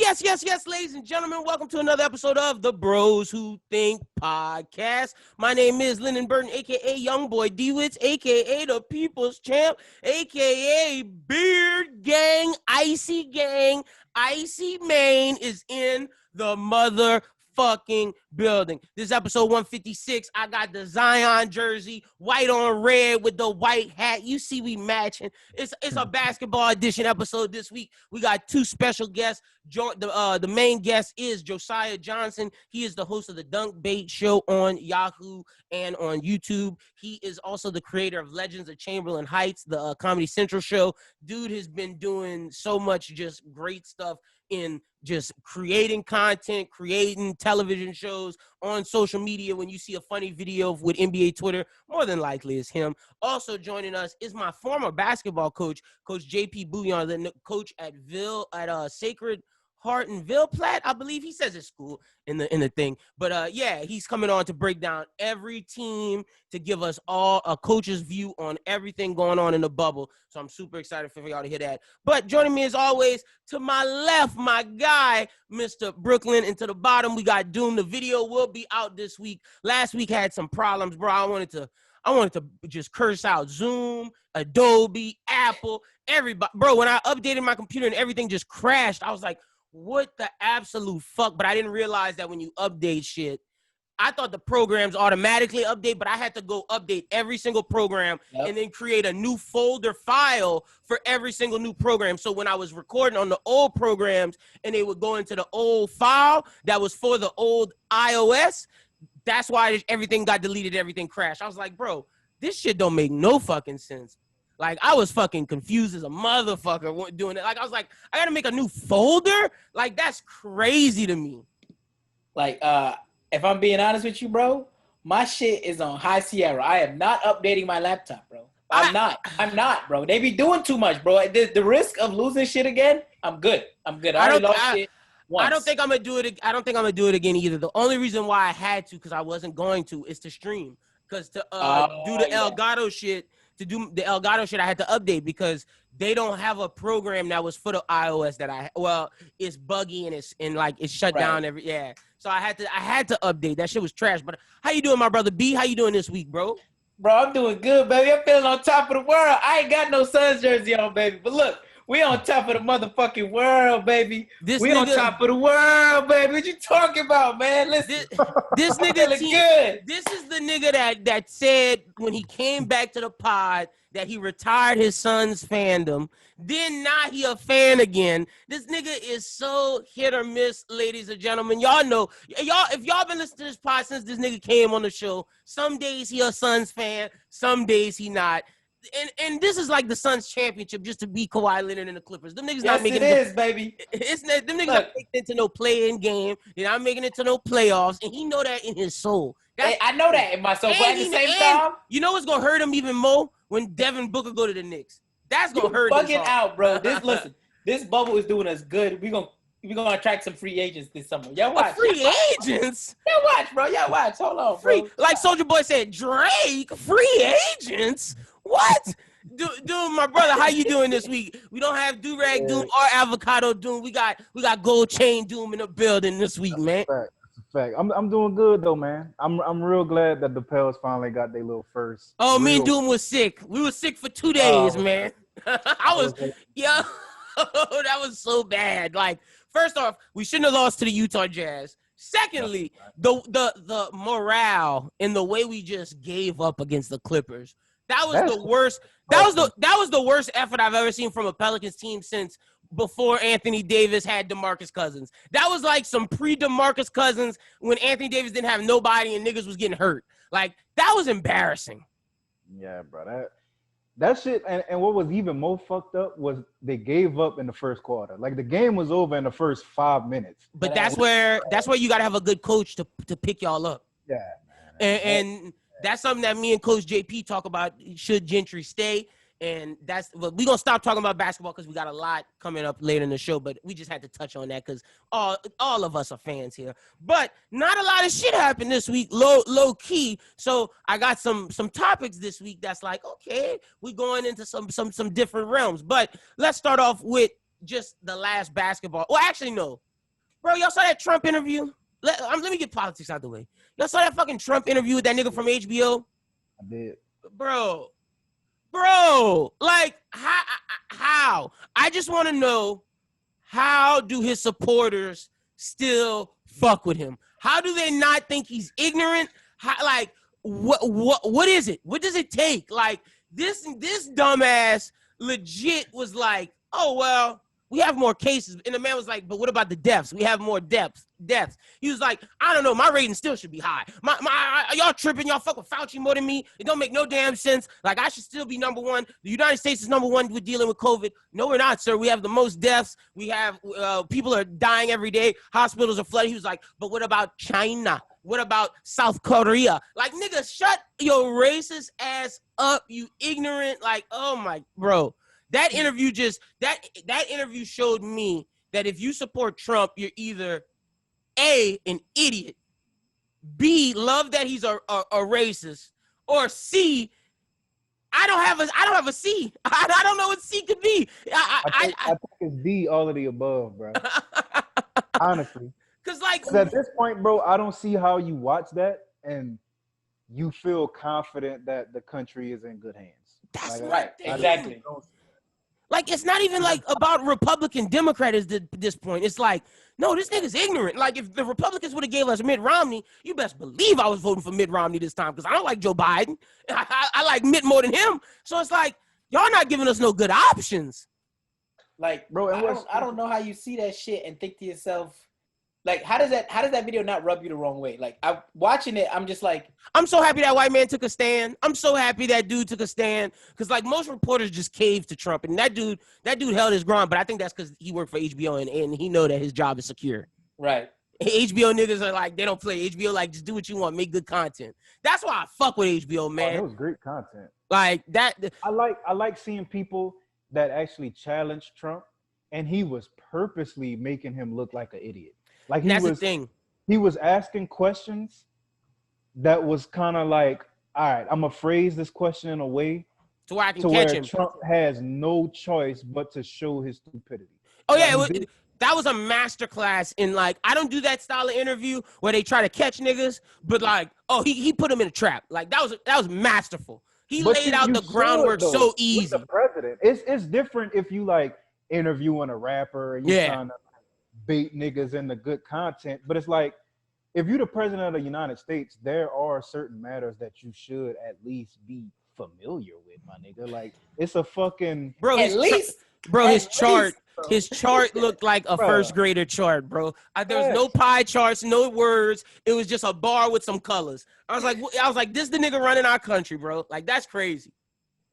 Yes, ladies and gentlemen, welcome to another episode of the Bros Who Think Podcast. My name is Lyndon Burton, a.k.a. Youngboy D-Wits, a.k.a. the People's Champ, a.k.a. Beard Gang, Icy Main is in the motherfucking building. This episode 156. I got the Zion jersey, white on red with the white hat. You see we matching. It's a basketball edition episode this week. We got two special guests. The main guest is Josiah Johnson. He is the host of the Dunk Bait Show on Yahoo and on YouTube. He is also the creator of Legends of Chamberlain Heights, the Comedy Central show. Dude has been doing so much just great stuff in just creating content, creating television shows on social media. When you see a funny video with NBA Twitter, more than likely it's him. Also joining us is my former basketball coach, Coach JP, the coach at Sacred Heart in Ville Platte, I believe he says it's school in the thing. But yeah, he's coming on to break down every team, to give us all a coach's view on everything going on in the bubble. So I'm super excited for y'all to hear that. But joining me as always, to my left, my guy, Mr. Brooklyn, and to the bottom, we got Doom. The video will be out this week. Last week had some problems, bro. I wanted to just curse out Zoom, Adobe, Apple, everybody. Bro, when I updated my computer and everything just crashed, I was like, what the absolute fuck? But I didn't realize that when you update shit, I thought the programs automatically update, but I had to go update every single program and then create a new folder file for every single new program. So when I was recording on the old programs and they would go into the old file that was for the old iOS, that's why everything got deleted, everything crashed. I was like, bro, this shit don't make no fucking sense. Like, I was fucking confused as a motherfucker doing it. Like, I was like, I got to make a new folder? Like, that's crazy to me. Like, if I'm being honest with you, bro, my shit is on High Sierra. I am not updating my laptop, bro. I'm not, bro. They be doing too much, bro. The risk of losing shit again, I'm good. I already lost shit once. I don't think I'm going to do it. I don't think I'm going to do it again either. The only reason why I had to, because I wasn't going to, is to stream. Because to do the Elgato shit, I had to update because they don't have a program that was for the iOS it's buggy and it's shut down So I had to update. That shit was trash. But how you doing, my brother B? How you doing this week, bro? Bro, I'm doing good, baby. I'm feeling on top of the world. I ain't got no Suns jersey on, baby. But look, we on top of the motherfucking world, baby. On top of the world, baby. What you talking about, man? Listen, this nigga good. This is the nigga that said when he came back to the pod that he retired his son's fandom. Then now he a fan again. This nigga is so hit or miss, ladies and gentlemen. Y'all know, if y'all been listening to this pod since this nigga came on the show, some days he a Suns fan, some days he not. And this is like the Suns championship just to beat Kawhi Leonard and the Clippers. Them niggas not making it. Baby. Them niggas not making it to no play-in game. They're not making it to no playoffs. And he know that in his soul. I know that in my soul. But at the same time, you know what's gonna hurt him even more? When Devin Booker go to the Knicks. That's gonna hurt him. Fucking out, bro. This bubble is doing us good. We gonna attract some free agents this summer. Y'all watch. Free agents? Y'all watch, bro. Y'all watch. Hold on, bro. Like Soulja Boy said, Drake, free agents? What? Dude, my brother, how you doing this week? We don't have Do-Rag Doom or Avocado Doom. We got Gold Chain Doom in the building this week, man. That's a fact. I'm doing good though, man. I'm real glad that the Pels finally got their little first. Oh, me and Doom was sick. We were sick for 2 days, man. That was so bad. Like, first off, we shouldn't have lost to the Utah Jazz. Secondly, the morale and the way we just gave up against the Clippers. That was the worst. That was the worst effort I've ever seen from a Pelicans team since before Anthony Davis had DeMarcus Cousins. That was like some pre-DeMarcus Cousins when Anthony Davis didn't have nobody and niggas was getting hurt. Like, that was embarrassing. Yeah, bro. That shit, and what was even more fucked up was they gave up in the first quarter. Like, the game was over in the first 5 minutes. But that's where you got to have a good coach to pick y'all up. Yeah, man. And that's something that me and Coach JP talk about. Should Gentry stay? And we're going to stop talking about basketball because we got a lot coming up later in the show, but we just had to touch on that because all of us are fans here. But not a lot of shit happened this week, low key. So I got some topics this week that's like, okay, we're going into some different realms. But let's start off with just the last basketball. Well, actually, no. Bro, y'all saw that Trump interview? Let me get politics out the way. Y'all saw that fucking Trump interview with that nigga from HBO? I did. Bro, like, how? I just want to know, how do his supporters still fuck with him? How do they not think he's ignorant? Like, what is it? What does it take? Like, this dumbass legit was like, oh, well, we have more cases. And the man was like, but what about the deaths? We have more deaths. He was like, I don't know. My rating still should be high. Y'all tripping. Y'all fuck with Fauci more than me. It don't make no damn sense. Like, I should still be number one. The United States is number one with dealing with COVID. No, we're not, sir. We have the most deaths. We have people are dying every day. Hospitals are flooded. He was like, but what about China? What about South Korea? Like, nigga, shut your racist ass up, you ignorant. Like, oh my, bro. That interview that interview showed me that if you support Trump, you're either A, an idiot, B, love that he's a racist, or C, I don't have a C. I don't know what C could be. I think it's D, all of the above, bro. Honestly. Because at this point, bro, I don't see how you watch that and you feel confident that the country is in good hands. That's right. Exactly. Like, it's not even like about Republican Democrat at this point. It's like, no, this nigga's ignorant. Like, if the Republicans would have gave us Mitt Romney, you best believe I was voting for Mitt Romney this time, because I don't like Joe Biden. I like Mitt more than him. So it's like, y'all not giving us no good options. Like, bro, I don't know how you see that shit and think to yourself, like, how does that video not rub you the wrong way? Like, I'm watching it, I'm just like, I'm so happy that white man took a stand. I'm so happy that dude took a stand, because like most reporters just caved to Trump, and that dude held his ground. But I think that's because he worked for HBO and he know that his job is secure. Right. HBO niggas are like, they don't play. HBO like, just do what you want, make good content. That's why I fuck with HBO, man. Oh, that was great content. Like that. I like seeing people that actually challenge Trump, and he was purposely making him look like an idiot. Like, the thing. He was asking questions that was kind of like, all right, I'm gonna phrase this question in a way to where I can catch him. Trump has no choice but to show his stupidity. Oh yeah, that was a masterclass in, like, I don't do that style of interview where they try to catch niggas, but like, oh, he put him in a trap. Like, that was masterful. He laid out the groundwork so easy. With the president, it's different if you like interviewing a rapper and you're trying to bait niggas into good content, but it's like, if you're the president of the United States, there are certain matters that you should at least be familiar with, my nigga. Like, it's a fucking his chart looked like a first grader chart, bro. There was no pie charts, no words. It was just a bar with some colors. I was like, this the nigga running our country, bro. Like, that's crazy.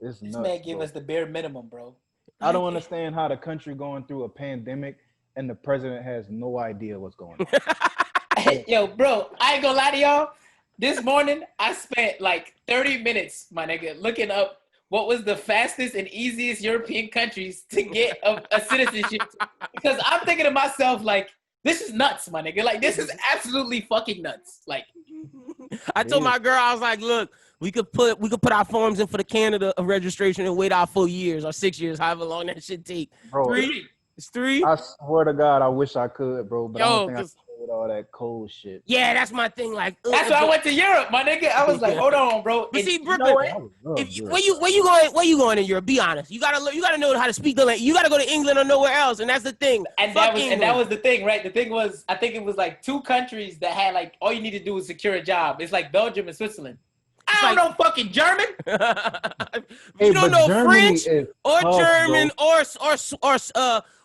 This man gave us the bare minimum, bro. I don't understand how the country going through a pandemic and the president has no idea what's going on. Yo, bro, I ain't gonna lie to y'all. This morning, I spent like 30 minutes, my nigga, looking up what was the fastest and easiest European countries to get a citizenship. Because I'm thinking to myself, like, this is nuts, my nigga. Like, this is absolutely fucking nuts. Like, I told my girl, I was like, look, we could put our forms in for the Canada registration and wait our 4 years or 6 years, however long that shit take. Bro, 3. It's 3. I swear to God, I wish I could, bro. But I don't think I could with all that cold shit. Yeah, that's my thing. Like, that's why I went to Europe, my nigga. I was like, hold on, bro. But see, Brooklyn, where you going in Europe? Be honest. You gotta know how to speak the language. You gotta go to England or nowhere else, and that's the thing. And that was the thing, right? The thing was, I think it was like 2 countries that had like all you need to do is secure a job. It's like Belgium and Switzerland. I don't know fucking German. You don't know French or German or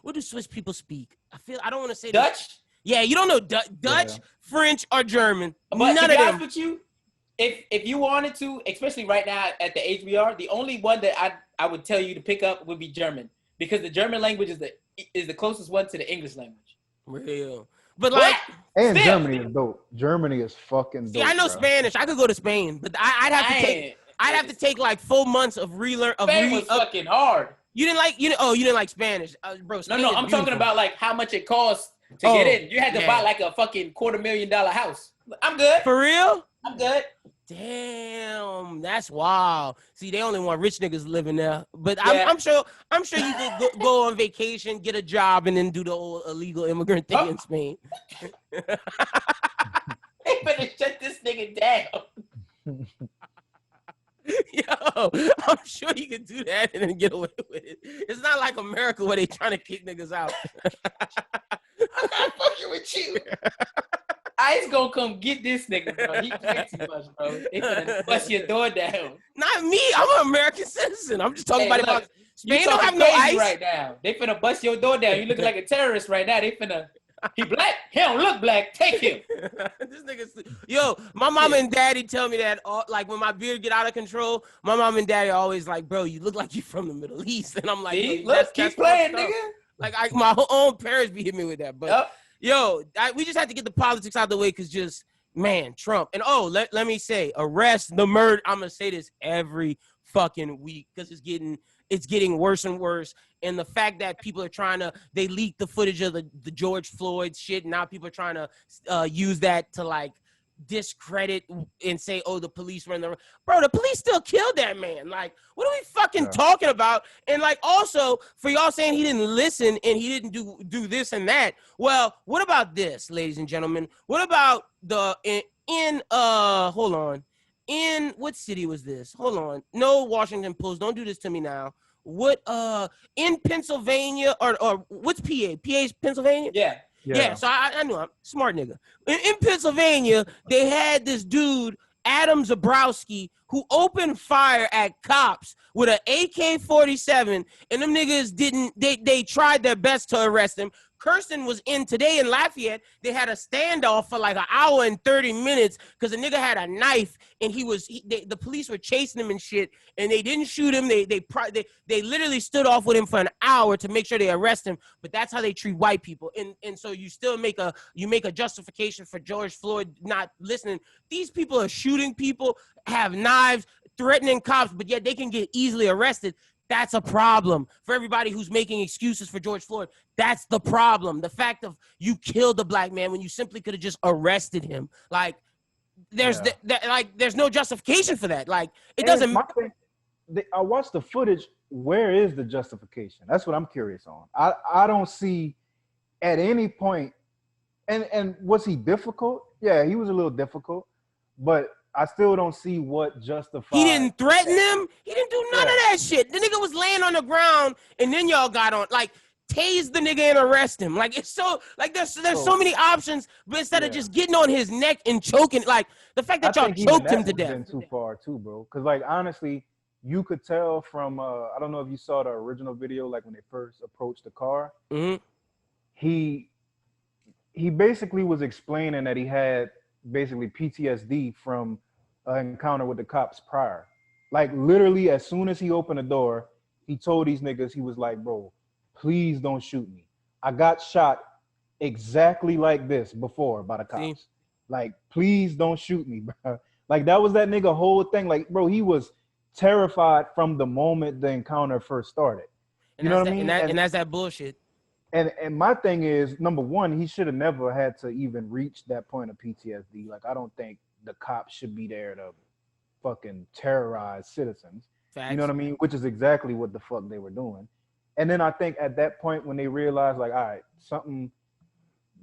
what do Swiss people speak? I don't want to say Dutch. This. Yeah, you don't know Dutch, French, or German. But none to of be them. honest with you, if you wanted to, especially right now at the age we are, the only one that I would tell you to pick up would be German, because the German language is the closest one to the English language. Real. But like, and still, Germany is dope. Germany is fucking dope. See, I know Spanish. I could go to Spain, but I'd have to take like 4 months of relearn. Spain was fucking hard. You didn't like Spanish, bro. Spain no. I'm talking about like how much it costs to get in. You had to buy like a fucking $250,000 house. I'm good. For real? I'm good. Damn, that's wild. See, they only want rich niggas living there. But Yeah. I'm sure you could go on vacation, get a job, and then do the old illegal immigrant thing in Spain. They better shut this nigga down. Yo, I'm sure you can do that and then get away with it. It's not like America where they trying to kick niggas out. I'm not fucking with you. ICE gonna come get this nigga, bro. He play too much, bro. They finna bust your door down. Not me. I'm an American citizen. I'm just talking about Spain don't have no ICE right now. They finna bust your door down. You looking like a terrorist right now. They finna. He black. He don't look black. Take him. This nigga. Yo, my mama and daddy tell me that like when my beard get out of control, my mom and daddy always like, bro, you look like you from the Middle East, and I'm like, keep playing, nigga. Like my own parents be hitting me with that, but yo, we just have to get the politics out of the way because just man, Trump and let me say, arrest the murder. I'm gonna say this every fucking week because it's getting worse and worse. And the fact that people are they leaked the footage of the George Floyd shit. And now people are trying to use that to like discredit and say, oh, the police were in the bro, the police still killed that man. Like, what are we fucking talking about? And like, also for y'all saying he didn't listen and he didn't do this and that. Well, what about this, ladies and gentlemen? What about hold on. In what city was this? Hold on. No, Washington Post. Don't do this to me now. What in Pennsylvania or what's PA? PA's Pennsylvania? Yeah. So I knew I'm smart nigga. In Pennsylvania, they had this dude, Adam Zabrowski, who opened fire at cops with an AK-47, and them niggas they tried their best to arrest him. Kirsten was in today in Lafayette. They had a standoff for like an hour and 30 minutes because the nigga had a knife and the police were chasing him and shit, and they didn't shoot him. They literally stood off with him for an hour to make sure they arrest him. But that's how they treat white people. And so you still make a justification for George Floyd not listening. These people are shooting people, have knives, threatening cops, but yet they can get easily arrested. That's a problem for everybody who's making excuses for George Floyd. That's the problem. The fact of you killed the black man when you simply could have just arrested him. Like, there's there's no justification for that. Like, it doesn't. I watched the footage. Where is the justification? That's what I'm curious on. I don't see at any point. And was he difficult? Yeah, he was a little difficult, but I still don't see what justifies. He didn't threaten him. He didn't do none of that shit. The nigga was laying on the ground, and then y'all got on, like, tase the nigga and arrest him. Like, it's so, like, there's so many options, but instead of just getting on his neck and choking, like, the fact that y'all choked him to death. Been too far, too, bro. Because, like, honestly, you could tell from, I don't know if you saw the original video, like, when they first approached the car. Mm-hmm. He basically was explaining that he had basically PTSD from an encounter with the cops prior. Like, literally, as soon as he opened the door, he told these niggas, he was like, bro, please don't shoot me. I got shot exactly like this before by the cops. See? Like, please don't shoot me, bro. Like, that was that nigga whole thing. Like, bro, he was terrified from the moment the encounter first started. You know what I mean? And that's that bullshit. And my thing is, number one, he should have never had to even reach that point of PTSD. Like, I don't think the cops should be there to fucking terrorize citizens. Facts. You know what I mean? Which is exactly what the fuck they were doing. And then I think at that point when they realized, like, all right, something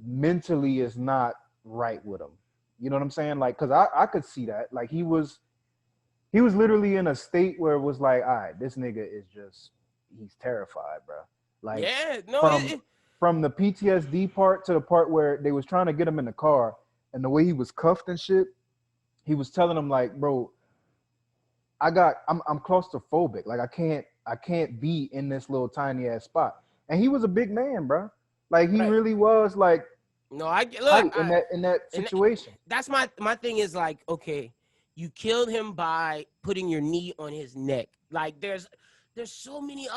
mentally is not right with him. You know what I'm saying? Like, because I could see that. Like, he was literally in a state where it was like, all right, this nigga is just, he's terrified, bro. Like, from the PTSD part to the part where they was trying to get him in the car and the way he was cuffed and shit, he was telling him, like, bro, I'm claustrophobic. Like, I can't be in this little tiny ass spot. And he was a big man, bro. Like, he really was, like, no, in that situation. That's my thing is, like, okay, you killed him by putting your knee on his neck. Like, there's so many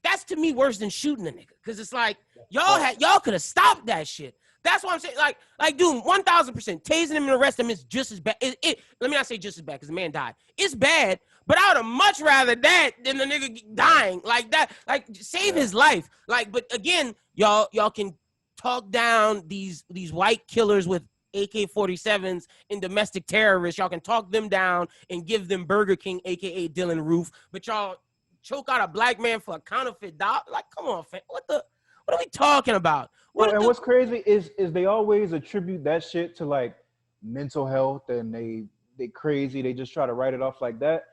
that's to me worse than shooting a nigga, because it's like y'all could have stopped that shit. That's what I'm saying. Like, dude, 1,000%, tasing him and arresting him is just as bad. Let me not say just as bad, because the man died. It's bad, but I would have much rather that than the nigga dying like that. Like, save his life. Like, but again, y'all can talk down these white killers with AK-47s and domestic terrorists. Y'all can talk them down and give them Burger King, aka Dylan Roof, but y'all choke out a black man for a counterfeit dollar. Like, come on, fam. What are we talking about? What's crazy is they always attribute that shit to like mental health, and they crazy. They just try to write it off like that.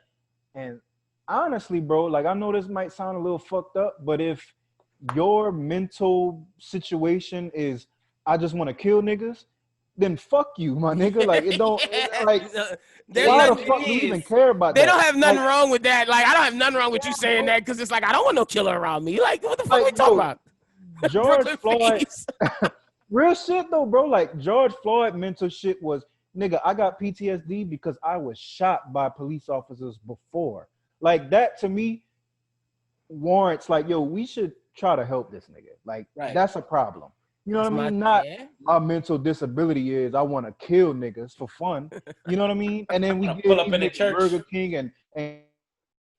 And honestly, bro, like I know this might sound a little fucked up, but if your mental situation is I just want to kill niggas, then fuck you, my nigga. Like it don't like why the fuck do you even care about that? They don't have nothing wrong with that. Like I don't have nothing wrong with you saying that because it's like I don't want no killer around me. Like what the fuck are we talking about? George Floyd, real shit though, bro. Like George Floyd mental shit was, nigga, I got PTSD because I was shot by police officers before. Like that to me warrants like, yo, we should try to help this nigga. Like that's a problem. You know what I mean? Not my mental disability is I want to kill niggas for fun. You know what I mean? And then we pull up in the church, Burger King and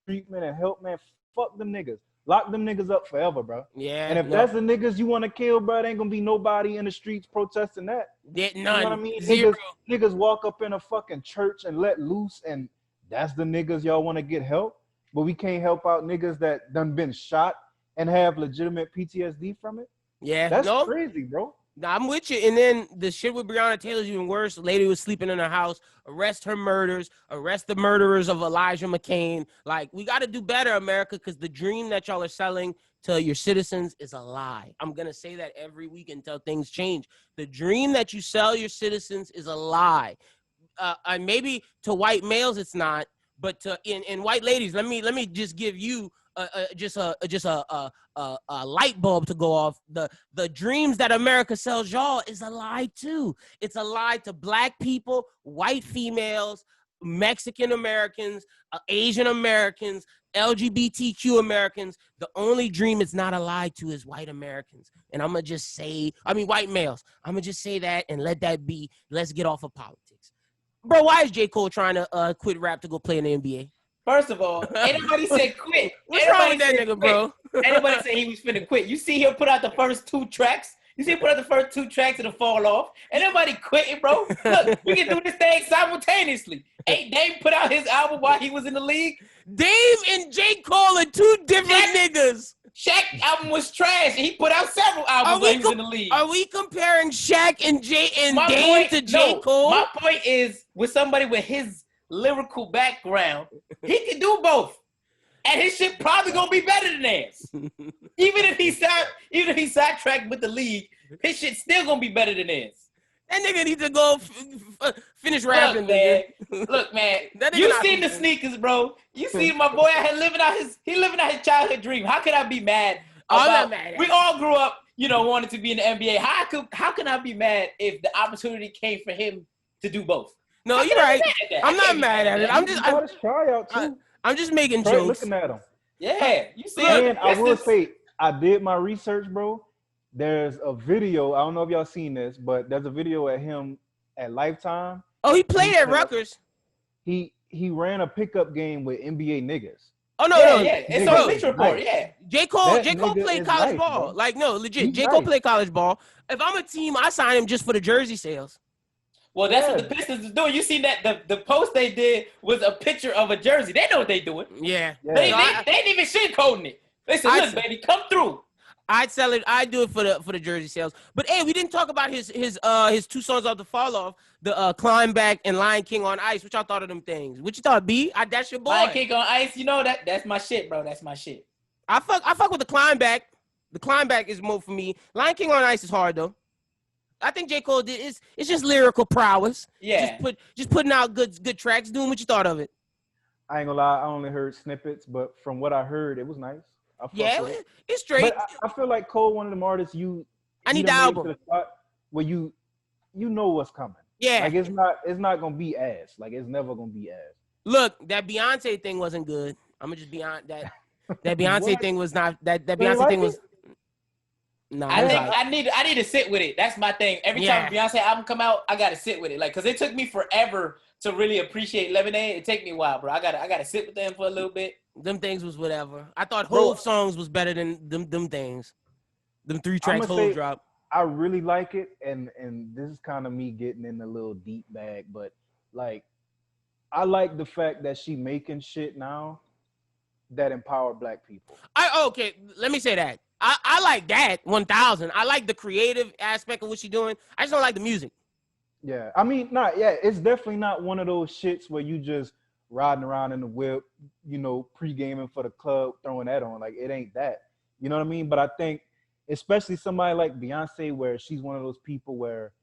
treatment and help, man. Fuck them niggas. Lock them niggas up forever, bro. Yeah. And if that's the niggas you want to kill, bro, there ain't gonna be nobody in the streets protesting that. Yeah, none. You know what I mean? Zero. Niggas walk up in a fucking church and let loose, and that's the niggas y'all want to get help. But we can't help out niggas that done been shot and have legitimate PTSD from it. Yeah, that's crazy, bro. Nah, I'm with you. And then the shit with Breonna Taylor's even worse. The lady was sleeping in her house. Arrest her murders. Arrest the murderers of Elijah McCain. Like, we got to do better, America, because the dream that y'all are selling to your citizens is a lie. I'm going to say that every week until things change. The dream that you sell your citizens is a lie. And maybe to white males it's not, but to in white ladies, let me just give you just a light bulb to go off. The dreams that America sells y'all is a lie too. It's a lie to black people, white females, Mexican Americans, Asian Americans, LGBTQ Americans. The only dream it's not a lie to is white Americans. And I'm going to just say, white males. I'm going to just say that and let that be. Let's get off of politics. Bro, why is J. Cole trying to quit rap to go play in the NBA? First of all, anybody said quit. What's wrong with that nigga, bro? Anybody said he was finna quit. You see him put out the first two tracks. It'll fall off. And nobody quitting, bro. Look, we can do this thing simultaneously. Ain't Dame put out his album while he was in the league? Dame and J. Cole are two different niggas. Shaq album was trash, and he put out several albums while he was in the league. Are we comparing Shaq and Dame to J. Cole? My point is, with somebody with his lyrical background, he can do both. And his shit probably gonna be better than theirs. Even if he sidetracked with the league, his shit still gonna be better than theirs. That nigga needs to go finish rapping, man. Look, man. You seen the sneakers, bro. You see my boy out here living out his childhood dream. How could I be mad? We all grew up, wanted to be in the NBA. How can I be mad if the opportunity came for him to do both? No, you're right. I'm not mad at it. I'm just making jokes. Looking at him. Yeah, you see. And I will say, I did my research, bro. There's a video. I don't know if y'all seen this, but there's a video at him at Lifetime. Oh, he played at Rutgers. He ran a pickup game with NBA niggas. Oh no, yeah. It's on Bleacher Report. Yeah. J. Cole played college ball. Bro. Like no, legit. J. Cole played college ball. If I'm a team, I sign him just for the jersey sales. Well, that's what the Pistons is doing. You seen that the post they did was a picture of a jersey. They know what they doing. Yeah. They ain't even shit-coding it. They said, look, baby, come through. I'd sell it. I'd do it for the jersey sales. But hey, we didn't talk about his two songs off the fall off, the Climb Back and Lion King on Ice. What y'all thought of them things? What you thought, B? That's your boy. Lion King on Ice, that's my shit, bro. That's my shit. I fuck with the Climb Back. The Climb Back is more for me. Lion King on Ice is hard though. I think J. Cole did. It's just lyrical prowess. Yeah. Just putting out good tracks. Doing what you thought of it. I ain't gonna lie. I only heard snippets, but from what I heard, it was nice. It's straight. But I feel like Cole, one of them artists I need the album. To the spot where you know what's coming. Yeah. Like it's not gonna be ass. Like it's never gonna be ass. Look, that Beyonce thing wasn't good. I'm gonna just be on that. That Beyonce thing was not. That Beyonce thing was. No, I need to sit with it. That's my thing. Every time a Beyonce album come out, I gotta sit with it. Like, cause it took me forever to really appreciate Lemonade. It take me a while, bro. I gotta sit with them for a little bit. Them things was whatever. I thought Hove songs was better than them things. Them 3 tracks Hove dropped. I really like it, and this is kind of me getting in a little deep bag, but like I like the fact that she making shit now that empower Black people. Okay, let me say that. I like that 1,000. I like the creative aspect of what she's doing. I just don't like the music. Yeah, I mean, it's definitely not one of those shits where you just riding around in the whip, you know, pre-gaming for the club, throwing that on. Like, it ain't that. You know what I mean? But I think, especially somebody like Beyonce, where she's one of those people where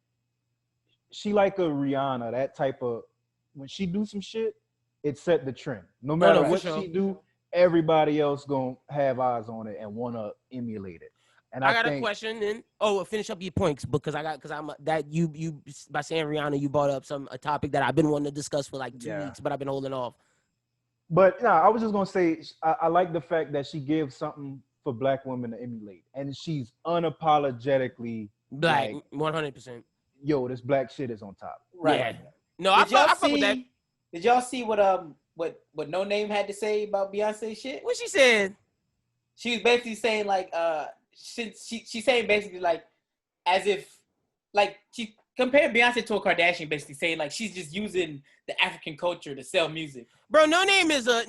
she like a Rihanna, that type of, when she do some shit, it set the trend. No matter what she do, everybody else gonna have eyes on it and wanna emulate it. And I got a question. And finish up your points because I'm that you by saying Rihanna, you brought up a topic that I've been wanting to discuss for like 2 weeks, but I've been holding off. But I was just gonna say I like the fact that she gives something for Black women to emulate, and she's unapologetically Black, 100%. Yo, this Black shit is on top. Right. Yeah. No, I fuck with that. Did y'all see what No Name had to say about Beyonce shit? What she said? She was basically saying like she's saying basically like as if like she compared Beyonce to a Kardashian, basically saying like she's just using the African culture to sell music. Bro, No Name is a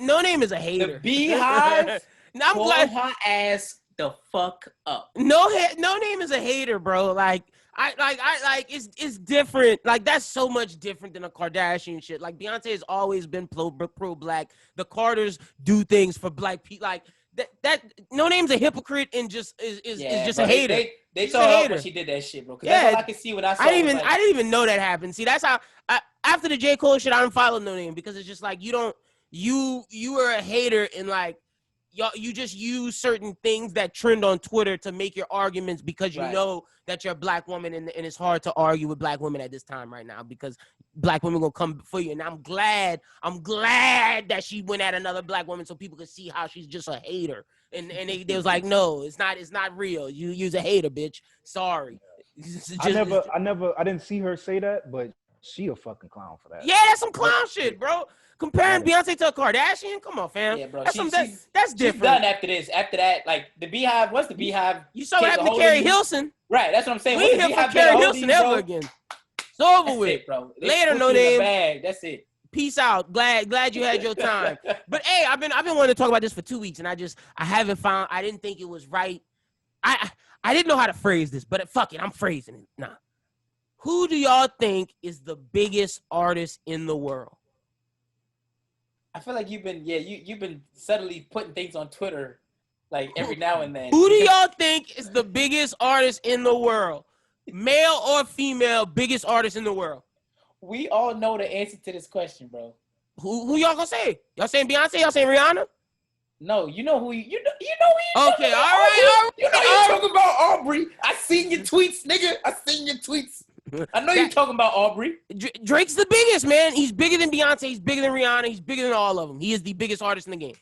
hater. The Beehive I'm glad her ass the fuck up. No Name is a hater, bro. Like I it's different. Like that's so much different than a Kardashian shit. Like Beyonce has always been pro Black. The Carters do things for Black people. Like that No Name's a hypocrite and just is just a hater. They saw her when she did that shit, bro. That's all I could see when I saw. I didn't even know that happened. See, that's how after the J. Cole shit, I don't follow No Name because it's just like you are a hater and like you just use certain things that trend on Twitter to make your arguments because you know that you're a Black woman and it's hard to argue with Black women at this time right now because Black women gonna come for you. And I'm glad that she went at another Black woman so people could see how she's just a hater. And they was like, no, it's not real. You use a hater, bitch. Sorry. I didn't see her say that, but she a fucking clown for that. Yeah, that's some clown shit, bro. Comparing Beyonce to a Kardashian? Come on, fam. Yeah, bro. That's different. She's done after this. After that, like, the Beehive, what's the Beehive? You saw what happened to Carrie Hilson. Right, that's what I'm saying. We ain't here for Carrie Hilson ever again. It's over with. It, bro. Later, No Name. That's it. Peace out. Glad you had your time. But, hey, I've been wanting to talk about this for 2 weeks, and I didn't think it was right. I didn't know how to phrase this, but fuck it, I'm phrasing it. Nah. Who do y'all think is the biggest artist in the world? I feel like you've been subtly putting things on Twitter like every now and then. Who do y'all think is the biggest artist in the world? Male or female, biggest artist in the world? We all know the answer to this question, bro. Who y'all gonna say? Y'all saying Beyonce? Y'all saying Rihanna? No, you know who you know. Okay, all right. You know you talking about Aubrey. I seen your tweets, nigga. I seen your tweets. I know you're talking about Aubrey. Drake's the biggest, man. He's bigger than Beyonce. He's bigger than Rihanna. He's bigger than all of them. He is the biggest artist in the game.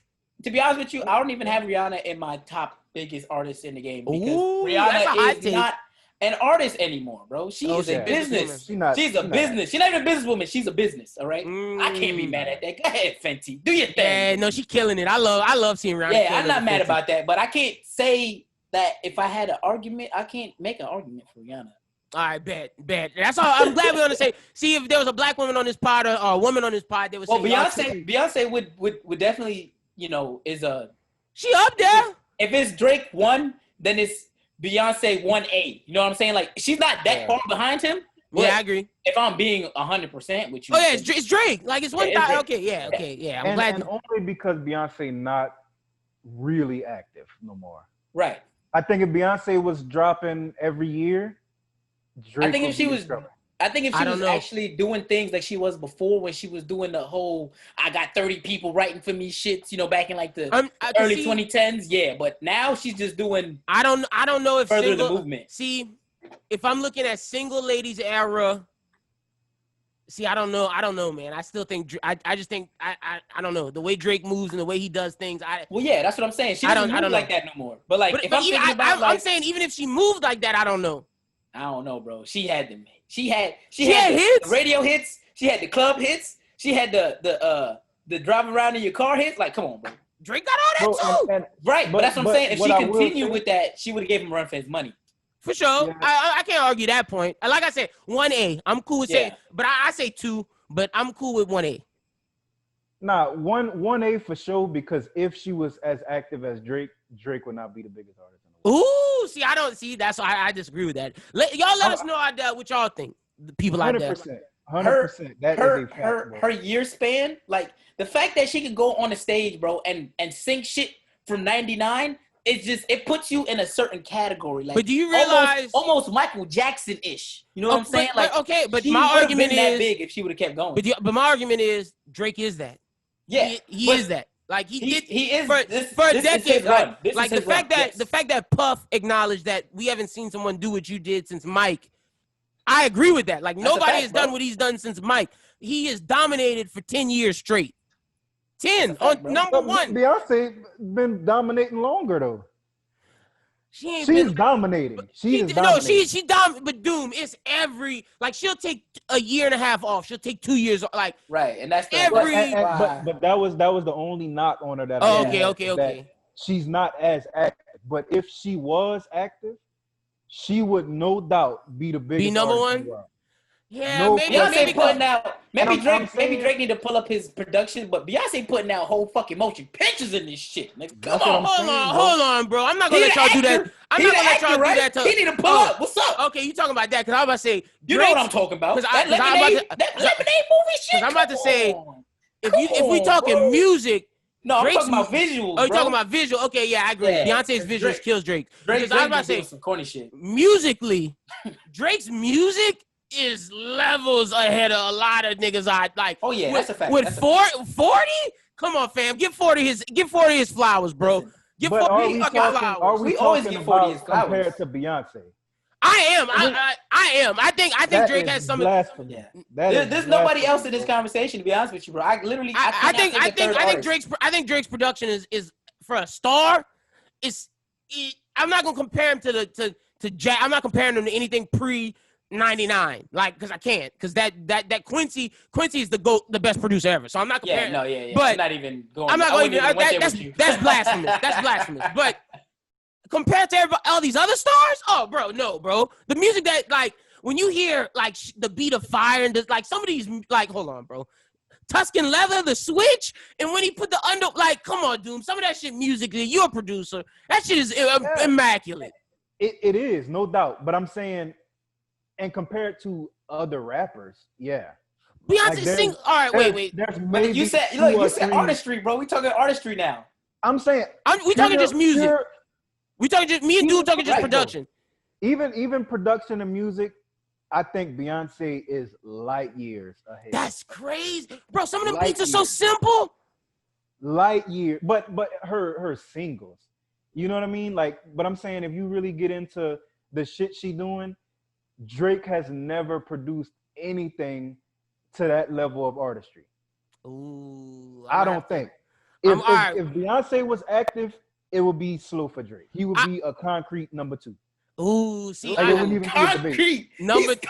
To be honest with you, I don't even have Rihanna in my top biggest artists in the game because Rihanna is not an artist anymore, bro. She is a business. She's a business. She's not even a businesswoman. She's a business, all right? I can't be mad at that. Go ahead, Fenty. Do your thing. Yeah, no, she's killing it. I love seeing Rihanna. Yeah, I'm not mad about that, but I can't say that if I had an argument, I can't make an argument for Rihanna. All right, bet. That's all. I'm glad we're gonna say. See, if there was a Black woman on this pod or a woman on this pod, they would say. Well, Beyonce would definitely, is a. She up there. If it's Drake 1, then it's Beyonce 1A. You know what I'm saying? Like she's not that far behind him. Yeah, I agree. If I'm being 100% with you. Oh yeah, it's Drake. Like it's 1,000. Okay, yeah. I'm glad. And only because Beyonce not really active no more. Right. I think if Beyonce was dropping every year. I think if she was actually doing things like she was before when she was doing the whole I got 30 people writing for me shits, back in like the early 2010s. Yeah, but now she's just doing I don't know if further the movement. See, if I'm looking at single ladies era, I don't know, man. I still think I just think I don't know the way Drake moves and the way he does things. Well, yeah, that's what I'm saying. She doesn't move like that no more. But I'm saying even if she moved like that, I don't know. I don't know, bro. She had them. She had hits? The radio hits. She had the club hits. She had the driving around in your car hits. Like, come on, bro. Drake got all that too. Right, but that's what I'm saying. If she continued with that, she would have gave him a run for his money. For sure. Yeah. I can't argue that point. Like I said, 1A. I'm cool with saying, but I say 2, but I'm cool with 1A. Nah, 1A for sure, because if she was as active as Drake would not be the biggest artist in the world. Ooh, see, I don't see. That's why I disagree with that. Y'all let us know out there what y'all think. The people out there. 100%. That is a fact, her year span, like the fact that she could go on the stage, bro, and sing shit from 99, it puts you in a certain category. Like, but do you realize almost Michael Jackson-ish? You know what I'm saying? Like, okay, but she my argument been is that big if she would have kept going. But my argument is Drake is that. Yeah, he is that. Like he is for a decade. Like the fact that Puff acknowledged that we haven't seen someone do what you did since Mike. I agree with that. Like nobody has done what he's done since Mike. He has dominated for 10 years straight. 10 on number one. Beyonce been dominating longer though. She's dominating. She But Doom, it's she'll take a year and a half off. She'll take 2 years. Like right, and that's but that was the only knock on her that. Okay. She's not as active, but if she was active, she would no doubt be the biggest. Be number one. Yeah, maybe putting out. Maybe Drake need to pull up his production, but Beyonce putting out whole fucking motion pictures in this shit. Like, come on, hold on, bro. I'm not gonna let y'all do that. I'm not gonna let y'all do that. He need to pull up. What's up? Okay, you talking about that? Because I was about to say, you know what I'm talking about? That Lemonade movie shit. Because I'm about to say, if we talking music. No, I'm talking about visuals. Oh, you're talking about visual? Okay, yeah, I agree. Yeah, Beyonce's visuals kills Drake. Drake I was about to say some corny shit. Musically, Drake's music is levels ahead of a lot of niggas. Oh yeah, that's a fact. With 40, come on, fam, give 40 his flowers, bro. Give 40 his fucking flowers. Are we always give 40 his flowers compared to Beyonce? I am. I think Drake has some. Yeah. There's nobody else in this conversation, to be honest with you, bro. I think Drake's production is for a star. I'm not gonna compare him to Jack. I'm not comparing him to anything pre 99, like, because I can't, because that Quincy is the best producer ever. So I'm not comparing. Yeah. But I'm not even going. I'm not going. That's blasphemous. That's blasphemous. But compared to all these other stars, oh, bro, no, bro. The music that, like, when you hear like the beat of fire and like some of these, like, hold on, bro. Tuscan Leather, the switch, and when he put the like, come on, Doom. Some of that shit musically, you're a producer. That shit is immaculate. It is, no doubt. But I'm saying, and compared to other rappers, yeah. Beyonce sing. All right, wait. But you said artistry, bro. We talking artistry now. I'm saying we talking just music. We talking just me and Dude talking just production. Even production and music, I think Beyonce is light years ahead. That's crazy, bro. Some of them beats are so simple. Light year, but her singles, you know what I mean? Like, but I'm saying if you really get into the shit she doing, Drake has never produced anything to that level of artistry. Ooh, I don't think. If Beyonce was active, it would be slow for Drake. He would be a concrete number 2. Ooh, see, concrete. Number 2.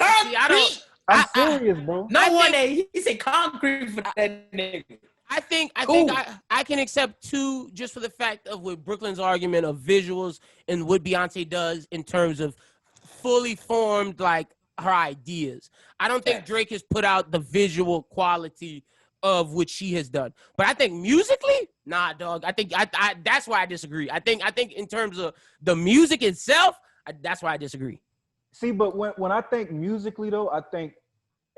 I'm serious, bro. No one day he said concrete for that nigga. I think I can accept 2 just for the fact of with Brooklyn's argument of visuals and what Beyonce does in terms of fully formed, like, her ideas. I don't think Drake has put out the visual quality of what she has done. But I think musically, nah, dog. I think I that's why I disagree. I think in terms of the music itself, that's why I disagree. See, but when I think musically though, I think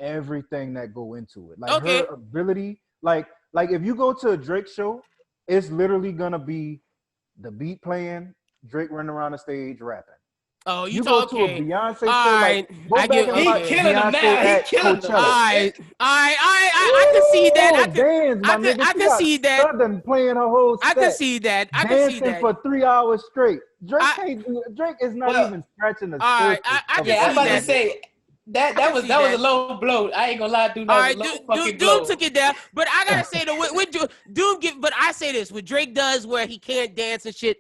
everything that go into it. Like her ability, like if you go to a Drake show, it's literally gonna be the beat playing, Drake running around the stage rapping. Oh, you go to a Beyonce show, right. Like, he killing them now. He killing them. I can see that. I can see that. Southern playing her whole set. I can see that. Dancing for 3 hours straight. Drake can't do it. Drake is not even scratching the surface. I'm about to say that was a low blow. I ain't gonna lie, Dude. All right, Doom took it down, but I gotta say that Doom but I say this, what Drake does where he can't dance and shit.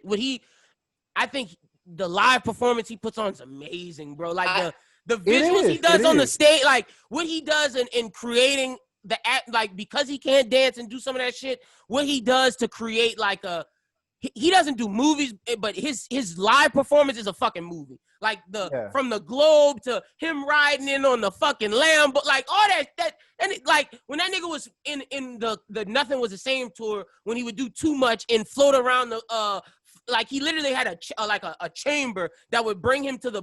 I think the live performance he puts on is amazing, bro. Like the visuals he does on the stage, like what he does in creating the act, like because he can't dance and do some of that shit, what he does to create like he doesn't do movies, but his live performance is a fucking movie. like from the Globe to him riding in on the fucking Lambo, like all that and like when that nigga was in the Nothing Was the Same tour, when he would do too much and float around the like he literally had a chamber that would bring him to the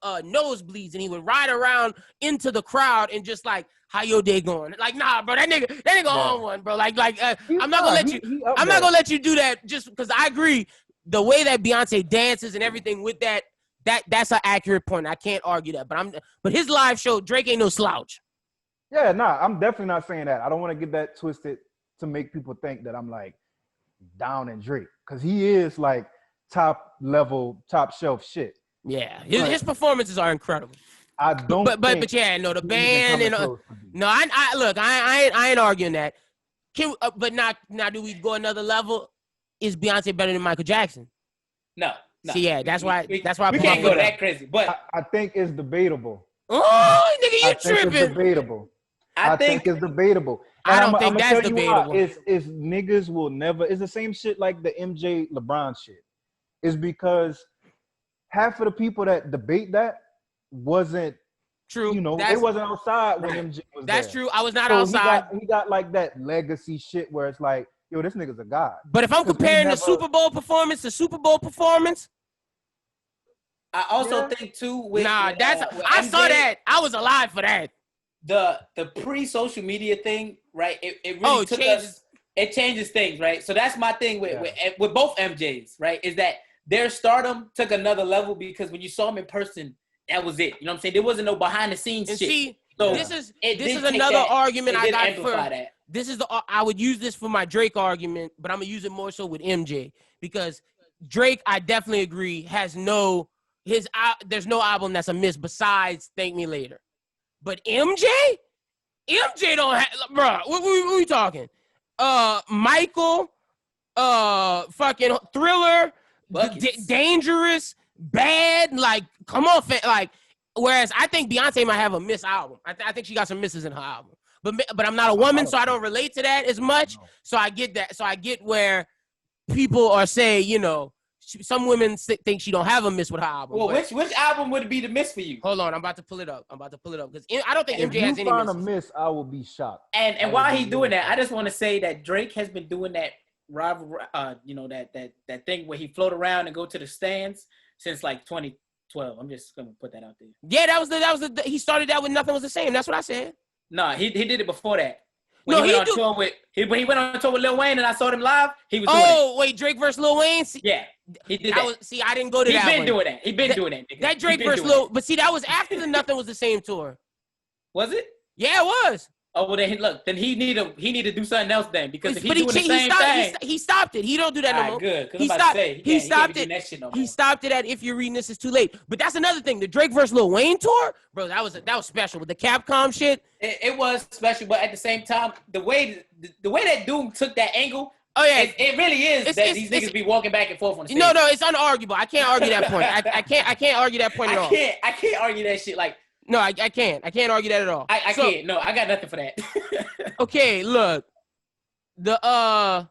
nosebleeds, and he would ride around into the crowd and just like, how your day going? Like, nah, bro, that nigga on one, bro. Like I'm not gonna let you do that just because I agree. The way that Beyonce dances and everything with that's an accurate point. I can't argue that. But his live show, Drake ain't no slouch. Yeah, nah, I'm definitely not saying that. I don't want to get that twisted to make people think that I'm like down in Drake, because he is like top level, top shelf shit. Yeah, his performances are incredible. I don't. But yeah, no, the band and no, I look, I ain't arguing that. But now do we go another level? Is Beyonce better than Michael Jackson? No. See, yeah, that's why we can't go that crazy. But I think it's debatable. Oh, nigga, you tripping? It's debatable. I think it's debatable. And I don't think that's debatable. It's niggas will never. It's the same shit like the MJ LeBron shit. It's because half of the people that debate that wasn't true. You know, they wasn't outside when MJ was there. That's true. I was not outside. He got like that legacy shit where it's like, yo, this nigga's a god. But if I'm comparing the Super Bowl performance to Super Bowl performance, I also think too. I saw that. I was alive for that. The pre-social media thing, right? It really took us. It changes things, right? So that's my thing with both MJs, right? Is that their stardom took another level because when you saw them in person, that was it. You know what I'm saying? There wasn't no behind the scenes shit. See, so this is another argument I got for that. This is I would use this for my Drake argument, but I'm gonna use it more so with MJ because Drake, I definitely agree, has there's no album that's a miss besides Thank Me Later. But MJ don't have, bro. What are we talking? Michael, fucking Thriller, Dangerous, Bad. Like, come on, like. Whereas I think Beyonce might have a miss album. I think she got some misses in her album. But I'm not a woman, so I don't relate to that as much. So I get that. So I get where people are saying, you know, some women think she don't have a miss with her album. Well, which album would be the miss for you? Hold on, I'm about to pull it up because I don't think MJ has any misses. If you find a miss, I will be shocked. And while he's doing that, I just want to say that Drake has been doing that that thing where he float around and go to the stands since like 2012. I'm just gonna put that out there. Yeah, that was the he started that with Nothing Was the Same. That's what I said. No, he did it before that. When he went on tour with Lil Wayne and I saw him live, he was doing it. Oh, wait, Drake versus Lil Wayne? Yeah, he did that. I didn't go to that one. He's been doing that. Nigga. That Drake versus Lil, but see, that was after the Nothing Was the Same tour. Was it? Yeah, it was. Oh, well, then he need to do something else then, because if he's doing the same thing. He stopped it. He don't do that no more. Good. He stopped it. He stopped it at If You're Reading This Is Too Late. But that's another thing. The Drake versus Lil Wayne tour, bro, that was special with the Capcom shit. It was special, but at the same time, the way that dude took that angle. Oh yeah, it really is that these niggas be walking back and forth on the stage. No, it's unarguable. I can't argue that point. I can't argue that point at all. I can't argue that shit. Like, no, I can't. I can't argue that at all. I can't. No, I got nothing for that. Okay, look. I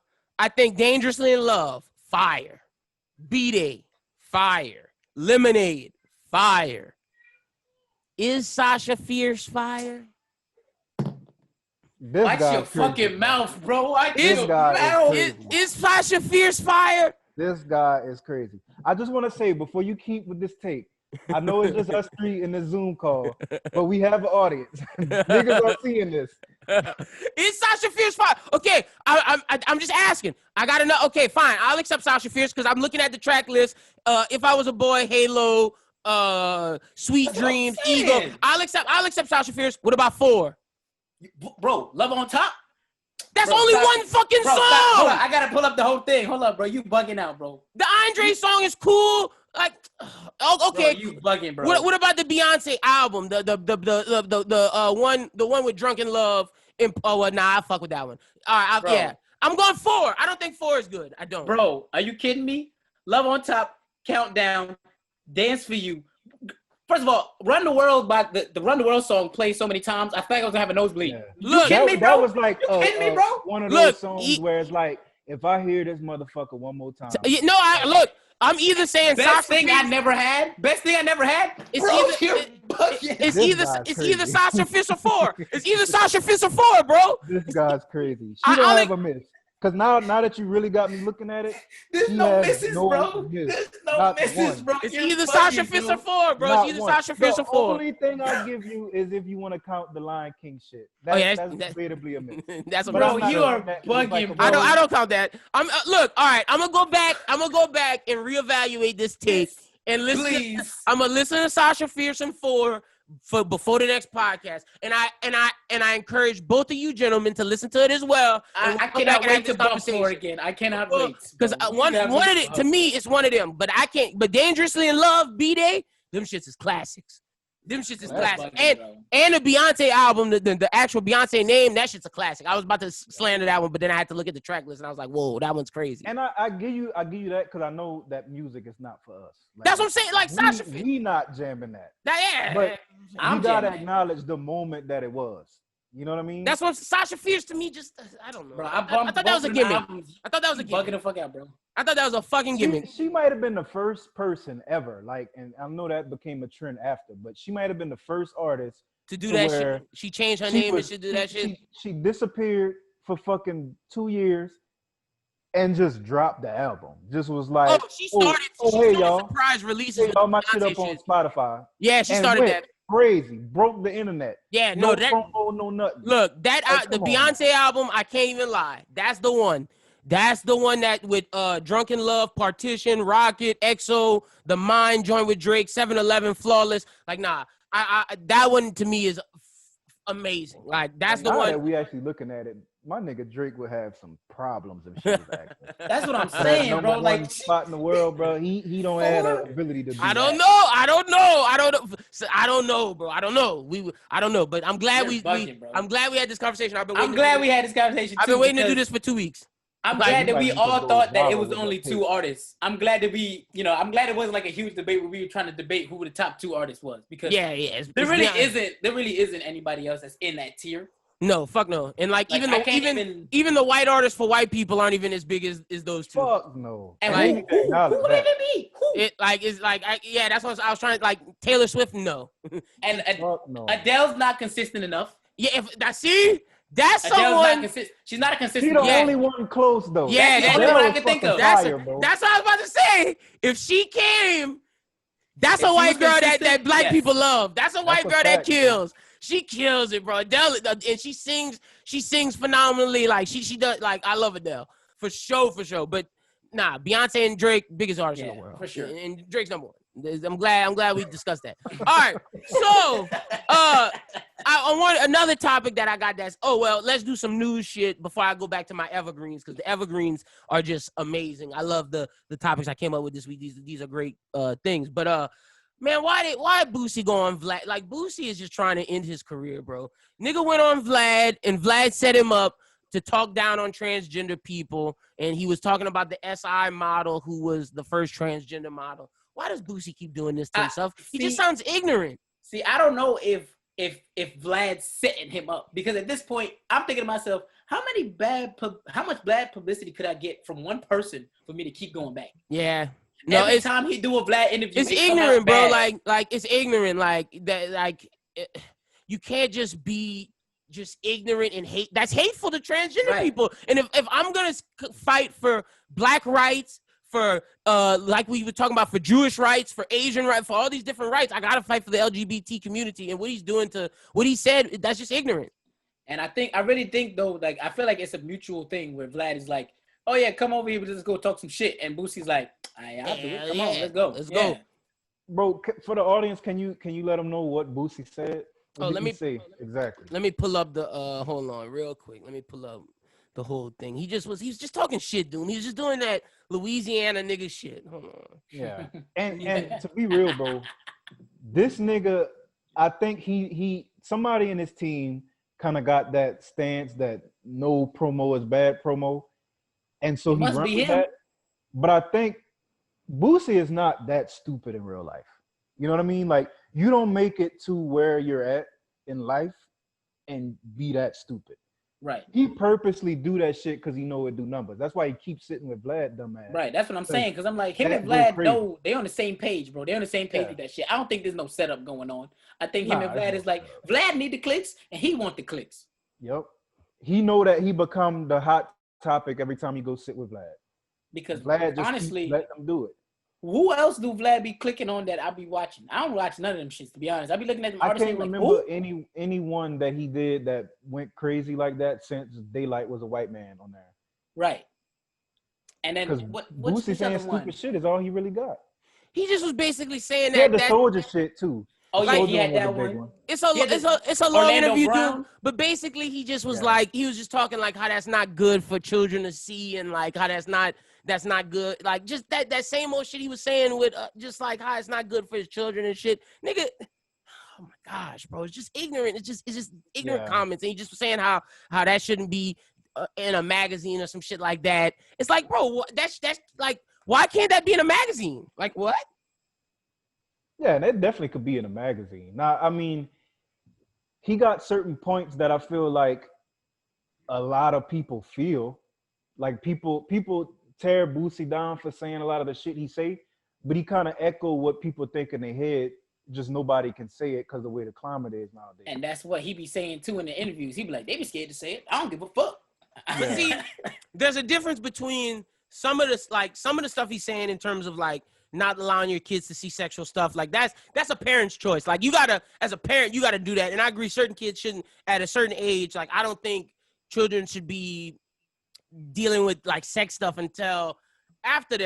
think Dangerously in Love, fire. B-Day, fire. Lemonade, fire. Is Sasha Fierce fire? Watch your fucking mouth, bro. Is Sasha Fierce fire? This guy is crazy. I just want to say, before you keep with this tape, I know it's just us three in this Zoom call, but we have an audience. Niggas are seeing this. Is Sasha Fierce fire? Okay, I'm just asking. I gotta know. Okay, fine. I'll accept Sasha Fierce because I'm looking at the track list. If I Was a Boy, Halo, Sweet Dreams, Ego. I'll accept Sasha Fierce. What about 4? Bro, Love on Top? That's only one fucking song. Hold on, I gotta pull up the whole thing. Hold up, bro. You bugging out, bro. The Andre song is cool. Like, okay. Bro, you bugging, bro. What about the Beyonce album? The one with Drunken Love. I fuck with that one. All right, yeah. I'm going 4. I don't think 4 is good. I don't. Bro, are you kidding me? Love on Top, Countdown, Dance for You. First of all, Run the World by the Run the World song played so many times. I think I was gonna have a nosebleed. Yeah. Look, that was like me, bro? One of those songs where it's like, if I hear this motherfucker one more time. No, look. I'm either saying Best Sasha thing I never had. Best thing I never had. It's Bro, either- you're bugging. It's either Sasha Fierce or 4. It's either Sasha Fierce or 4, bro. This guy's crazy. She I don't only- have a miss. Because now that you really got me looking at it, There's she no has misses, no bro. miss. There's no Not misses, one. bro. It's You're either bugging, Sasha Fierce or dude. 4, bro. Not It's either one. Sasha Fierce or 4. The only thing I give you is if you want to count the Lion King shit. That's debatably a miss. That's a But Bro, I'm not you are saying that it's bugging, like a bro. I don't count that. I'm look. All right, I'm gonna go back and reevaluate this take and listen. Please. I'm gonna listen to Sasha Fierce and 4 for before the next podcast, and I encourage both of you gentlemen to listen to it as well. I cannot wait to bump for it again. I cannot wait. Because one of it to me it's one of them, but I can't. But Dangerously in Love, B-Day, them shits is classics. Them shits is classic. And the Beyonce album, the actual Beyonce name, that shit's a classic. I was about to slander that one, but then I had to look at the track list and I was like, whoa, that one's crazy. And I give you that because I know that music is not for us. Like, That's what I'm saying. Like Sasha Fierce. we not jamming that. Yeah. But I'm you gotta jamming it. acknowledge the moment that it was. You know what I mean? That's what Sasha Fierce to me just, I don't know. Bro, I thought that was a gimmick. I thought that was a Bugging gimmick. the fuck out, bro. I thought that was a fucking gimmick. She might have been the first person ever, like, and I know that became a trend after, but she might have been the first artist To do that where shit. She changed her name and she do that shit. She disappeared for fucking 2 years and just dropped the album. Just was like, She started hey y'all, surprise releases hey, with y'all, my Beyonce shit up on shit. Spotify. Yeah, she and started went that. crazy, broke the internet. Yeah, No that promo, no nothing. look, that Like, the come on, Beyonce album, I can't even lie. That's the one. That's the one that with Drunken Love, Partition, Rocket, EXO, The Mind joined with Drake, 7-Eleven, Flawless. Like, nah, I that one to me is amazing. Like, that's the now one. that we actually looking at it, my nigga Drake would have some problems if she was acting. That's what I'm That saying, number bro. one Like, spot in the world, bro. He don't have the ability to do I don't that. know. I don't know, bro. I don't know. I don't know. But I'm glad You're bugging, bro. I'm glad we had this conversation. I'm glad we had this conversation. I've been too, waiting to do because this for 2 weeks. I'm Like, glad that you we might need all to go thought that it viral was with only that two tape. artists. I'm glad that I'm glad it wasn't like a huge debate where we were trying to debate who the top 2 artists was, because Yeah. there really isn't anybody else that's in that tier. No, fuck no. And like Like, even the white artists for white people aren't even as big as those two. Fuck no. And Like, who would it be? Who? That's what I was trying to like. Taylor Swift, no. And Fuck no. Adele's not consistent enough. Yeah, that's Adele's not someone. consistent. She's not a She consistent. the Yeah. only one close though. Yeah, That's the that- only one I Adele can is think of. fucking That's fire, bro. what I was about to say. If she came, that's If a she white was girl that consistent, black yes. people love. That's a white a girl that fact, bro. kills. She kills it, bro. Adele, and she sings phenomenally. Like she does. Like, I love Adele for sure. But nah, Beyonce and Drake, biggest artists in Yeah, the world, for sure. And Drake's number one. I'm glad we discussed that. All right, so I want another topic that I got. Let's do some news shit before I go back to my evergreens, because the evergreens are just amazing. I love the topics I came up with this week. These are great things. But man, why Boosie go on Vlad? Like, Boosie is just trying to end his career, bro. Nigga went on Vlad, and Vlad set him up to talk down on transgender people, and he was talking about the SI model, who was the first transgender model. Why does Boosie keep doing this to himself? He just sounds ignorant. See, I don't know if Vlad's setting him up, because at this point, I'm thinking to myself, how much bad publicity could I get from one person for me to keep going back? Yeah. No, Every time he do a Vlad interview, it's it come ignorant, out bro. bad. Like it's ignorant. Like that. Like you can't just be just ignorant and hate. That's hateful to transgender people. And if I'm gonna fight for black rights, for like we were talking about, for Jewish rights, for Asian rights, for all these different rights, I gotta fight for the LGBT community. And what he's doing to what he said, that's just ignorant. And I really think though, like, I feel like it's a mutual thing where Vlad is like, oh yeah, come over here, let's go talk some shit. And Boosie's like, I'll do it. Come on, let's go. Let's go. Bro, for the audience, can you let them know what Boosie said? What did he say exactly? Let me pull up the hold on real quick. Let me pull up the whole thing. He was just talking shit, dude. He was just doing that Louisiana nigga shit. Hold on. Yeah. And to be real, bro, this nigga, I think he somebody in his team kind of got that stance that no promo is bad promo. And so he must run be with him. that. But I think Boosie is not that stupid in real life. You know what I mean? Like, you don't make it to where you're at in life and be that stupid. Right. He purposely do that shit because he know it do numbers. That's why he keeps sitting with Vlad, dumbass. Right. That's what I'm saying. Because I'm like, him and That go Vlad crazy. know they on the same page, bro. They on the same page with that shit. I don't think there's no setup going on. I think him and Vlad is like, Vlad need the clicks and he want the clicks. Yep. He know that he become the hot topic every time he goes sit with Vlad. Because Vlad just honestly, let them do it. who else do Vlad be clicking on that I be watching? I don't watch none of them shits, to be honest. I be looking at them I artists can't and remember like, anyone that he did that went crazy like that since Daylight was a white man on there. right. And then Because what's Boosie this saying other stupid one? shit is all he really got. He just was basically saying He had the that soldier shit too. Oh, The yeah, Soulja he had was that a big one. it's a long Orlando interview, Brown. dude. But basically, he just was like, he was just talking like how that's not good for children to see, and like how that's not good. Like just that same old shit he was saying with just like how it's not good for his children and shit, nigga. Oh my gosh, bro, it's just ignorant. It's just ignorant comments, and he just was saying how that shouldn't be in a magazine or some shit like that. It's like, bro, that's like, why can't that be in a magazine? Like what? Yeah, and that definitely could be in a magazine. Now, I mean, he got certain points that I feel like a lot of people feel. Like people tear Boosie down for saying a lot of the shit he say, but he kind of echo what people think in their head. Just nobody can say it because the way the climate is nowadays. And that's what he be saying too in the interviews. He be like, they be scared to say it. I don't give a fuck. But see, there's a difference between some of the stuff he's saying in terms of like not allowing your kids to see sexual stuff. Like that's a parent's choice. Like as a parent, you gotta do that. And I agree, certain kids shouldn't at a certain age. Like I don't think children should be dealing with like sex stuff until after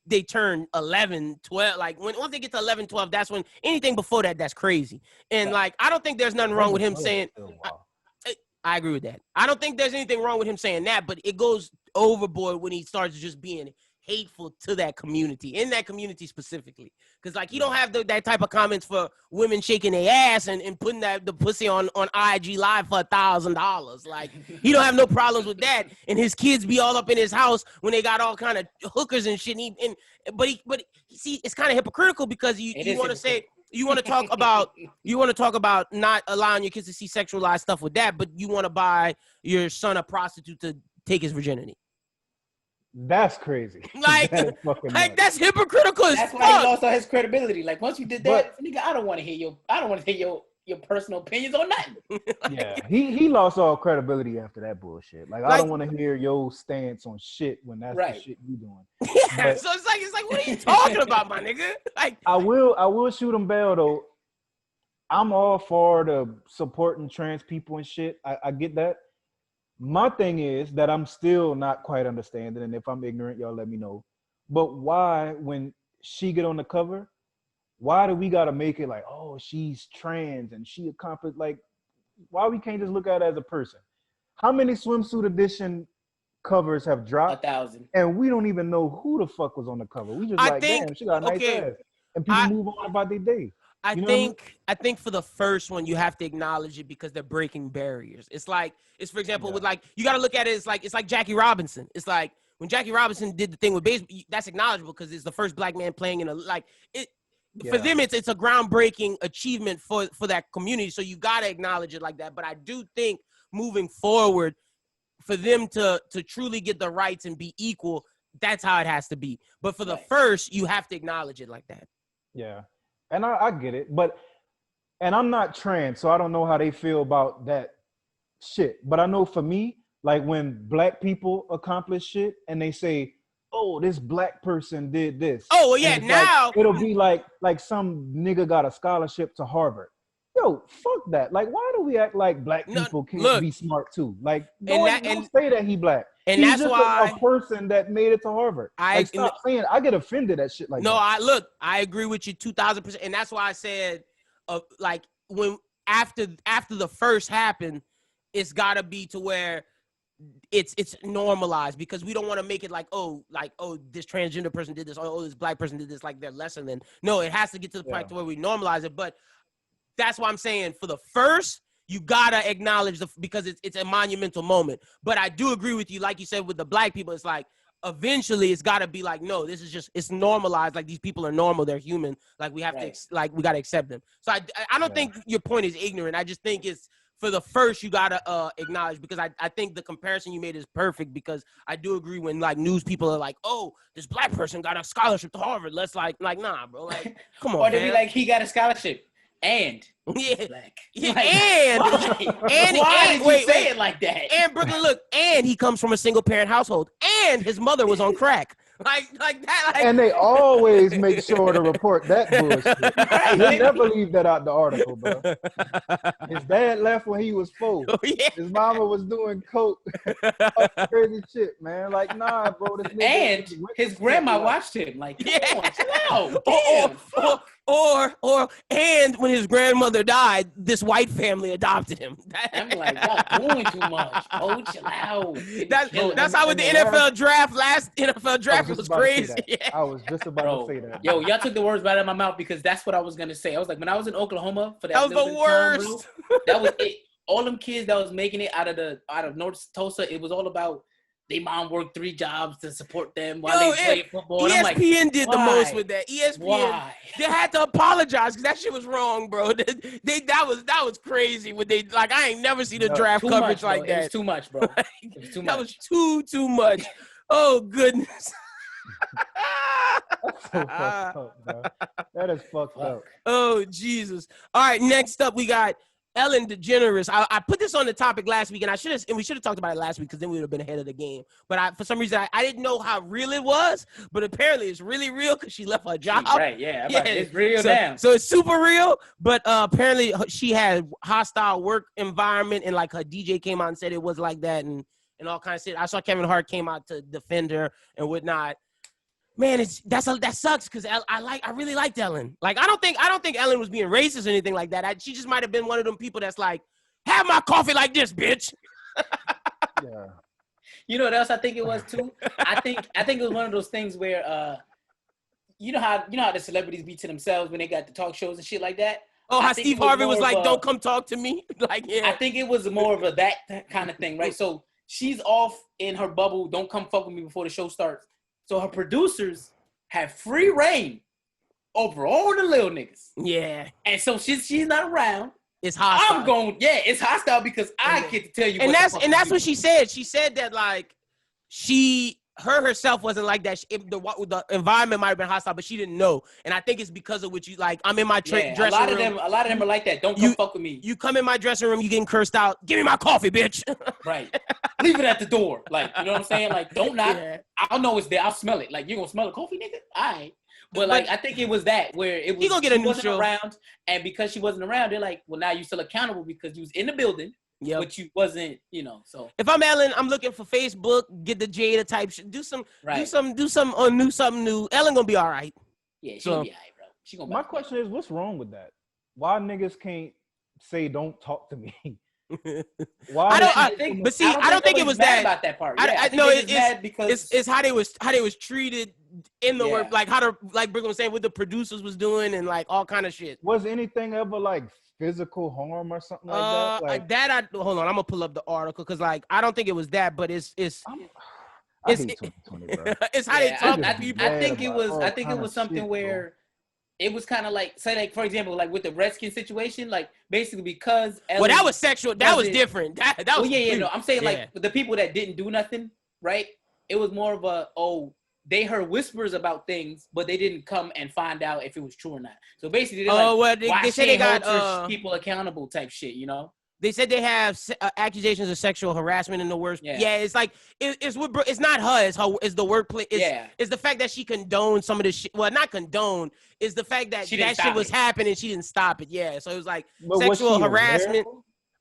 they turn 11, 12. Like once they get to 11, 12, that's when anything before that's crazy. And like I don't think there's nothing wrong with him saying. I agree with that. I don't think there's anything wrong with him saying that, but it goes overboard when he starts just being hateful to that community, in that community specifically. Because like you don't have that type of comments for women shaking their ass and putting the pussy on IG Live for $1,000. Like he don't have no problems with that. And his kids be all up in his house when they got all kind of hookers and shit. But see, it's kind of hypocritical because you want to say. You want to talk about not allowing your kids to see sexualized stuff with that, but you want to buy your son a prostitute to take his virginity. That's crazy. Like that's hypocritical. That's why he lost all his credibility. Like once you did that, nigga, I don't want to hear your personal opinions on nothing. Yeah, he lost all credibility after that bullshit. Like I don't want to hear your stance on shit when that's the shit you doing. Yeah, so it's like, what are you talking about, my nigga? Like I will shoot him bail though. I'm all for the supporting trans people and shit. I get that. My thing is that I'm still not quite understanding, and if I'm ignorant, y'all let me know. But why, when she get on the cover, why do we gotta make it like, oh, she's trans and she accomplished? Like, why we can't just look at it as a person? How many swimsuit edition covers have dropped? 1,000. And we don't even know who the fuck was on the cover. We just damn, she got a nice ass. And people move on about their day. I think for the first one you have to acknowledge it because they're breaking barriers. It's for example with like you got to look at it it's like Jackie Robinson. It's like when Jackie Robinson did the thing with baseball, that's acknowledgeable because it's the first black man playing in a for them it's a groundbreaking achievement for that community. So you got to acknowledge it like that. But I do think moving forward for them to truly get the rights and be equal, that's how it has to be. But for the first, you have to acknowledge it like that. Yeah. And I get it, and I'm not trans, so I don't know how they feel about that shit. But I know for me, like when black people accomplish shit and they say, oh, this black person did this. Oh, well, yeah, now. It'll be like some nigga got a scholarship to Harvard. Yo, fuck that. Like, why do we act like black people can't be smart too? Like, don't say that he black. And he's that's just why a person that made it to Harvard. Stop saying it. I get offended at shit like that. I agree with you 2,000%. And that's why I said, like, when after the first happened, it's got to be to where it's normalized because we don't want to make it like, oh, this transgender person did this. Oh, this black person did this. Like, they're lesser than. No, it has to get to the point to where we normalize it. But that's why I'm saying for the first, you gotta acknowledge because it's a monumental moment. But I do agree with you, like you said, with the black people, it's like eventually it's gotta be like, no, this is just it's normalized. Like these people are normal, they're human. Like we have to we gotta accept them. So I don't think your point is ignorant. I just think it's for the first, you gotta acknowledge, because I think the comparison you made is perfect, because I do agree when like news people are like, oh, this black person got a scholarship to Harvard. Let's like nah, bro. Like, come on. Or they be like, he got a scholarship and yeah, black. yeah, Like, and why did you say it like that? And Brooklyn, look, and he comes from a single parent household, and his mother was on crack. Like that. Like, And they always make sure to report that bullshit. Right. They never leave that out the article, bro. His dad left when he was 4. Oh, yeah. His mama was doing coke. All crazy shit, man. Like, nah, bro. This nigga And his grandma watched him. Like, come on, chill out. And when his grandmother died, this white family adopted him. I'm like, y'all doing too much. Oh, chill out. That's how with the NFL draft, last NFL draft, it was crazy. Yeah. I was just about to say that. Yo, y'all took the words right out of my mouth, because that's what I was gonna say. I was like, when I was in Oklahoma for that was the worst. Time, bro, that was it. All them kids that was making it out of North Tulsa, it was all about they mom worked 3 jobs to support them while they played football. And ESPN did the most with that. ESPN, why? They had to apologize because that shit was wrong, bro. That was crazy. When they like, I ain't never seen a draft coverage like that. It was too much, bro. It was too much. That was too much. Oh goodness. That's so fucked up, bro. That is fucked up. Oh Jesus. All right, next up we got Ellen DeGeneres. I put this on the topic last week, and we should have talked about it last week, because then we would have been ahead of the game. But for some reason I didn't know how real it was, but apparently it's really real because she left her job. Right? Yeah. It's real now. So it's super real. But apparently she had hostile work environment, and like her DJ came out and said it was like that, and all kinds of shit. I saw Kevin Hart came out to defend her and whatnot. Man, that sucks, because I really liked Ellen. Like, I don't think Ellen was being racist or anything like that. She just might have been one of them people that's like, have my coffee like this, bitch. Yeah. You know what else I think it was too? I think it was one of those things where you know how the celebrities be to themselves when they got the talk shows and shit like that. Oh, how Steve Harvey was like, don't come talk to me. Like, yeah. I think it was more of that kind of thing, right? So she's off in her bubble. Don't come fuck with me before the show starts. So her producers have free reign over all the little niggas. Yeah. And so she's not around. It's hostile. It's hostile because I get to tell you. And that's what she said. She said that like herself wasn't like that. The environment might have been hostile, but she didn't know. And I think it's because of what you like. I'm in my dressing room. A lot of them are like that. Don't come fuck with me. You come in my dressing room, you getting cursed out. Give me my coffee, bitch. Right. Leave it at the door. Like, you know what I'm saying? Like, don't knock. Yeah. I'll know it's there. I'll smell it. Like, you gonna smell the coffee, nigga? All right. But like, I think it was that where it was. You gonna get a new show around, and because she wasn't around, they're like, well, now you're still accountable because you was in the building. Yeah, but you wasn't, so. If I'm Ellen, I'm looking for Facebook, get the Jada type shit, do something new. Ellen gonna be all right. Yeah, she'll be all right, bro. She gonna. My question is, what's wrong with that? Why niggas can't say don't talk to me? Why? I don't think it was that. About that part. It's how they was treated in the work, like like Brooklyn was saying, what the producers was doing, and like all kind of shit. Was anything ever like physical harm or something like that? Hold on, I'm gonna pull up the article because like I don't think it was that, but it's hate 2020, bro. It's how they talk to people. I think it was something where it was kind of like, say, like, for example, like with the Redskins situation, like basically because Ellen that was sexual. That was different. That was no. I'm saying like the people that didn't do nothing, right? It was more of they heard whispers about things, but they didn't come and find out if it was true or not. So basically, they said they got people accountable type shit, They said they have accusations of sexual harassment in the worst. Yeah, it's like it's not her. It's the workplace. It's the fact that she condoned some of the shit. Well, not condone. It's the fact that that shit was happening. She didn't stop it. Yeah, so it was like sexual harassment.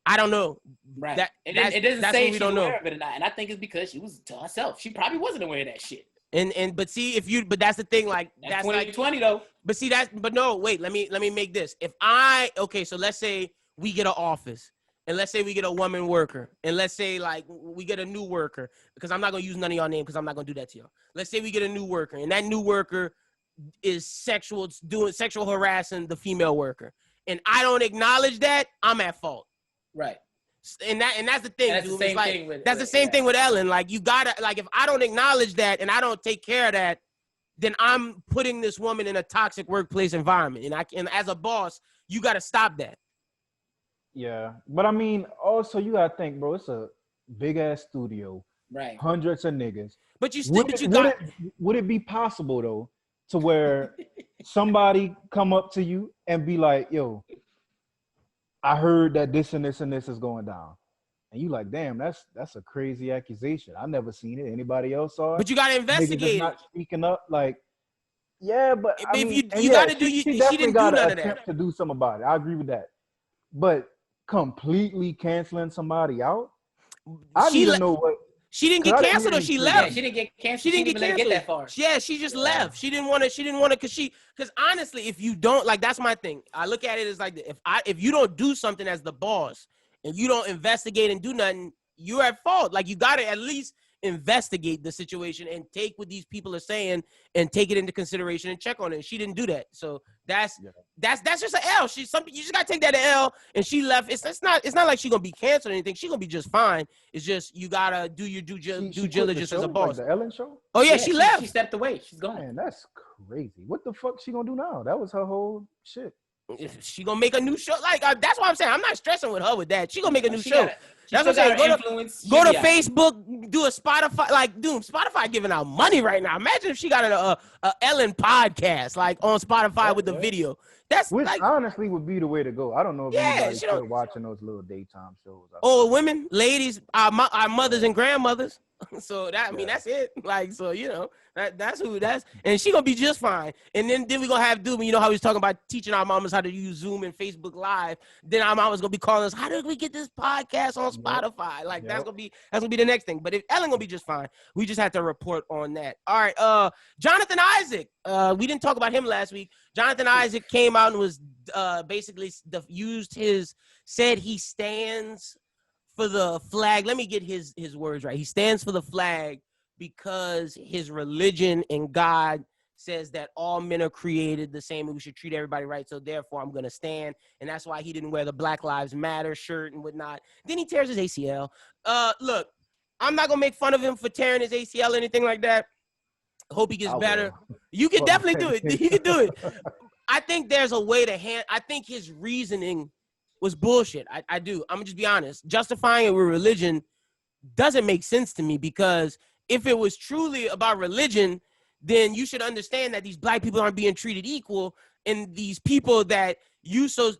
I don't know. Right. It doesn't say she's aware of it or not. And I think it's because she was to herself. She probably wasn't aware of that shit. But that's the thing. Like that's 2020 though. But no, wait. Let me make this. So let's say we get an office. And let's say we get a woman worker. And let's say, like, we get a new worker. Because I'm not going to use none of y'all names because I'm not going to do that to y'all. Let's say we get a new worker. And that new worker is doing sexual harassing the female worker. And I don't acknowledge that, I'm at fault. Right. And that's the thing, dude. That's the same thing with Ellen. Like, you got to, like, if I don't acknowledge that and I don't take care of that, then I'm putting this woman in a toxic workplace environment. And as a boss, you got to stop that. Yeah, but I mean, also you gotta think, bro. It's a big ass studio, Right. hundreds of niggas. But you still, Would it be possible though to where somebody come up to you and be like, "Yo, I heard that this and this and this is going down," and you like, "Damn, that's a crazy accusation. I never seen it. Anybody else saw it?" but you gotta Niggas investigate is it. not speaking up, like. Yeah, but I If mean, you gotta do, she she definitely didn't got do to none of that. attempt to do something about it. I agree with that. But completely canceling somebody out, I need to know what. She didn't get canceled or she left. Yeah, she didn't get canceled. She didn't get that far. Yeah, she just left. She didn't want to because honestly, if you don't, like, that's my thing. I look at it as like, if you don't do something as the boss and you don't investigate and do nothing, you're at fault. Like, you got to at least investigate the situation and take what these people are saying and take it into consideration and check on it. She didn't do that. So that's just an L. You just gotta take that L, and she left. It's not like she's gonna be canceled or anything. She's gonna be just fine. It's just you gotta do your due diligence as a boss. Like the Ellen show? Oh yeah, she left. She stepped away. She's gone. Man, that's crazy. What the fuck she gonna do now? That was her whole shit. She gonna make a new show. Like, that's what I'm saying. I'm not stressing with her with that. She gonna make a new show. That's what I'm saying. Go to Facebook, do a Spotify. Like, dude, Spotify giving out money right now. Imagine if she got a Ellen podcast, like, on Spotify with the video. Which like, honestly would be the way to go. I don't know if anybody's still watching those little daytime shows. Oh, women, ladies, our mothers and grandmothers. So that, I mean, that's it. Like, so, you know, that's and she gonna be just fine. And then we gonna have Doom. You know how he's talking about teaching our mamas how to use Zoom and Facebook Live. Then our mamas gonna be calling us, how did we get this podcast on Spotify? Like, that's gonna be the next thing. But if Ellen gonna be just fine, we just have to report on that. All right, Jonathan Isaac. We didn't talk about him last week. Jonathan Isaac came out and was basically said he stands for the flag. Let me get his words right. He stands for the flag because his religion and God says that all men are created the same and we should treat everybody right. So therefore, I'm going to stand. And that's why he didn't wear the Black Lives Matter shirt and whatnot. Then he tears his ACL. Look, I'm not going to make fun of him for tearing his ACL or anything like that. Hope he gets better. You can definitely do it. You can do it. I think there's a way to I think his reasoning was bullshit. I do. I'm gonna just be honest. Justifying it with religion doesn't make sense to me, because if it was truly about religion, then you should understand that these black people aren't being treated equal, and these people that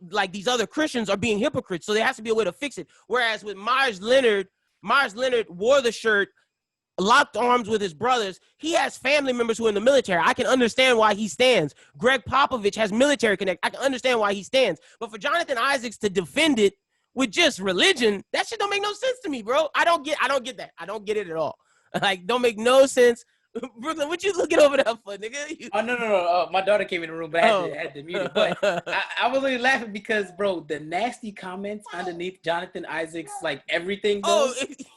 like these other Christians are being hypocrites. So there has to be a way to fix it. Whereas with Mars Leonard wore the shirt, locked arms with his brothers. He has family members who are in the military. I can understand why he stands. Greg Popovich has military connect. I can understand why he stands. But for Jonathan Isaacs to defend it with just religion, that shit don't make no sense to me, bro. I don't get that. I don't get it at all. Like, don't make no sense. Brooklyn, what you looking over there for, nigga? Oh, no. My daughter came in the room, but I had to mute it. But I was really laughing because, bro, the nasty comments underneath Jonathan Isaacs, like everything, bro,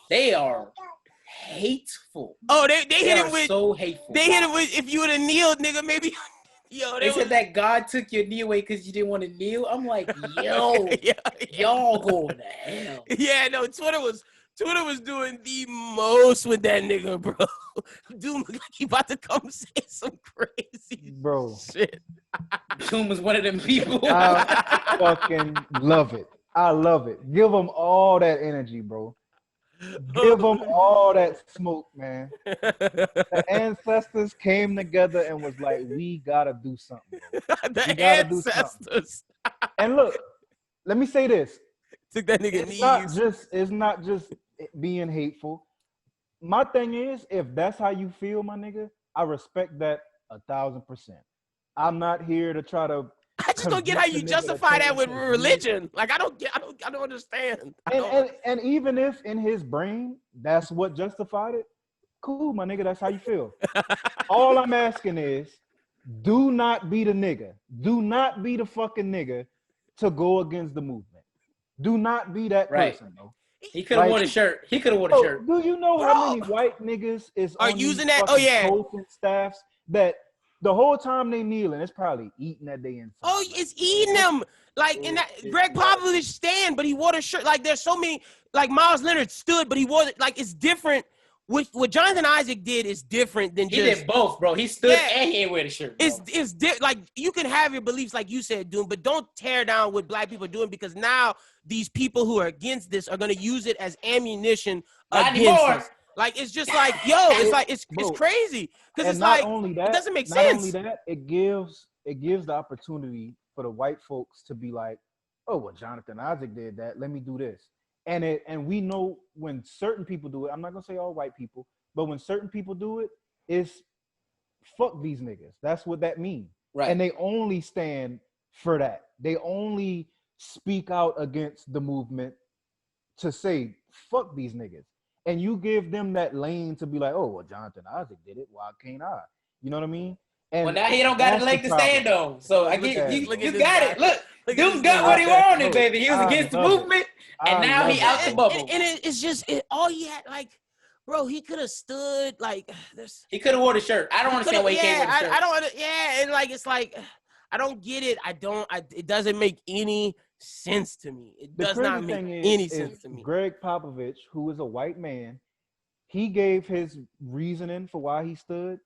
they are hateful. Oh, they hit him with so hateful. They hit him with, if you would have kneeled, nigga, maybe. Yo, they said that God took your knee away because you didn't want to kneel. I'm like, yo, y'all going to hell. Yeah, no, Twitter was doing the most with that nigga, bro. Doom looked like he about to come say some crazy shit. Doom was one of them people. I fucking love it. I love it. Give them all that energy, bro. Give them all that smoke, man. The ancestors came together and was like, we gotta do something. The ancestors. And look, let me say this. Took that nigga It's not just being hateful. My thing is, if that's how you feel, my nigga, I respect that 1,000%. I'm not here to try to. I just don't get how you justify that with religion. Like, I don't understand. And even if in his brain that's what justified it, cool, my nigga, that's how you feel. All I'm asking is, do not be the nigga. Do not be the fucking nigga to go against the movement. Do not be that person, bro. He could have worn a shirt. He could have worn a shirt. Do you know how many white niggas are using that? Oh yeah, coaching staffs that the whole time they kneeling, it's probably eating that day inside. Oh, it's eating them. Like, in that Greg Popovich stand, but he wore the shirt. Like, there's so many. Like, Miles Leonard stood, but he wore it. Like, it's different what Jonathan Isaac did is different than He just did both, bro. He stood and he ain't wear the shirt. Bro. Like you can have your beliefs like you said, Doom, but don't tear down what black people are doing, because now these people who are against this are gonna use it as ammunition against us. Like it's just like, yo, it's like it's crazy. Because it's like it doesn't make sense. Not only that, it gives the opportunity for the white folks to be like, oh, well, Jonathan Isaac did that. Let me do this. And we know when certain people do it, I'm not gonna say all white people, but when certain people do it, it's fuck these niggas. That's what that means. Right. And they only stand for that. They only speak out against the movement to say fuck these niggas. And you give them that lane to be like, oh, well, Jonathan Isaac did it. Why can't I? You know what I mean? And well, now he don't got a leg to stand on. So I get you got it. Look, dude got what he wanted, baby. He was against the movement, and now he out the bubble. And it's just all he had, like, bro, he could have stood like this. He could have wore the shirt. I don't understand why he can't wear the shirt. I don't. Yeah, and like it's like I don't get it. It doesn't make any sense to me. It does not make any sense to me. Greg Popovich, who is a white man, he gave his reasoning for why he stood.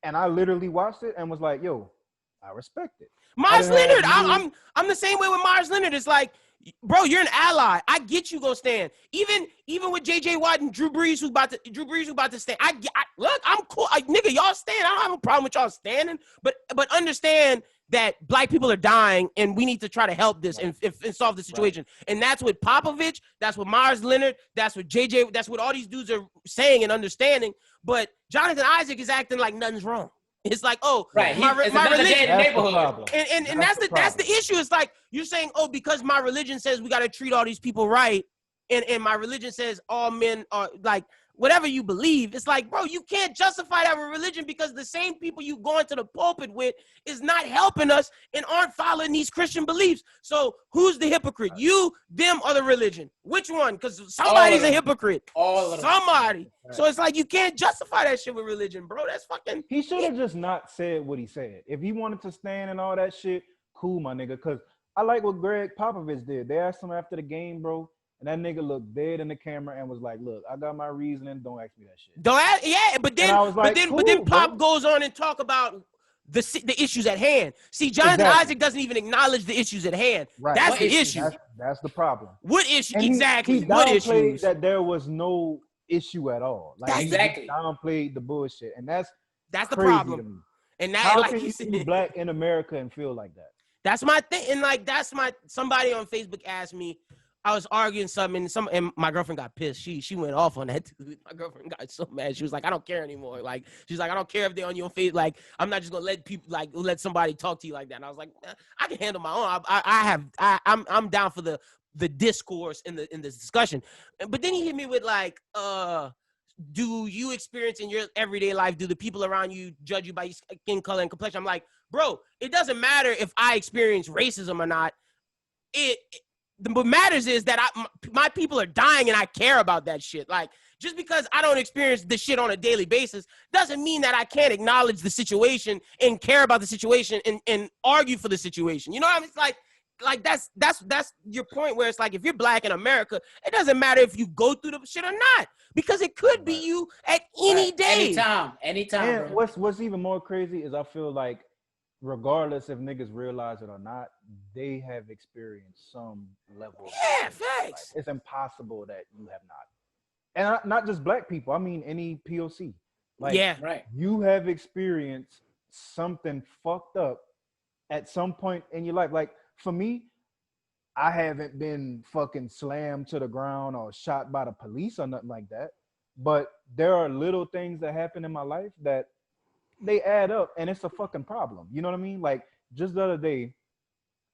And I literally watched it and was like, yo, I respect it. Myers Leonard, I'm the same way with Myers Leonard. It's like, bro, you're an ally. I get you go stand. Even with JJ Watt and Drew Brees who's about to stand. Look, I'm cool. Nigga, y'all stand. I don't have a problem with y'all standing. But understand that black people are dying and we need to try to help this and solve the situation. Right. And that's what Popovich, that's what Myers Leonard, that's what JJ, that's what all these dudes are saying and understanding. But Jonathan Isaac is acting like nothing's wrong. It's like, oh, right. my religion, and that's the issue. It's like you're saying, oh, because my religion says we got to treat all these people right, and my religion says all men are like whatever you believe. It's like, bro, you can't justify that with religion because the same people you go into the pulpit with is not helping us and aren't following these Christian beliefs. So who's the hypocrite? You, them, or the religion? Which one? Because somebody's a hypocrite. All of them. Somebody. Right. So it's like you can't justify that shit with religion, bro. That's fucking. He should have just not said what he said. If he wanted to stand and all that shit, cool, my nigga. Because I like what Greg Popovich did. They asked him after the game, bro. And that nigga looked dead in the camera and was like, look, I got my reasoning. Don't ask me that shit. Yeah, but then Pop goes on and talk about the issues at hand. See, Jonathan Isaac doesn't even acknowledge the issues at hand. Right. That's the issue. That's the problem. What issue? And exactly. He what issues? That there was no issue at all. Like, exactly. He downplayed the bullshit. And that's the crazy problem. to me. And that, how like can you be black in America and feel like that? That's my thing. And like, somebody on Facebook asked me, I was arguing something, and my girlfriend got pissed. She went off on that dude. My girlfriend got so mad. She was like, I don't care anymore. Like, she's like, I don't care if they're on your face. Like, I'm not just gonna let somebody talk to you like that. And I was like, I can handle my own. I'm down for the discourse in the discussion. But then he hit me with like, do you experience in your everyday life, do the people around you judge you by your skin color and complexion? I'm like, bro, it doesn't matter if I experience racism or not. What matters is that my people are dying and I care about that shit. Like, just because I don't experience this shit on a daily basis doesn't mean that I can't acknowledge the situation and care about the situation and argue for the situation. You know what I mean? It's like that's your point, where it's like, if you're black in America, it doesn't matter if you go through the shit or not, because it could be you at any day. Anytime. And what's even more crazy is I feel like, regardless if niggas realize it or not, they have experienced some level. Yeah, facts. Like, it's impossible that you have not. And not just black people. I mean, any POC. Like, yeah, right. You have experienced something fucked up at some point in your life. Like, for me, I haven't been fucking slammed to the ground or shot by the police or nothing like that. But there are little things that happen in my life that they add up, and it's a fucking problem. You know what I mean? Like, just the other day,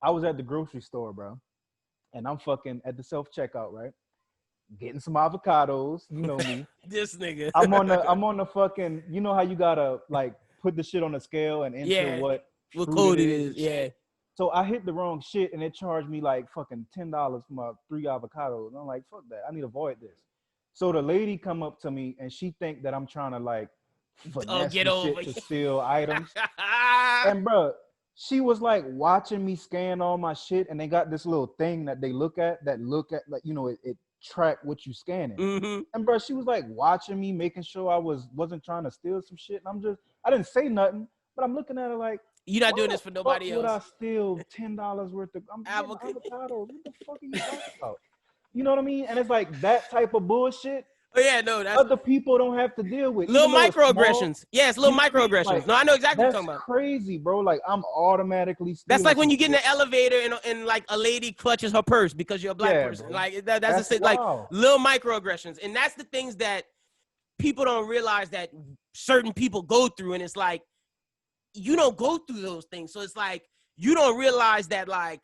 I was at the grocery store, bro, and I'm fucking at the self-checkout, right? Getting some avocados, you know me. This nigga. I'm on the fucking, you know how you gotta like put the shit on the scale and enter what code it is. Yeah. So I hit the wrong shit and it charged me like fucking $10 for my 3 avocados. And I'm like, fuck that. I need to avoid this. So the lady come up to me and she think that I'm trying to like finesse get shit over to steal items. And bro, she was like watching me scan all my shit, and they got this little thing that they look at like, you know, it track what you scanning. Mm-hmm. And bro, she was like watching me, making sure I wasn't trying to steal some shit. And I didn't say nothing, but I'm looking at her like, You're not doing this for nobody else. Would I steal $10 worth of avocados? What the fuck are you talking about? You know what I mean? And it's like that type of bullshit. Oh yeah, no, that's other people don't have to deal with. Little microaggressions. Yes, little microaggressions. Like, no, I know exactly what you're talking about. That's crazy, bro. Like I'm automatically. That's like when you get in the elevator and like a lady clutches her purse because you're a black person. Bro. Like that's like little microaggressions, and that's the things that people don't realize that certain people go through, and it's like you don't go through those things, so it's like you don't realize that like.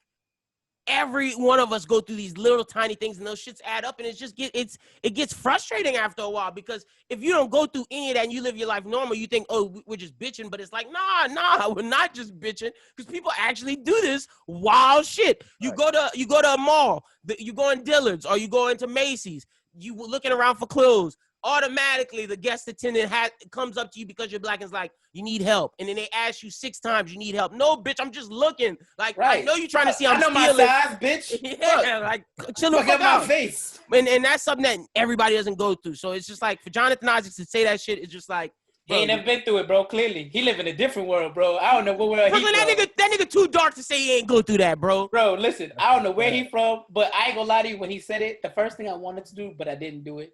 Every one of us go through these little tiny things and those shits add up and it gets frustrating after a while because if you don't go through any of that and you live your life normal, you think, oh, we're just bitching, but it's like, nah, we're not just bitching because people actually do this wild shit. You go to a mall, you go in Dillard's or you go into Macy's, you looking around for clothes. Automatically, the guest attendant comes up to you because you're black and is like, you need help. And then they ask you 6 times, you need help. No, bitch, I'm just looking. Like, right. I know you're trying to see I'm stealing. I know my size, bitch. Yeah, like, chill the fuck out. My face. And that's something that everybody doesn't go through. So it's just like, for Jonathan Isaacs to say that shit, it's just like, bro, he ain't never been through it, bro, clearly. He live in a different world, bro. I don't know what world he's from. That nigga too dark to say he ain't go through that, bro. Bro, listen, I don't know where he from, but I ain't gonna lie to you, when he said it, the first thing I wanted to do, but I didn't do it,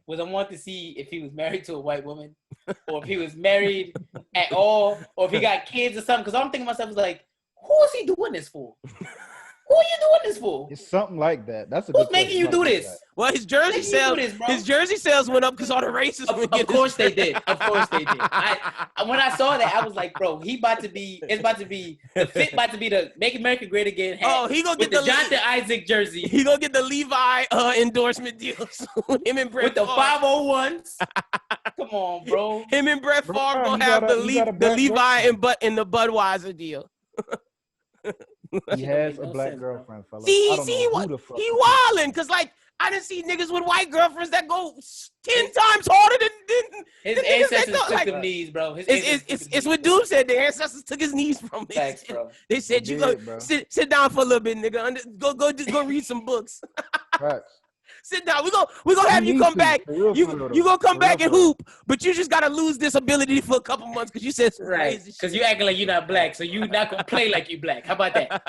was I wanted to see if he was married to a white woman or if he was married at all or if he got kids or something. Because I'm thinking to myself, was like, who is he doing this for? Who are you doing this for? It's something like that. That's a Who's making you do this? Well, his jersey sales went up because all the racists were getting. Of course they did. When I saw that, I was like, bro, the fit about to be the Make America Great Again hat. Oh, he gonna get the Jonathan Isaac jersey. He gonna get the Levi endorsement deal. Him and Brett with the 501s. Come on, bro. Him and Brett Favre gonna have the Levi and the Budweiser deal. He has a black girlfriend, fella. He wildin' because like I didn't see niggas with white girlfriends that go 10 times harder than his ancestors took them knees, bro. It's what Doom said. The ancestors took his knees from him. Thanks, bro. They said you go sit down for a little bit, nigga. Go read some books. Facts. Sit down. We gonna have you come back. You gonna come back and hoop, but you just gotta lose this ability for a couple months because you said some crazy shit. Because you acting like you're not black, so you not gonna play like you black. How about that?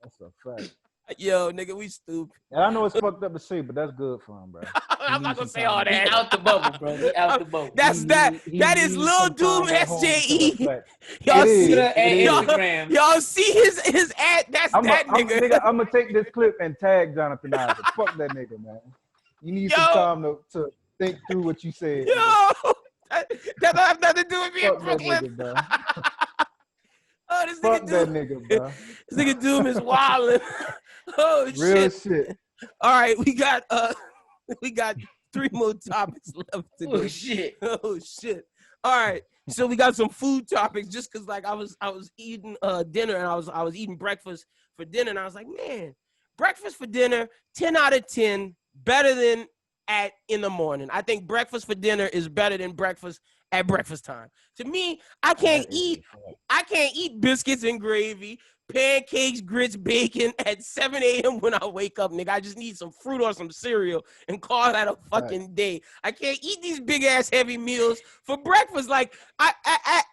That's a fact. Yo, nigga, we stupid. And I know it's fucked up to say, but that's good for him, bro. I'm not gonna say all that. He's out the bubble, bro. He's out the bubble. That is Lil Doom SJE. Y'all see his ad. That's that nigga. I'm gonna take this clip and tag Jonathan Isaac. Fuck that nigga, man. You need some time to think through what you said. Yo, that don't have nothing to do with me in Brooklyn. Nigga, oh, this Fuck nigga that Doom. Nigga, bro. This nigga Doom is wildin'. Oh Real shit. All right, we got 3 more topics left to do. Oh shit. All right. So we got some food topics just cause like I was eating dinner and I was eating breakfast for dinner and I was like, man, breakfast for dinner, 10 out of 10, better than in the morning. I think breakfast for dinner is better than breakfast at breakfast time. To me, I can't eat biscuits and gravy, pancakes, grits, bacon at 7 a.m. when I wake up, nigga. I just need some fruit or some cereal and call that a fucking day. I can't eat these big ass heavy meals for breakfast. Like I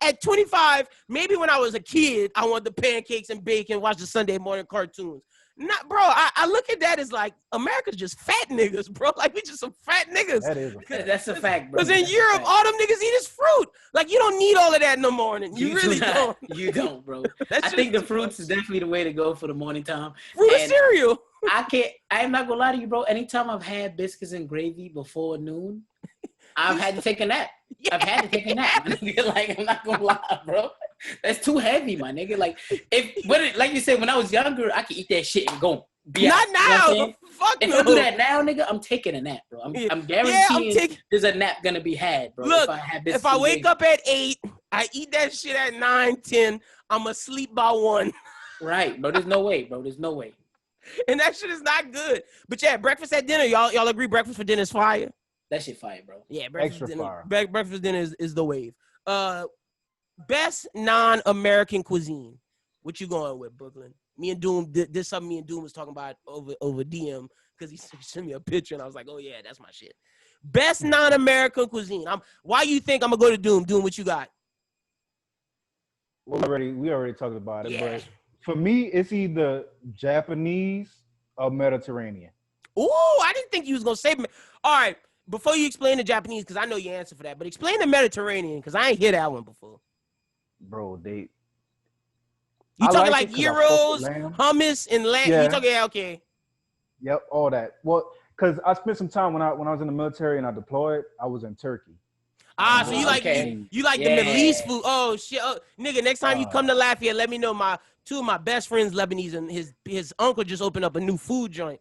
at 25, maybe when I was a kid, I wanted the pancakes and bacon, watch the Sunday morning cartoons. Not, bro. I look at that as like America's just fat niggas, bro. Like we just some fat niggas. That's a fact, bro. Because in Europe, all them niggas eat is fruit. Like you don't need all of that in the morning. You really don't. You don't, bro. I think the fruits is definitely the way to go for the morning time. Fruit and cereal. I'm not gonna lie to you, bro. Anytime I've had biscuits and gravy before noon, I've had to take a nap. Yeah. I've had to take a nap. Like I'm not gonna lie, bro. That's too heavy, my nigga. Like like you said, when I was younger, I could eat that shit and go. Not now. You know fuck if no. I do that now, nigga, I'm taking a nap, bro. I'm guaranteeing there's a nap gonna be had, bro. Look, if I wake up at 8, I eat that shit at 9, 10, I'm asleep by 1. Right, bro. There's no way, bro. There's no way. And that shit is not good. But yeah, breakfast at dinner, y'all agree breakfast for dinner is fire? That shit fire, bro. Yeah, breakfast for dinner is the wave. Best non-American cuisine. What you going with, Brooklyn? Me and Doom, this something me and Doom was talking about over DM because he sent me a picture, and I was like, oh, yeah, that's my shit. Best non-American cuisine. Why you think I'm going to go to Doom? Doom, what you got? We already talked about it, Yeah. but for me, it's either Japanese or Mediterranean. Ooh, I didn't think you was going to say. All right, before you explain the Japanese, because I know your answer for that, but explain the Mediterranean, because I ain't hear that one before. Bro, You talking like gyros, hummus, and lamb? Yeah. You talking, yeah, okay. Yep, all that. Well, because I spent some time when I was in the military and I deployed, I was in Turkey. So you like you like the Middle East food? Oh shit, nigga! Next time you come to Lafayette, let me know. Two of my best friends Lebanese, and his uncle just opened up a new food joint,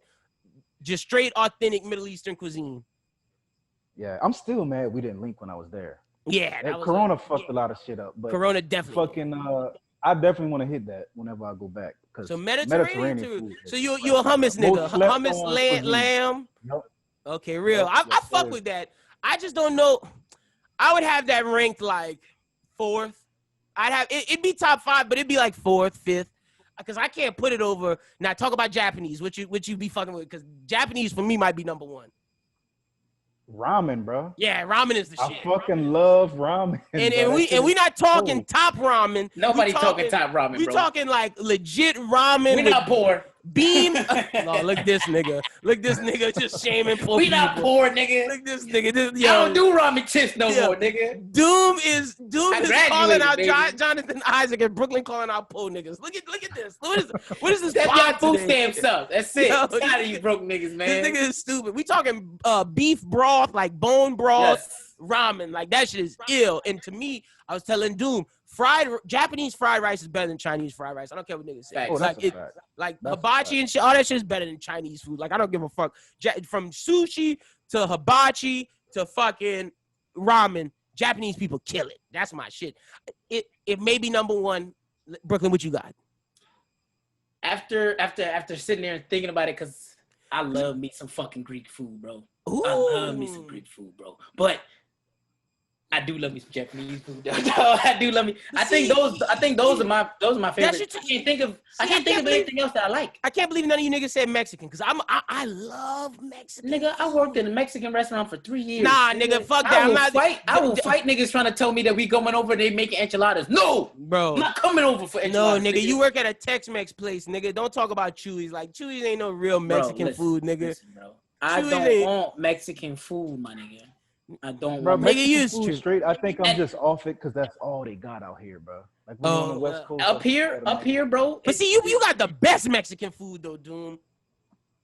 just straight authentic Middle Eastern cuisine. Yeah, I'm still mad we didn't link when I was there. Yeah, Corona fucked a lot of shit up, but Corona definitely. Fucking, I definitely want to hit that whenever I go back. So Mediterranean food. So you a hummus nigga? Hummus, lamb. Yep. Okay, real. Yep, I fuck with that. I just don't know. I would have that ranked like 4th. It'd be top 5, but it'd be like 4th, 5th, because I can't put it over. Now talk about Japanese, which you be fucking with, because Japanese for me might be number 1. Ramen, bro. Yeah, ramen is the shit. I fucking love ramen. And we not talking top ramen. Nobody talking top ramen, bro. We talking like legit ramen. We not poor. Beam. No, look this nigga. Look this nigga just shaming poor We people. not poor, nigga. Look this nigga. I don't do ramen chips no more, nigga. Doom is calling out baby. Jonathan Isaac and Brooklyn calling out poor niggas. Look at this. What is this? That's pod your food today? stamp stuff. That's it. Yo, Tired of you broke niggas, man. This nigga is stupid. We talking beef broth, like bone broth, Yes. ramen. Like that shit is ill. And to me, I was telling Doom, Japanese fried rice is better than Chinese fried rice. I don't care what niggas say. Facts. Oh, that's a fact. Like That's hibachi and shit, all that shit is better than Chinese food. Like I don't give a fuck. From sushi to hibachi to fucking ramen, Japanese people kill it. That's my shit. It may be number 1. Brooklyn, what you got? After sitting there and thinking about it, because I love me some fucking Greek food, bro. Ooh. I love me some Greek food, bro. But I do love me some Japanese food. I do love me. I think those are my favorites. I can't think of anything else that I like. I can't believe none of you niggas said Mexican, because I love Mexican. Nigga, I worked in a Mexican restaurant for 3 years. Nah, nigga, fuck that. I will fight niggas trying to tell me that we going over and they making enchiladas. No, bro. I'm not coming over for enchiladas. No, nigga, you work at a Tex-Mex place, nigga. Don't talk about Chuy's. Like, Chuy's ain't no real Mexican food, nigga. Listen, bro. I don't want Mexican food, my nigga. I don't Bro, want Mexican food straight. I think I'm just off it because that's all they got out here, bro. Like we on the West Coast. Up here, bro. But see, you got the best Mexican food though, Doom.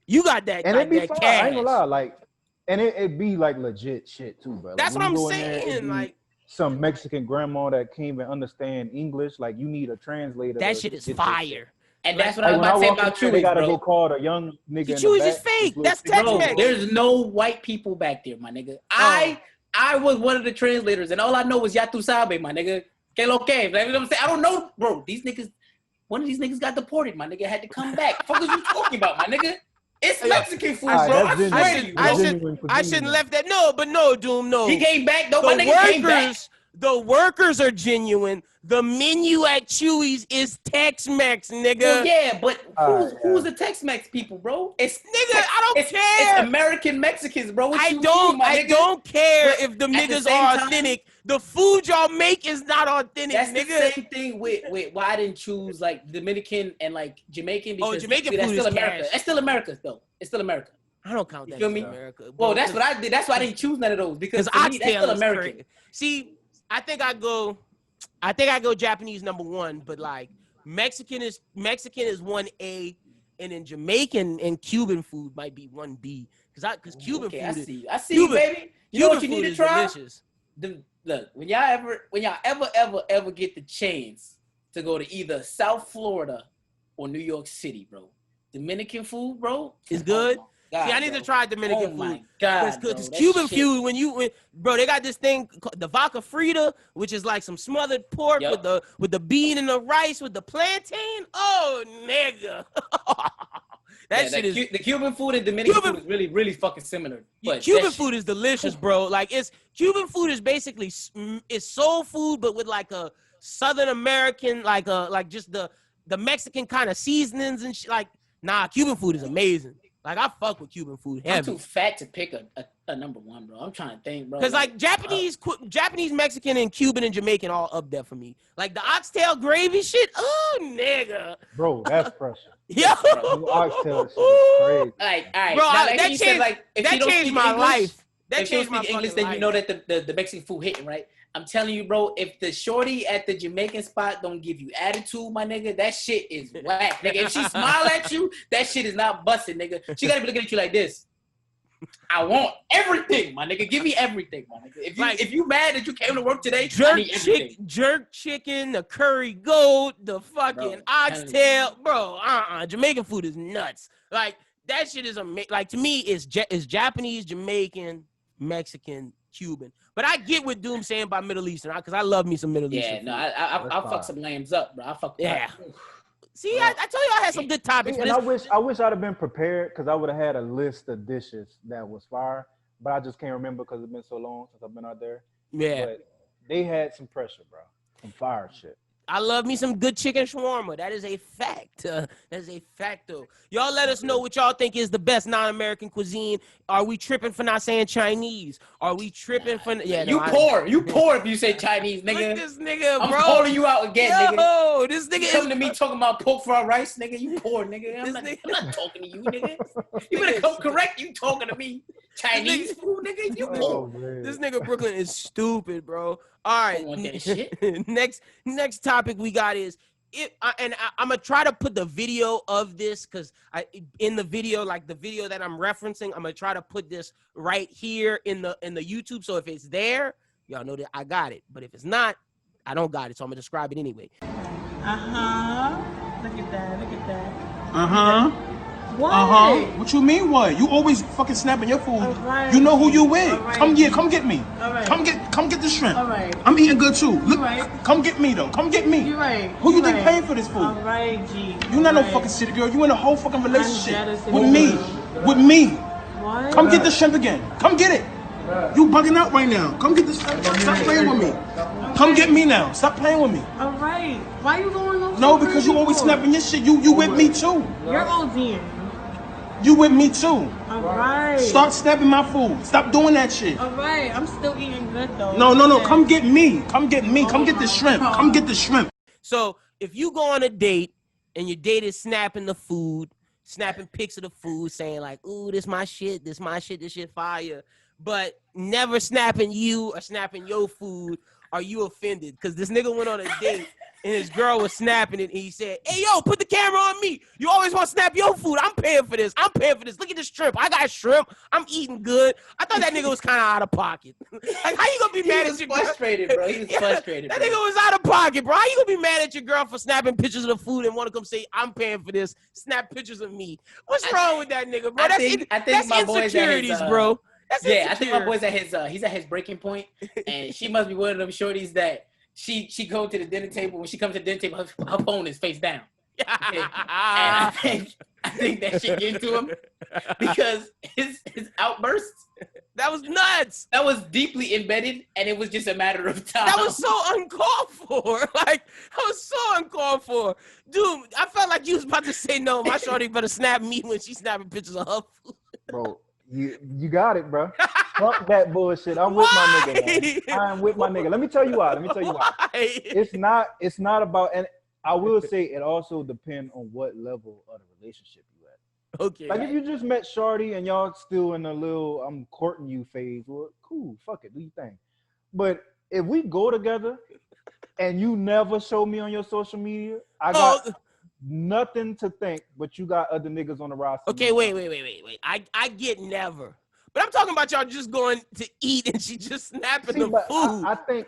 You got that, and like, it be that fine. cash. I ain't gonna lie, like, and it be like legit shit too, bro. Like, That's what I'm go in there, it saying. be Like some Mexican grandma that can't even understand English. Like you need a translator. that to shit is get fire. And that's what Like, I was about to say about Chuy's, they gotta bro. go call the young nigga. in the Chuy's is back, fake. who's That's little- Tex-Mex. There's no white people back there, my nigga. I was one of the translators, and all I know is Ya tu sabe, my nigga. Que lo que? You know what I'm saying? I don't know, bro. These niggas, one of these niggas got deported, my nigga. Had to come back. What the fuck is you talking about, my nigga? It's Mexican food, Alright, bro. that's I swear to you, bro. I shouldn't left that. No, but no, Doom, no. He came back, though. My nigga came back. The workers are genuine. The menu at Chuy's is Tex-Mex, nigga. Well, yeah, but who's the Tex-Mex people, bro? It's I don't care. It's American Mexicans, bro. I don't care if the But at the niggas same are time- authentic. The food y'all make is not authentic, That's nigga. the same thing with why I didn't choose like Dominican and like Jamaican. Because Jamaican that's food still is America. cash. That's still America, though. It's still America. I don't count that feel as me? America. Well, that's what I did. That's why I didn't choose none of those because Because to me, that's still oxtail is American. crazy. See, I think I go Japanese number 1, but like Mexican is 1A, and then Jamaican and Cuban food might be 1B. Because Cuban food I is see. I see, baby. You know what you need to try? Delicious. Look, when y'all ever get the chance to go to either South Florida or New York City, bro, Dominican food, bro, Is good. Oh God, See, I need to try Dominican oh my food. God, Because bro, Cuban that shit- food, bro, they got this thing, the vaca frita, which is like some smothered pork Yep. with the bean and the rice with the plantain. Oh, nigga. The Cuban food and Dominican food is really, really fucking similar. But Cuban food is delicious, bro. Like Cuban food is basically it's soul food, but with like a Southern American, like just the Mexican kind of seasonings and shit. Like, nah, Cuban food is amazing. Like I fuck with Cuban food I'm heavy. too fat to pick a number one, bro. I'm trying to think, bro. Cause like Japanese, Mexican, and Cuban and Jamaican all up there for me. Like the oxtail gravy shit. Oh, nigga. Bro, that's pressure. Yo. The oxtail shit is crazy. Like, all right, Bro, now, that you said, like, if you don't changed speak my English, life. That if you don't changed my speak English, fucking then you know that the Mexican food hitting, right? I'm telling you, bro, if the shorty at the Jamaican spot don't give you attitude, my nigga, that shit is whack. Nigga, if she smile at you, that shit is not busting, nigga. She gotta be looking at you like this. I want everything, my nigga. Give me everything, my nigga. If you mad that you came to work today, I need everything. Jerk chicken, the curry goat, the fucking oxtail, bro. Jamaican food is nuts. Like that shit is amazing. Like to me, it's Japanese, Jamaican, Mexican, Cuban. But I get what Doom's saying about Middle Eastern, because I love me some Middle Eastern. Yeah, no, I'll fuck some lambs up, bro. I'll fuck. Yeah. See, I told you I had some good topics. And I wish I'd have been prepared because I would have had a list of dishes that was fire, but I just can't remember because it's been so long since I've been out there. Yeah. But they had some pressure, bro. Some fire shit. I love me some good chicken shawarma. That is a fact. That is a facto. Y'all let us know what y'all think is the best non-American cuisine. Are we tripping for not saying Chinese? Are we tripping for... Yeah, you poor if you say Chinese, nigga. Look this nigga, bro. I'm calling you out again, nigga. Yo, this nigga coming to me talking about pork fried rice, nigga. You poor, nigga. I'm not talking to you, nigga. You better come correct. You talking to me. Chinese food, nigga. You poor. This nigga Brooklyn is stupid, bro. All right. Want that shit. Next topic we got is I'm gonna try to put the video of this because in the video, like the video that I'm referencing, I'm gonna try to put this right here in the YouTube. So if it's there, y'all know that I got it. But if it's not, I don't got it. So I'm gonna describe it anyway. Look at that. What? What you mean what? You always fucking snapping your food. Right. You know who you with. Right. Come get me. Right. Come get the shrimp. All right. I'm eating good too. Look, right. Come get me though. Come get me. You're right. Who you think paying for this food? All right, G. You not no fucking city girl. You in a whole fucking relationship with me. With me. What? Come get the shrimp again. Come get it. You bugging out right now. Come get this. Stop playing with me. Come get me now. Stop playing with me. All right. Why you going on? No, because you always snapping your shit. You with me too. You're ODing. You with me too. All right. Start snapping my food. Stop doing that shit. All right. I'm still eating good though. No. Come get me. Come get me. Come get the shrimp. Come get the shrimp. So if you go on a date and your date is snapping the food, snapping pics of the food, saying like, "Ooh, this my shit. This shit fire," but never snapping you or snapping your food, are you offended? Because this nigga went on a date. And his girl was snapping it, and he said, "Hey, yo, put the camera on me. You always want to snap your food. I'm paying for this. Look at this shrimp. I got shrimp. I'm eating good." I thought that nigga was kind of out of pocket. Like, how you gonna be mad at your girl? Frustrated, bro. He was frustrated. That nigga was out of pocket, bro. How you gonna be mad at your girl for snapping pictures of the food and want to come say, "I'm paying for this"? Snap pictures of me. What's wrong with that nigga, bro? I think my insecurities, bro. That's I think my boy's at his breaking point, and she must be one of them shorties that. She go to the dinner table. When she comes to the dinner table, her phone is face down. Okay? And I think that shit get to him because his outbursts. That was nuts. That was deeply embedded, and it was just a matter of time. That was so uncalled for. Like, that was so uncalled for. Dude, I felt like you was about to say, "No, my shorty better snap me when she's snapping pictures of her food." Bro, you got it, bro. Fuck that bullshit. I'm with my nigga, man. I'm with my nigga. Let me tell you why. It's not about, and I will say it also depends on what level of the relationship you at. Okay. Like if you just met shorty and y'all still in a little I'm courting you phase, well, cool, fuck it, do your thing. But if we go together and you never show me on your social media, I got nothing to think, but you got other niggas on the roster. Okay, wait. I get never. But I'm talking about y'all just going to eat and she just snapping the food. I think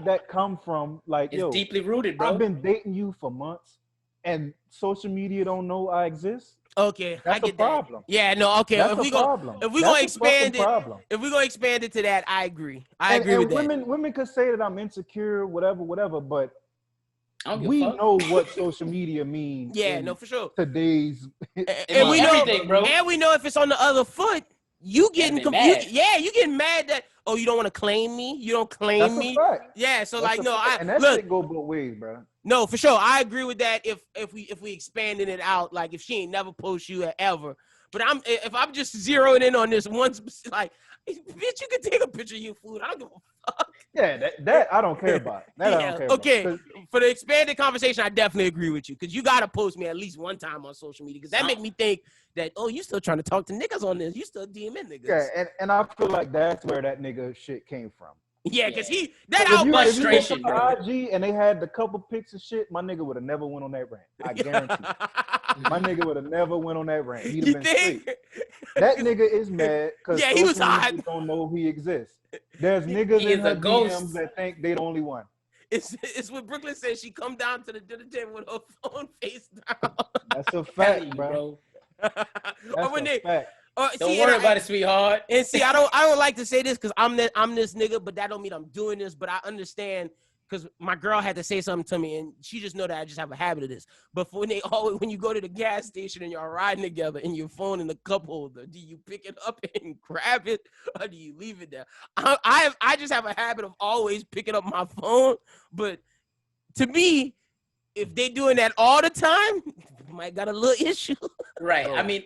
that come from like, it's deeply rooted, bro. I've been dating you for months and social media don't know I exist. Okay, that's I get a problem. That. Yeah, no, okay. That's if we gonna expand it to that, I agree. I agree with that. Women could say that I'm insecure, whatever, but we know what social media means. Yeah, no, for sure. Today's and we know everything, bro. And we know if it's on the other foot, you getting confused. Yeah, you getting mad that you don't want to claim me. You don't claim me. Yeah, so that's and that shit go both ways, bro. No, for sure. I agree with that. If we expanding it out, like if she ain't never post you ever. But if I'm just zeroing in on this one, like, bitch, you can take a picture of your food. I don't give a fuck. Yeah, that I don't care about. That I don't care okay. about. For the expanded conversation, I definitely agree with you because you gotta post me at least one time on social media because that make me think that you still trying to talk to niggas on this. You still DMing niggas. Yeah, and I feel like that's where that nigga shit came from. Yeah, because if frustration, you bro. IG and they had the couple pics of shit, my nigga would have never went on that rant. I guarantee. My nigga would have never went on that rant. He'd have been straight. That nigga is mad because he was hot. Don't know he exists. There's niggas in her DMs that think they the only one. It's what Brooklyn said. She come down to the dinner table with her phone face down. That's a fact, bro. That's a fact. Don't worry about it, sweetheart. And see, I don't like to say this because I'm this nigga, but that don't mean I'm doing this. But I understand because my girl had to say something to me, and she just know that I just have a habit of this. But when you go to the gas station and y'all riding together and your phone in the cup holder, do you pick it up and grab it, or do you leave it there? I just have a habit of always picking up my phone. But to me, if they doing that all the time, might got a little issue. Right. I mean,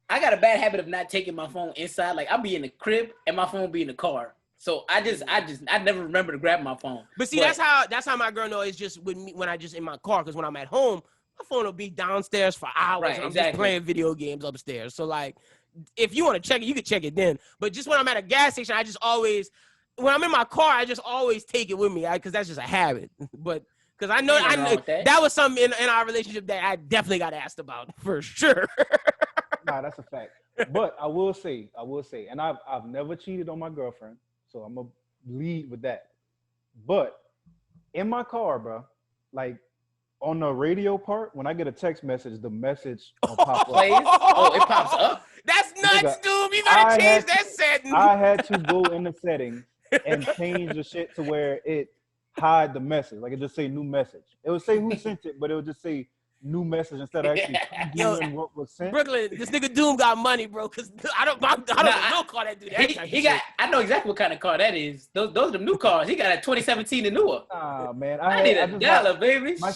I got a bad habit of not taking my phone inside. Like, I'll be in the crib and my phone be in the car. So I never remember to grab my phone. But see, that's how my girl knows. It's just with me when I just in my car. Because when I'm at home, my phone will be downstairs for hours. Right, and I'm just playing video games upstairs. So like, if you want to check it, you can check it then. But just when I'm at a gas station, I just always, when I'm in my car, I just always take it with me because that's just a habit. But because I know that was something in our relationship that I definitely got asked about for sure. Nah, that's a fact. But I will say, and I've never cheated on my girlfriend, so I'm gonna lead with that. But in my car, bro, like on the radio part, when I get a text message, the message will pop up. Oh, it pops up. That's nuts, dude. You gotta change that setting. I had to go in the settings and change the shit to where it hide the message. Like it just say new message. It would say who sent it, but it would just say new message instead of actually doing what was sent. Brooklyn, this nigga Doom got money, bro. Because I don't know car that dude. He got. I know exactly what kind of car that is. Those are the new cars. He got a 2017 and newer. Ah man, I need a dollar, baby. My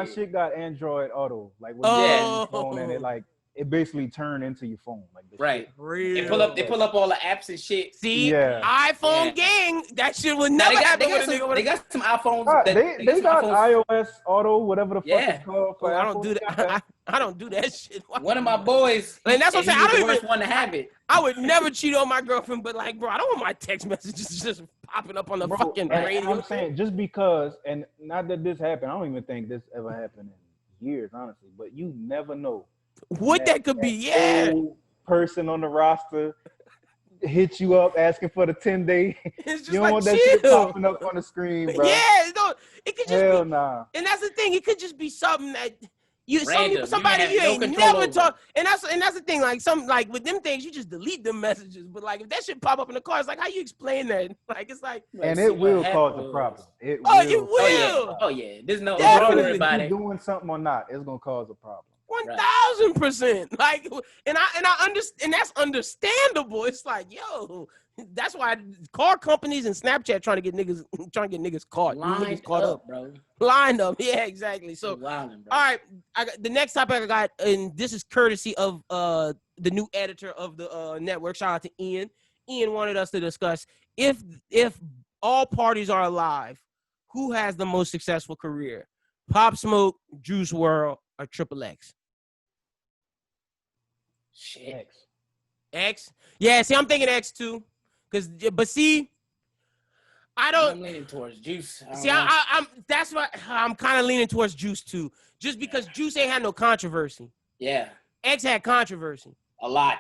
shit got Android Auto. Like when you get your phone and it basically turned into your phone. Like this right. Shit. They pull up all the apps and shit. See, iPhone gang, that shit would never happen with a nigga. They got some iPhones. They got iOS Auto, whatever the fuck it's called. I don't do that. I don't do that shit. One of my boys, and that's what I'm saying. I don't even want to have it. I would never cheat on my girlfriend, but like, bro, I don't want my text messages just popping up on the fucking radio. I'm saying just because, and not that this happened. I don't even think this ever happened in years, honestly. But you never know. What that could be, yeah. Person on the roster hit you up asking for the 10-day. It's just you don't like, want that shit popping up on the screen, bro. Yeah, no, it could just Hell be. Nah. And that's the thing. It could just be something that somebody you ain't never talk. And that's the thing. Like with them things, you just delete them messages. But like if that shit pop up in the car, it's like how you explain that? Like it's like. And it will cause a problem. It will. Oh yeah. There's no whether you're doing something or not, it's gonna cause a problem. 1000%. Like, and I understand, and that's understandable. It's like, yo, that's why car companies and Snapchat trying to get niggas caught. Lined caught up, bro. Lined up, yeah, exactly. So, all right, the next topic I got, and this is courtesy of the new editor of the network. Shout out to Ian. Ian wanted us to discuss if all parties are alive, who has the most successful career? Pop Smoke, Juice WRLD, or Triple X? Shit. X? Yeah, see, I'm thinking X too. But see, I'm leaning towards Juice. That's why I'm kind of leaning towards Juice too. Just because Juice ain't had no controversy. Yeah. X had controversy. A lot.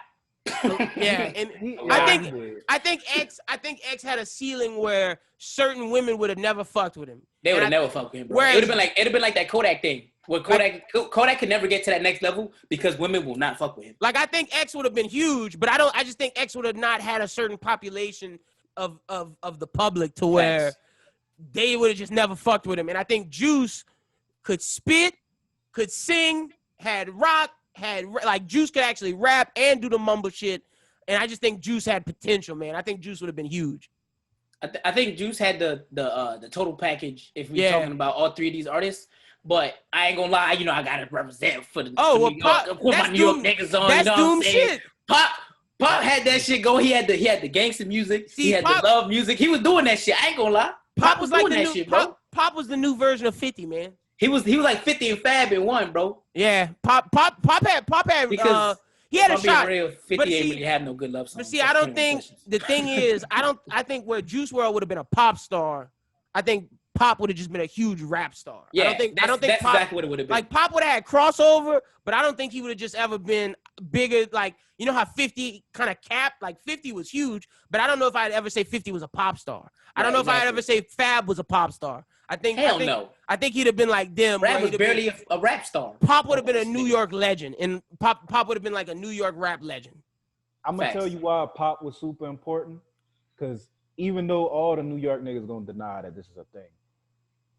Yeah, and I think X had a ceiling where certain women would have never fucked with him. They would have never fucked with him, bro. It would have been like that Kodak thing. Where Kodak could never get to that next level because women will not fuck with him. Like I think X would have been huge, but I just think X would have not had a certain population of the public to where they would have just never fucked with him. And I think Juice could spit, could sing, had rock, Juice could actually rap and do the mumble shit. And I just think Juice had potential, man. I think Juice would have been huge. I think Juice had the total package if we're talking about all three of these artists. But I ain't gonna lie, you know, I gotta represent for the New York, Pop, put my New York niggas on. That's you know Doom what I'm saying? shit. Pop had that shit going. He had the gangster music. See, he had Pop, the love music. He was doing that shit. I ain't gonna lie. Pop was like doing the that new shit, bro. Pop was the new version of 50, man. He was like 50 and Fab in one, bro. Yeah, Pop had Because he had a shot. Real, 50 but ain't see, really have no good love songs. But see, I don't think the thing is, I think where Juice WRLD would have been a pop star, I think Pop would have just been a huge rap star. Yeah, I don't think that's Pop, exactly what it would have been. Like Pop would have had crossover, but I don't think he would have just ever been bigger. Like, you know how 50 kind of capped? Like 50 was huge, but I don't know if I'd ever say 50 was a pop star. I don't know if I'd ever say Fab was a pop star. I think no. I think he'd have been like them. Rap was barely a rap star. Pop would have been a New York legend, and Pop would have been like a New York rap legend. I'm gonna tell you why Pop was super important, because even though all the New York niggas gonna deny that this is a thing,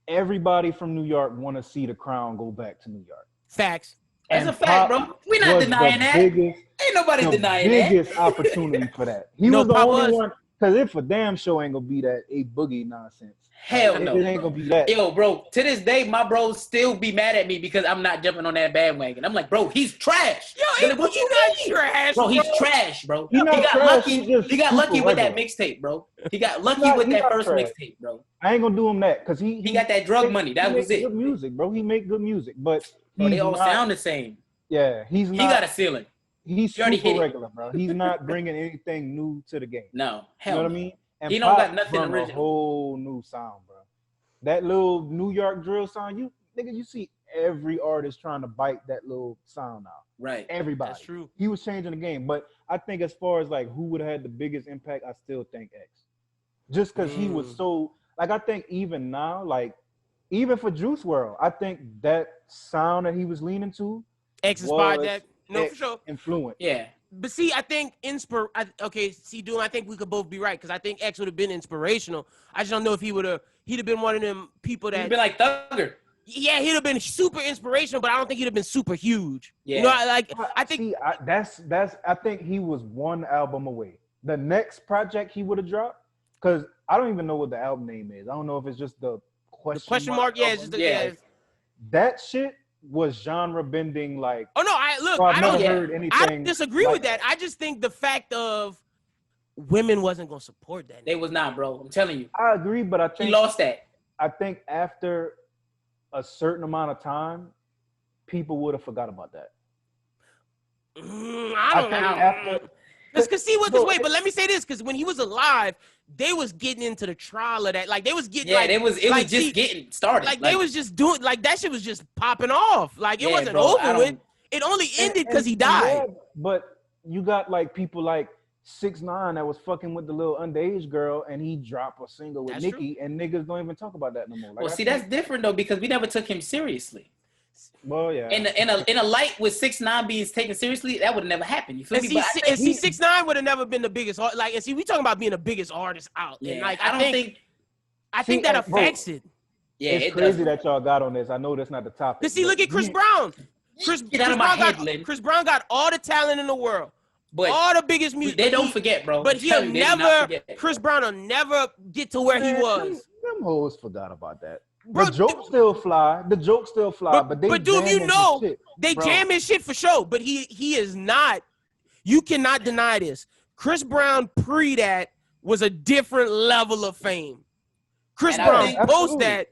everybody from New York want to see the crown go back to New York. Facts. That's a fact, bro. We're not denying that. Ain't nobody denying that. Biggest opportunity for that. He was the only one. Because if a damn show ain't gonna be that A Boogie nonsense. Hell no. It ain't gonna be that. Yo, bro, to this day, my bros still be mad at me because I'm not jumping on that bandwagon. I'm like, bro, he's trash. Yo, what you mean trash, bro? He's trash, bro. He got lucky. He got lucky with that mixtape, bro. He got lucky with that first mixtape, bro. I ain't gonna do him that because he got that drug money. That was it. Good music, bro. He make good music, but they all sound the same. Yeah, he's not. He got a ceiling. He's super regular, bro. He's not bringing anything new to the game. No, hell, you know what I mean? And he don't got nothing original. A whole new sound, bro. That little New York drill sound, you see every artist trying to bite that little sound out. Right. Everybody. That's true. He was changing the game, but I think as far as like who would have had the biggest impact, I still think X. Just because he was so like, I think even now, like even for Juice WRLD, I think that sound that he was leaning to, X inspired that. No, X for sure. Influence. Yeah. But see, I think Doom, I think we could both be right because I think X would have been inspirational. I just don't know if he'd have been one of them people that. He'd been like Thugger. Yeah, he'd have been super inspirational, but I don't think he'd have been super huge. Yeah. You know, I think. See, I think he was one album away. The next project he would have dropped, because I don't even know what the album name is. I don't know if it's just the question mark. Yeah, it's just that shit was genre bending. Like, oh no, I don't heard anything. I disagree with that. I just think the fact of women wasn't gonna support that. They was not, bro. I'm telling you. I agree, but I think he lost that. I think after a certain amount of time, people would have forgot about that. I don't know. Because see what this way, but let me say this, because when he was alive, they was getting into the trial of that. Like they was getting it was just getting started. Like they was just doing that shit was just popping off. Like it wasn't over with. It only ended because he died. Yeah, but you got like people like 6ix9ine that was fucking with the little underage girl and he dropped a single with Nicki and niggas don't even talk about that no more. Like, well, see, that's different though because we never took him seriously. Well, yeah. In a light with 6ix9ine being taken seriously, that would have never happened. You feel me? And 6ix9ine would have never been the biggest. Like, and see, we talking about being the biggest artist out. Yeah. And like, I think that affects it. Yeah, it's crazy that y'all got on this. I know that's not the topic. But see, look at Chris Brown. Chris Brown got all the talent in the world. But all the biggest music. They don't forget, bro. But Chris Brown will never get to where he was. Them hoes forgot about that. Bro, the jokes still fly. But dude, you know, they jam his shit for sure. But he is not. You cannot deny this. Chris Brown pre that was a different level of fame. Chris Brown post that.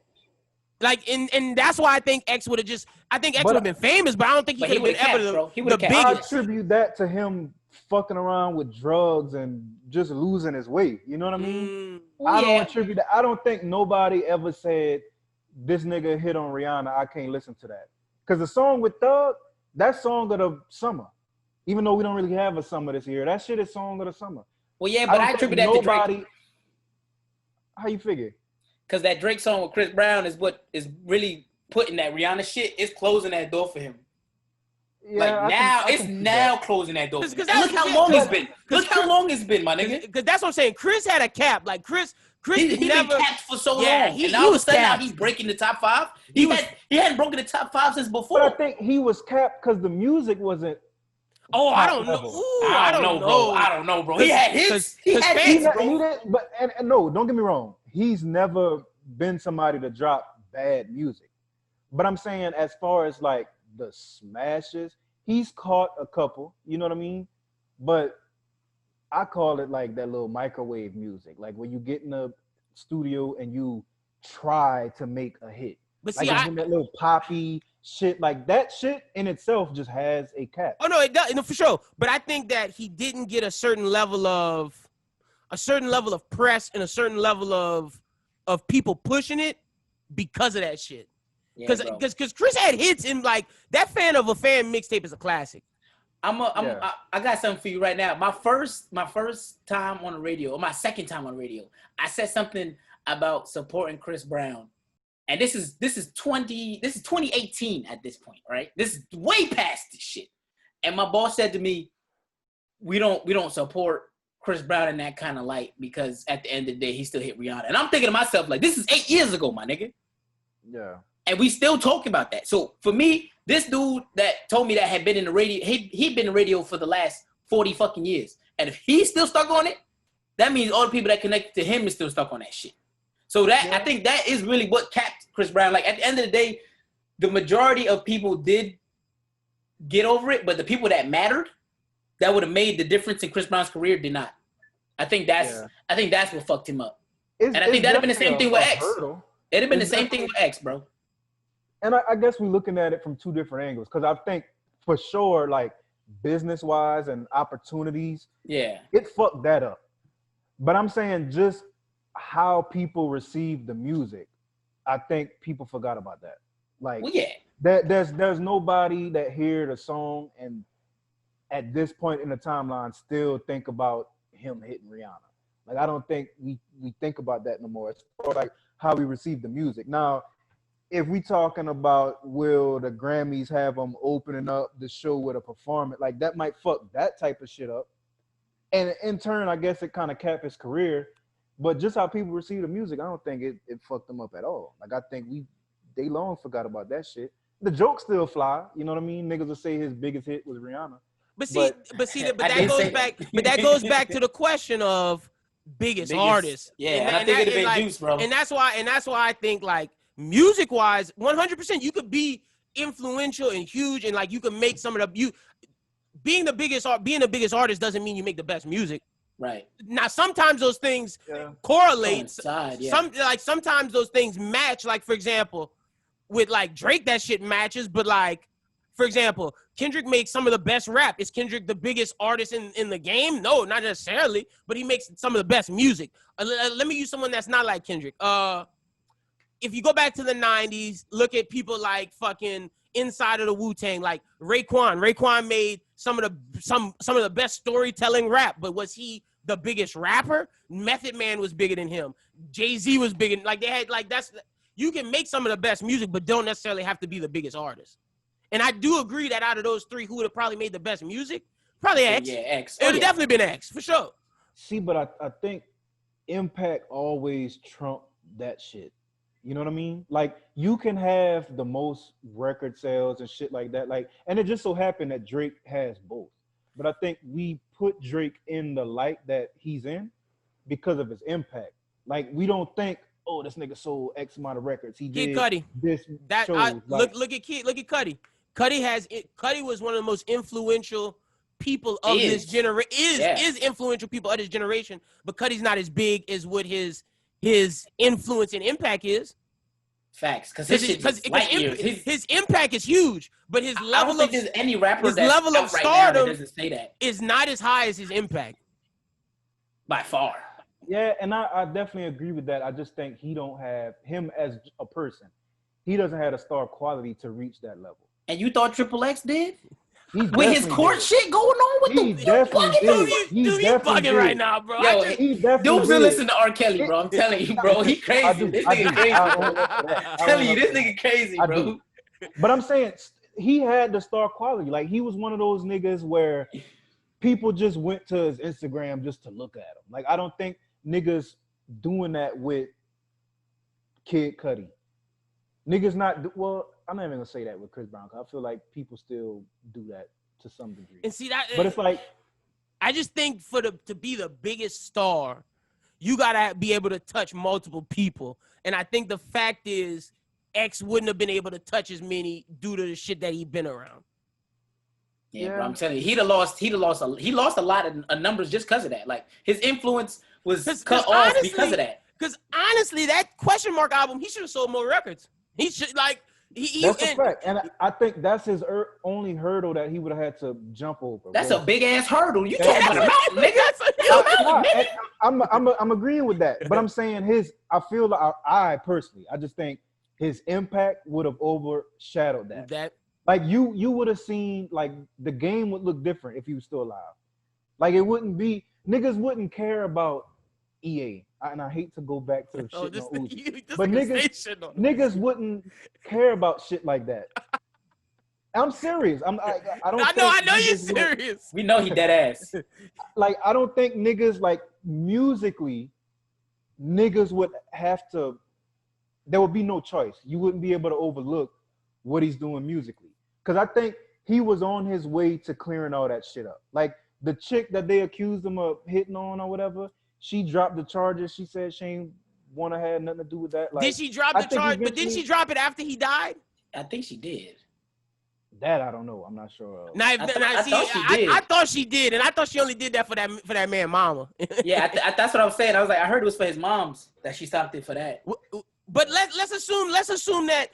Like, and that's why I think X would have just. I think X would have been famous, but I don't think he could have been ever the biggest. I attribute that to him fucking around with drugs and just losing his weight. You know what I mean? I don't attribute that. I don't think nobody ever said this nigga hit on Rihanna. I can't listen to that. Because the song with Thug, that song of the summer. Even though we don't really have a summer this year, that shit is song of the summer. Well, yeah, but I attribute that to Drake. How you figure? Because that Drake song with Chris Brown is what is really putting that Rihanna shit. It's closing that door for him. Yeah, it's now closing that door. Look how long it's been. Look how long it's been, my nigga. Because that's what I'm saying. Chris had a cap. Like Chris he never been capped for so long. And now all of a sudden now he's breaking the top 5. He hadn't broken the top 5 since before. But I think he was capped because the music wasn't. Oh, I don't know. Ooh, I don't know, bro. He had hits. He had hits, bro. But no, don't get me wrong. He's never been somebody to drop bad music. But I'm saying as far as like the smashes, he's caught a couple, you know what I mean? But I call it like that little microwave music, like when you get in the studio and you try to make a hit. But like see, that little poppy shit, like that shit in itself just has a cap. Oh no, it does, no, for sure. But I think that he didn't get a certain level of press and a certain level of people pushing it because of that shit. Because Chris had hits in like that Fan of a Fan mixtape is a classic. I got something for you right now. My first time on the radio, or my second time on the radio, I said something about supporting Chris Brown. And this is 2018 at this point, right? This is way past this shit. And my boss said to me, we don't support Chris Brown in that kind of light because at the end of the day, he still hit Rihanna. And I'm thinking to myself, like, this is 8 years ago, my nigga. Yeah. And we still talking about that. So for me, this dude that told me that had been in the radio, he'd been in the radio for the last 40 fucking years. And if he's still stuck on it, that means all the people that connected to him is still stuck on that shit. So I think that is really what capped Chris Brown. Like at the end of the day, the majority of people did get over it, but the people that mattered, that would have made the difference in Chris Brown's career, did not. I think that's what fucked him up. And I think that'd have been the same thing with X. It'd have been the same thing with X, bro. And I guess we're looking at it from two different angles, because I think for sure, like business-wise and opportunities, it fucked that up. But I'm saying just how people receive the music, I think people forgot about that. Like, there's nobody that hear the song and at this point in the timeline still think about him hitting Rihanna. Like, I don't think we think about that no more. It's more like how we receive the music. Now, if we talking about will the Grammys have them opening up the show with a performance, like that might fuck that type of shit up. And in turn, I guess it kind of capped his career. But just how people receive the music, I don't think it fucked them up at all. Like, I think they long forgot about that shit. The jokes still fly, you know what I mean? Niggas will say his biggest hit was Rihanna. But that goes back to the question of biggest artists. Yeah, and I think it'd have been Juice, bro. And that's why I think, like, music wise, 100%, you could be influential and huge, and like you can make some of the being the biggest artist doesn't mean you make the best music. Right. Now, sometimes those things correlate. Sometimes those things match. Like, for example, with like Drake, that shit matches. But like, for example, Kendrick makes some of the best rap. Is Kendrick the biggest artist in the game? No, not necessarily. But he makes some of the best music. Let me use someone that's not like Kendrick. If you go back to the 90s, look at people like fucking inside of the Wu-Tang, like Raekwon. Raekwon made some of the best storytelling rap, but was he the biggest rapper? Method Man was bigger than him. Jay-Z was bigger. Like, they had, like, you can make some of the best music, but don't necessarily have to be the biggest artist. And I do agree that out of those three, who would have probably made the best music? Probably X. Yeah, X. It would have definitely been X, for sure. See, but I think impact always trumped that shit. You know what I mean? Like, you can have the most record sales and shit like that. Like, and it just so happened that Drake has both. But I think we put Drake in the light that he's in because of his impact. Like, we don't think, oh, this nigga sold X amount of records. He did Cudi. This. Look at Cudi. Cudi was one of the most influential people of this generation. Is influential people of this generation, but Cudi's not as big as what his influence and impact is. Facts, because his impact is huge, but his level of there's any rapper his level of stardom doesn't say that is not as high as his impact by far. Yeah, and I definitely agree with that. I just think he don't have him as a person. He doesn't have the star quality to reach that level. And you thought Triple X did? With his court shit going on with you bugging right now, bro. Dudes will listen to R. Kelly, bro. I'm telling you, bro. He crazy. This nigga crazy. I'm telling you, this nigga crazy, bro. But I'm saying he had the star quality. Like, he was one of those niggas where people just went to his Instagram just to look at him. Like, I don't think niggas doing that with Kid Cudi. Niggas not, well, I'm not even gonna say that with Chris Brown, because I feel like people still do that to some degree. And see that, but it's like, I just think to be the biggest star, you gotta be able to touch multiple people. And I think the fact is, X wouldn't have been able to touch as many due to the shit that he'd been around. Yeah, bro, I'm telling you, he lost a lot of numbers just because of that. Like his influence was cut off honestly, because of that. Because honestly, that Question Mark album, he should have sold more records. He should That's a fact, and I think that's his only hurdle that he would have had to jump over. That's a big ass hurdle. You talking about a mountain, nigga? I'm agreeing with that, but I'm saying I feel like I personally, I just think his impact would have overshadowed that. Like you would have seen, like the game would look different if he was still alive. Like it wouldn't be, niggas wouldn't care about EA. And I hate to go back to shit on Uzi. But niggas wouldn't care about shit like that. I'm serious. I know you're serious. We know he dead ass. Like I don't think niggas, like musically, niggas would have to, there would be no choice. You wouldn't be able to overlook what he's doing musically. Because I think he was on his way to clearing all that shit up. Like the chick that they accused him of hitting on or whatever, she dropped the charges. She said she ain't want to have nothing to do with that. Like, did she drop the charge? But didn't she drop it after he died? I think she did. That I don't know. I'm not sure. I thought she did, and I thought she only did that for that man mama. Yeah, that's what I was saying. I was like, I heard it was for his mom's that she stopped it for that. But let's assume that,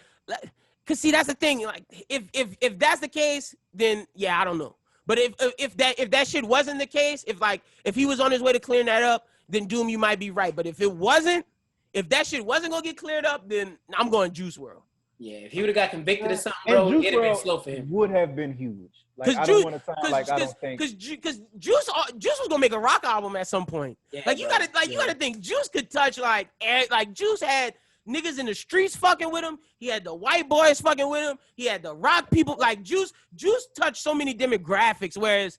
cause see that's the thing. Like if that's the case, then yeah, I don't know. But if that shit wasn't the case, if he was on his way to clearing that up, then Doom, you might be right. But if that shit wasn't gonna get cleared up, then I'm going Juice WRLD. Yeah, if he would have got convicted of something, bro, it'd have been slow for him. Would have been huge. Like I don't want to sound like I don't think. Because Juice was gonna make a rock album at some point. Yeah, you gotta think Juice could touch like Juice had niggas in the streets fucking with him. He had the white boys fucking with him. He had the rock people. Like Juice touched so many demographics. Whereas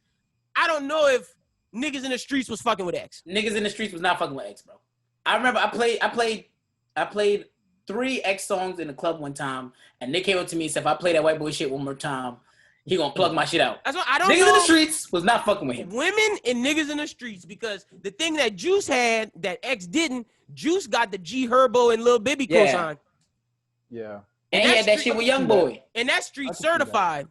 I don't know if niggas in the streets was fucking with X. Niggas in the streets was not fucking with X, bro. I remember I played 3 X songs in the club one time, and Nick came up to me and said, if I play that white boy shit one more time, he gonna plug my shit out. That's what I don't know. Niggas in the streets was not fucking with him. Women and niggas in the streets, because the thing that Juice had that X didn't, Juice got the G Herbo and Lil Bibby cosign. Yeah. And he had that shit with Young Boy. And that street certified.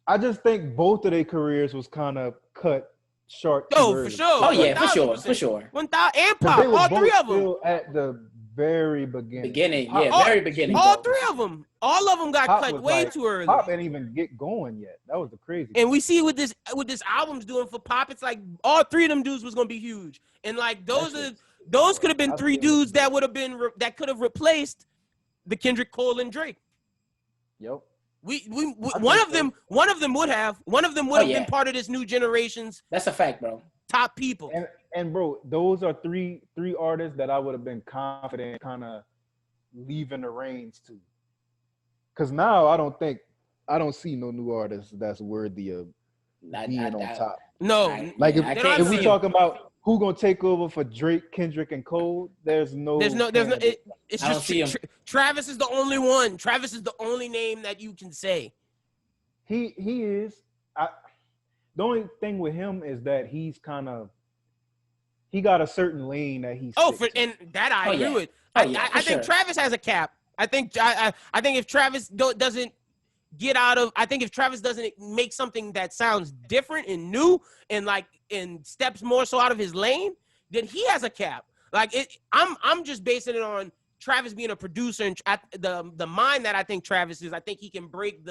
I just think both of their careers was kind of cut short. Oh, for sure. Oh, yeah, for sure. 1,000 and Pop, all 3 of them. Still at the very beginning. Very beginning. All 3 of them. All of them got cut way too early. Pop didn't even get going yet. That was the crazy. And we see what this album's doing for Pop. It's like all 3 of them dudes was gonna be huge. And like those could have been 3 dudes that would have been that could have replaced the Kendrick, Cole, and Drake. Yep. One of them would have been part of this new generation's. That's a fact, bro. Top people. And bro, those are three artists that I would have been confident kind of leaving the reins to. Cause now I don't see no new artists that's worthy of being on top. No, like if we talking about who gonna take over for Drake, Kendrick, and Cole, there's no. It's just Travis is the only one. Travis is the only name that you can say. He is. The only thing with him is that he got a certain lane that he's. And that I agree with. I think Travis has a cap. I think if Travis doesn't get out of, I think if Travis doesn't make something that sounds different and new and steps more so out of his lane, then he has a cap. Like I'm just basing it on Travis being a producer and the mind that I think Travis is. I think he can break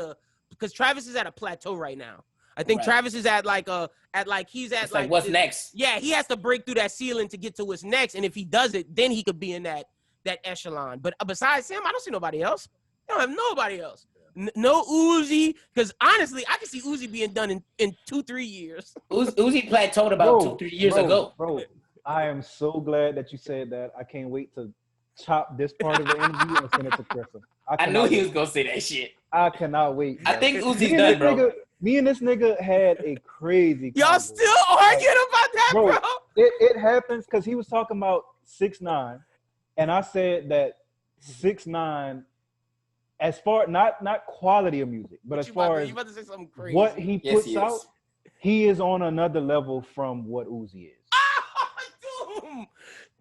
because Travis is at a plateau right now. I think Travis is at what's next. Yeah, he has to break through that ceiling to get to what's next, and if he does it, then he could be in that echelon. But besides him, I don't see nobody else. I don't have nobody else. No Uzi, because honestly, I can see Uzi being done in 2-3 years. Uzi plateaued about 2-3 years ago. Bro, I am so glad that you said that. I can't wait to chop this part of the interview and send it to Chris. I knew he was gonna say that shit. I cannot wait. I think Uzi's done, bro. Me and this nigga had a crazy Y'all combo. still arguing about that, bro? It happens because he was talking about 6ix9ine, and I said that 6ix9ine, as far not quality of music, but as far as what he puts out, he is on another level from what Uzi is.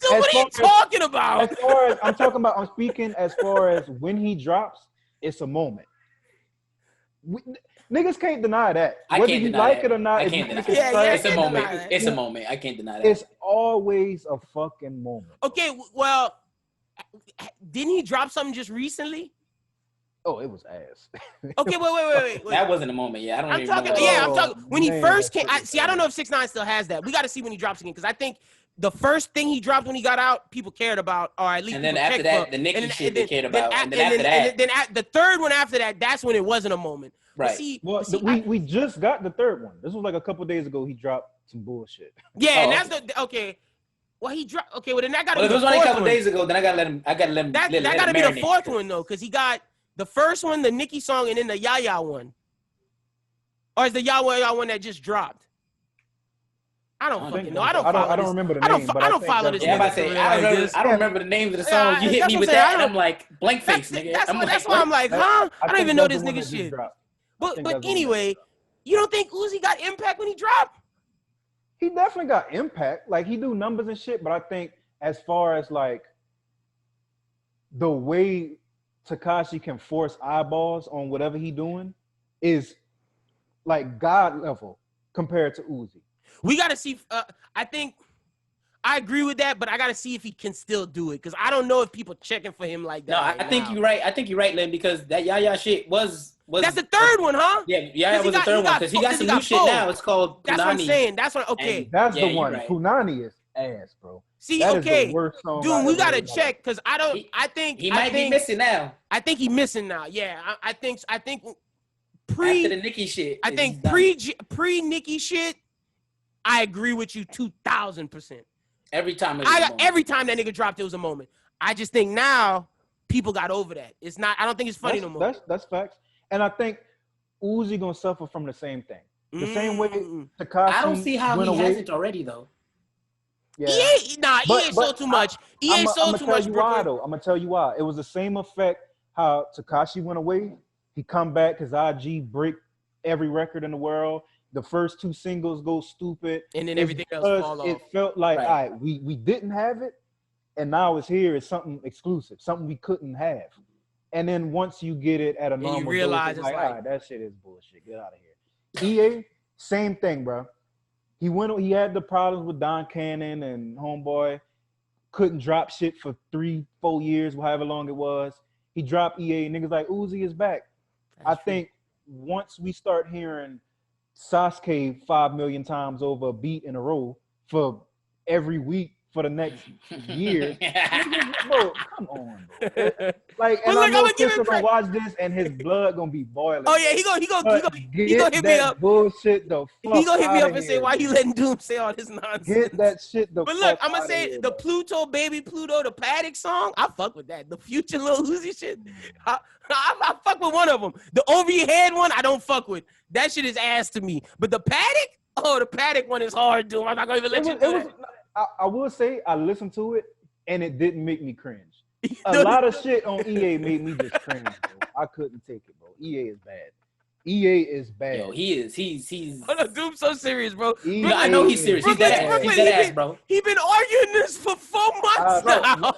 Dude, what are you talking about? As far as I'm speaking as far as when he drops, it's a moment. Niggas can't deny that. Whether you like it or not, I can't deny it. It's a moment. It's a moment. I can't deny that. It's always a fucking moment. Okay, well, didn't he drop something just recently? Oh, it was ass. Okay, wait. That wasn't a moment. Yeah, I don't. I'm even talking. know. Yeah, I'm talking. When he Man, first came, I don't know if 6ix9ine still has that. We got to see when he drops again because I think the first thing he dropped when he got out, people cared about, or at least. And then after that, the Nicki shit they cared about. And then after that, the third one after that, that's when it wasn't a moment. Right. See, we just got the third one. This was like a couple days ago. He dropped some bullshit. Yeah, and that's the okay. Well, he dropped. Okay, well then that got to be if it was the only a fourth couple one. days ago, then I gotta let him. That got to be the fourth one though, because he got the first one, the Nicki song, and then the Yaya one. Or is the Yaya one that just dropped? I don't fucking know. I don't remember the name. I don't follow this. Yeah, I'm about to say, I don't remember the names of the songs. You hit me with that, and I'm like, blank face, nigga. That's why I'm like, huh? I don't even know this nigga shit. But anyway, you don't think Uzi got impact when he dropped? He definitely got impact. Like, he do numbers and shit, but I think as far as, like, the way Tekashi can force eyeballs on whatever he doing is, like, God level compared to Uzi. We got to see. I think I agree with that, but I got to see if he can still do it because I don't know if people checking for him like that. No, I think you're right. I think you're right, Lynn, because that Yaya shit was that's the third one, huh? Yeah, Yaya was the third one because he got some new shit now. It's called Punani. That's what I'm saying. That's what. Okay, and that's the one. Right. Punani is ass, bro. See, that okay, is the worst song dude, we gotta check because I don't. I think he might be missing now. I think he's missing now. Yeah, I think after the Nicki shit. I think pre Nicki shit. I agree with you 2,000%. Every time every time that nigga dropped, it was a moment. I just think now people got over that. It's not. I don't think it's funny no more. That's facts. And I think Uzi gonna suffer from the same thing. The same way Tekashi. I don't see how he hasn't already though. Yeah. EA sold too much. EA sold too much. I'm gonna tell you why. It was the same effect how Tekashi went away. He come back because IG break every record in the world. The first two singles go stupid. And then everything else fall off. It felt like, all right, we didn't have it, and now it's here. It's something exclusive, something we couldn't have. And then once you get it at a normal you realize dose, it's like, all right, that shit is bullshit. Get out of here. EA, same thing, bro. He had the problems with Don Cannon and Homeboy. Couldn't drop shit for 3-4 years, however long it was. He dropped EA. Niggas like, Uzi is back. I think once we start hearing Sasuke 5 million times over a beat in a row for every week for the next year. Bro, come on, bro. Like, and I know Chris gonna watch this and his blood gonna be boiling. Oh yeah, he gonna hit me up. Bullshit the fuck. He gonna hit me up and here, say, why you letting Doom say all this nonsense? Get that shit the fuck. But look, I'm gonna say here, the bro. Pluto, Baby Pluto, the Paddock song, I fuck with that. The Future Lil Uzi shit, I fuck with one of them. The Over Your Head one, I don't fuck with. That shit is ass to me. But the Paddock, the Paddock one is hard, dude. I'm not gonna even let you do that. I will say I listened to it and it didn't make me cringe. A lot of shit on EA made me just cringe, bro. I couldn't take it, bro. EA is bad. EA is bad. Yo, he is. He's. Oh no, Doom's so serious, bro. I know he's serious. He's dead ass, bro. He been arguing this for 4 months now.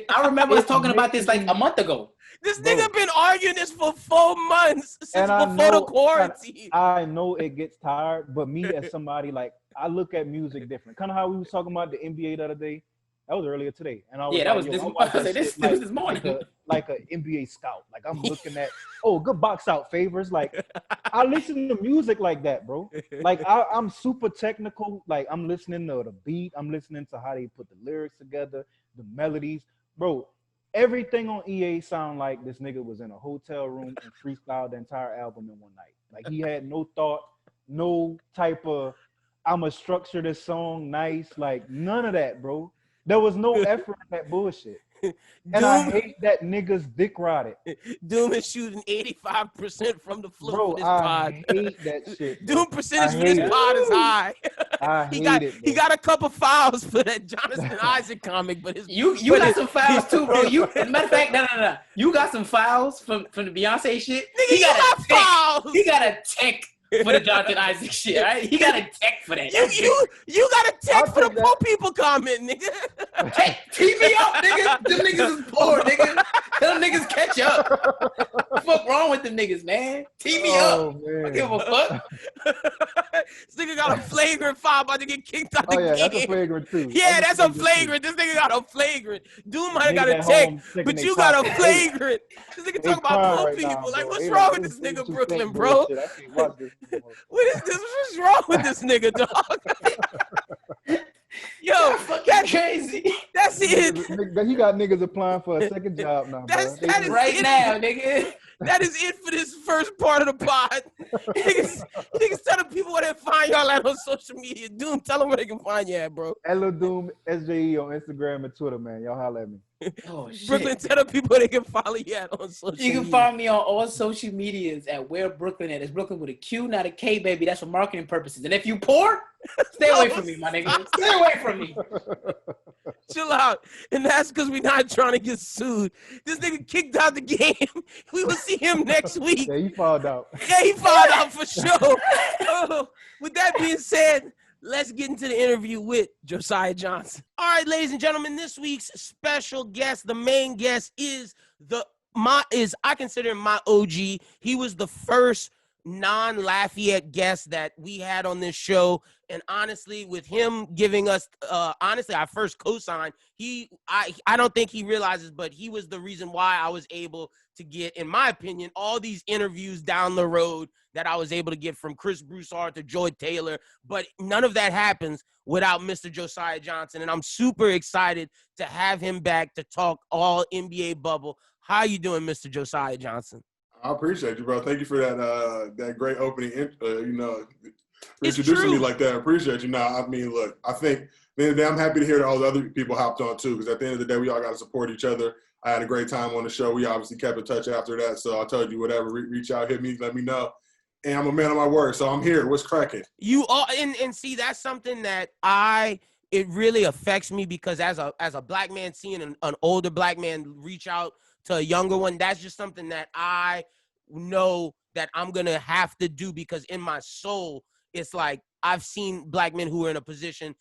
I remember us talking about this like a month ago. This nigga been arguing this for 4 months since before the quarantine. I know it gets tired, but me as somebody, like, I look at music different. Kind of how we was talking about the NBA the other day. That was earlier today. And I was that was this morning. Like an NBA scout. Like, I'm looking at, good box out favors. Like, I listen to music like that, bro. Like, I'm super technical. Like, I'm listening to the beat. I'm listening to how they put the lyrics together, the melodies. Bro, everything on EA sound like this nigga was in a hotel room and freestyled the entire album in one night. Like, he had no thought, no type of, I'ma structure this song nice. Like, none of that, bro. There was no effort in that bullshit. And I hate that niggas dick rotted. Doom is shooting 85% from the floor bro, for this pod. I hate that shit. Doom percentage for this pod is high. He got a couple fouls for that Jonathan Isaac comic, but you got some fouls too, bro. As a matter of fact, no. You got some fouls from the Beyonce shit. Nigga, he got fouls. He got a tech for the Jonathan Isaac shit. Right? He got a tech for that. You got a tech for the poor people comment, nigga. Hey, tee me up, nigga. Them niggas is poor, nigga. Them niggas catch up. What the fuck wrong with them niggas, man? Tee me up. Man. I give a fuck. This nigga got a flagrant foul about to get kicked out the game. That's a flagrant too. Yeah, that's a flagrant. This nigga got a flagrant. Doom might have got a tech, but you got a flagrant. This nigga talking about poor people. Like, what's wrong with this nigga, Brooklyn, bro? What is this? What's wrong with this nigga, dog? Yo, that's crazy. That's it. He got niggas applying for a second job now. That is right now, nigga. That is it for this first part of the pod. niggas telling people where they find y'all at on social media. Doom, tell them where they can find you at, bro. Hello Doom SJE on Instagram and Twitter, man. Y'all holla at me. Oh, shit. Brooklyn, tell the people where they can follow you at on social media. You can find me on all social medias at Where Brooklyn at. It's Brooklyn with a Q, not a K, baby. That's for marketing purposes. And if you poor, stay away from me, my nigga. Stay away from me. Chill out. And that's because we're not trying to get sued. This nigga kicked out the game. We will see him next week. Yeah, he fouled out. Yeah, he fouled out for sure. With that being said, let's get into the interview with Josiah Johnson. All right, ladies and gentlemen, this week's special guest, the main guest, is I consider him my OG. He was the first non-Lafayette guest that we had on this show. And honestly, with him giving us, our first cosign, I don't think he realizes, but he was the reason why I was able to get, in my opinion, all these interviews down the road that I was able to get from Chris Broussard to Joy Taylor. But none of that happens without Mr. Josiah Johnson. And I'm super excited to have him back to talk all NBA bubble. How you doing, Mr. Josiah Johnson? I appreciate you, bro. Thank you for that great opening, It's introducing true. me like that. I appreciate you. Now, I mean, look, I think at the end of the day, I'm happy to hear that all the other people hopped on too, because at the end of the day, we all got to support each other. I had a great time on the show. We obviously kept in touch after that. So I told you, whatever, reach out, hit me, let me know. And I'm a man of my word, so I'm here. What's cracking? You are, and see, that's something that it really affects me, because as a black man, seeing an older black man reach out to a younger one, that's just something that I know that I'm going to have to do, because in my soul, it's like I've seen black men who are in a position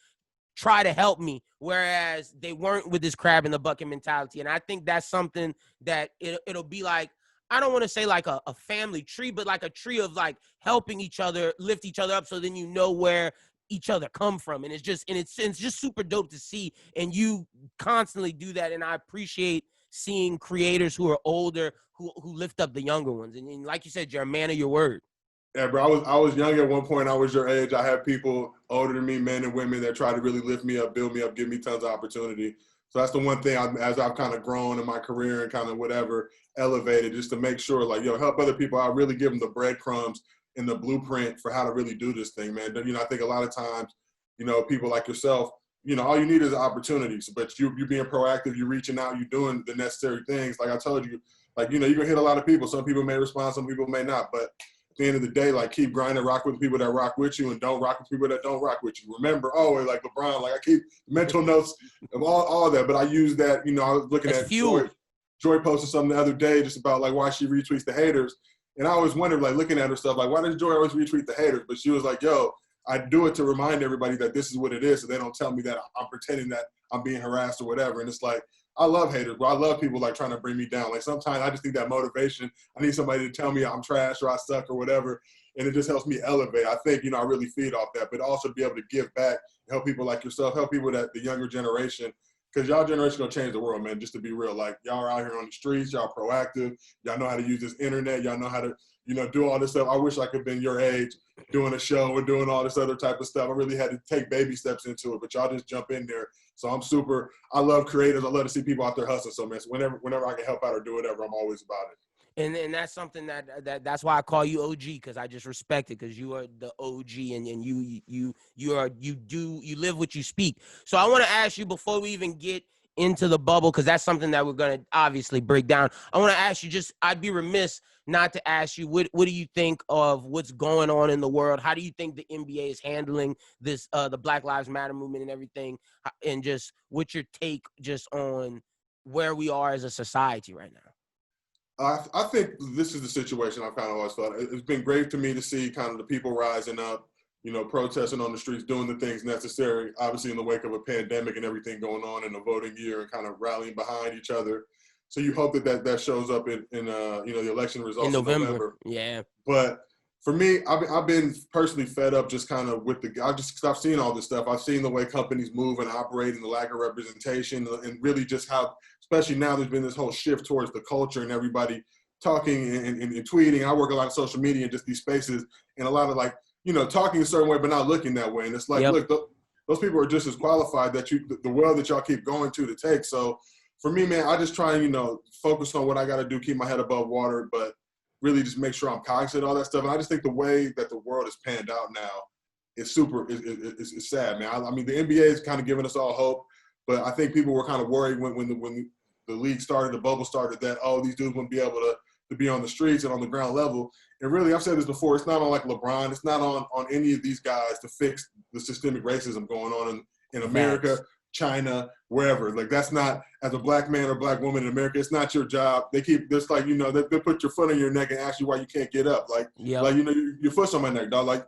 try to help me, whereas they weren't with this crab in the bucket mentality. And I think that's something that it'll be like, I don't want to say like a family tree, but like a tree of like helping each other, lift each other up, so then you know where each other come from. And it's just super dope to see. And you constantly do that. And I appreciate seeing creators who are older who lift up the younger ones. And like you said, you're a man of your word. Yeah, bro, I was young at one point. I was your age. I had people older than me, men and women, that try to really lift me up, build me up, give me tons of opportunity. So that's the one thing as I've kind of grown in my career and kind of whatever, elevated, just to make sure, like, help other people out, really give them the breadcrumbs and the blueprint for how to really do this thing, man. I think a lot of times, people like yourself, all you need is opportunities, but you being proactive, you reaching out, you doing the necessary things. Like I told you, like, you're going to hit a lot of people. Some people may respond, some people may not, but at the end of the day, like, keep grinding, rock with people that rock with you, and don't rock with people that don't rock with you. Remember, always, like LeBron, like, I keep mental notes of all that, but I use that, I was looking at Joy posted something the other day just about, like, why she retweets the haters, and I always wondered, like, looking at her stuff, like, why does Joy always retweet the haters? But she was like, yo, I do it to remind everybody that this is what it is, so they don't tell me that I'm pretending that I'm being harassed or whatever. And it's like, I love haters, bro. I love people like trying to bring me down. Like, sometimes I just need that motivation. I need somebody to tell me I'm trash or I suck or whatever, and it just helps me elevate. I think, I really feed off that, but also to be able to give back, help people like yourself, help people that the younger generation, because y'all generation gonna change the world, man, just to be real. Like, y'all are out here on the streets, y'all proactive, y'all know how to use this internet, y'all know how to, do all this stuff. I wish I could have been your age doing a show and doing all this other type of stuff. I really had to take baby steps into it, but y'all just jump in there. So I love creators. I love to see people out there hustling. So, man, whenever I can help out or do whatever, I'm always about it. And that's something that's why I call you OG, because I just respect it, because you are the OG, and you live what you speak. So I want to ask you, before we even get into the bubble, because that's something that we're going to obviously break down, I want to ask you, I'd be remiss not to ask you, what do you think of what's going on in the world? How do you think the NBA is handling this, the Black Lives Matter movement and everything, and just what's your take just on where we are as a society right now? I think this is the situation I've kind of always felt. It's been great to me to see kind of the people rising up, protesting on the streets, doing the things necessary, obviously in the wake of a pandemic and everything going on in the voting year, and kind of rallying behind each other. So you hope that shows up in the election results in November. Yeah. But for me, I've been personally fed up just kind of with I just stopped seeing all this stuff. I've seen the way companies move and operate and the lack of representation, and really just how, especially now, there's been this whole shift towards the culture and everybody talking and tweeting. I work a lot of social media and just these spaces, and a lot of talking a certain way but not looking that way. And it's like, look, those people are just as qualified the well that y'all keep going to take. So for me, man, I just try and, focus on what I got to do, keep my head above water, but really just make sure I'm cognizant of all that stuff. And I just think the way that the world is panned out now is it's sad, man. I mean, the NBA is kind of giving us all hope, but I think people were kind of worried when the league started, the bubble started, that, these dudes wouldn't be able to be on the streets and on the ground level. And really, I've said this before, it's not on like LeBron, it's not on any of these guys to fix the systemic racism going on in America, China, wherever. Like, that's not, as a black man or black woman in America, it's not your job. They keep this, like, they put your foot on your neck and ask you why you can't get up. Like, your foot's on my neck, dog. Like,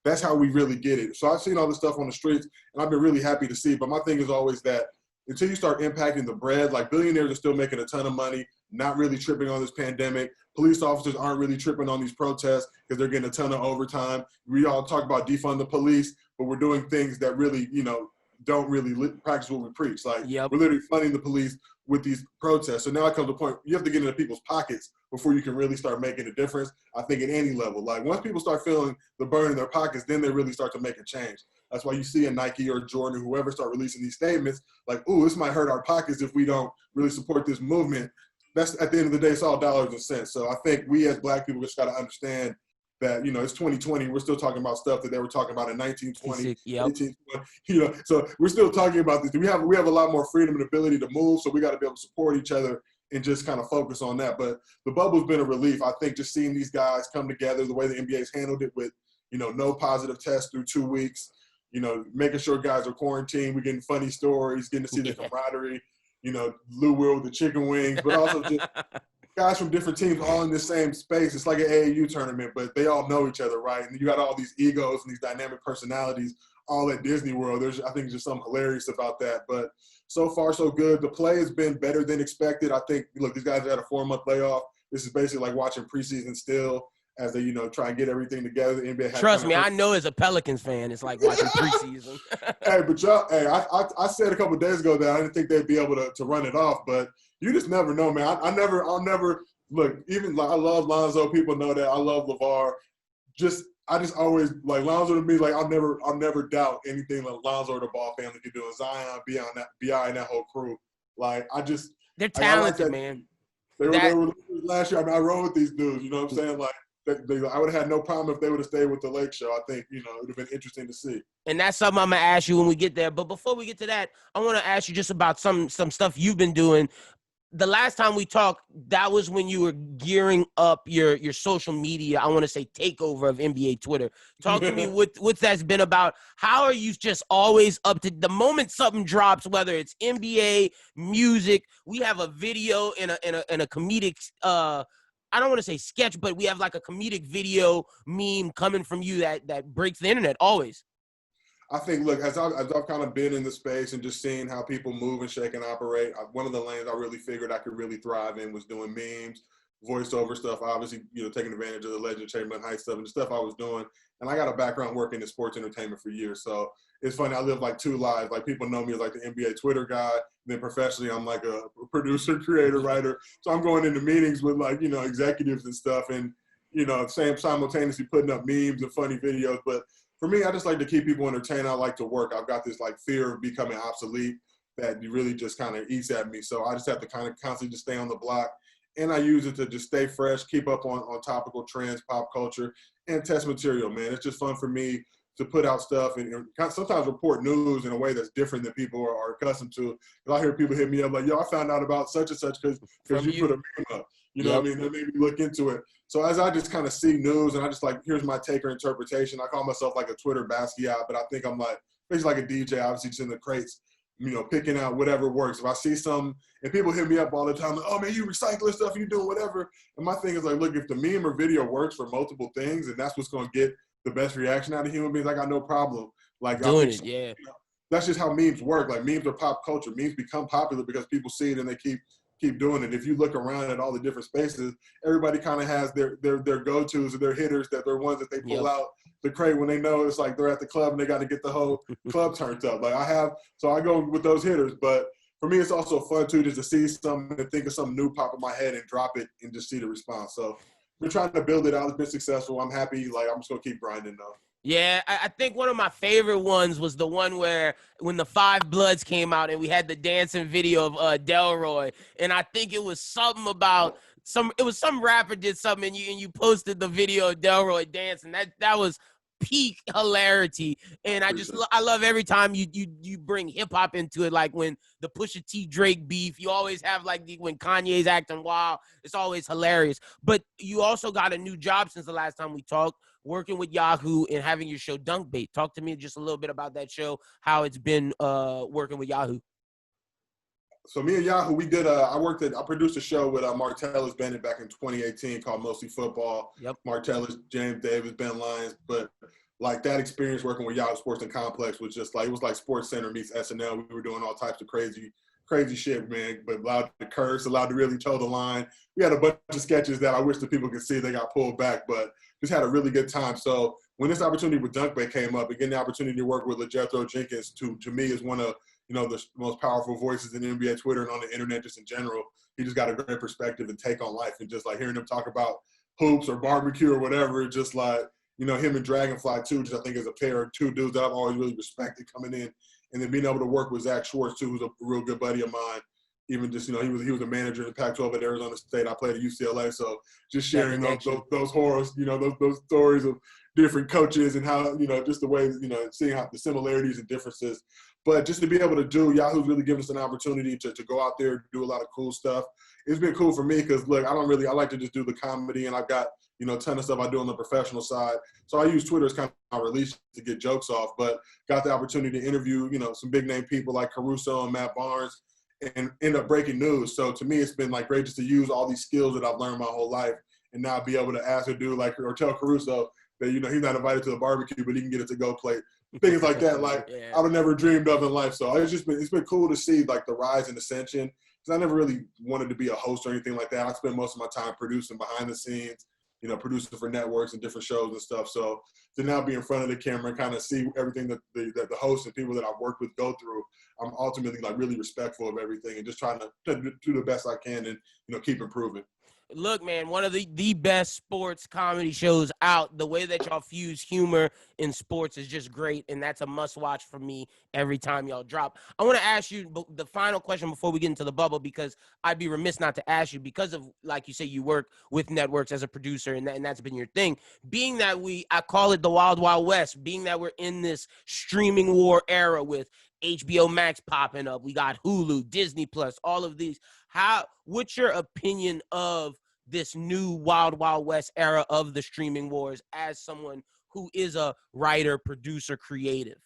that's how we really get it. So I've seen all this stuff on the streets, and I've been really happy to see. But my thing is always that until you start impacting the bread, like, billionaires are still making a ton of money, not really tripping on this pandemic. Police officers aren't really tripping on these protests because they're getting a ton of overtime. We all talk about defund the police, but we're doing things that really, don't really practice what we preach. Like, we're literally funding the police with these protests. So now it comes to a point, you have to get into people's pockets before you can really start making a difference, I think, at any level. Like, once people start feeling the burn in their pockets, then they really start to make a change. That's why you see a Nike or Jordan or whoever start releasing these statements like, ooh, this might hurt our pockets if we don't really support this movement. That's, at the end of the day, it's all dollars and cents. So I think we as black people just got to understand that, it's 2020. We're still talking about stuff that they were talking about in 1920, 1820. So we're still talking about this. We have a lot more freedom and ability to move, so we got to be able to support each other and just kind of focus on that. But the bubble's been a relief. I think just seeing these guys come together, the way the NBA's handled it with, no positive tests through 2 weeks, making sure guys are quarantined. We're getting funny stories, getting to see the camaraderie, Lou Will with the chicken wings, but also just guys from different teams all in the same space. It's like an AAU tournament, but they all know each other, right? And you got all these egos and these dynamic personalities all at Disney World. I think just something hilarious about that. But so far, so good. The play has been better than expected. I think, look, these guys had a 4-month layoff. This is basically like watching preseason still as they, try and get everything together. The NBA Trust me, I know as a Pelicans fan, it's like watching preseason. Hey, but y'all, I said a couple of days ago that I didn't think they'd be able to run it off, but you just never know, man. I'll never look. Even like, I love Lonzo. People know that. I love LeVar. I just always like Lonzo to me. Like, I'll never doubt anything that Lonzo or the Ball family can do. And Zion, BI, and that whole crew. Like, they're talented, man. They were last year. I mean, I rode with these dudes. You know what I'm saying? Like, I would have had no problem if they would have stayed with the Lake Show. I think, it would have been interesting to see. And that's something I'm going to ask you when we get there. But before we get to that, I want to ask you just about some stuff you've been doing. The last time we talked, that was when you were gearing up your social media, I want to say, takeover of NBA Twitter. Talk to me what that's been about. How are you just always up to the moment something drops, whether it's NBA, music? We have a video in a comedic I don't want to say sketch, but we have like a comedic video meme coming from you that breaks the internet always. I think, look, as I've kind of been in the space and just seeing how people move and shake and operate, one of the lanes I really figured I could really thrive in was doing memes, voiceover stuff, obviously, taking advantage of the Legend Chamberlain Heights stuff and the stuff I was doing. And I got a background working in sports entertainment for years. So it's funny, I live like 2 lives. Like, people know me as like the NBA Twitter guy. And then professionally, I'm like a producer, creator, writer. So I'm going into meetings with like, executives and stuff and, simultaneously putting up memes and funny videos. But for me, I just like to keep people entertained. I like to work. I've got this like fear of becoming obsolete that really just kind of eats at me. So I just have to kind of constantly just stay on the block. And I use it to just stay fresh, keep up on topical trends, pop culture, and test material, man. It's just fun for me to put out stuff and sometimes report news in a way that's different than people are accustomed to. And I hear people hit me up like, yo, I found out about such and such because you put a meme up. You know what I mean? That made me look into it. So as I just kind of see news and I just like, here's my take or interpretation. I call myself like a Twitter Basquiat, but I think I'm like, basically like a DJ, obviously just in the crates, picking out whatever works. If I see something, and people hit me up all the time, like, oh man, you recycling stuff, you doing whatever. And my thing is like, look, if the meme or video works for multiple things, and that's what's going to get the best reaction out of human beings, I got no problem. Like doing it, yeah. That's just how memes work. Like memes are pop culture. Memes become popular because people see it and they keep doing it. If you look around at all the different spaces, everybody kind of has their go-tos or their hitters, that they're ones that they pull out the crate when they know it's like they're at the club and they got to get the whole club turned up. Like I go with those hitters. But for me, it's also fun too, just to see something and think of something new pop in my head and drop it and just see the response. So we're trying to build it out. It's been successful. I'm happy. Like I'm just gonna keep grinding though. Yeah, I think one of my favorite ones was the one where when the Five Bloods came out and we had the dancing video of Delroy, and I think it was something about some rapper did something and you posted the video of Delroy dancing. That was peak hilarity, and I love every time you bring hip hop into it. Like when the Pusha T Drake beef, you always have like when Kanye's acting wild. It's always hilarious. But you also got a new job since the last time we talked, working with Yahoo and having your show Dunk Bait. Talk to me just a little bit about that show, how it's been working with Yahoo. So me and Yahoo, we did I produced a show with Martellus Bennett back in 2018 called Mostly Football. Yep. Martellus, James Davis, Ben Lyons. But like that experience working with Yahoo Sports and Complex was just like, it was like Sports Center meets SNL. We were doing all types of crazy shit, man, but allowed to curse, allowed to really toe the line. We had a bunch of sketches that I wish the people could see. They got pulled back, but just had a really good time. So when this opportunity with Dunk Bait came up, again, the opportunity to work with LeJethro Jenkins, to me is one of the most powerful voices in NBA Twitter and on the internet just in general. He just got a great perspective and take on life, and just like hearing him talk about hoops or barbecue or whatever, just like, him and Dragonfly too, just I think is a pair of two dudes that I've always really respected coming in. And then being able to work with Zach Schwartz too, who's a real good buddy of mine. Even just, he was a manager in the Pac-12 at Arizona State. I played at UCLA. So just sharing those horrors, those stories of different coaches and how, just the way, seeing how the similarities and differences. But just to be able to do, Yahoo's really given us an opportunity to go out there, do a lot of cool stuff. It's been cool for me because, look, I like to just do the comedy, and I've got, a ton of stuff I do on the professional side. So I use Twitter as kind of my release to get jokes off, but got the opportunity to interview, some big name people like Caruso and Matt Barnes and end up breaking news. So to me, it's been like great just to use all these skills that I've learned my whole life and now be able to ask a dude or tell Caruso that, he's not invited to the barbecue, but he can get a to-go plate. Things like that, like I would have never dreamed of in life. So it's been cool to see like the rise and ascension, because I never really wanted to be a host or anything like that. I spent most of my time producing behind the scenes, producing for networks and different shows and stuff. So to now be in front of the camera and kind of see everything that the hosts and people that I've worked with go through, I'm ultimately like really respectful of everything and just trying to do the best I can and, keep improving. Look, man, one of the best sports comedy shows out. The way that y'all fuse humor in sports is just great, and that's a must-watch for me every time y'all drop. I want to ask you the final question before we get into the bubble, because I'd be remiss not to ask you, because of, like you say, you work with networks as a producer, and that's been your thing. Being that I call it the Wild Wild West, being that we're in this streaming war era with HBO Max popping up, we got Hulu, Disney Plus, all of these. What's your opinion of this new Wild Wild West era of the streaming wars as someone who is a writer, producer, creative?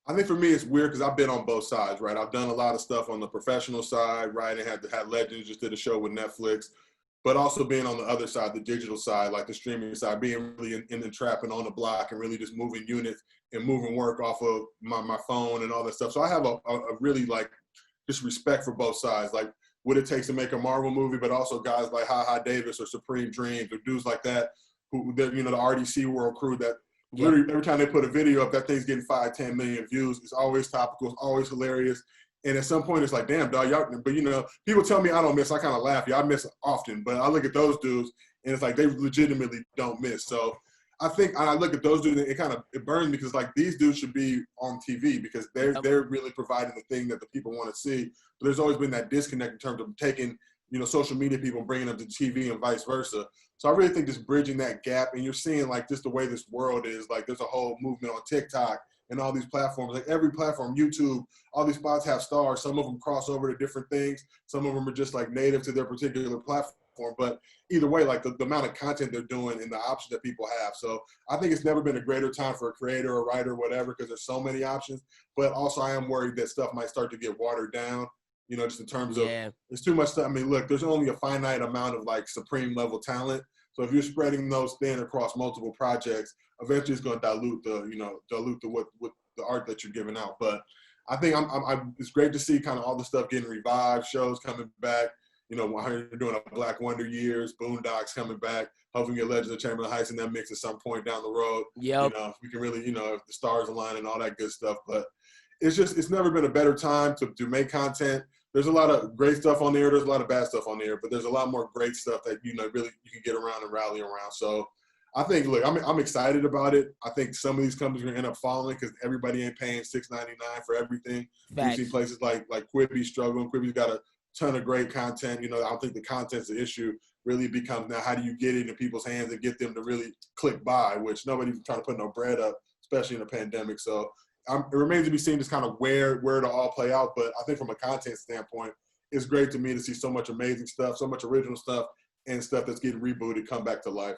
I think for me it's weird because I've been on both sides, right? I've done a lot of stuff on the professional side, right? And had Legends, just did a show with Netflix, but also being on the other side, the digital side, like the streaming side, being really in the trap and on the block and really just moving units and moving work off of my phone and all that stuff. So I have a really like just respect for both sides, like what it takes to make a Marvel movie, but also guys like Ha Davis or Supreme Dreams or dudes like that, who the RDC World crew that literally every time they put a video up, that thing's getting 5-10 million views. It's always topical, it's always hilarious. And at some point it's like, damn, dog, y'all, but people tell me I don't miss. I kind of laugh. I miss often, but I look at those dudes and it's like they legitimately don't miss. So I think I look at those dudes and it burns me because like these dudes should be on TV because they're really providing the thing that the people want to see. But there's always been that disconnect in terms of taking, social media people and bringing them to TV and vice versa. So I really think just bridging that gap, and you're seeing like just the way this world is, like there's a whole movement on TikTok and all these platforms, like every platform, YouTube, all these spots have stars. Some of them cross over to different things. Some of them are just like native to their particular platform. platform. But either way, like the amount of content they're doing and the options that people have. So I think it's never been a greater time for a creator or writer or whatever, because there's so many options. But also I am worried that stuff might start to get watered down, you know, just in terms of there's too much stuff. I mean, look, there's only a finite amount of like supreme level talent. So if you're spreading those thin across multiple projects, eventually it's going to dilute the art that you're giving out. But I think it's great to see kind of all the stuff getting revived, shows coming back. You know, you're doing a Black Wonder Years, Boondocks coming back. Hopefully, we get Legends of Chamberlain Heights in that mix at some point down the road. Yep. You know, if we can really, you know, if the stars align and all that good stuff. But it's never been a better time to make content. There's a lot of great stuff on there. There's a lot of bad stuff on there, but there's a lot more great stuff that, you know, really you can get around and rally around. So I think, look, I'm excited about it. I think some of these companies are going to end up falling because everybody ain't paying $6.99 for everything. Facts. You see places like Quibi struggling. Quibi's got a ton of great content. You know, I don't think the content's the issue. Really becomes now how do you get it in people's hands and get them to really click buy, which nobody's trying to put no bread up, especially in a pandemic. So it remains to be seen just kind of where to all play out. But I think from a content standpoint, it's great to me to see so much amazing stuff, so much original stuff, and stuff that's getting rebooted come back to life.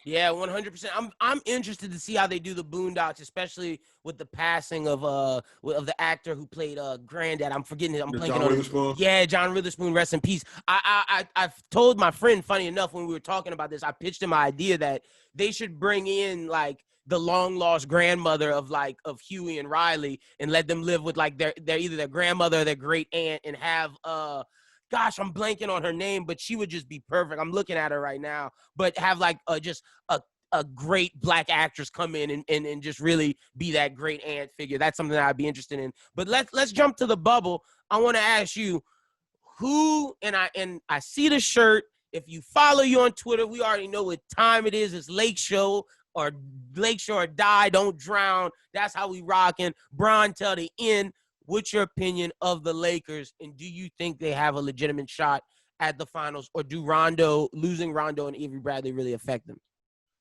Yeah, 100%. I'm interested to see how they do the Boondocks, especially with the passing of the actor who played Granddad. I'm forgetting it. I'm blanking John on Witherspoon. Yeah, John Witherspoon. Rest in peace. I've told my friend, funny enough, when we were talking about this, I pitched him an idea that they should bring in like the long lost grandmother of Huey and Riley and let them live with like their either their grandmother or their great aunt and have gosh, I'm blanking on her name, but she would just be perfect. I'm looking at her right now, but have like just a great Black actress come in and just really be that great aunt figure. That's something that I'd be interested in. But let's jump to the bubble. I want to ask you who, and I see the shirt. If you follow you on Twitter, we already know what time it is. It's Lake Show or Die, Don't Drown. That's how we rocking. Bron till the end. What's your opinion of the Lakers, and do you think they have a legitimate shot at the finals, or do losing Rondo and Avery Bradley really affect them?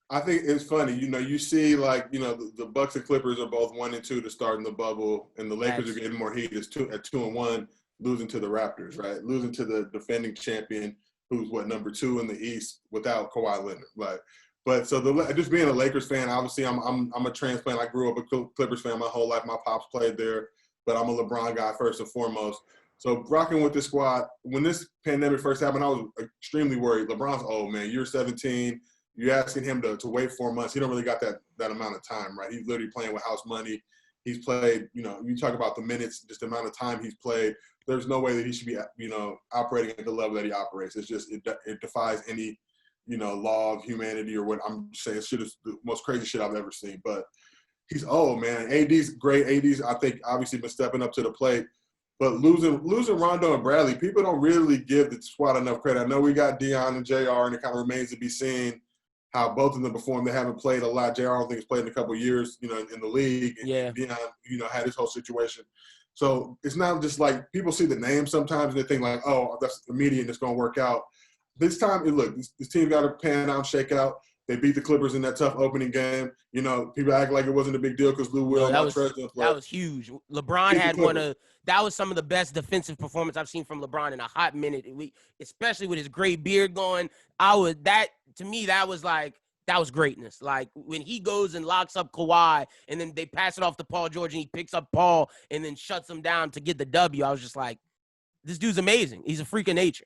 I think it's funny. You know, you see like, you know, the Bucks and Clippers are both 1-2 to start in the bubble, and the Lakers are getting more heat at 2-1, losing to the Raptors, right? Losing to the defending champion, who's number 2 in the East without Kawhi Leonard, right? But so just being a Lakers fan, obviously I'm a transplant. I grew up a Clippers fan my whole life. My pops played there. But I'm a LeBron guy first and foremost. So rocking with this squad, when this pandemic first happened, I was extremely worried. LeBron's old, man. You're 17. You're asking him to wait 4 months. He don't really got that amount of time, right? He's literally playing with house money. He's played, you know, you talk about the minutes, just the amount of time he's played. There's no way that he should be, you know, operating at the level that he operates. It's just, it defies any, you know, law of humanity or what I'm saying. Shit is the most crazy shit I've ever seen. But he's old, man. AD's great. AD's, I think, obviously been stepping up to the plate. But losing Rondo and Bradley, people don't really give the squad enough credit. I know we got Dion and JR, and it kind of remains to be seen how both of them perform. They haven't played a lot. JR, I don't think, has played in a couple of years, you know, in the league. And Dion, you know, had his whole situation. So it's not just like people see the name sometimes and they think like, oh, that's immediate and it's going to work out. This time, look, this team got to pan out and shake out. They beat the Clippers in that tough opening game. You know, people act like it wasn't a big deal because Lou Will. That was huge. LeBron had that was some of the best defensive performance I've seen from LeBron in a hot minute. Especially with his gray beard going. To me, that was greatness. Like when he goes and locks up Kawhi and then they pass it off to Paul George and he picks up Paul and then shuts him down to get the W. I was just like, this dude's amazing. He's a freak of nature.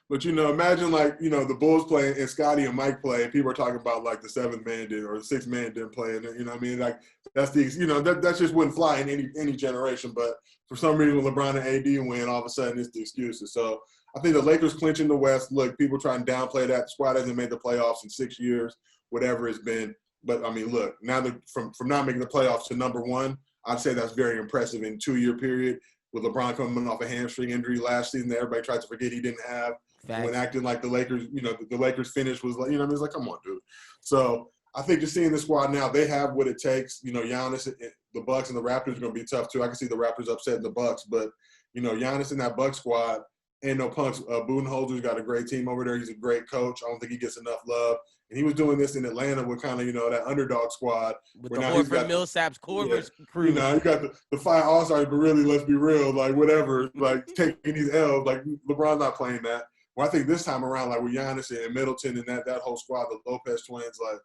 But, you know, imagine, like, you know, the Bulls playing and Scotty and Mike play, and people are talking about, like, the 7th man did or the 6th man didn't play. And, you know what I mean? Like, that's that just wouldn't fly in any generation. But for some reason, when LeBron and AD win, all of a sudden it's the excuses. So I think the Lakers clinching the West. Look, people try and downplay that. The squad hasn't made the playoffs in 6 years, whatever it's been. But, I mean, look, now from not making the playoffs to number 1, I'd say that's very impressive in a 2-year period with LeBron coming off a hamstring injury last season that everybody tried to forget he didn't have. Facts. When acting like the Lakers, you know, the Lakers finish was like, you know what I mean? It's like, come on, dude. So I think just seeing the squad now, they have what it takes. You know, Giannis, the Bucks and the Raptors are going to be tough too. I can see the Raptors upsetting the Bucks, but, you know, Giannis and that Bucks squad, ain't no punks. Budenholzer's got a great team over there. He's a great coach. I don't think he gets enough love. And he was doing this in Atlanta with kind of, you know, that underdog squad. With the Horford, Millsaps, Korver's crew. You know, you got the 5 All-Stars, but really, let's be real, like, whatever, like, taking these L's, like, LeBron's not playing that. Well, I think this time around, like with Giannis and Middleton and that whole squad, the Lopez twins, like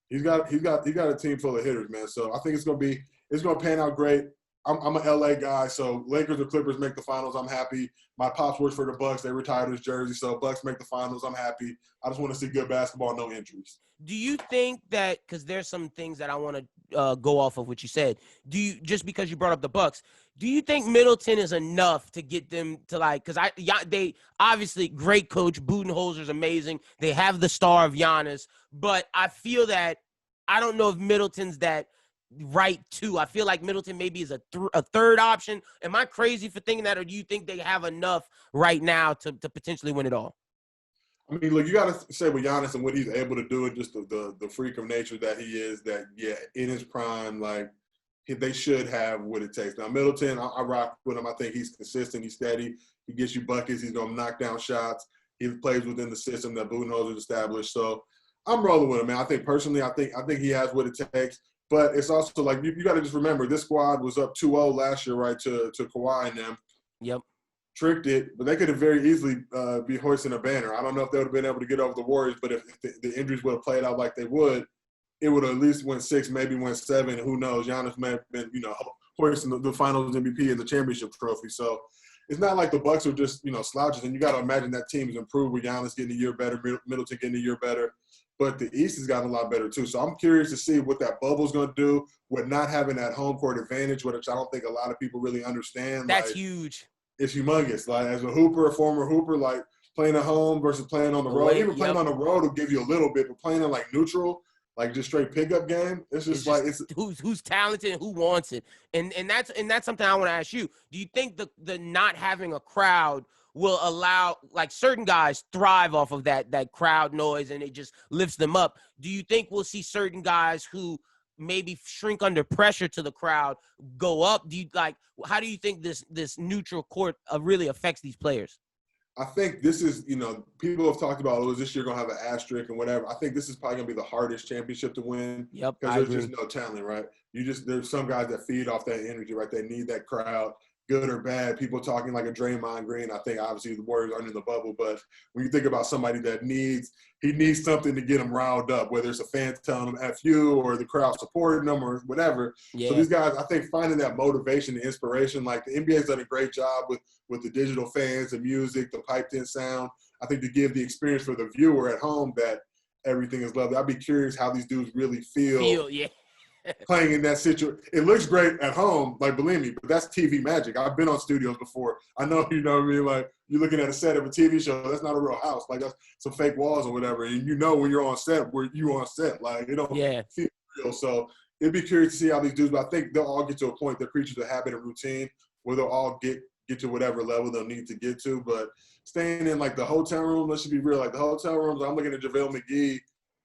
he's got a team full of hitters, man. So I think it's gonna pan out great. I'm an LA guy, so Lakers or Clippers make the finals, I'm happy. My pops works for the Bucks. They retired his jersey, so Bucks make the finals, I'm happy. I just want to see good basketball, no injuries. Do you think that, because there's some things that I want to go off of what you said, just because you brought up the Bucks, do you think Middleton is enough to get them to because they obviously great coach, Budenholzer's amazing. They have the star of Giannis, but I feel that I don't know if Middleton's that right too. I feel like Middleton maybe is a third option. Am I crazy for thinking that, or do you think they have enough right now to potentially win it all? I mean, look, you got to say with Giannis and what he's able to do, and just the freak of nature that he is, that, yeah, in his prime, like, they should have what it takes. Now, Middleton, I rock with him. I think he's consistent. He's steady. He gets you buckets. He's going to knock down shots. He plays within the system that Budenholzer established. So I'm rolling with him, man. I think personally, I think he has what it takes. But it's also like you got to just remember, this squad was up 2-0 last year, right, to Kawhi and them. Yep. Tricked it, but they could have very easily be hoisting a banner. I don't know if they would have been able to get over the Warriors, but if the injuries would have played out like they would, it would have at least went 6, maybe went 7. Who knows? Giannis may have been, hoisting the Finals MVP and the championship trophy. So it's not like the Bucks are just, slouches. And you got to imagine that team has improved with Giannis getting a year better, Middleton getting a year better. But the East has gotten a lot better too. So I'm curious to see what that bubble's going to do with not having that home court advantage, which I don't think a lot of people really understand. That's huge. It's humongous. Like, as a former hooper, like playing at home versus playing on the road. Even playing on the road will give you a little bit, but playing in like neutral, like just straight pickup game, it's who's talented and who wants it. And that's something I want to ask you. Do you think the not having a crowd will allow, like, certain guys thrive off of that crowd noise and it just lifts them up? Do you think we'll see certain guys who maybe shrink under pressure to the crowd go up? How do you think this neutral court really affects these players? I think this is, people have talked about, is this year going to have an asterisk and whatever. I think this is probably going to be the hardest championship to win. Yep. Because there's just no talent, right? There's some guys that feed off that energy, right? They need that crowd, good or bad. People talking like a Draymond Green. I think obviously the Warriors aren't in the bubble, but when you think about somebody that needs something to get them riled up, whether it's a fan telling them F you or the crowd supporting them or whatever. Yeah. So these guys, I think, finding that motivation and inspiration, like the NBA's done a great job with the digital fans, the music, the piped in sound. I think to give the experience for the viewer at home that everything is lovely. I'd be curious how these dudes really feel yeah. playing in that situation. It looks great at home, like, believe me, but that's TV magic. I've been on studios before. I know, what I mean? Like, you're looking at a set of a TV show. That's not a real house. Like, that's some fake walls or whatever. And when you're on set, where you on set. Like, it don't feel real. So it'd be curious to see how these dudes, but I think they'll all get to a point, they're creatures of habit and routine, where they'll all get to whatever level they'll need to get to. But staying in, like, the hotel room, let's just be real. Like, the hotel rooms, I'm looking at JaVale McGee.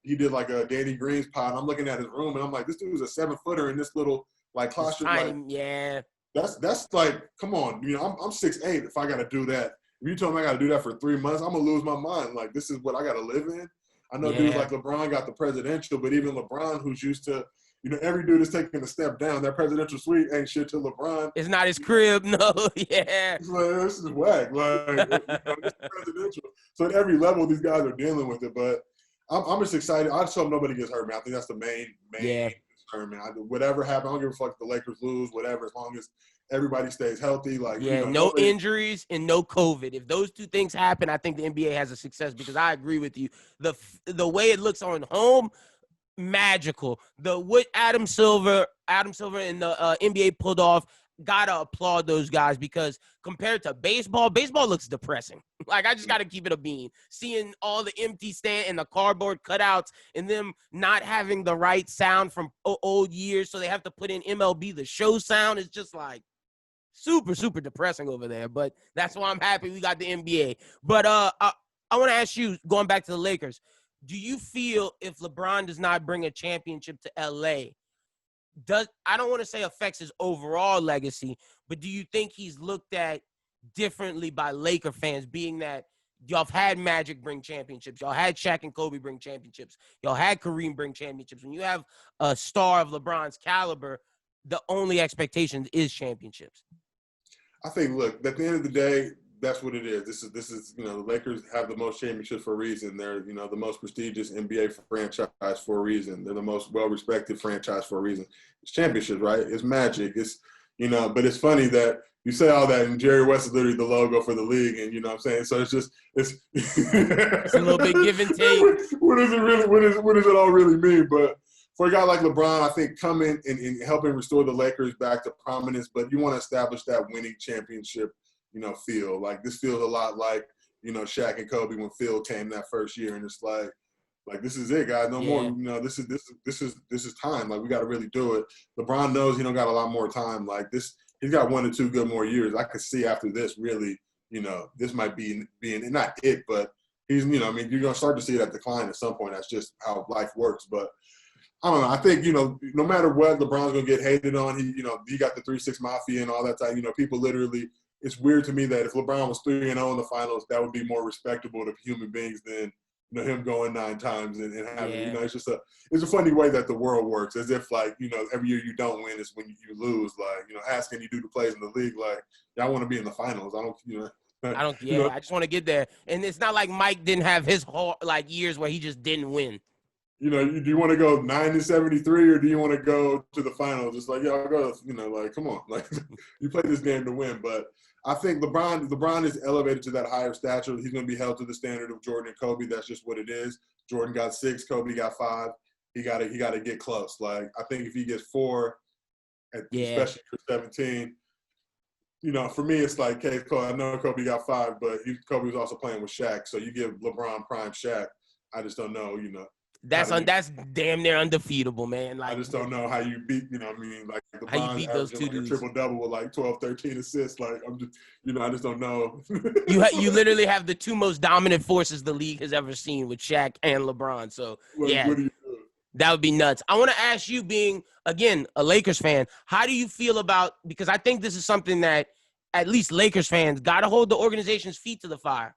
He did like a Danny Green's pod. I'm looking at his room and I'm like, this dude is a 7-footer in this little like claustrophobic. Yeah. That's like, come on. I'm 6'8". If I got to do that, if you told me I got to do that for 3 months, I'm gonna lose my mind. Like, this is what I got to live in. I know dudes like LeBron got the presidential, but even LeBron, who's used to, every dude is taking a step down. That presidential suite ain't shit to LeBron. It's not his crib, no. Yeah. It's like, this is whack. Like, it's presidential. So at every level, these guys are dealing with it, but. I'm just excited. I just hope nobody gets hurt, man. I think that's the main concern, man. Whatever happens, I don't give a fuck if the Lakers lose, whatever, as long as everybody stays healthy. Like, no injuries and no COVID. If those two things happen, I think the NBA has a success, because I agree with you. The way it looks on home, magical. What Adam Silver and the NBA pulled off, gotta applaud those guys, because compared to baseball looks depressing. Like, I just gotta keep it a bean. Seeing all the empty stand and the cardboard cutouts and them not having the right sound from old years, so they have to put in MLB The Show sound. Is just like super, super depressing over there. But that's why I'm happy we got the NBA. But I want to ask you, going back to the Lakers, do you feel if LeBron does not bring a championship to LA, I don't want to say affects his overall legacy, but do you think he's looked at differently by Laker fans, being that y'all have had Magic bring championships, y'all had Shaq and Kobe bring championships, y'all had Kareem bring championships? When you have a star of LeBron's caliber, the only expectation is championships. I think, look, at the end of the day, that's what it is. This is the Lakers have the most championships for a reason. They're the most prestigious NBA franchise for a reason. They're the most well-respected franchise for a reason. It's championships, right? It's magic. It's but it's funny that you say all that, and Jerry West is literally the logo for the league, and what I'm saying. So it's it's a little bit give and take. What does it really? What does it all really mean? But for a guy like LeBron, I think coming and helping restore the Lakers back to prominence, but you want to establish that winning championship, feel. Like this feels a lot like, Shaq and Kobe when Phil came that first year, and it's like this is it, guys. No more. This is time. Like we got to really do it. LeBron knows he don't got a lot more time. Like this, he's got 1 or 2 good more years. I could see after this, really, this might be being not it, but he's, you're gonna start to see that decline at some point. That's just how life works. But I don't know. I think, no matter what, LeBron's going to get hated on. He got the 3-6 Mafia and all that type. People literally – it's weird to me that if LeBron was 3-0 in the finals, that would be more respectable to human beings than, him going 9 times and having – it's a funny way that the world works, as if, like, every year you don't win is when you lose. Like, asking you do the plays in the league, like, I want to be in the finals. I just want to get there. And it's not like Mike didn't have his whole, years where he just didn't win. Do you want to go 9-73 or do you want to go to the finals? It's like, I'll go, come on. Like, you play this game to win. But I think LeBron is elevated to that higher stature. He's going to be held to the standard of Jordan and Kobe. That's just what it is. Jordan got 6, Kobe got 5. He got to get close. Like, I think if he gets 4, especially for 17, for me, it's like, okay, I know Kobe got 5, but Kobe was also playing with Shaq. So you give LeBron prime Shaq. I just don't know, That's damn near undefeatable, man. Like, I just don't know how you beat, like the how you beat those two dudes. A triple-double with like 12, 13 assists. Like, I'm just, I just don't know. you literally have the 2 most dominant forces the league has ever seen with Shaq and LeBron. So, what do you do? That would be nuts. I want to ask you, being, again, a Lakers fan, how do you feel about, because I think this is something that at least Lakers fans got to hold the organization's feet to the fire.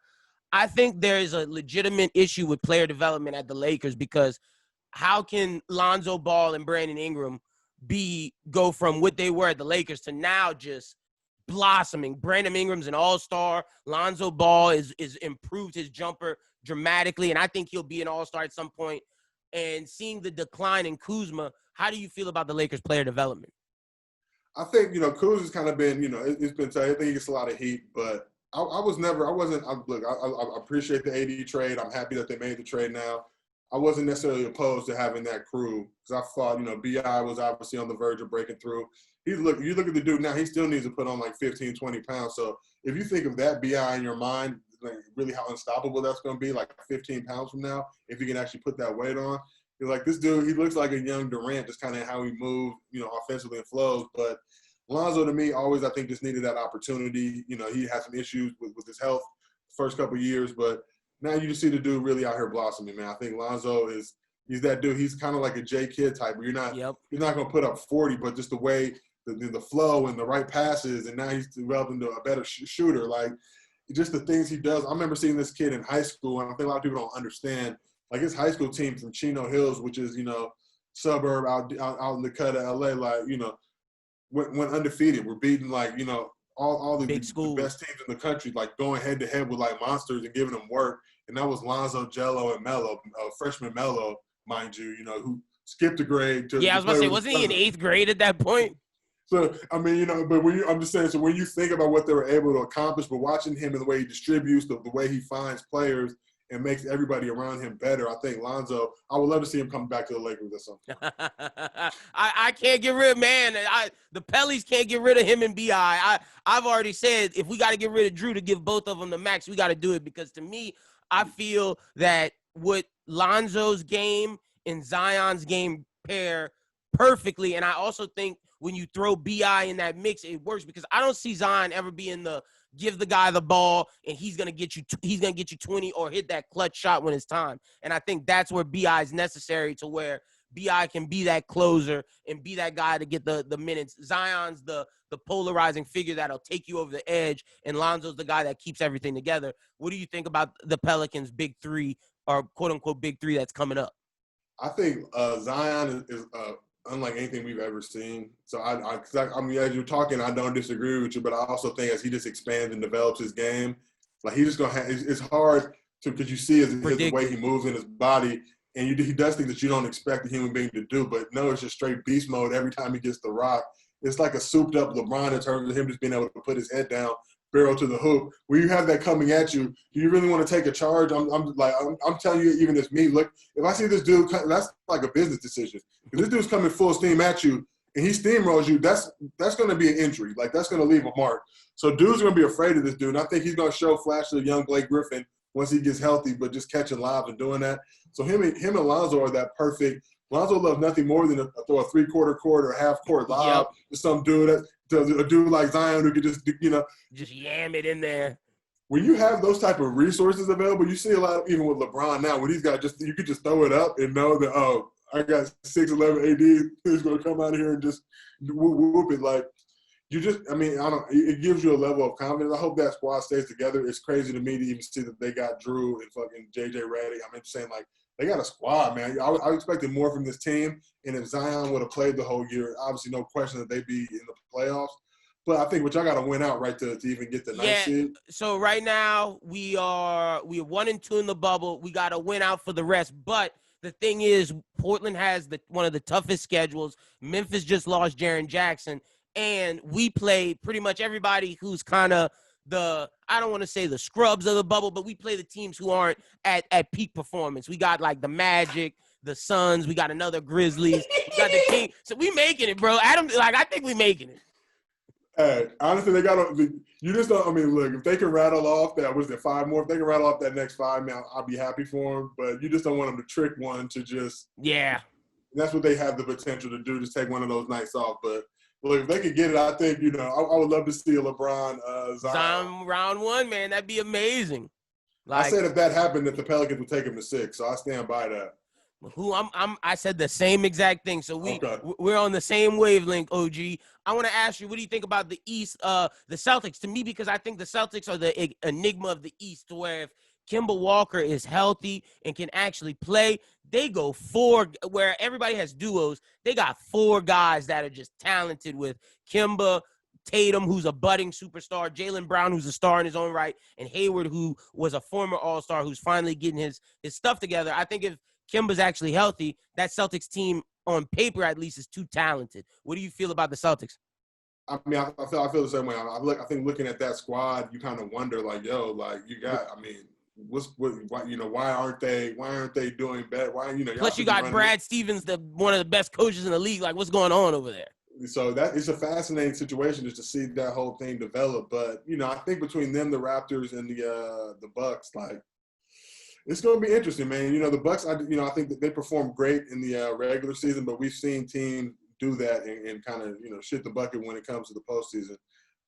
I think there is a legitimate issue with player development at the Lakers, because how can Lonzo Ball and Brandon Ingram go from what they were at the Lakers to now just blossoming? Brandon Ingram's an all-star. Lonzo Ball is improved his jumper dramatically, and I think he'll be an all-star at some point. And seeing the decline in Kuzma, how do you feel about the Lakers player development? I think, Kuzma's kind of been, it's been – I think he gets a lot of heat, but – I appreciate the AD trade. I'm happy that they made the trade now. I wasn't necessarily opposed to having that crew, because I thought, B.I. was obviously on the verge of breaking through. You look at the dude now, he still needs to put on like 15, 20 pounds. So if you think of that B.I. in your mind, like really how unstoppable that's going to be, like 15 pounds from now, if you can actually put that weight on, you're like, this dude, he looks like a young Durant, just kind of how he moves, offensively and flows. But Lonzo, to me, always, I think, just needed that opportunity. He had some issues with his health the first couple of years, but now you just see the dude really out here blossoming, man. I think Lonzo he's that dude. He's kind of like a J. Kidd type, where you're not going to put up 40, but just the way, the flow and the right passes, and now he's developed into a better shooter. Like, just the things he does. I remember seeing this kid in high school, and I think a lot of people don't understand. Like, his high school team from Chino Hills, which is, suburb out in the cut of L.A., like, went undefeated. We're beating, like, all the best teams in the country, like going head to head with like monsters and giving them work. And that was Lonzo, Jello, and Melo, freshman Melo, mind you, who skipped a grade. I was about to say, wasn't he in 8th grade at that point? So, I mean, but I'm just saying, so when you think about what they were able to accomplish, but watching him and the way he distributes, the way he finds players and makes everybody around him better, I think Lonzo, I would love to see him come back to the Lakers or something. I can't get rid of, man. The Pellies can't get rid of him and B.I. I've already said, if we got to get rid of Drew to give both of them the max, we got to do it, because to me, I feel that what Lonzo's game and Zion's game pair perfectly, and I also think when you throw B.I. in that mix, it works, because I don't see Zion ever being the give the guy the ball and he's gonna get you 20 or hit that clutch shot when it's time. And I think that's where B.I. is necessary, to where B.I. can be that closer and be that guy to get the minutes. Zion's the polarizing figure that'll take you over the edge, and Lonzo's the guy that keeps everything together. What do you think about the Pelicans' big three, or quote unquote big three, that's coming up? I think Zion is unlike anything we've ever seen. So I mean, as you're talking, I don't disagree with you, but I also think as he just expands and develops his game, like he's just gonna have. It's hard to because you see the way he moves in his body, and he does things that you don't expect a human being to do. But no, it's just straight beast mode every time he gets the rock. It's like a souped up LeBron in terms of him just being able to put his head down, barrel to the hoop. When you have that coming at you, do you really want to take a charge? I'm telling you, even as me, look, if I see this dude, that's like a business decision. If this dude's coming full steam at you and he steamrolls you, that's going to be an injury. Like, that's going to leave a mark. So dudes are going to be afraid of this dude. And I think he's going to show flash to the young Blake Griffin once he gets healthy, but just catching lobs and doing that. So him and Lonzo are that perfect. Lonzo loves nothing more than throw a three-quarter court or half-court lob to some dude, a dude like Zion who could just yam it in there. When you have those type of resources available, you see a lot, even with LeBron now, when he's got you could just throw it up and know that, oh, I got 6'11" AD who's going to come out here and just whoop it. Like, it gives you a level of confidence. I hope that squad stays together. It's crazy to me to even see that they got Drew and fucking JJ Redick. I'm just saying, like, they got a squad, man. I expected more from this team. And if Zion would have played the whole year, obviously no question that they'd be in the playoffs. But I think what y'all got to win out right to even get the ninth seed. So right now we are 1-2 in the bubble. We got to win out for the rest. But the thing is, Portland has one of the toughest schedules. Memphis just lost Jaren Jackson. And we play pretty much everybody who's kind of I don't want to say the scrubs of the bubble, but we play the teams who aren't at peak performance. We got like the Magic, the Suns, we got another Grizzlies, we got the King. So we making it, bro. Adam, I think we making it. Hey, honestly, they got to – you just don't – I mean, look, if they can rattle off that – was there 5 more? If they can rattle off that next 5, man, I'll be happy for them. But you just don't want them to trick one to just – Yeah. That's what they have the potential to do, just take one of those nights off. But – look, if they could get it, I think, I would love to see a LeBron Zion round 1, man. That'd be amazing. I said if that happened, that the Pelicans would take him to 6, so I stand by that. I said the same exact thing. So we're on the same wavelength, OG. I want to ask you, what do you think about the East, the Celtics? To me, because I think the Celtics are the enigma of the East, to where if Kemba Walker is healthy and can actually play, they go 4, where everybody has duos. They got 4 guys that are just talented, with Kemba, Tatum, who's a budding superstar, Jaylen Brown, who's a star in his own right, and Hayward, who was a former All-Star, who's finally getting his stuff together. I think if Kemba's actually healthy, that Celtics team, on paper at least, is too talented. What do you feel about the Celtics? I mean, I feel the same way. I think looking at that squad, you kind of wonder, like, yo, like, you got, I mean, why aren't they doing better? Plus you got Brad Stevens, one of the best coaches in the league. Like, what's going on over there? So that is a fascinating situation just to see that whole thing develop. But I think between them, the Raptors, and the Bucks, like, it's going to be interesting, man. The Bucks, I think that they performed great in the regular season, but we've seen teams do that and kind of shit the bucket when it comes to the postseason.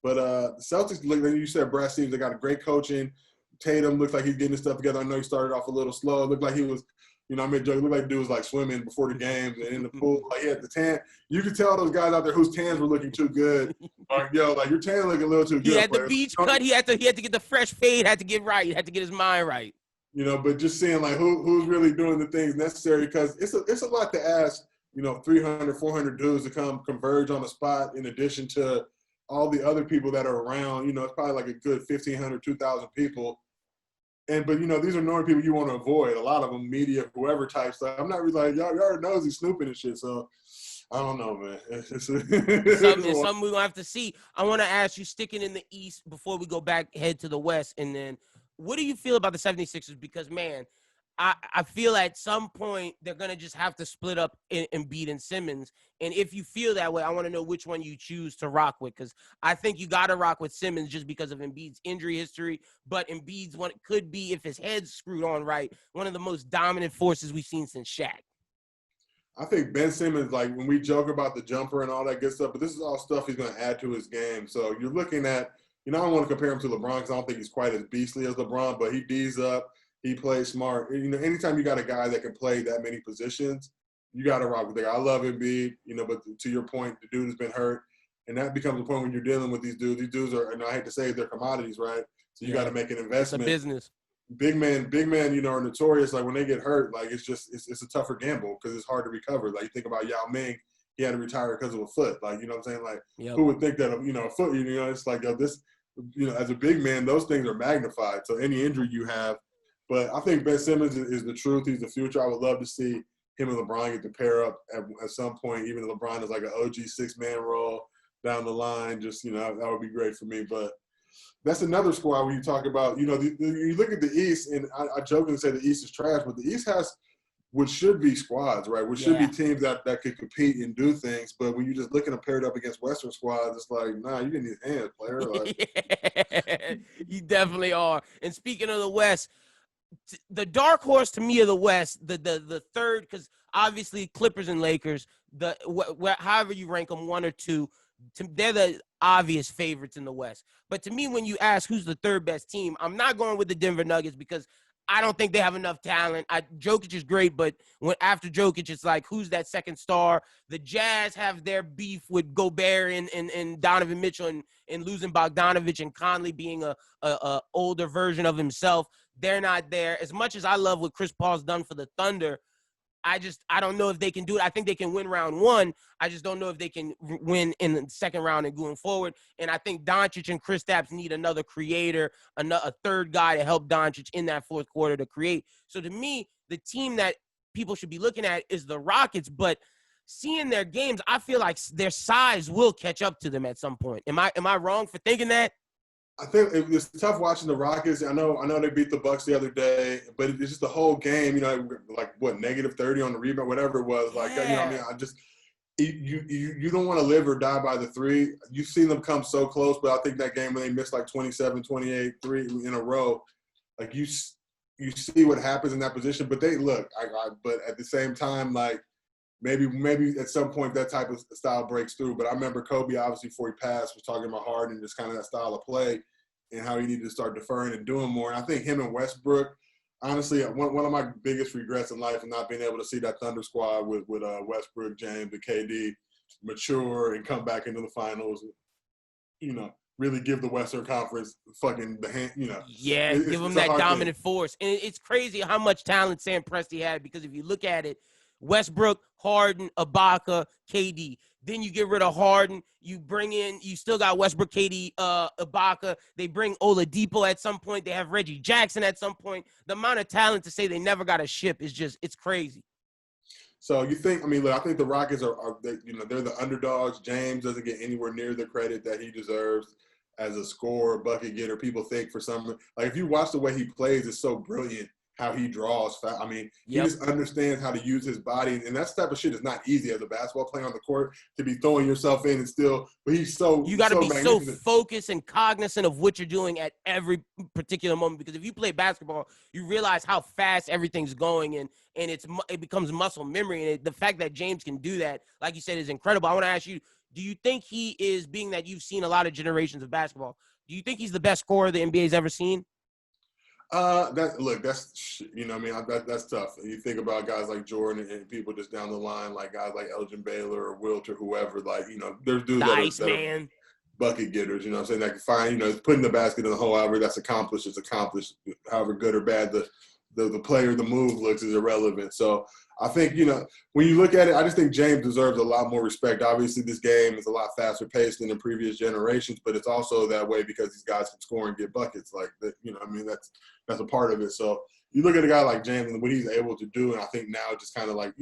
But the Celtics, like you said, Brad Stevens, they got a great coaching. Tatum looks like he's getting his stuff together. I know he started off a little slow. It looked like he was, I made a joke. It looked like the dude was like swimming before the games and in the pool. Like, he had the tan. You could tell those guys out there whose tans were looking too good. Like, yo, like, your tan looking a little too good. He had the beach cut. He had to get the fresh fade. Had to get right. He had to get his mind right. But just seeing like who's really doing the things necessary, because it's a lot to ask. 300, 400 dudes to come converge on a spot in addition to all the other people that are around. It's probably like a good 1,500, 2,000 people. But these are normal people you want to avoid. A lot of them, media, whoever type stuff. I'm not really like, y'all already knows he's snooping and shit. So I don't know, man. It's something we're gonna have to see. I want to ask you, sticking in the East before we go back, head to the West, and then what do you feel about the 76ers? Because, man, I feel at some point they're going to just have to split up Embiid and Simmons. And if you feel that way, I want to know which one you choose to rock with, because I think you got to rock with Simmons just because of Embiid's injury history. But Embiid's one could be, if his head's screwed on right, one of the most dominant forces we've seen since Shaq. I think Ben Simmons, like, when we joke about the jumper and all that good stuff, but this is all stuff he's going to add to his game. So you're looking at, I don't want to compare him to LeBron because I don't think he's quite as beastly as LeBron, but he D's up. He plays smart. Anytime you got a guy that can play that many positions, you got to rock with the guy. I love Embiid, but to your point, the dude has been hurt. And that becomes a point when you're dealing with these dudes. These dudes are, and I hate to say it, they're commodities, right? So you got to make an investment. It's a business. Big men, are notorious. Like, when they get hurt, like, it's a tougher gamble because it's hard to recover. Like, you think about Yao Ming, he had to retire because of a foot. Like, you know what I'm saying? Like, who would think that, a foot, it's like, this, as a big man, those things are magnified. So any injury you have. But I think Ben Simmons is the truth. He's the future. I would love to see him and LeBron get to pair up at some point, even if LeBron is like an OG 6-man role down the line. Just, that would be great for me. But that's another squad where you talk about, you look at the East, and I jokingly say the East is trash, but the East has what should be squads, right? What should be teams that could compete and do things. But when you just looking to pair it up against Western squads, it's like, nah, you didn't need hands, player. Like, you definitely are. And speaking of the West, the dark horse to me of the West, the third, because obviously Clippers and Lakers, however you rank them, 1 or 2, they're the obvious favorites in the West. But to me, when you ask who's the third best team, I'm not going with the Denver Nuggets because I don't think they have enough talent. Jokic is great, but after Jokic, it's like, who's that second star? The Jazz have their beef with Gobert and Donovan Mitchell and losing Bogdanovich and Conley being a older version of himself. They're not there. As much as I love what Chris Paul's done for the Thunder, I don't know if they can do it. I think they can win round 1. I just don't know if they can win in the second round and going forward. And I think Doncic and Kristaps need another creator, a third guy to help Doncic in that fourth quarter to create. So to me, the team that people should be looking at is the Rockets. But seeing their games, I feel like their size will catch up to them at some point. Am I wrong for thinking that? I think it's tough watching the Rockets. I know they beat the Bucks the other day, but it's just the whole game. Like what, -30 on the rebound, whatever it was. Like, I just you don't want to live or die by the three. You've seen them come so close, but I think that game when they missed like 27, 28, 3 in a row, like you see what happens in that position. But they look, but at the same time, like maybe at some point that type of style breaks through. But I remember Kobe, obviously, before he passed, was talking about Harden and just kind of that style of play and how he needed to start deferring and doing more. And I think him and Westbrook, honestly, one of my biggest regrets in life is not being able to see that Thunder squad with Westbrook, James, and KD mature and come back into the finals, really give the Western Conference fucking the hand, Yeah, give them that dominant force. And it's crazy how much talent Sam Presti had, because if you look at it, Westbrook, Harden, Ibaka, KD. Then you get rid of Harden. You still got Westbrook, KD, Ibaka. They bring Oladipo at some point. They have Reggie Jackson at some point. The amount of talent to say they never got a ship is just, it's crazy. So you think, look, I think the Rockets they're the underdogs. James doesn't get anywhere near the credit that he deserves as a scorer, bucket getter. People think for some, like if you watch the way he plays, it's so brilliant. How he draws. He just understands how to use his body, and that type of shit is not easy as a basketball player on the court to be throwing yourself in and still. But he's so you got to be so focused and cognizant of what you're doing at every particular moment. Because if you play basketball, you realize how fast everything's going, and it becomes muscle memory. And the fact that James can do that, like you said, is incredible. I want to ask you: do you think he is, being that you've seen a lot of generations of basketball, do you think he's the best scorer the NBA's ever seen? That's tough. You think about guys like Jordan and people just down the line, like guys like Elgin Baylor or Wilt or whoever, there's dudes that are bucket getters, that can find, putting the basket in the hole, however that's accomplished, it's accomplished. However good or bad the player, the move looks is irrelevant. So I think, when you look at it, I just think James deserves a lot more respect. Obviously, this game is a lot faster paced than in previous generations, but it's also that way because these guys can score and get buckets. Like that, that's a part of it. So you look at a guy like James and what he's able to do, and I think now just kind of like,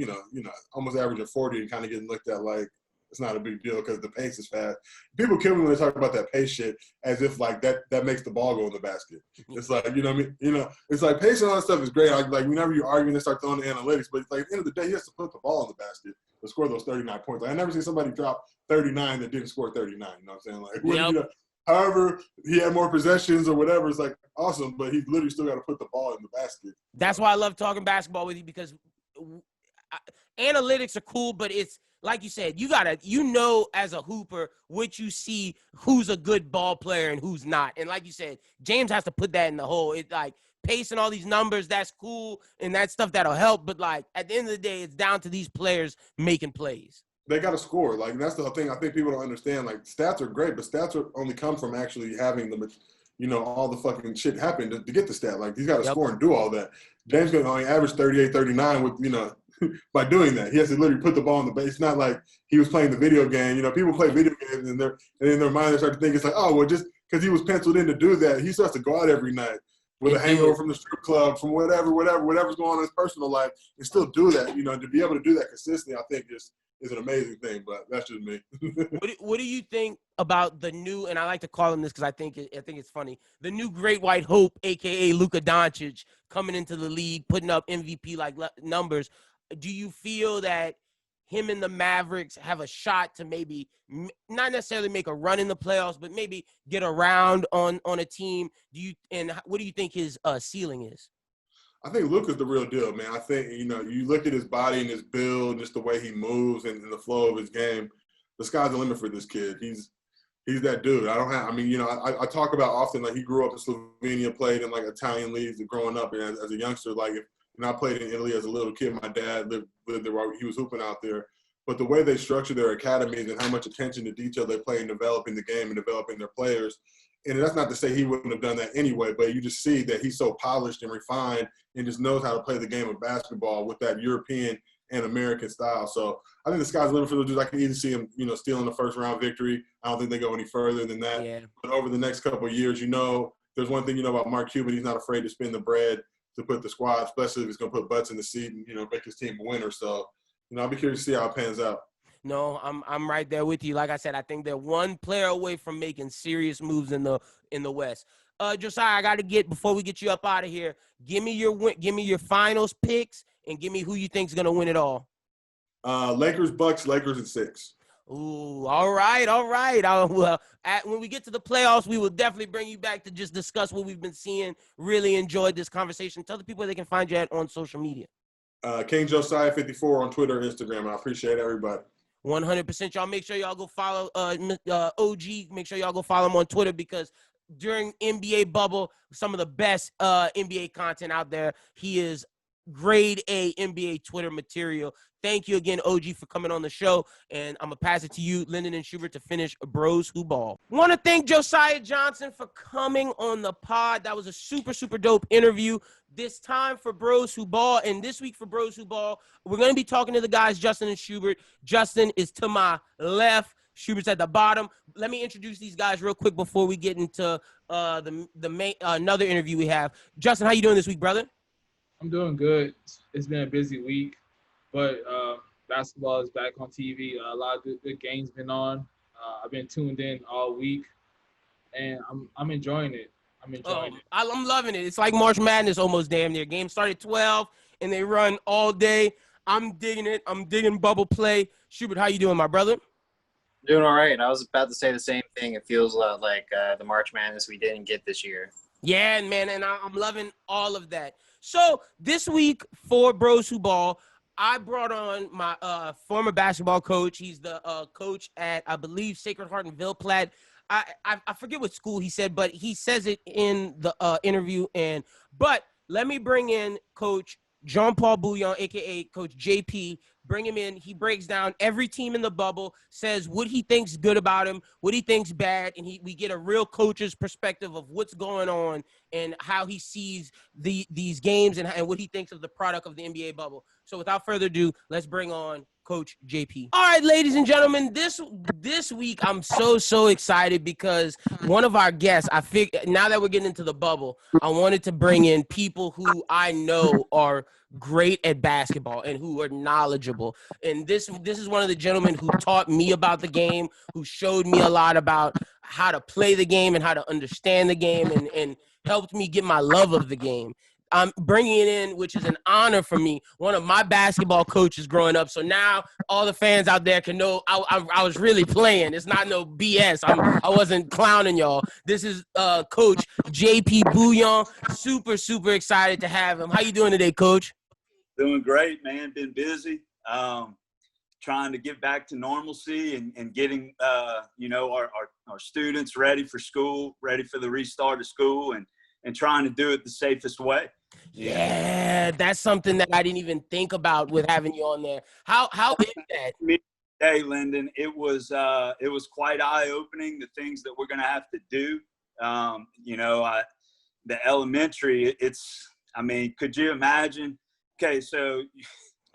almost averaging 40 and kind of getting looked at like it's not a big deal because the pace is fast. People kill me when they talk about that pace shit as if like that makes the ball go in the basket. It's like, it's like pace and all that stuff is great. Like whenever you argue and they start throwing the analytics, but it's like at the end of the day, he has to put the ball in the basket to score those 39 points. Like I never seen somebody drop 39 that didn't score 39. You know what I'm saying? Like, however, he had more possessions or whatever. It's like awesome, but he literally still got to put the ball in the basket. That's why I love talking basketball with you, because analytics are cool, but it's like you said, you gotta, as a hooper, what you see, who's a good ball player and who's not. And like you said, James has to put that in the hole. It's like pacing all these numbers, that's cool, and that's stuff that'll help. But like at the end of the day, it's down to these players making plays. They got to score. Like that's the thing I think people don't understand. Like stats are great, but stats only come from actually having the, all the fucking shit happen to get the stat. Like he's got to score and do all that. James going to only average 38, 39 with, by doing that. He has to literally put the ball on the base. It's not like he was playing the video game. People play video games and in their mind they start to think it's like, oh, well, just because he was penciled in to do that, he starts to go out every night with a hangover from the strip club, from whatever's going on in his personal life, and still do that. To be able to do that consistently, I think is an amazing thing. But that's just me. What do you think about the new? And I like to call him this because I think it's funny. The new Great White Hope, aka Luka Doncic, coming into the league, putting up MVP like numbers. Do you feel that him and the Mavericks have a shot to maybe not necessarily make a run in the playoffs, but maybe get around on a team? What do you think his ceiling is? I think Luka's the real deal, man. I think, you look at his body and his build, and just the way he moves and the flow of his game, the sky's the limit for this kid. He's that dude. I talk about often, like, he grew up in Slovenia, played in, like, Italian leagues growing up. And as a youngster, like, I played in Italy as a little kid. My dad lived there while he was hooping out there. But the way they structure their academies and how much attention to detail they play in developing the game and developing their players, and that's not to say he wouldn't have done that anyway, but you just see that he's so polished and refined and just knows how to play the game of basketball with that European and American style. So I think the sky's the limit for those dudes. I can easily see him, stealing the first-round victory. I don't think they go any further than that. Yeah. But over the next couple of years, there's one thing about Mark Cuban. He's not afraid to spend the bread to put the squad, especially if he's going to put butts in the seat and, make his team a winner. So, I'll be curious to see how it pans out. No, I'm right there with you. Like I said, I think they're one player away from making serious moves in the West. Josiah, I got to before we get you up out of here, give me your finals picks and give me who you think's going to win it all. Lakers, Bucks, Lakers in 6. Ooh, all right. When we get to the playoffs, we will definitely bring you back to just discuss what we've been seeing. Really enjoyed this conversation. Tell the people where they can find you on social media. King Josiah 54 on Twitter and Instagram. I appreciate everybody. 100%. Y'all make sure y'all go follow OG. Make sure y'all go follow him on Twitter because during NBA bubble, some of the best NBA content out there. He is grade A NBA Twitter material. Thank you again, OG, for coming on the show. And I'm going to pass it to you, Lyndon and Schubert, to finish Bros Who Ball. Want to thank Josiah Johnson for coming on the pod. That was a super, super dope interview. This time for Bros Who Ball, and this week for Bros Who Ball, we're going to be talking to the guys, Justin and Schubert. Justin is to my left. Schubert's at the bottom. Let me introduce these guys real quick before we get into the main another interview we have. Justin, how you doing this week, brother? I'm doing good. It's been a busy week, but basketball is back on TV. A lot of good games been on. I've been tuned in all week, and I'm enjoying it. I'm loving it. It's like March Madness almost damn near. Game started at 12, and they run all day. I'm digging it. I'm digging bubble play. Schubert, how you doing, my brother? Doing all right. I was about to say the same thing. It feels like the March Madness we didn't get this year. Yeah, man, and I'm loving all of that. So this week for Bros Who Ball, I brought on my former basketball coach. He's the coach at, I believe, Sacred Heart in Ville Platte. I forget what school he said, but he says it in the interview. But let me bring in Coach Jean-Paul Bouillon, a.k.a. Coach JP. Bring him in. He breaks down every team in the bubble, says what he thinks good about him, what he thinks bad, and we get a real coach's perspective of what's going on and how he sees these games and what he thinks of the product of the NBA bubble. So without further ado, let's bring on Coach JP. All right, ladies and gentlemen, this week I'm so excited because one of our guests, I figured now that we're getting into the bubble, I wanted to bring in people who I know are great at basketball and who are knowledgeable. And this is one of the gentlemen who taught me about the game, who showed me a lot about how to play the game and how to understand the game and helped me get my love of the game. I'm bringing it in, which is an honor for me, one of my basketball coaches growing up. So now all the fans out there can know I was really playing. It's not no BS. I wasn't clowning y'all. This is Coach JP Bouillon. Super excited to have him. How you doing today, Coach? Doing great, man. Been busy. Trying to get back to normalcy and getting, our students ready for school, ready for the restart of school and trying to do it the safest way. Yeah, that's something that I didn't even think about with having you on there. How is that? Hey, Lyndon, it was quite eye-opening, the things that we're going to have to do. The elementary, could you imagine? Okay, so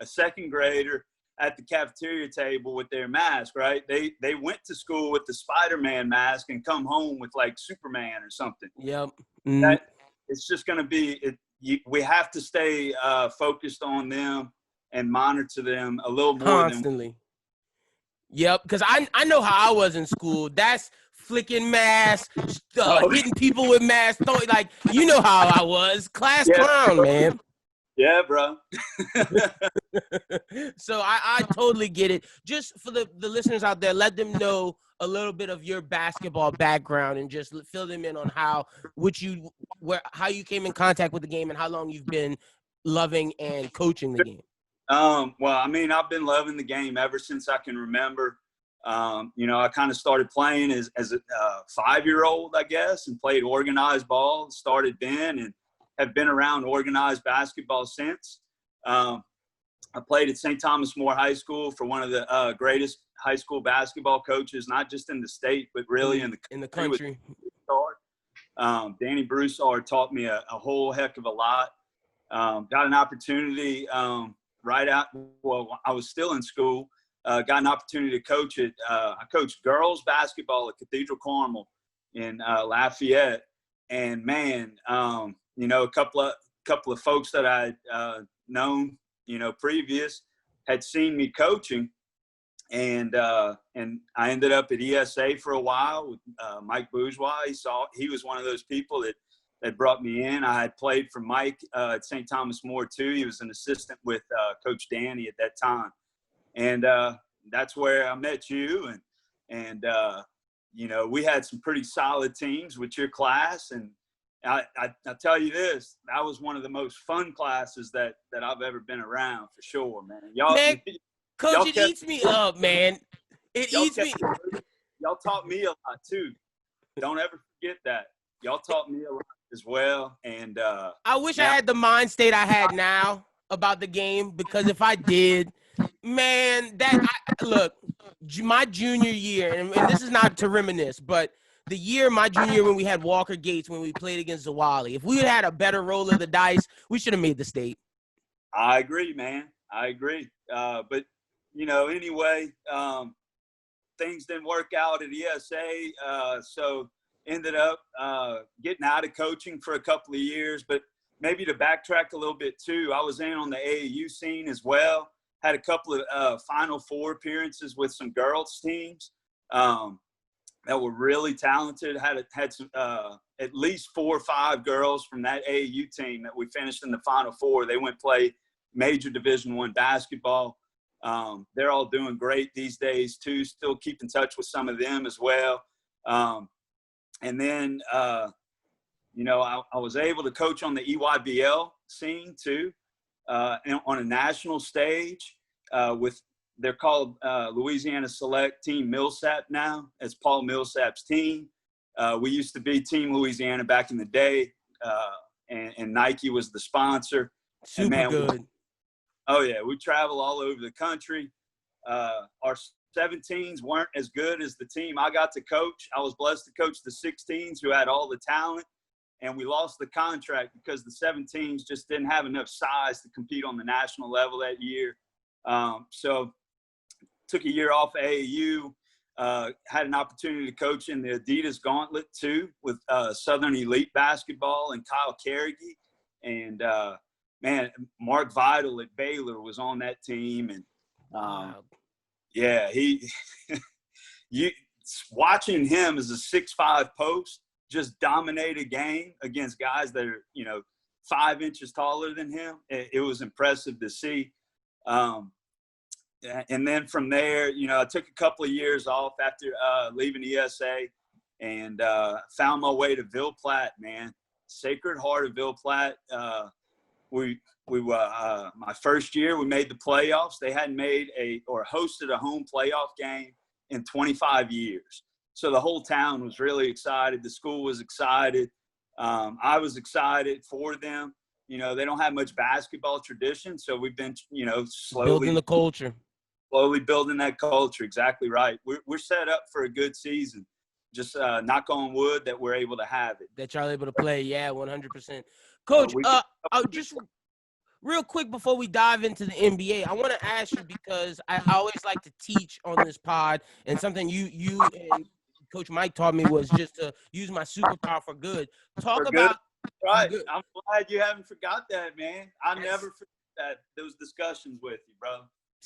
a second grader at the cafeteria table with their mask, right? They went to school with the Spider-Man mask and come home with like Superman or something. Yep. That it's just going to be we have to stay focused on them and monitor them a little more constantly. Yep, because I know how I was in school. That's flicking masks, hitting people with masks. Like, you know how I was. Class clown, man. Yeah, bro. So I totally get it. Just for the listeners out there, let them know a little bit of your basketball background and just fill them in on how you came in contact with the game and how long you've been loving and coaching the game. Well, I mean, I've been loving the game ever since I can remember. I kind of started playing as a 5-year-old, I guess, and played organized ball. Started then and have been around organized basketball since. I played at St. Thomas More High School for one of the greatest high school basketball coaches, not just in the state, but really in the country. Danny Broussard taught me a whole heck of a lot. Got an opportunity I was still in school. Got an opportunity to coach it. I coached girls basketball at Cathedral Carmel in Lafayette. And man, a couple of folks that I'd known, previous had seen me coaching, and I ended up at ESA for a while with Mike Bourgeois. He was one of those people that brought me in. I had played for Mike at St. Thomas More too. He was an assistant with Coach Danny at that time, and that's where I met you. And we had some pretty solid teams with your class, and I tell you this, that was one of the most fun classes that I've ever been around, for sure, man. Coach, it eats me up, man. It eats me. Y'all taught me a lot too. Don't ever forget that. Y'all taught me a lot as well. And I wish I had the mind state I had now about the game, because if I did, man, look, my junior year, and this is not to reminisce, but my junior year when we had Walker Gates, when we played against Zawali, if we had a better roll of the dice, we should have made the state. I agree, man. I agree. But, anyway, things didn't work out at ESA. So ended up getting out of coaching for a couple of years. But maybe to backtrack a little bit too, I was in on the AAU scene as well. Had a couple of Final Four appearances with some girls teams that were really talented. Had some, at least 4 or 5 girls from that AAU team that we finished in the Final Four. They went play major Division I basketball. They're all doing great these days too. Still keep in touch with some of them as well. And then, I was able to coach on the EYBL scene too, on a national stage they're called Louisiana Select Team Millsap now. It's Paul Millsap's team. We used to be Team Louisiana back in the day, and Nike was the sponsor. Super good. We travel all over the country. Our 17s weren't as good as the team I got to coach. I was blessed to coach the 16s who had all the talent, and we lost the contract because the 17s just didn't have enough size to compete on the national level that year. So took a year off AAU, had an opportunity to coach in the Adidas Gauntlet too with Southern Elite Basketball and Kyle Carrigy. And, man, Mark Vidal at Baylor was on that team. And, watching him as a 6'5" post just dominate a game against guys that are, 5 inches taller than him. It was impressive to see. And then from there, I took a couple of years off after leaving ESA and found my way to Ville Platte, man. Sacred Heart of Ville Platte. We my first year, we made the playoffs. They hadn't hosted a home playoff game in 25 years. So the whole town was really excited. The school was excited. I was excited for them. They don't have much basketball tradition, so we've been, slowly building the culture. Slowly building that culture. Exactly right. We're set up for a good season. Just knock on wood that we're able to have it. That y'all able to play. Yeah, 100%. Coach, real quick before we dive into the NBA, I want to ask you because I always like to teach on this pod, and something you and Coach Mike taught me was just to use my superpower for good. Talk For about good. Right. good. I'm glad you haven't forgot that, man. I Yes. never forget those discussions with you, bro.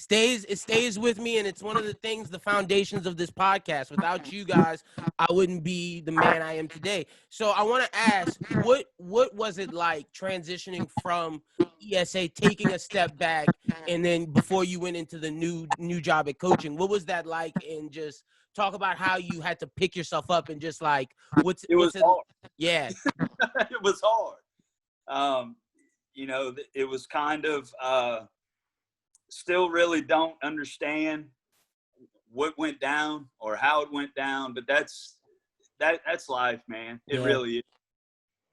It stays with me, and it's one of the things, the foundations of this podcast. Without you guys, I wouldn't be the man I am today. So I want to ask, what was it like transitioning from ESA, taking a step back, and then before you went into the new job at coaching? What was that like? And just talk about how you had to pick yourself up and just like what's it? Hard. Yeah, It was hard. It was kind of still really don't understand what went down or how it went down, but that's life, man. It really is.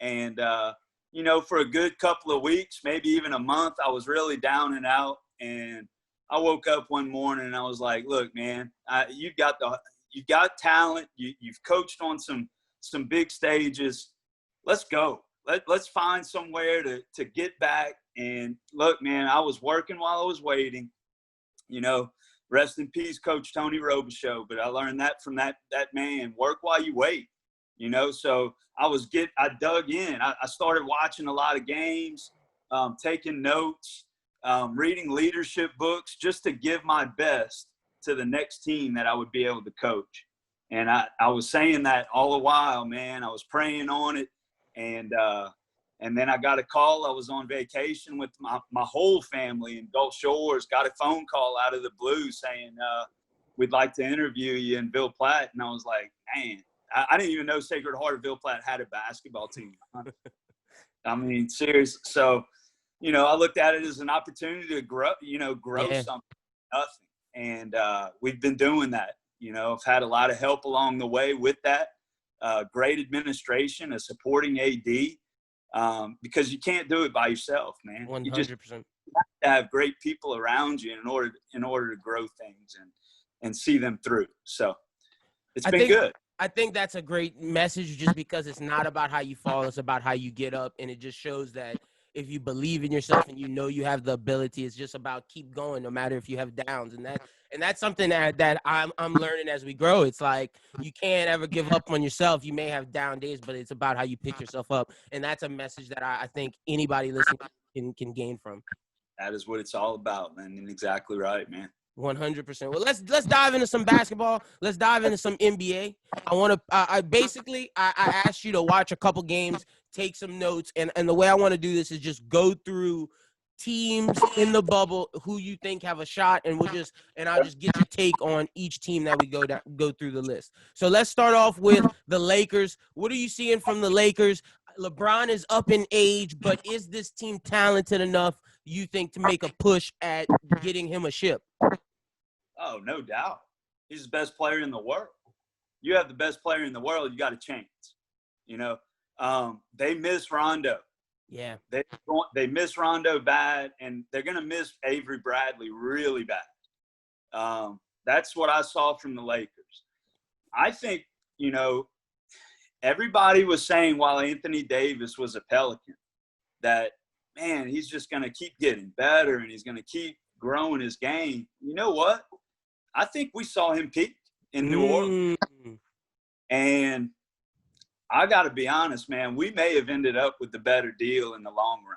And for a good couple of weeks, maybe even a month, I was really down and out. And I woke up one morning and I was like, look, man, you got talent. You've coached on some big stages. Let's go. Let's find somewhere to get back. And look, man, I was working while I was waiting. Rest in peace, Coach Tony Robichaux. But I learned that from that man. Work while you wait. So I dug in. I started watching a lot of games, taking notes, reading leadership books, just to give my best to the next team that I would be able to coach. And I was saying that all the while, man. I was praying on it. And then I got a call. I was on vacation with my whole family in Gulf Shores, got a phone call out of the blue saying, we'd like to interview you in Ville Platte. And I was like, man, I didn't even know Sacred Heart of Ville Platte had a basketball team. I mean, serious. So, I looked at it as an opportunity to grow something, nothing. And we've been doing that. I've had a lot of help along the way with that. Great administration, a supporting AD, because you can't do it by yourself, man. 100%. You just have to have great people around you in order to grow things and see them through. So it's been good. I think that's a great message, just because it's not about how you fall, it's about how you get up. And it just shows that if you believe in yourself and you have the ability, it's just about keep going no matter if you have downs. And that's something that I'm learning as we grow. It's like you can't ever give up on yourself. You may have down days, but it's about how you pick yourself up. And that's a message that I think anybody listening can gain from. That is what it's all about, man. And exactly right, man. 100%. Well, let's dive into some basketball. Let's dive into some NBA. I asked you to watch a couple games, take some notes, and the way I want to do this is just go through teams in the bubble who you think have a shot, and I'll just get your take on each team that we go through the list. So let's start off with the Lakers. What are you seeing from the Lakers? LeBron is up in age, but is this team talented enough, you think, to make a push at getting him a ship? Oh, no doubt. He's the best player in the world. You have the best player in the world, you got a chance. They miss Rondo. Yeah. They miss Rondo bad, and they're going to miss Avery Bradley really bad. That's what I saw from the Lakers. I think, everybody was saying while Anthony Davis was a Pelican that, man, he's just going to keep getting better and he's going to keep growing his game. You know what? I think we saw him peak in New Orleans. And I got to be honest, man, we may have ended up with the better deal in the long run.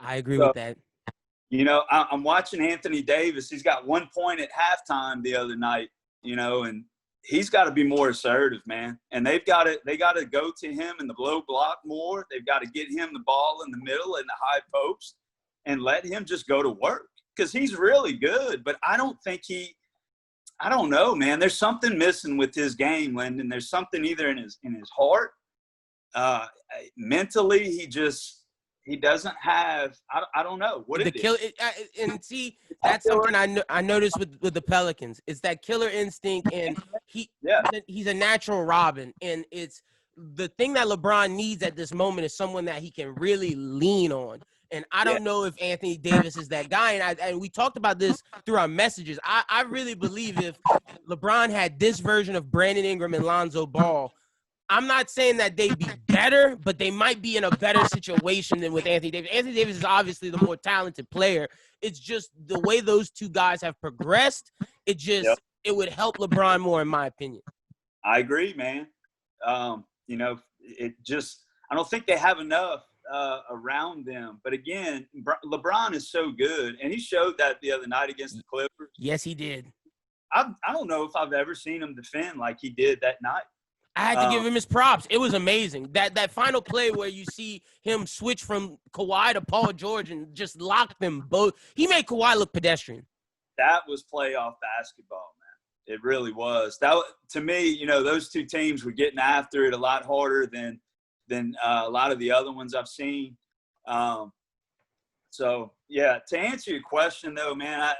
I agree with that. I'm watching Anthony Davis. He's got 1 point at halftime the other night, and he's got to be more assertive, man. And they got to go to him in the low block more. They've got to get him the ball in the middle and the high post and let him just go to work, because he's really good. But I don't know, man. There's something missing with his game, Lyndon. There's something either in his heart, mentally. He doesn't have. I don't know what it is. And see, that's something I noticed with the Pelicans. It's that killer instinct, and he's a natural Robin. And it's the thing that LeBron needs at this moment is someone that he can really lean on. And I don't know if Anthony Davis is that guy. And we talked about this through our messages. I really believe if LeBron had this version of Brandon Ingram and Lonzo Ball, I'm not saying that they'd be better, but they might be in a better situation than with Anthony Davis. Anthony Davis is obviously the more talented player. It's just the way those two guys have progressed. It would help LeBron more, in my opinion. I agree, man. I don't think they have enough around them. But again, LeBron is so good, and he showed that the other night against the Clippers. Yes, he did. I don't know if I've ever seen him defend like he did that night. I had to give him his props. It was amazing. That final play where you see him switch from Kawhi to Paul George and just lock them both. He made Kawhi look pedestrian. That was playoff basketball, man. It really was. That, to me, those two teams were getting after it a lot harder than a lot of the other ones I've seen. So, yeah, to answer your question, though, man, I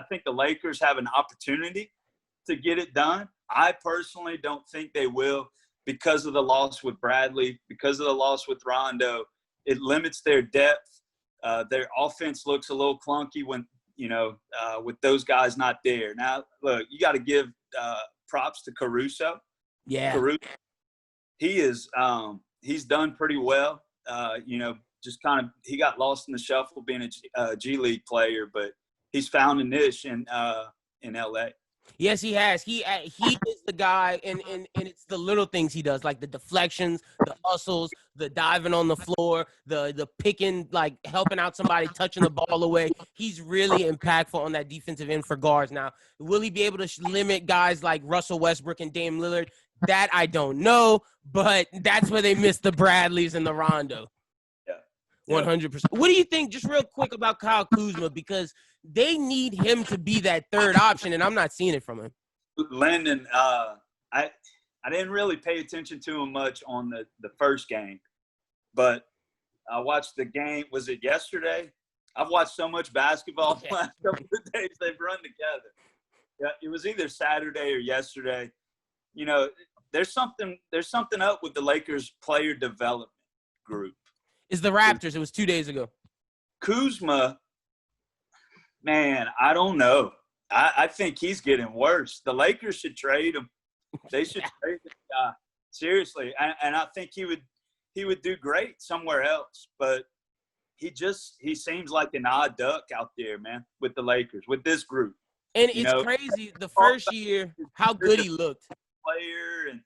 think the Lakers have an opportunity to get it done. I personally don't think they will because of the loss with Bradley, because of the loss with Rondo. It limits their depth. Their offense looks a little clunky when, with those guys not there. Now, look, you got to give props to Caruso. Yeah. Caruso, he is he's done pretty well. Just kind of he got lost in the shuffle being a G League player, but he's found a niche in LA. Yes, he has. He is the guy, and it's the little things he does, like the deflections, the hustles, the diving on the floor, the picking, like helping out somebody, touching the ball away. He's really impactful on that defensive end for guards. Now, will he be able to limit guys like Russell Westbrook and Dame Lillard? That I don't know, but that's where they missed the Bradleys and the Rondo. 100%. What do you think, just real quick, about Kyle Kuzma? Because they need him to be that third option, and I'm not seeing it from him. Landon, I didn't really pay attention to him much on the first game, but I watched the game. Was it yesterday? I've watched so much basketball the last couple of days. They've run together. Yeah, it was either Saturday or yesterday. There's something up with the Lakers player development group. It's the Raptors. It was 2 days ago. Kuzma, man, I don't know. I think he's getting worse. The Lakers should trade him. They should trade this guy. Seriously. And I think he would do great somewhere else. But he seems like an odd duck out there, man, with the Lakers, with this group. And it's crazy. The first year, how good he looked. Player, and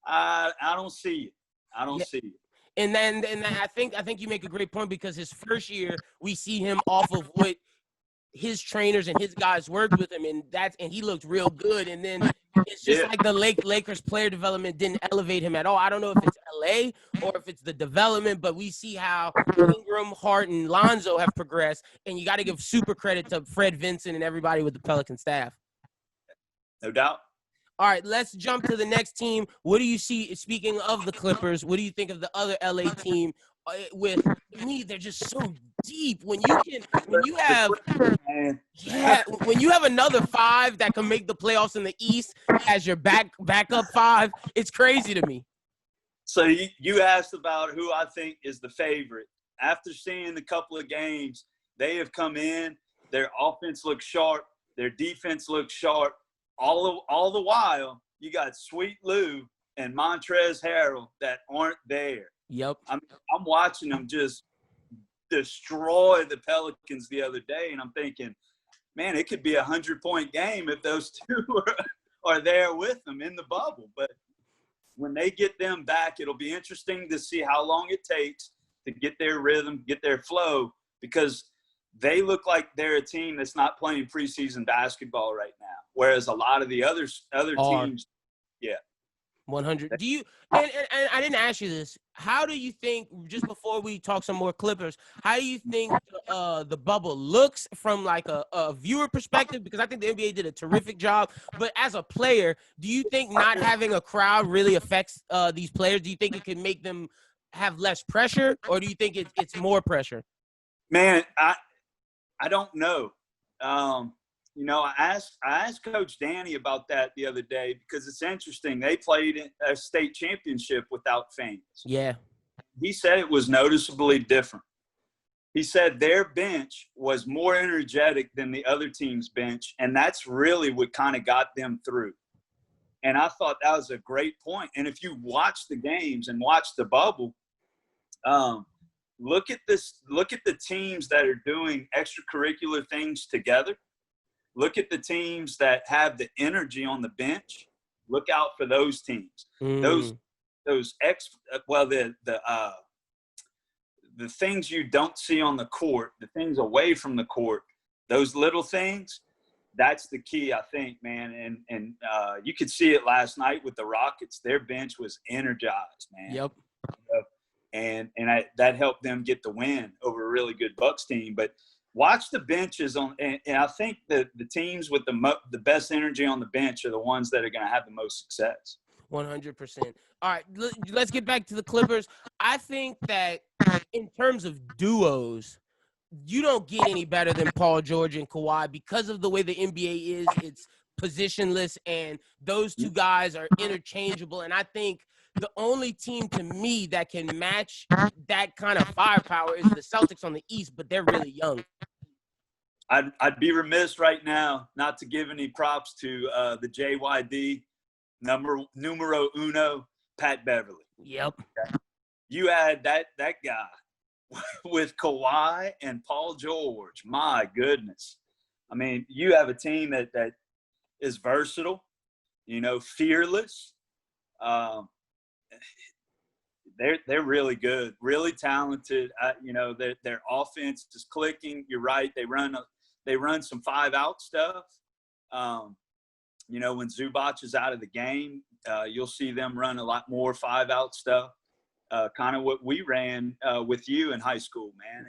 I don't see it. I don't see it. And then I think you make a great point, because his first year we see him off of what his trainers and his guys worked with him, and he looked real good. And then it's just like the Lakers player development didn't elevate him at all. I don't know if it's LA or if it's the development, but we see how Ingram, Hart, and Lonzo have progressed, and you got to give super credit to Fred Vincent and everybody with the Pelican staff. No doubt. All right, let's jump to the next team. What do you see, speaking of the Clippers, what do you think of the other LA team? With me, they're just so deep. When you have another five that can make the playoffs in the East as your backup five, it's crazy to me. So you asked about who I think is the favorite. After seeing a couple of games, they have come in, their offense looks sharp, their defense looks sharp. All the while, you got Sweet Lou and Montrezl Harrell that aren't there. Yep. I'm watching them just destroy the Pelicans the other day, and I'm thinking, man, it could be 100-point game if those two are there with them in the bubble. But when they get them back, it'll be interesting to see how long it takes to get their rhythm, get their flow, because they look like they're a team that's not playing preseason basketball right now, whereas a lot of the other teams, 100. Do you? And I didn't ask you this. How do you think, just before we talk some more Clippers, how do you think the bubble looks from like a viewer perspective? Because I think the NBA did a terrific job. But as a player, do you think not having a crowd really affects these players? Do you think it can make them have less pressure, or do you think it's more pressure? Man, I don't know. I asked Coach Danny about that the other day, because it's interesting. They played in a state championship without fans. Yeah. He said it was noticeably different. He said their bench was more energetic than the other team's bench, and that's really what kind of got them through. And I thought that was a great point. And if you watch the games and watch the bubble, look at the teams that are doing extracurricular things together. Look at the teams that have the energy on the bench. Look out for those teams. The things you don't see on the court, the things away from the court, those little things, that's the key, I think, man. And you could see it last night with the Rockets. Their bench was energized, man. Yep. And that helped them get the win over a really good Bucks team. But watch the benches and I think that the teams with the best energy on the bench are the ones that are going to have the most success. 100%. All right, let's get back to the Clippers. I think that in terms of duos, you don't get any better than Paul George and Kawhi because of the way the NBA is. It's positionless, and those two guys are interchangeable. And I think the only team to me that can match that kind of firepower is the Celtics on the East, but they're really young. I'd be remiss right now not to give any props to the JYD numero uno, Pat Beverly. Yep. You add that guy with Kawhi and Paul George. My goodness. I mean, you have a team that is versatile, fearless. They're really good, really talented. Their offense is clicking. You're right. They run some 5-out stuff. When Zubac is out of the game, you'll see them run a lot more 5-out stuff. Kind of what we ran with you in high school, man.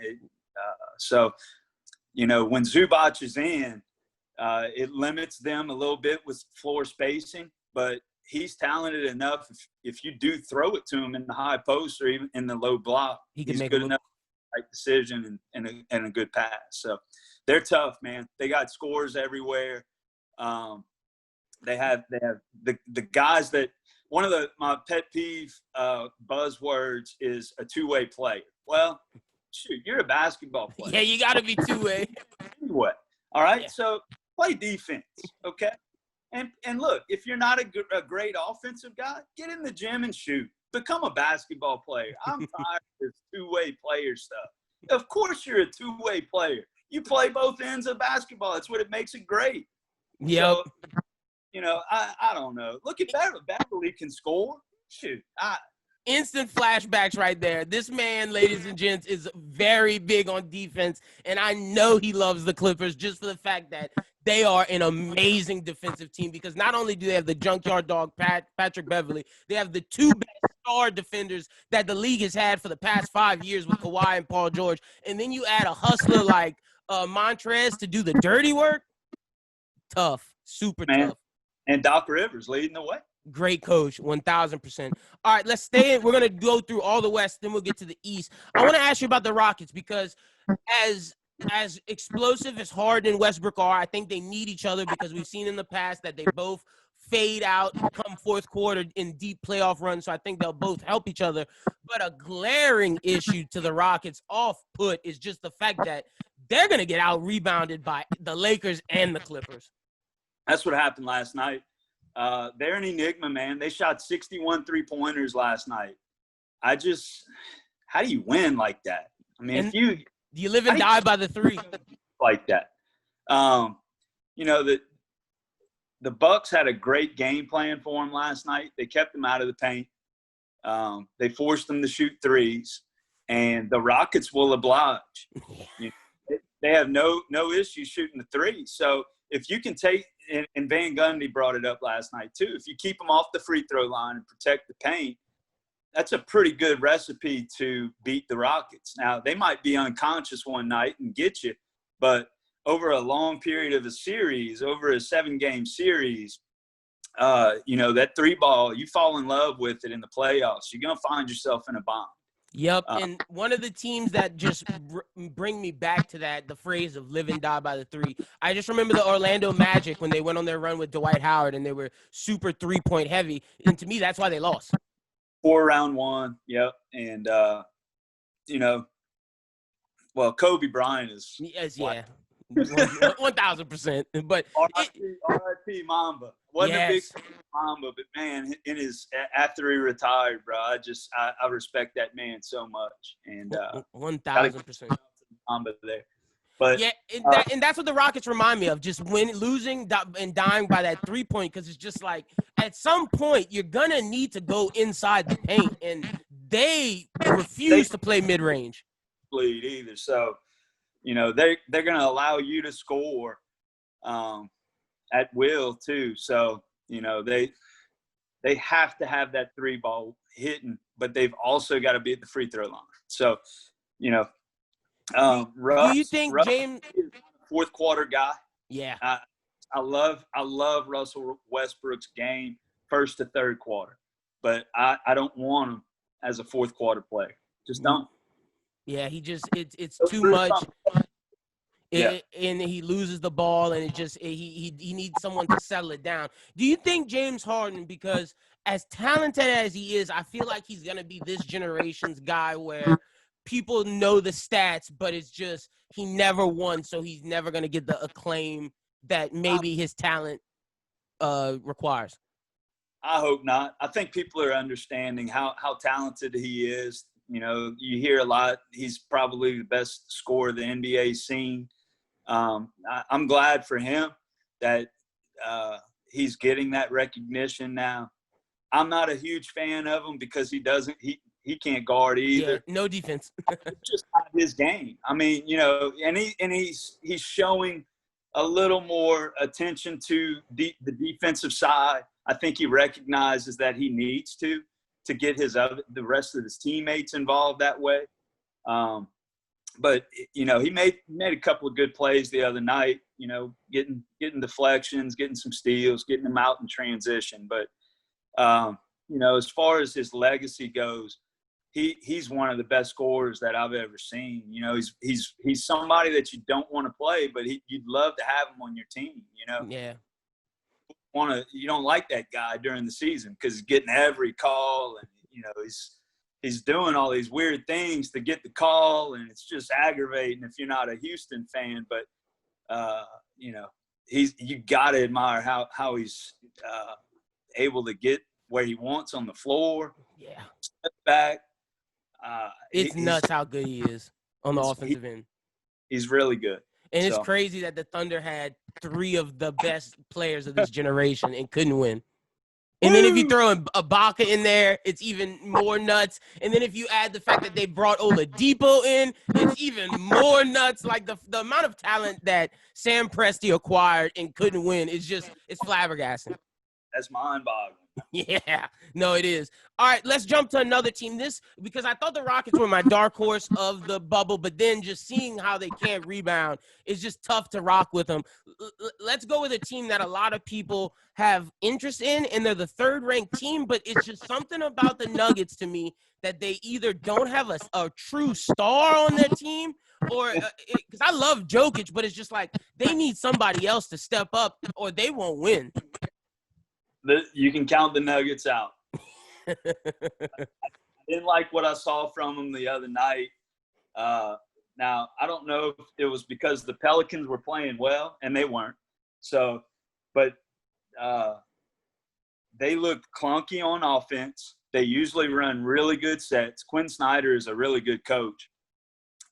When Zubac is in, it limits them a little bit with floor spacing, but he's talented enough. If you do throw it to him in the high post or even in the low block, he's good enough to make a decision and a good pass. So they're tough, man. They got scores everywhere. They have the guys that one of my pet peeve buzzwords is a two-way player. Well, shoot, you're a basketball player. Yeah, you got to be two-way. What? All right, Yeah. So play defense, okay? And look, if you're not a great offensive guy, get in the gym and shoot. Become a basketball player. I'm tired of this two-way player stuff. Of course you're a two-way player. You play both ends of basketball. That's what it makes it great. Yep. So, I don't know. Look at Beverly. Beverly can score. Shoot. Instant flashbacks right there. This man, ladies and gents, is very big on defense, and I know he loves the Clippers just for the fact that they are an amazing defensive team because not only do they have the junkyard dog, Patrick Beverly, they have the two best star defenders that the league has had for the past 5 years with Kawhi and Paul George, and then you add a hustler like Montrez to do the dirty work. Tough. Super tough. And Doc Rivers leading the way. Great coach, 1,000%. All right, let's stay in. We're going to go through all the West, then we'll get to the East. I want to ask you about the Rockets because as explosive as Harden and Westbrook are, I think they need each other because we've seen in the past that they both fade out come fourth quarter in deep playoff runs, so I think they'll both help each other. But a glaring issue to the Rockets off put is just the fact that they're going to get out-rebounded by the Lakers and the Clippers. That's what happened last night. They're an enigma, man. They shot 61 three-pointers last night. How do you win like that? I mean, do you live and die by the three? Like that. The Bucks had a great game plan for them last night. They kept them out of the paint. They forced them to shoot threes, and the Rockets will oblige. They have no issue shooting the threes. So if you can take – and Van Gundy brought it up last night too. If you keep them off the free throw line and protect the paint, that's a pretty good recipe to beat the Rockets. Now, they might be unconscious one night and get you, but over a long period of a series, over a 7-game series, that three ball, you fall in love with it in the playoffs. You're going to find yourself in a bind. Yep, and one of the teams that just bring me back to that, the phrase of live and die by the three, I just remember the Orlando Magic when they went on their run with Dwight Howard and they were super three-point heavy, and to me, that's why they lost. 4 round one, yep, and, Kobe Bryant is – Yes, yeah, 1,000%, but – R.I.P. Mamba. Wasn't a big Mamba, but man, after he retired, bro, I respect that man so much, and 1,000%. Mamba there. But yeah, and that's what the Rockets remind me of, just losing and dying by that 3-point, because it's just like at some point you're gonna need to go inside the paint, and they refuse to play mid range. Lead either, so they're gonna allow you to score at will too. So they have to have that 3 ball hitting, but they've also got to be at the free throw line. So Russ, do you think James is a fourth quarter guy? Yeah. I love Russell Westbrook's game first to third quarter, but I don't want him as a fourth quarter player. Just don't. Yeah, it's too much. And he loses the ball, and he needs someone to settle it down. Do you think James Harden, because as talented as he is, I feel like he's gonna be this generation's guy where people know the stats, but it's just he never won, so he's never gonna get the acclaim that maybe his talent requires? I hope not. I think people are understanding how talented he is. You hear a lot. He's probably the best scorer the NBA's seen. I'm glad for him that he's getting that recognition now. I'm not a huge fan of him because he can't guard either. Yeah, no defense. It's just not his game. I mean, and he's showing a little more attention to the defensive side. I think he recognizes that he needs to get the rest of his teammates involved that way. But he made a couple of good plays the other night, getting deflections, getting some steals, getting them out in transition. But as far as his legacy goes, he's one of the best scorers that I've ever seen. He's somebody that you don't want to play, but you'd love to have him on your team. Yeah. You don't like that guy during the season because he's getting every call, and he's doing all these weird things to get the call, and it's just aggravating if you're not a Houston fan. But you got to admire how he's able to get where he wants on the floor. Yeah, step back. It's nuts how good he is on the offensive end. He's really good. And it's crazy that the Thunder had 3 of the best players of this generation and couldn't win. And then if you throw Ibaka in there, it's even more nuts. And then if you add the fact that they brought Oladipo in, it's even more nuts. Like the amount of talent that Sam Presti acquired and couldn't win is it's flabbergasting. That's mind-boggling. Yeah, no, it is. All right, let's jump to another team. Because I thought the Rockets were my dark horse of the bubble, but then just seeing how they can't rebound is just tough to rock with them. Let's go with a team that a lot of people have interest in, and they're the third-ranked team, but it's just something about the Nuggets to me that they either don't have a true star on their team, or because I love Jokic, but it's just like they need somebody else to step up or they won't win. You can count the Nuggets out. I didn't like what I saw from them the other night. Now, I don't know if it was because the Pelicans were playing well, and they weren't. But they look clunky on offense. They usually run really good sets. Quinn Snyder is a really good coach.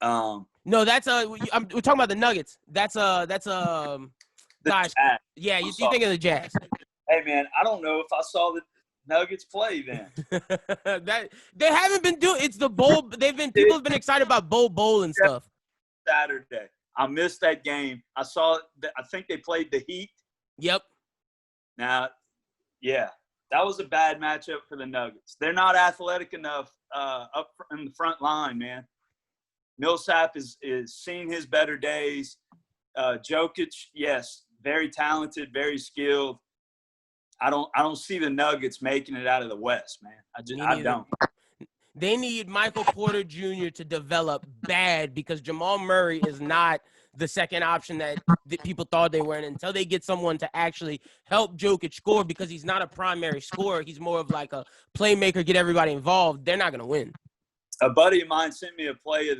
No, we're talking about the Nuggets. That's gosh. Yeah, you think of the Jazz. Hey, man, I don't know if I saw the Nuggets play then. That they haven't been doing. It's the bowl. People have been excited about bowl and stuff. Saturday, I missed that game. I saw. I think they played the Heat. Yep. Now, yeah, that was a bad matchup for the Nuggets. They're not athletic enough up in the front line, man. Millsap is seeing his better days. Jokic, yes, very talented, very skilled. I don't see the Nuggets making it out of the West, man. I don't. They need Michael Porter Jr. to develop bad because Jamal Murray is not the second option that people thought they were. And until they get someone to actually help Jokic score, because he's not a primary scorer, he's more of like a playmaker, get everybody involved, they're not going to win. A buddy of mine sent me a play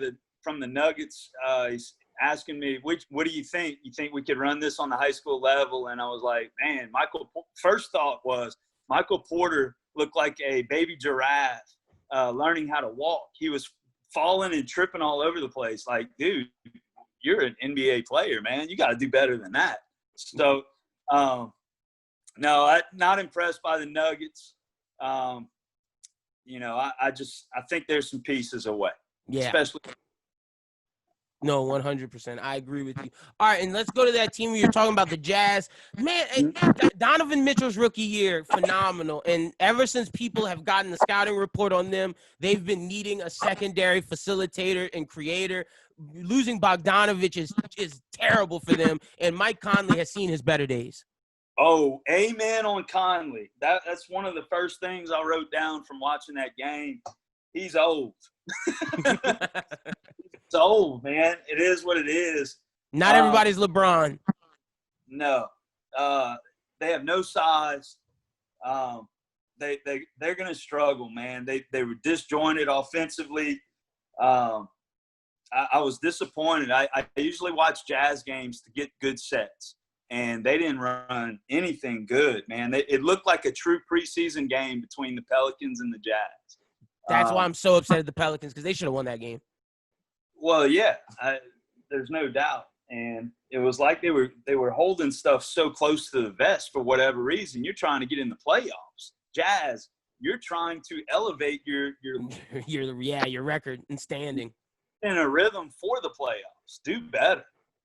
from the Nuggets. He's asking me, what do you think? You think we could run this on the high school level? And I was like, man, first thought was Michael Porter looked like a baby giraffe learning how to walk. He was falling and tripping all over the place. Like, dude, you're an NBA player, man. You got to do better than that. So, no, I'm not impressed by the Nuggets. You know, I think there's some pieces away. Yeah. Especially. No, 100%. I agree with you. All right, and let's go to that team where you're talking about, the Jazz. Man, Donovan Mitchell's rookie year, phenomenal. And ever since people have gotten the scouting report on them, they've been needing a secondary facilitator and creator. Losing Bogdanovich is terrible for them, and Mike Conley has seen his better days. Oh, amen on Conley. That's one of the first things I wrote down from watching that game. He's old. It's old, man. It is what it is. Not everybody's LeBron. No. They have no size. They're going to struggle, man. They were disjointed offensively. I was disappointed. I usually watch Jazz games to get good sets, and they didn't run anything good, man. It looked like a true preseason game between the Pelicans and the Jazz. That's why I'm so upset at the Pelicans, because they should have won that game. Well, yeah, there's no doubt. And it was like they were holding stuff so close to the vest for whatever reason. You're trying to get in the playoffs. Jazz, you're trying to elevate your record and standing in a rhythm for the playoffs. Do better.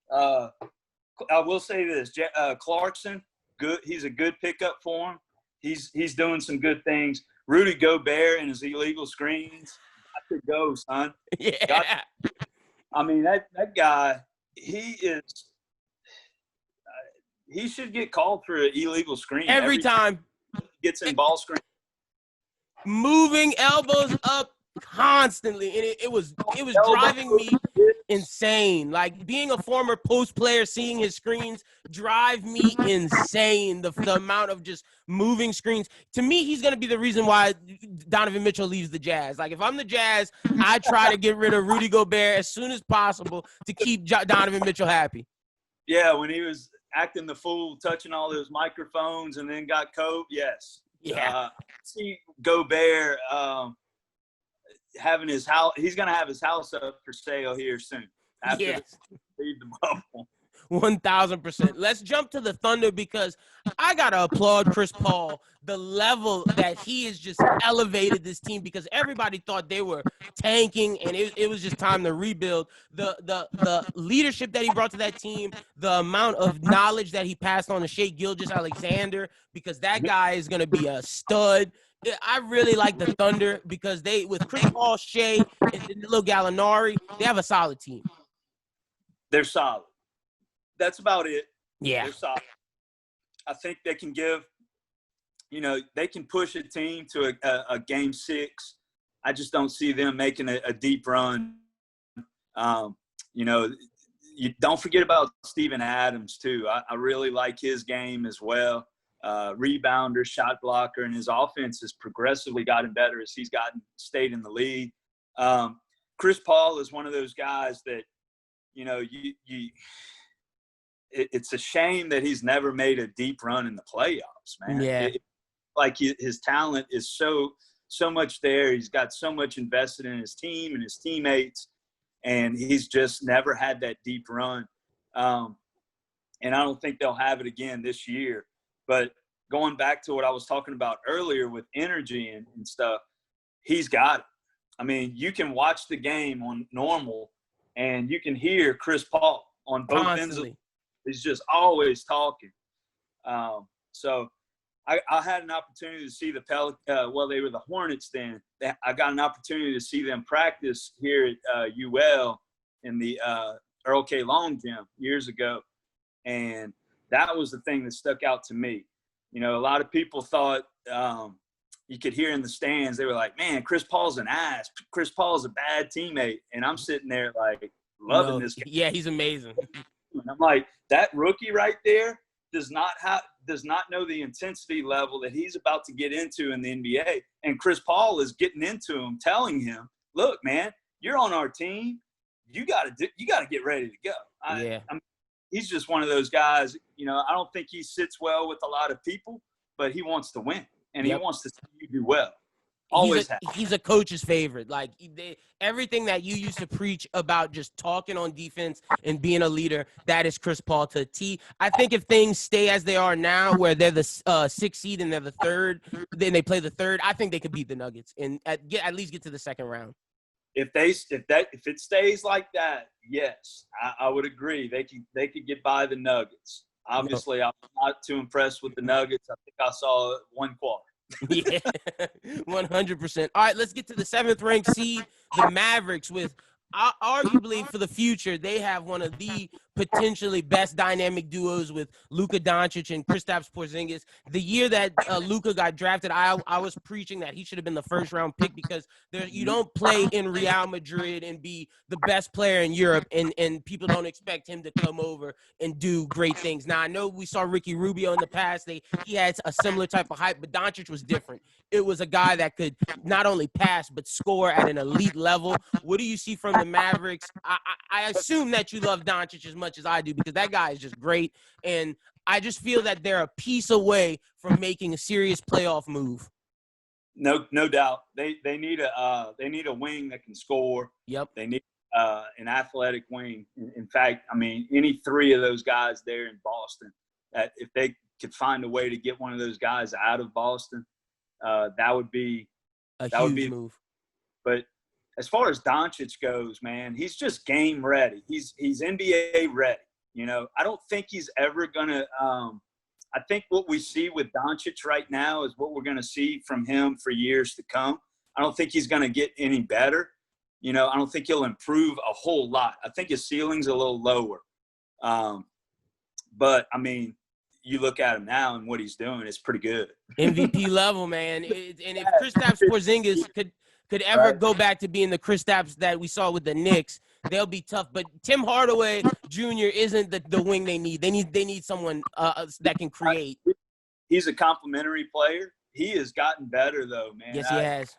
I will say this: Clarkson, good. He's a good pickup for him. He's doing some good things. Rudy Gobert and his illegal screens. I could go, son. Yeah. I mean, that guy, he should get called for an illegal screen. Every time. Gets in ball screen. Moving elbows up constantly. And it was driving me insane. Like, being a former post player, seeing his screens drive me insane. The amount of just moving screens. To me, he's going to be the reason why Donovan Mitchell leaves the Jazz. Like, if I'm the Jazz, I try to get rid of Rudy Gobert as soon as possible to keep Donovan Mitchell happy. Yeah, when he was acting the fool, touching all those microphones and then got COVID, yes. Yeah. See Gobert having his house. He's going to have his house up for sale here soon. After leave the bubble. 1,000%. Let's jump to the Thunder, because I got to applaud Chris Paul, the level that he has just elevated this team, because everybody thought they were tanking and it was just time to rebuild. The leadership that he brought to that team, the amount of knowledge that he passed on to Shai Gilgeous-Alexander, because that guy is going to be a stud. I really like the Thunder because with Chris Paul, Shai, and Danilo Gallinari, they have a solid team. They're solid. That's about it. Yeah. They're solid. I think they can they can push a team to a game 6. I just don't see them making a deep run. You don't forget about Steven Adams too. I really like his game as well. Rebounder, shot blocker, and his offense has progressively gotten better as he's stayed in the league. Chris Paul is one of those guys that, it's a shame that he's never made a deep run in the playoffs, man. Yeah. His talent is so much there. He's got so much invested in his team and his teammates, and he's just never had that deep run. And I don't think they'll have it again this year. But going back to what I was talking about earlier with energy and stuff, he's got it. I mean, you can watch the game on normal, and you can hear Chris Paul on both ends of it. He's just always talking. So I had an opportunity to see the Pelicans. They were the Hornets then. I got an opportunity to see them practice here at UL in the Earl K. Long gym years ago. And that was the thing that stuck out to me. A lot of people thought you could hear in the stands, they were like, man, Chris Paul's an ass. Chris Paul's a bad teammate. And I'm sitting there like loving this guy. Yeah, he's amazing. And I'm like, that rookie right there does not know the intensity level that he's about to get into in the NBA. And Chris Paul is getting into him, telling him, look, man, you're on our team. You got to get ready to go. He's just one of those guys, I don't think he sits well with a lot of people, but he wants to win. and he wants to see you do well. He's a coach's favorite. Like everything that you used to preach about just talking on defense and being a leader, that is Chris Paul to a T. I think if things stay as they are now, where they're the 6th seed and they're the 3rd, then they play the 3rd, I think they could beat the Nuggets and at least get to the 2nd round. If it stays like that, yes, I would agree. They could get by the Nuggets. Obviously, I'm not too impressed with the Nuggets. I think I saw one quarter. Yeah, 100%. All right, let's get to the 7th ranked seed, the Mavericks, with arguably for the future, they have one of the potentially best dynamic duos with Luka Doncic and Kristaps Porzingis. The year that Luka got drafted, I was preaching that he should have been the 1st round pick because you don't play in Real Madrid and be the best player in Europe, and people don't expect him to come over and do great things. Now, I know we saw Ricky Rubio in the past. He had a similar type of hype, but Doncic was different. It was a guy that could not only pass but score at an elite level. What do you see from the Mavericks? I assume that you love Doncic as much as I do because that guy is just great, and I just feel that they're a piece away from making a serious playoff move. No doubt. They need a wing that can score. Yep. They need an athletic wing. In fact, I mean, any 3 of those guys there in Boston, that if they could find a way to get one of those guys out of Boston, that would be a huge move. But as far as Doncic goes, man, he's just game ready. He's NBA ready. You know, I don't think he's ever gonna. I think what we see with Doncic right now is what we're gonna see from him for years to come. I don't think he's gonna get any better. You know, I don't think he'll improve a whole lot. I think his ceiling's a little lower. But I mean, you look at him now and what he's doing, it's pretty good. MVP level, man. And if Kristaps Porzingis could ever go back to being the Kristaps that we saw with the Knicks, they'll be tough. But Tim Hardaway Jr. isn't the wing they need. They need someone that can create. He's a complimentary player. He has gotten better, though, man. Yes, he has.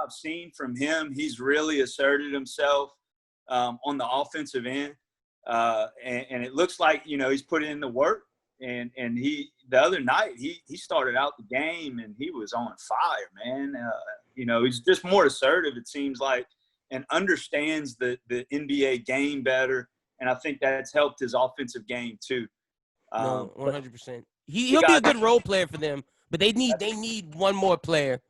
I've seen from him, he's really asserted himself on the offensive end. And it looks like, you know, he's put in the work. And the other night, he started out the game, and he was on fire, man. You know, he's just more assertive, it seems like, and understands the NBA game better. And I think that's helped his offensive game too. 100%. He'll be a good role player for them, but they need one more player.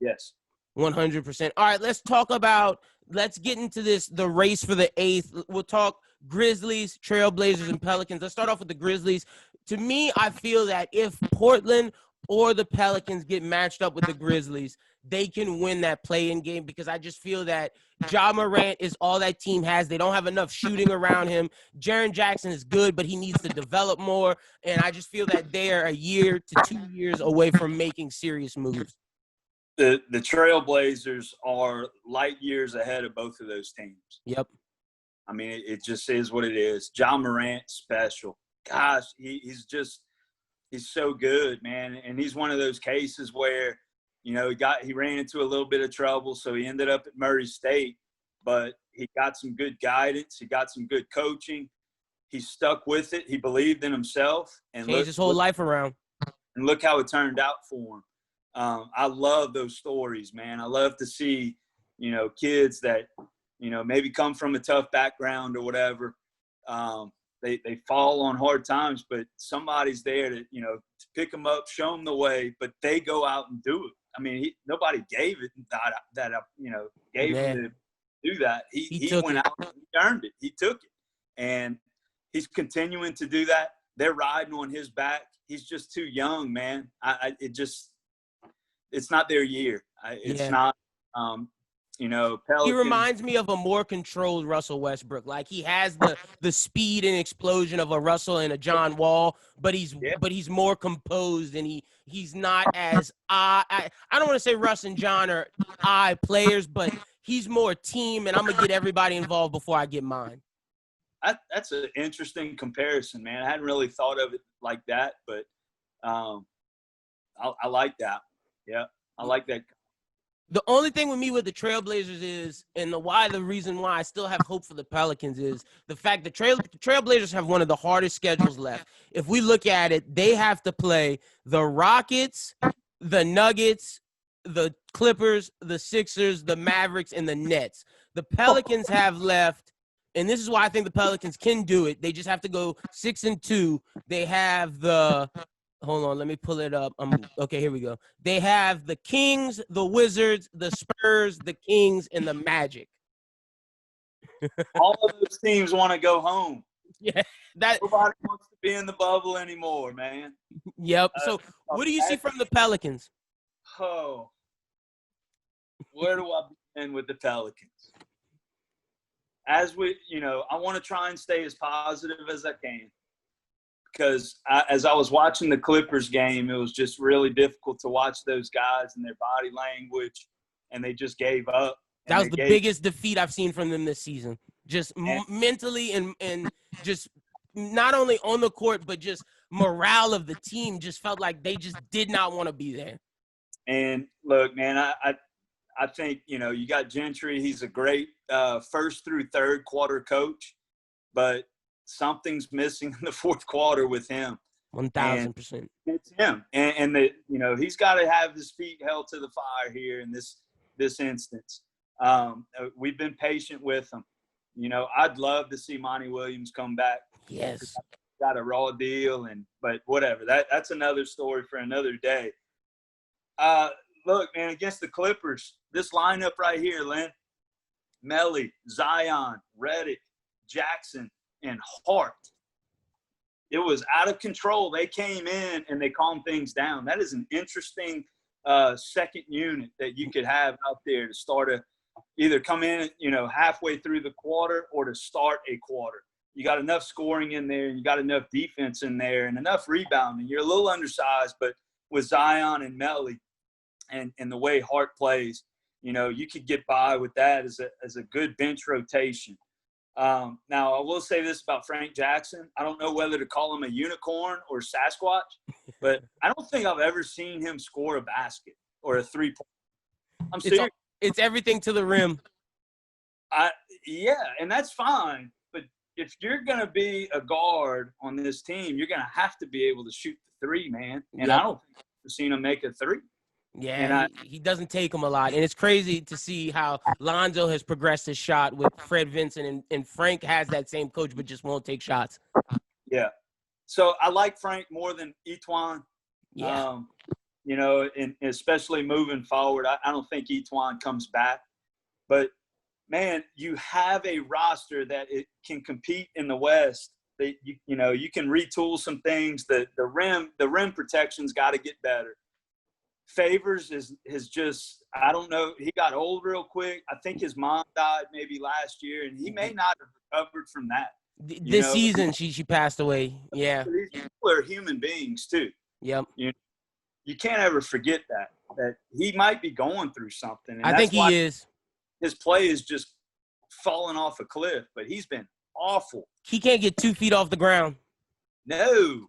Yes. 100%. All right, let's get into the race for the 8th. We'll talk Grizzlies, Trailblazers, and Pelicans. Let's start off with the Grizzlies. To me, I feel that if Portland or the Pelicans get matched up with the Grizzlies, they can win that play-in game because I just feel that Ja Morant is all that team has. They don't have enough shooting around him. Jaren Jackson is good, but he needs to develop more, and I just feel that they are a year to 2 years away from making serious moves. The Trailblazers are light years ahead of both of those teams. Yep. I mean, it just is what it is. Ja Morant, special. Gosh, he's so good, man. And he's one of those cases where, you know, he ran into a little bit of trouble, so he ended up at Murray State. But he got some good guidance. He got some good coaching. He stuck with it. He believed in himself. And changed his whole life around. And look how it turned out for him. I love those stories, man. I love to see, you know, kids that, you know, maybe come from a tough background or whatever. They fall on hard times, but somebody's there to, you know, to pick them up, show them the way, but they go out and do it. I mean, nobody gave it that you know, gave him to do that. He went out and he earned it. He took it. And he's continuing to do that. They're riding on his back. He's just too young, man. It's not their year. It's not, you know, Pelicans. He reminds me of a more controlled Russell Westbrook. Like he has the speed and explosion of a Russell and a John Wall, but he's more composed and he's not as I don't want to say Russ and John are players, but he's more team, and I'm gonna get everybody involved before I get mine. That's an interesting comparison, man. I hadn't really thought of it like that, but I like that. Yeah, I like that. The only thing with me with the Trailblazers is, and the reason why I still have hope for the Pelicans is the fact that Trailblazers have one of the hardest schedules left. If we look at it, they have to play the Rockets, the Nuggets, the Clippers, the Sixers, the Mavericks, and the Nets. The Pelicans have left, and this is why I think the Pelicans can do it. They just have to go 6-2. They have the hold on, let me pull it up. Okay, here we go. They have the Kings, the Wizards, the Spurs, the Kings, and the Magic. All of those teams want to go home. Yeah, that nobody wants to be in the bubble anymore, man. Yep. So, what do you see from the Pelicans? Oh, where do I begin with the Pelicans? As we, I want to try and stay as positive as I can, because as I was watching the Clippers game, it was just really difficult to watch those guys and their body language, and they just gave up. That was the biggest defeat I've seen from them this season. Just mentally and just not only on the court, but just morale of the team just felt like they just did not want to be there. And look, man, I think, you got Gentry. He's a great first through third quarter coach, but something's missing in the fourth quarter with him. 1,000%. It's him. And he's got to have his feet held to the fire here in this instance. We've been patient with him. I'd love to see Monty Williams come back. Yes. Got a raw deal, but whatever. That's another story for another day. Look, man, against the Clippers, this lineup right here, Lynn, Melly, Zion, Reddick, Jackson, and Hart. It was out of control. They came in and they calmed things down. That is an interesting second unit that you could have out there to start either come in, halfway through the quarter or to start a quarter. You got enough scoring in there, and you got enough defense in there, and enough rebounding. You're a little undersized, but with Zion and Melly and the way Hart plays, you could get by with that as a good bench rotation. Now, I will say this about Frank Jackson. I don't know whether to call him a unicorn or Sasquatch, but I don't think I've ever seen him score a basket or a three-point. I'm serious. It's everything to the rim. Yeah, and that's fine. But if you're going to be a guard on this team, you're going to have to be able to shoot the three, man. And I don't think I've seen him make a three. Yeah, he doesn't take them a lot. And it's crazy to see how Lonzo has progressed his shot with Fred Vincent, and Frank has that same coach but just won't take shots. Yeah. So I like Frank more than Etuan. Yeah. And especially moving forward, I don't think Etuan comes back. But, man, you have a roster that it can compete in the West. That you can retool some things. The rim protection's got to get better. Favors is just, I don't know. He got old real quick. I think his mom died maybe last year, and he may not have recovered from that. This season, she passed away. Yeah. These people are human beings too. Yep. You can't ever forget that he might be going through something. And I think he is. His play is just falling off a cliff, but he's been awful. He can't get 2 feet off the ground. No.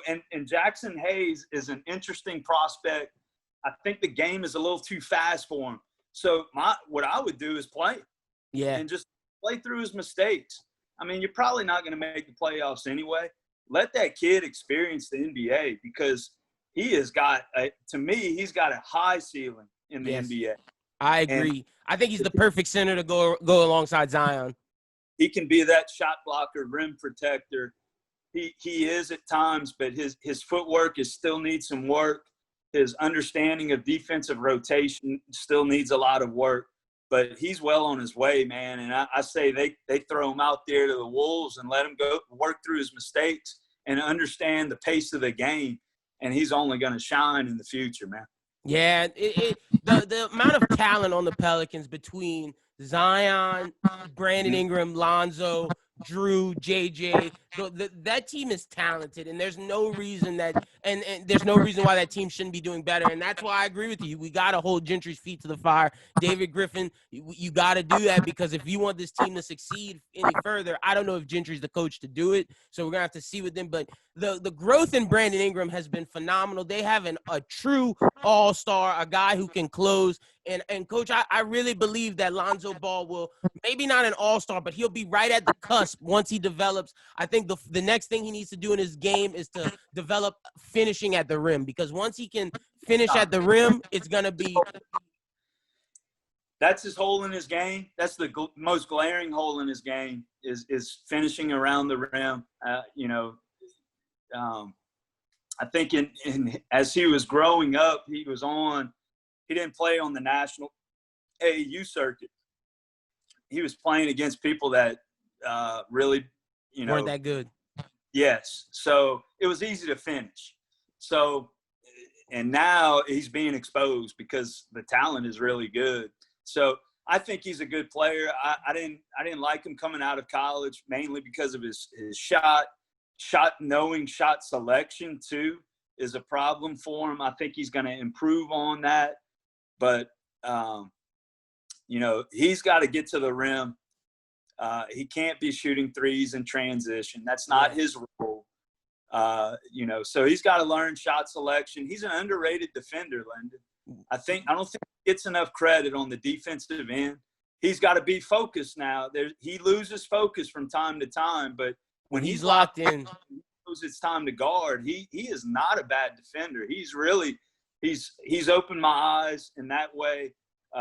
And Jackson Hayes is an interesting prospect. I think the game is a little too fast for him. So what I would do is play. Yeah. And just play through his mistakes. I mean, you're probably not going to make the playoffs anyway. Let that kid experience the NBA, because he has got to me, he's got a high ceiling in the NBA. I agree. And I think he's the perfect center to go alongside Zion. He can be that shot blocker, rim protector. He is at times, but his footwork still needs some work. His understanding of defensive rotation still needs a lot of work, but he's well on his way, man. And I say they throw him out there to the Wolves and let him go work through his mistakes and understand the pace of the game, and he's only going to shine in the future, man. Yeah, the amount of talent on the Pelicans between Zion, Brandon Ingram, Lonzo, Drew, JJ, that team is talented, and there's no reason that and there's no reason why that team shouldn't be doing better. And that's why I agree with you. We got to hold Gentry's feet to the fire. David Griffin, you got to do that, because if you want this team to succeed any further, I don't know if Gentry's the coach to do it. So we're gonna have to see with them. But the growth in Brandon Ingram has been phenomenal. They have a true all-star, a guy who can close, And Coach, I really believe that Lonzo Ball will, maybe not an all-star, but he'll be right at the cusp once he develops. I think the next thing he needs to do in his game is to develop finishing at the rim, because once he can finish at the rim, it's going to be. That's his hole in his game. That's the most glaring hole in his game is finishing around the rim. I think as he was growing up, he didn't play on the national AAU circuit. He was playing against people that really, weren't that good. Yes. So it was easy to finish. So, and now he's being exposed because the talent is really good. So I think he's a good player. I didn't like him coming out of college, mainly because of his shot selection too is a problem for him. I think he's going to improve on that, but he's got to get to the rim. He can't be shooting threes in transition. That's not his role. So he's got to learn shot selection. He's an underrated defender, Lyndon. I don't think he gets enough credit on the defensive end. He's got to be focused now. He loses focus from time to time, but when he's locked in, it's time to guard. He is not a bad defender. He's opened my eyes in that way.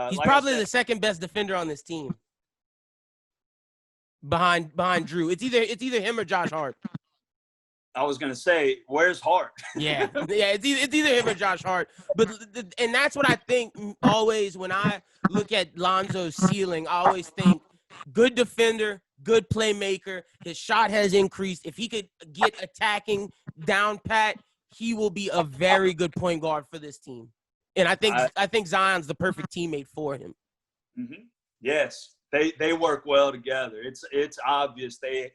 He's probably the second best defender on this team, behind Drew. It's either him or Josh Hart. I was gonna say, where's Hart? Yeah, it's either him or Josh Hart. And that's what I think always when I look at Lonzo's ceiling. I always think good defender, good playmaker. His shot has increased. If he could get attacking down pat, he will be a very good point guard for this team. And I think Zion's the perfect teammate for him. Mm-hmm. Yes, they work well together. It's obvious they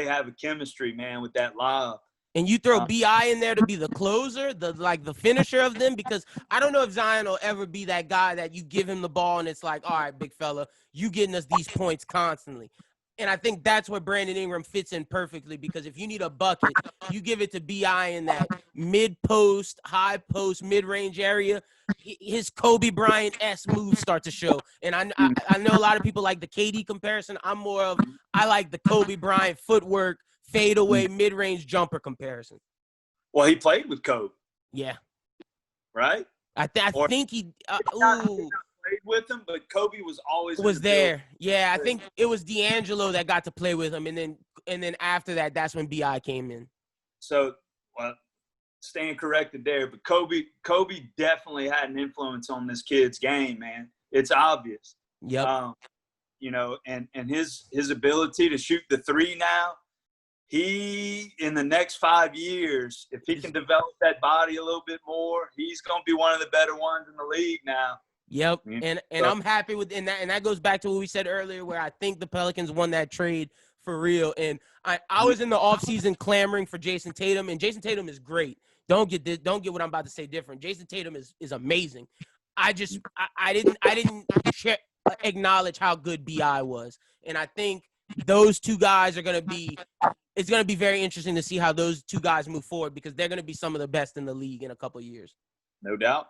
have a chemistry, man, with that lob. And you throw BI in there to be the closer, the finisher of them, because I don't know if Zion will ever be that guy that you give him the ball and it's like, all right, big fella, you getting us these points constantly. And I think that's where Brandon Ingram fits in perfectly, because if you need a bucket, you give it to BI in that mid-post, high-post, mid-range area. His Kobe Bryant-esque moves start to show. And I know a lot of people like the KD comparison. I like the Kobe Bryant footwork, fadeaway, mid-range jumper comparison. Well, he played with Kobe. Yeah. Right? I think he played with him, but Kobe was always there. Yeah, I think it was D'Angelo that got to play with him, and then after that, that's when BI came in. So, staying corrected there, but Kobe definitely had an influence on this kid's game, man. It's obvious. Yep. And his ability to shoot the three now. He, in the next 5 years, if he can develop that body a little bit more, he's going to be one of the better ones in the league now. Yep, and I'm happy with that, and that goes back to what we said earlier, where I think the Pelicans won that trade for real. And I was in the offseason clamoring for Jason Tatum, and Jason Tatum is great. Don't get what I'm about to say different. Jason Tatum is amazing. I didn't acknowledge how good BI was, and I think those two guys are going to be. It's going to be very interesting to see how those two guys move forward, because they're going to be some of the best in the league in a couple of years. No doubt.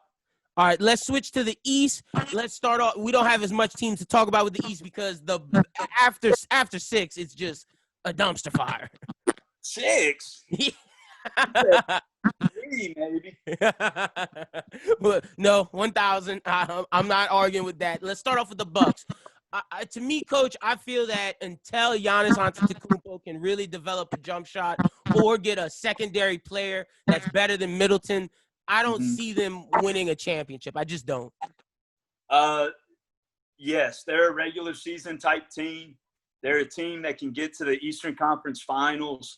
All right, let's switch to the East. Let's start off. We don't have as much teams to talk about with the East because after 6, it's just a dumpster fire. 6? Yeah. 3, maybe. No, 1,000. I'm not arguing with that. Let's start off with the Bucks. To me, Coach, I feel that until Giannis Antetokounmpo can really develop a jump shot or get a secondary player that's better than Middleton, I don't see them winning a championship. I just don't. Yes, they're a regular season type team. They're a team that can get to the Eastern Conference Finals,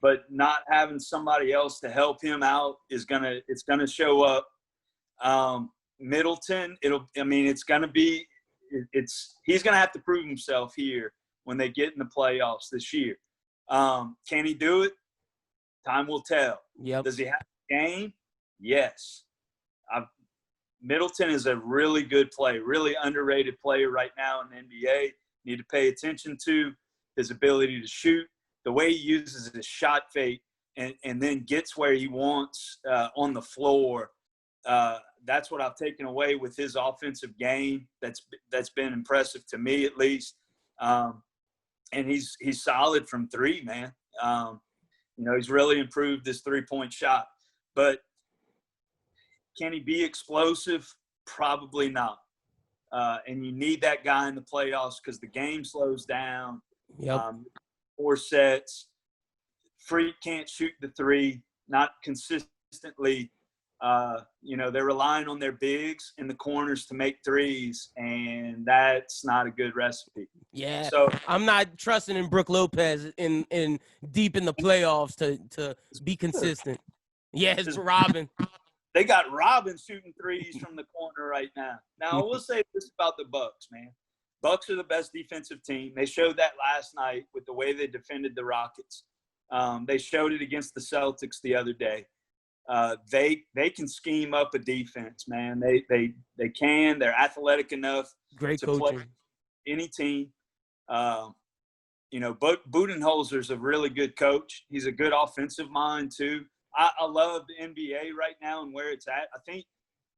but not having somebody else to help him out it's gonna show up. Middleton, he's gonna have to prove himself here when they get in the playoffs this year. Can he do it? Time will tell. Yep. Does he have a game? Yes. Middleton is a really good player, really underrated player right now in the NBA. Need to pay attention to his ability to shoot, the way he uses his shot fake and then gets where he wants on the floor. That's what I've taken away with his offensive game. That's been impressive to me, at least. And he's solid from three, man. He's really improved his 3-point shot. But can he be explosive? Probably not. And you need that guy in the playoffs because the game slows down. Yep. 4 sets. Freak can't shoot the three, not consistently. They're relying on their bigs in the corners to make threes, and that's not a good recipe. Yeah. So I'm not trusting in Brook Lopez in deep in the playoffs to be consistent. Yeah, it's Robin. They got Robin shooting threes from the corner right now. Now, I will say this about the Bucks, man. Bucks are the best defensive team. They showed that last night with the way they defended the Rockets. They showed it against the Celtics the other day. They can scheme up a defense, man. They can. They're athletic enough Great to coaching. play any team. Budenholzer's a really good coach. He's a good offensive mind too. I love the NBA right now and where it's at. I think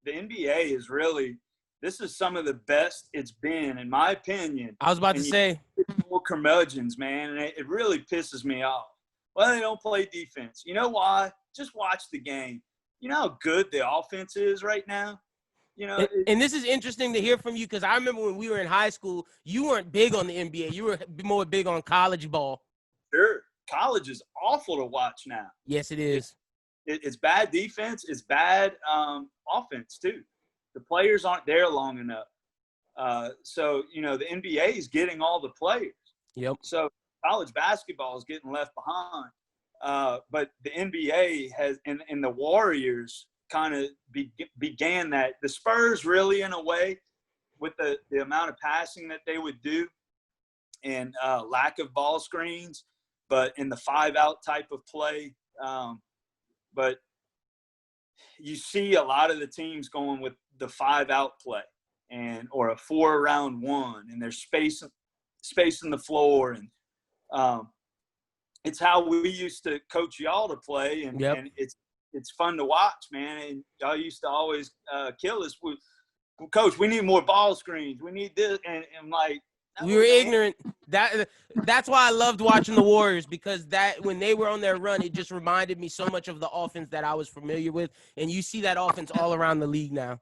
the NBA is really – this is some of the best it's been, in my opinion. I was about to say. More curmudgeons, man, and it really pisses me off. Well, they don't play defense. You know why? Just watch the game. You know how good the offense is right now? And this is interesting to hear from you because I remember when we were in high school, you weren't big on the NBA. You were more big on college ball. Sure. College is awful to watch now. Yes, it is. It's bad defense. It's bad offense, too. The players aren't there long enough. So, the NBA is getting all the players. Yep. So college basketball is getting left behind. But the NBA has and the Warriors kind of began that. The Spurs really, in a way, with the amount of passing that they would do and lack of ball screens, but in the 5-out type of play. But you see a lot of the teams going with the 5-out play or a 4-around one, and they're spacing the floor. And it's how we used to coach y'all to play, and it's fun to watch, man. And y'all used to always kill us with, Coach, we need more ball screens. We need this. And I'm like, we were ignorant. That's why I loved watching the Warriors, because that when they were on their run, it just reminded me so much of the offense that I was familiar with. And you see that offense all around the league now.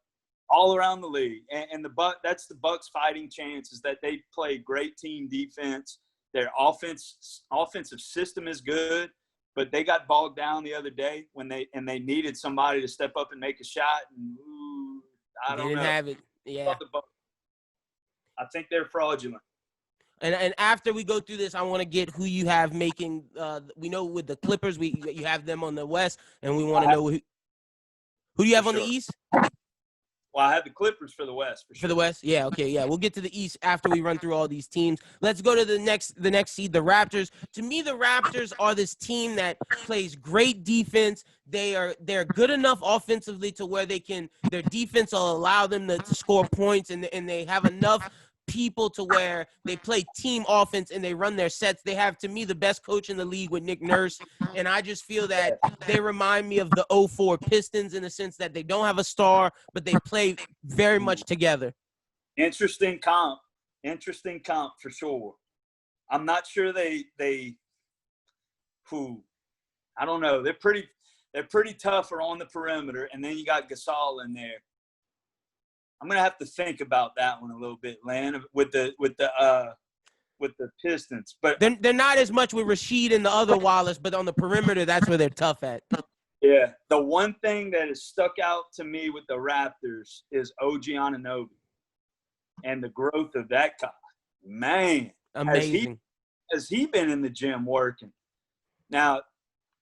All around the league. And that's the Bucks' fighting chance, is that they play great team defense. Their offensive system is good, but they got bogged down the other day when they needed somebody to step up and make a shot. And I don't know. Didn't have it. Yeah. I think they're fraudulent. And after we go through this, I want to get who you have making. We know with the Clippers, you have them on the West, and we want to know who do you have on the East? Well, I have the Clippers for the West. For sure. For the West? Yeah, okay, yeah. We'll get to the East after we run through all these teams. Let's go to the next seed, the Raptors. To me, the Raptors are this team that plays great defense. They're good enough offensively to where their defense will allow them to score points, and they have enough people to where they play team offense and they run their sets. They have, to me, the best coach in the league with Nick Nurse, and I just feel that they remind me of the 2004 Pistons in the sense that they don't have a star, but they play very much together. Interesting comp for sure. I'm not sure I don't know. They're pretty tougher on the perimeter, and then you got Gasol in there. I'm gonna have to think about that one a little bit, Lan, with the Pistons. But they're not as much with Rasheed and the other Wallace, but on the perimeter, that's where they're tough at. Yeah, the one thing that has stuck out to me with the Raptors is OG Anunoby and the growth of that guy. Man, amazing. Has he been in the gym working? Now,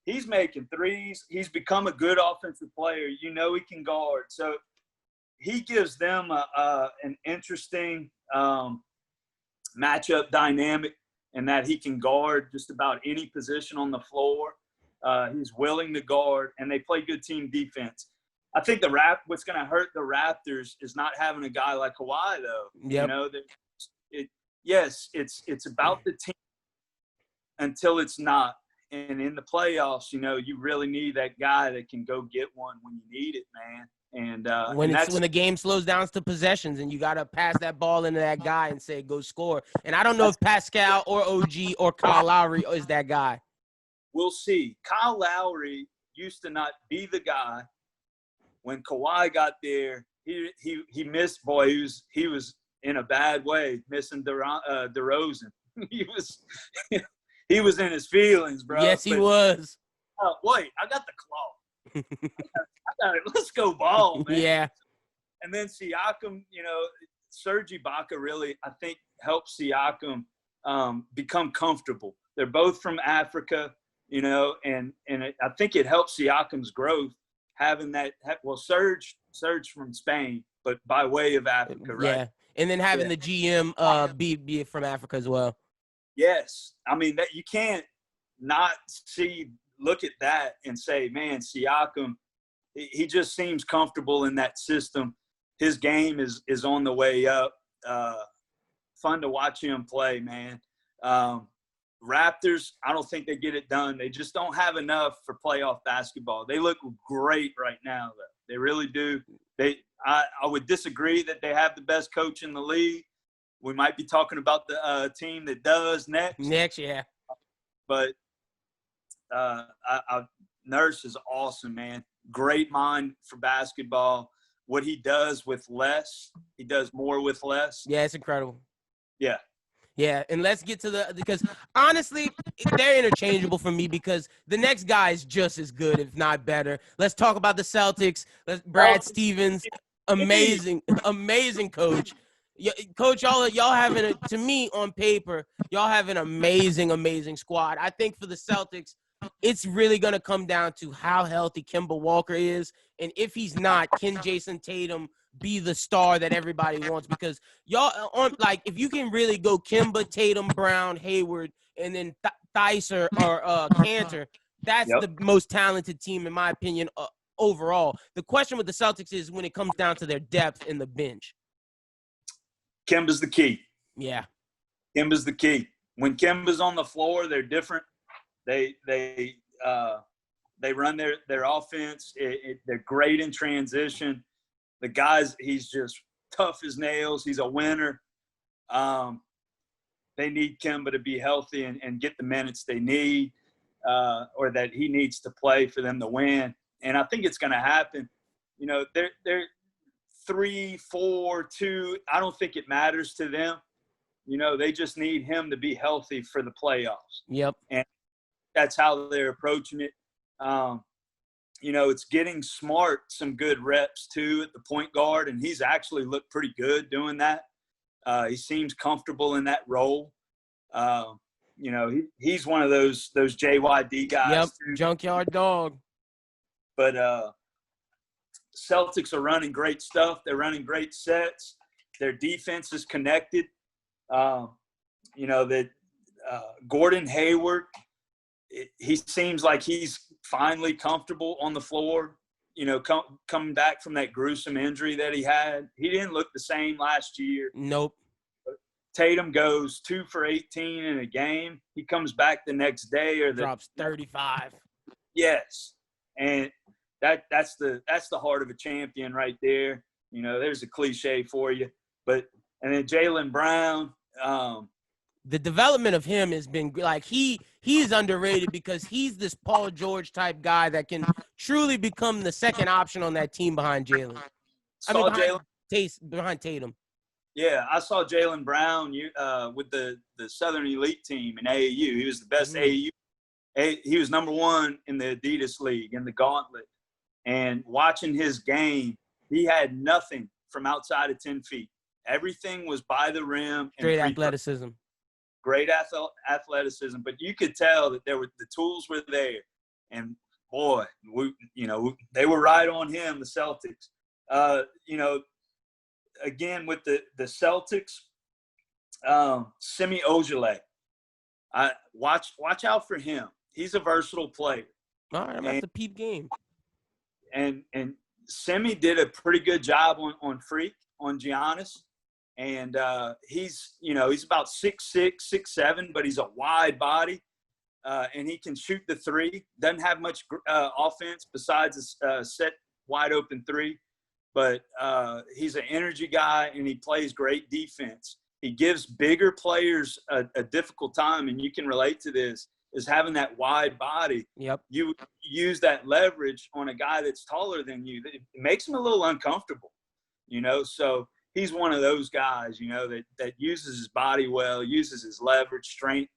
he's making threes. He's become a good offensive player. He can guard. So he gives them an interesting matchup dynamic in that he can guard just about any position on the floor. He's willing to guard, and they play good team defense. I think what's going to hurt the Raptors is not having a guy like Kawhi, though. Yep. It's about the team until it's not. And in the playoffs, you really need that guy that can go get one when you need it, man. And when and the game slows down to possessions and you got to pass that ball into that guy and say, go score. And I don't know if Pascal or OG or Kyle Lowry is that guy. We'll see. Kyle Lowry used to not be the guy. When Kawhi got there, he missed. Boy, he was in a bad way, missing DeRozan. he was in his feelings, bro. Yes, he was. Wait, I got the claw. I got it. Let's go ball, man. Yeah. And then Siakam, Serge Ibaka really, I think, helped Siakam become comfortable. They're both from Africa, and I think it helps Siakam's growth having that. Well, Serge from Spain, but by way of Africa, right? Yeah, and then having the GM be from Africa as well. Yes, I mean that you can't not look at that and say, man, Siakam, he just seems comfortable in that system. His game is on the way up. Fun to watch him play, man. Raptors, I don't think they get it done. They just don't have enough for playoff basketball. They look great right now, though. They really do. I would disagree that they have the best coach in the league. We might be talking about the team that does next. Next, yeah. But Nurse is awesome, man. Great mind for basketball. What he does with less, he does more with less. Yeah, it's incredible. Yeah. Yeah, and let's get to because honestly, they're interchangeable for me because the next guy is just as good, if not better. Let's talk about the Celtics. Brad Stevens, amazing coach. Coach, y'all having to me on paper, y'all have an amazing squad. I think for the Celtics, it's really going to come down to how healthy Kemba Walker is. And if he's not, can Jason Tatum be the star that everybody wants? Because y'all if you can really go Kemba, Tatum, Brown, Hayward, and then Theis or Cantor, that's the most talented team in my opinion overall. The question with the Celtics is when it comes down to their depth in the bench. Kemba's the key. Yeah. Kemba's the key. When Kemba's on the floor, they're different. They run their offense. They're great in transition. The guys, he's just tough as nails. He's a winner. They need Kemba to be healthy and get the minutes they need or that he needs to play for them to win. And I think it's going to happen. They're 3, 4, 2. I don't think it matters to them. They just need him to be healthy for the playoffs. Yep. And that's how they're approaching it. It's getting Smart some good reps too at the point guard, and he's actually looked pretty good doing that. He seems comfortable in that role. He's one of those JYD guys. Yep, too. junkyard dog. But Celtics are running great stuff. They're running great sets. Their defense is connected. Gordon Hayward, he seems like he's finally comfortable on the floor, coming back from that gruesome injury that he had. He didn't look the same last year. Nope. Tatum goes 2 for 18 in a game. He comes back the next day drops 35. Yes. And that's the heart of a champion right there. There's a cliche for you. And then Jaylen Brown, the development of him has been he's underrated because he's this Paul George type guy that can truly become the second option on that team behind Jaylen. Behind Tatum. Yeah, I saw Jaylen Brown with the Southern Elite team in AAU. He was the best AAU. He was number 1 in the Adidas League in the Gauntlet. And watching his game, he had nothing from outside of 10 feet. Everything was by the rim. Great athleticism. Great athleticism, but you could tell that the tools were there, and boy, they were right on him. The Celtics, again with the Celtics, Semi Ojeleye. Watch out for him. He's a versatile player. All right, I'm at the peep game. And Semi did a pretty good job on Freak on Giannis. And he's about 6'6", 6'7", but he's a wide body, and he can shoot the 3. Doesn't have much offense besides a set wide open 3. but he's an energy guy and he plays great defense. He gives bigger players a difficult time, and you can relate to this, is having that wide body. Yep. You use that leverage on a guy that's taller than you. It makes him a little uncomfortable, you know. So he's one of those guys, you know, that uses his body well, uses his leverage, strength,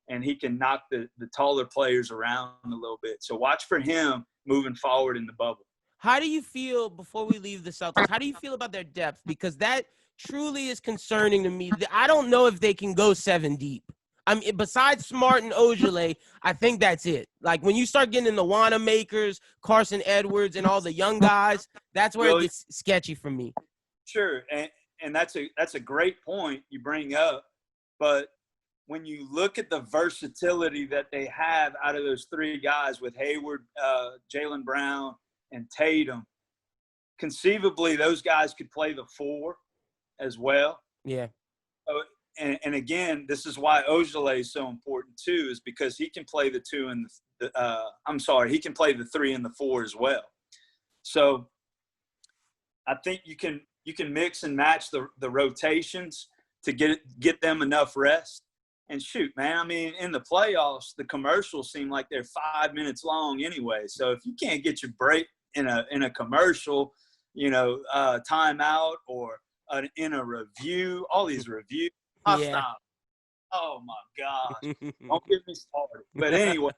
and he can knock the taller players around a little bit. So watch for him moving forward in the bubble. How do you feel, before we leave the Celtics, how do you feel about their depth? Because that truly is concerning to me. I don't know if they can go 7 deep. I mean, besides Smart and Ojale, I think that's it. Like, when you start getting in the Wanamakers, Carson Edwards, and all the young guys, that's where it gets sketchy for me. Sure, and that's a great point you bring up. But when you look at the versatility that they have out of those 3 guys with Hayward, Jaylen Brown, and Tatum, conceivably those guys could play the 4 as well. Yeah. And again, this is why Ojale is so important too, is because he can play the 2 and he can play the 3 and the 4 as well. So I think you can mix and match the rotations to get them enough rest. And shoot, man, I mean, in the playoffs, the commercials seem like they're 5 minutes long anyway. So if you can't get your break in a commercial, you know, timeout or in a review, all these reviews, I'll stop. Oh my gosh, don't get me started. But anyway,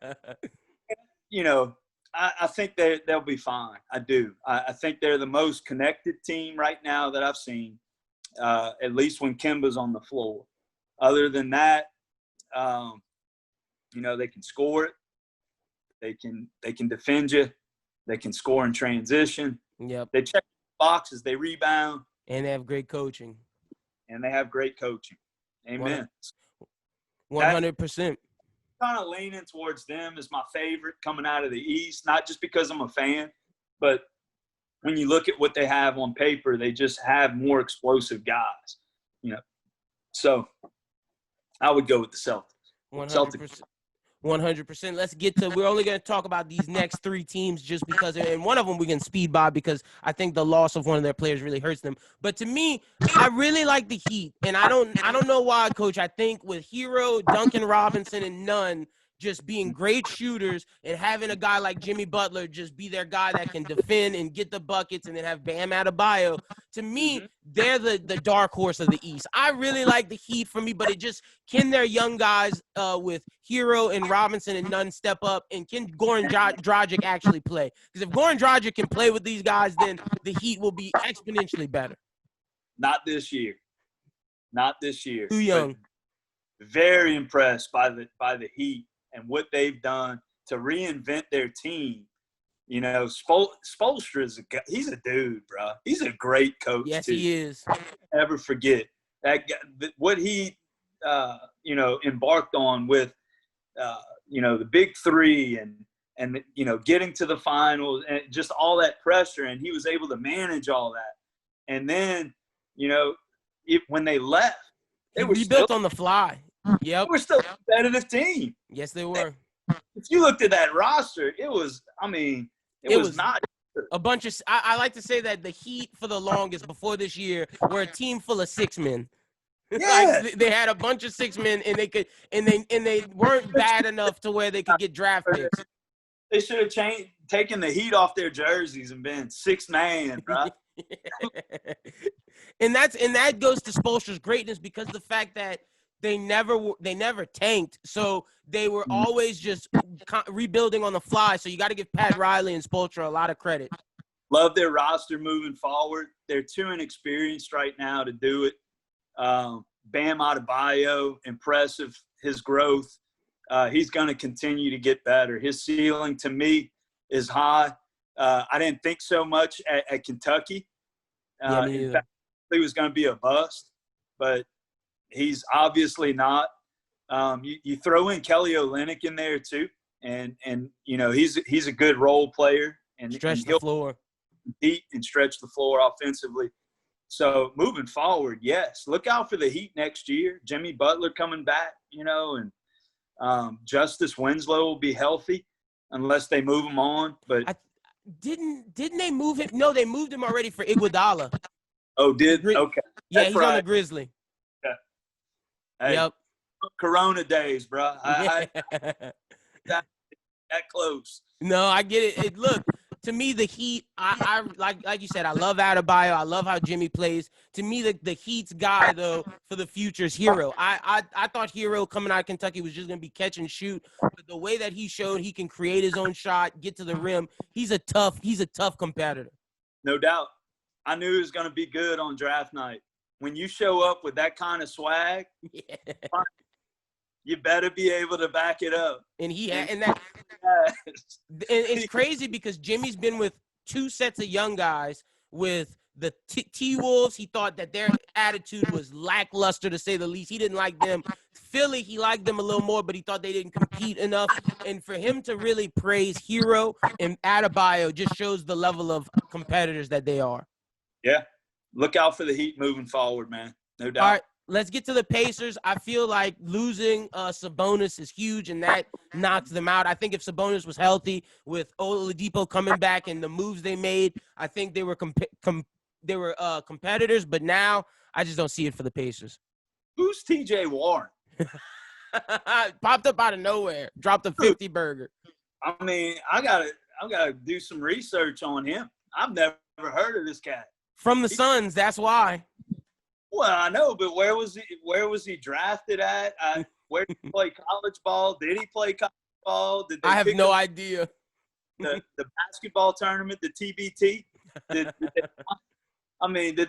you know, I think they'll be fine. I do. I think they're the most connected team right now that I've seen, at least when Kemba's on the floor. Other than that, you know, they can score it. They can defend you. They can score in transition. Yep. They check boxes. They rebound. And they have great coaching. Amen. 100%. Kind of leaning towards them as my favorite coming out of the East, not just because I'm a fan, but when you look at what they have on paper, they just have more explosive guys, you know. So I would go with the Celtics. 100%. 100%. Let's get to – we're only going to talk about these next 3 teams just because – and one of them we can speed by because I think the loss of one of their players really hurts them. But to me, I really like the Heat. And I don't know why, Coach. I think with Hero, Duncan Robinson, and Nunn just being great shooters and having a guy like Jimmy Butler just be their guy that can defend and get the buckets and then have Bam Adebayo, to me, they're the dark horse of the East. I really like the Heat for me, but it just – can their young guys with Hero and Robinson and Nunn step up, and can Goran Dragic actually play? Because if Goran Dragic can play with these guys, then the Heat will be exponentially better. Not this year. Too young. Very impressed by the Heat and what they've done to reinvent their team. You know, Spoelstra he's a dude, bro. He's a great coach. Yes, too. he is. Never forget that guy, what he, you know, embarked on with, you know, the big 3 and you know, getting to the finals and just all that pressure, and he was able to manage all that. And then, you know, when they left, they were rebuilt on the fly. Yep. They were still a competitive team. Yes, they were. If you looked at that roster, it was not a bunch of – I like to say that the Heat for the longest before this year were a team full of 6 men. Yeah. Like, they had a bunch of 6 men, and they weren't bad enough to where they could get draft picks. They should have taken the Heat off their jerseys and been 6-man, bro. And that goes to Spoelstra's greatness, because the fact that they never tanked, so they were always just rebuilding on the fly. So you got to give Pat Riley and Spoelstra a lot of credit. Love their roster moving forward. They're too inexperienced right now to do it. Bam Adebayo, impressive, his growth. He's going to continue to get better. His ceiling, to me, is high. I didn't think so much at Kentucky. In fact, he was going to be a bust, but he's obviously not. You throw in Kelly Olynyk in there too, and you know, he's a good role player and stretch the floor, compete and stretch the floor offensively. So moving forward, yes, look out for the Heat next year. Jimmy Butler coming back, you know, and Justice Winslow will be healthy unless they move him on. But Didn't they move him? No, they moved him already for Iguodala. Oh, did? Okay. Yeah, That's he's on the right. Grizzly. Yeah. Hey, Yep. Corona days, bro. I that close. No, I get it. Look, to me, the Heat, I like you said, I love Adebayo. I love how Jimmy plays. To me, the Heat's guy, though, for the future is Hero. I thought Hero coming out of Kentucky was just going to be catch and shoot. But the way that he showed he can create his own shot, get to the rim, he's a tough competitor. No doubt. I knew he was going to be good on draft night. When you show up with that kind of swag, you better be able to back it up. And it's crazy because Jimmy's been with two sets of young guys. With the T-Wolves, he thought that their attitude was lackluster, to say the least. He didn't like them. Philly, he liked them a little more, but he thought they didn't compete enough. And for him to really praise Hero and Adebayo just shows the level of competitors that they are. Yeah. Look out for the Heat moving forward, man. No doubt. All right, let's get to the Pacers. I feel like losing Sabonis is huge, and that knocks them out. I think if Sabonis was healthy with Oladipo coming back and the moves they made, I think they were competitors. But now I just don't see it for the Pacers. Who's T.J. Warren? Popped up out of nowhere, dropped a 50 burger. I mean, I gotta do some research on him. I've never heard of this cat. From the Suns, that's why. Well, I know, but where was he drafted at? Where did he play college ball? Did he play college ball? Did they I have no idea. The basketball tournament, the TBT? Did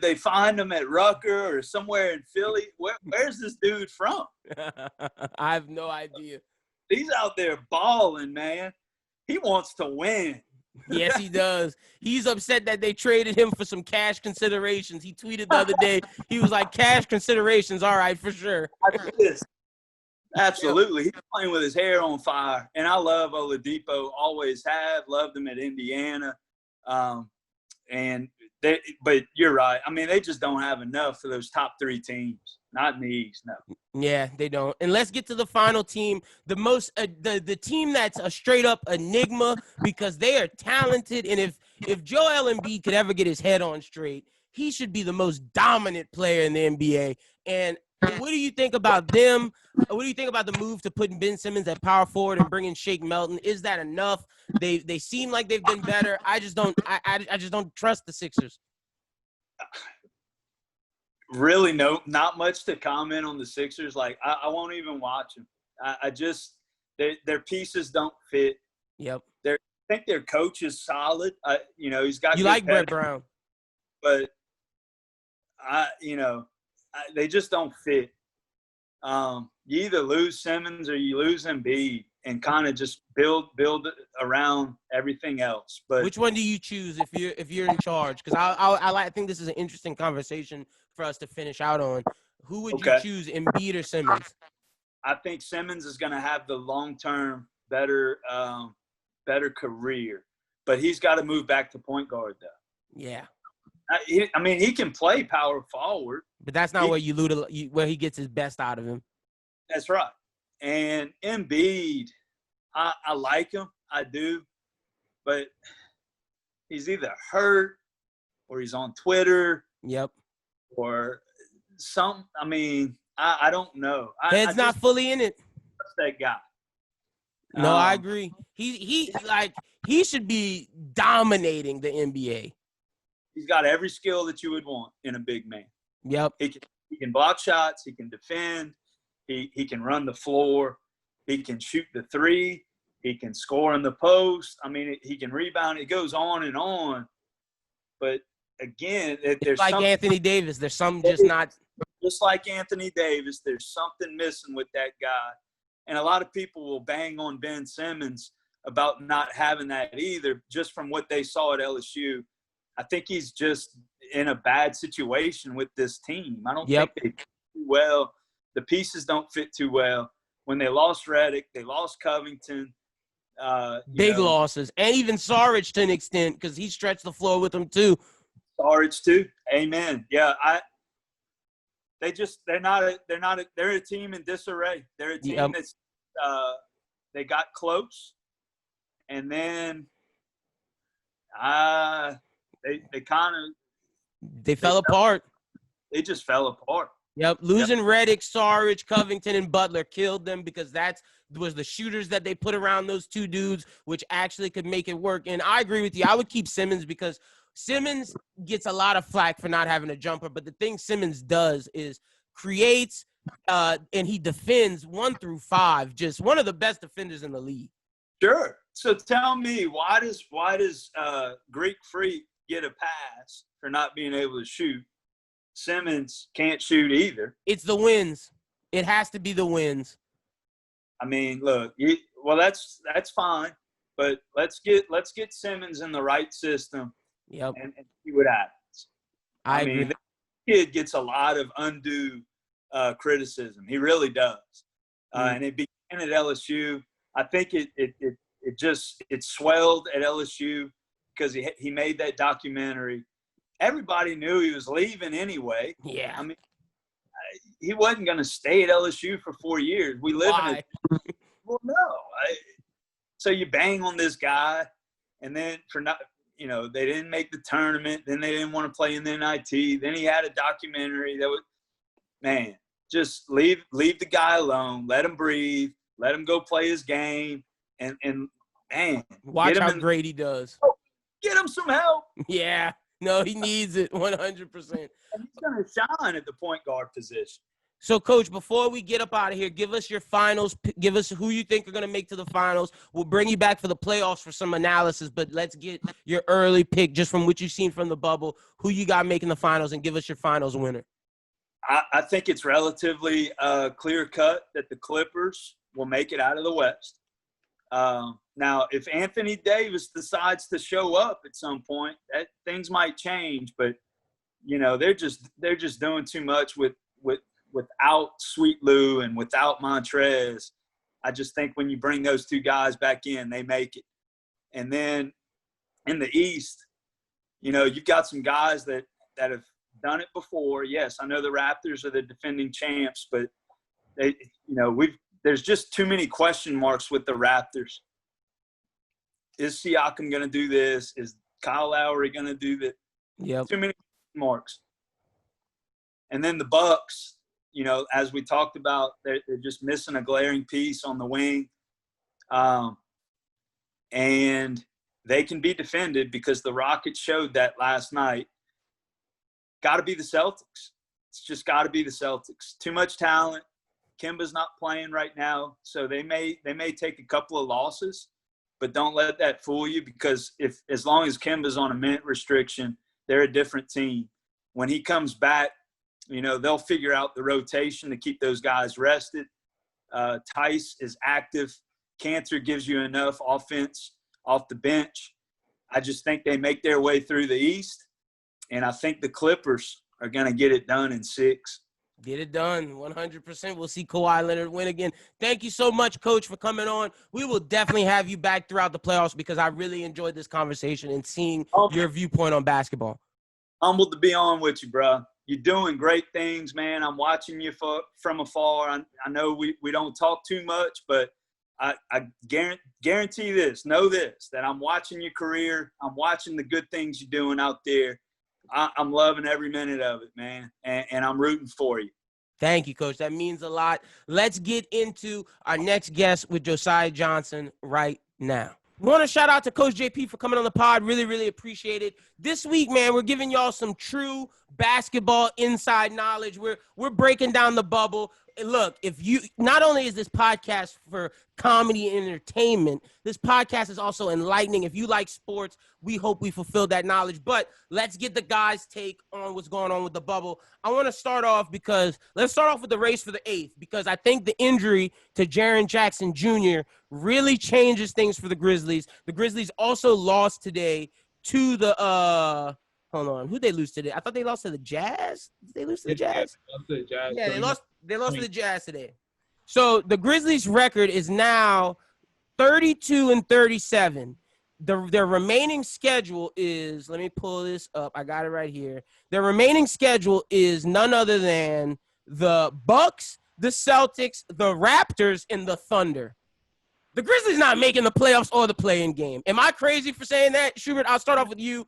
they find him at Rucker or somewhere in Philly? Where's this dude from? I have no idea. He's out there balling, man. He wants to win. Yes, he does. He's upset that they traded him for some cash considerations. He tweeted the other day. He was like, cash considerations, all right, for sure. Absolutely. He's playing with his hair on fire. And I love Oladipo. Always have. Loved him at Indiana. But you're right. I mean, they just don't have enough for those top three teams. Not in the East, no. Yeah, they don't. And let's get to the final team, the team that's a straight up enigma because they are talented. And if Joel Embiid could ever get his head on straight, he should be the most dominant player in the NBA. And what do you think about them? What do you think about the move to putting Ben Simmons at power forward and bringing Shake Milton? Is that enough? They seem like they've been better. I just don't trust the Sixers. Really, not much to comment on the Sixers. Like, I won't even watch them. Their pieces don't fit. Yep. I think their coach is solid. He's got. You like Brett Brown, but they just don't fit. You either lose Simmons or you lose Embiid, and kind of just build around everything else. But which one do you choose if you're in charge? Because I think this is an interesting conversation for us to finish out on. Who would you choose, Embiid or Simmons? I think Simmons is going to have the long-term better career, but he's got to move back to point guard though. Yeah. He can play power forward, but that's not where where he gets his best out of him. That's right. And Embiid, I like him, I do, but he's either hurt or he's on Twitter. Yep. Or some. I don't know. Head's not fully in it. That guy. No, I agree. He should be dominating the NBA. He's got every skill that you would want in a big man. Yep. He can block shots. He can defend. He can run the floor. He can shoot the three. He can score in the post. He can rebound. It goes on and on. But again, there's like Anthony Davis. There's some just not. Just like Anthony Davis, there's something missing with that guy. And a lot of people will bang on Ben Simmons about not having that either, just from what they saw at LSU. I think he's just in a bad situation with this team. I don't think they fit too well. The pieces don't fit too well. When they lost Redick, they lost Covington. Big losses. And even Saric to an extent, because he stretched the floor with them too. Saric too. Amen. Yeah, they're a team in disarray. They're a team that's they got close, and then They kind of they fell apart. They just fell apart. Yep, losing Reddick, Sarge, Covington, and Butler killed them because that was the shooters that they put around those two dudes, which actually could make it work. And I agree with you. I would keep Simmons because Simmons gets a lot of flack for not having a jumper, but the thing Simmons does is creates and he defends 1 through 5. Just one of the best defenders in the league. Sure. So tell me, why does Greek Freak get a pass for not being able to shoot? Simmons can't shoot either. It's the wins. It has to be the wins. I mean, look, that's fine, but let's get Simmons in the right system. Yep. And see what happens. I mean, agree. this kid gets a lot of undue criticism. He really does. And it began at LSU. I think it swelled at LSU because he made that documentary. Everybody knew he was leaving anyway. Yeah. I mean, he wasn't going to stay at LSU for 4 years. We live in it. Well, no. So you bang on this guy, and then they didn't make the tournament. Then they didn't want to play in the NIT. Then he had a documentary that was, man, just leave the guy alone. Let him breathe. Let him go play his game. And man, watch how great he does. Get him some help. Yeah. No, he needs it 100%. He's going to shine at the point guard position. So, Coach, before we get up out of here, give us your finals. Give us who you think are going to make to the finals. We'll bring you back for the playoffs for some analysis, but let's get your early pick just from what you've seen from the bubble, who you got making the finals, and give us your finals winner. I think it's relatively clear-cut that the Clippers will make it out of the West. Now, if Anthony Davis decides to show up at some point, things might change. But they're just doing too much without Sweet Lou and without Montrez. I just think when you bring those two guys back in, they make it. And then in the East, you've got some guys that have done it before. Yes, I know the Raptors are the defending champs, but there's just too many question marks with the Raptors. Is Siakam going to do this? Is Kyle Lowry going to do that? Yep. Too many marks. And then the Bucks, as we talked about, they're just missing a glaring piece on the wing. And they can be defended because the Rockets showed that last night. Got to be the Celtics. It's just got to be the Celtics. Too much talent. Kemba's not playing right now, so they may take a couple of losses. But don't let that fool you because as long as Kemba's on a minute restriction, they're a different team. When he comes back, they'll figure out the rotation to keep those guys rested. Tice is active. Cantor gives you enough offense off the bench. I just think they make their way through the East, and I think the Clippers are going to get it done in 6. Get it done, 100%. We'll see Kawhi Leonard win again. Thank you so much, Coach, for coming on. We will definitely have you back throughout the playoffs because I really enjoyed this conversation and seeing your viewpoint on basketball. Humbled to be on with you, bro. You're doing great things, man. I'm watching you from afar. I know we don't talk too much, but I guarantee this, know this, that I'm watching your career. I'm watching the good things you're doing out there. I'm loving every minute of it, man, and I'm rooting for you. Thank you, Coach. That means a lot. Let's get into our next guest with Josiah Johnson right now. We want to shout out to Coach JP for coming on the pod. Really, really appreciate it. This week, man, we're giving y'all some true basketball inside knowledge. We're breaking down the bubble. Look, not only is this podcast for comedy and entertainment, this podcast is also enlightening. If you like sports, we hope we fulfill that knowledge. But let's get the guys' take on what's going on with the bubble. I want to start off with the race for the 8th, because I think the injury to Jaren Jackson Jr. really changes things for the Grizzlies. The Grizzlies also lost today to the hold on, who'd they lose today? I thought they lost to the Jazz. Did they lose to the Jazz? Yeah, they lost to the Jazz today. So the Grizzlies' record is now 32-37. Their remaining schedule is, let me pull this up. I got it right here. Their remaining schedule is none other than the Bucks, the Celtics, the Raptors, and the Thunder. The Grizzlies not making the playoffs or the play-in game. Am I crazy for saying that, Schubert? I'll start off with you.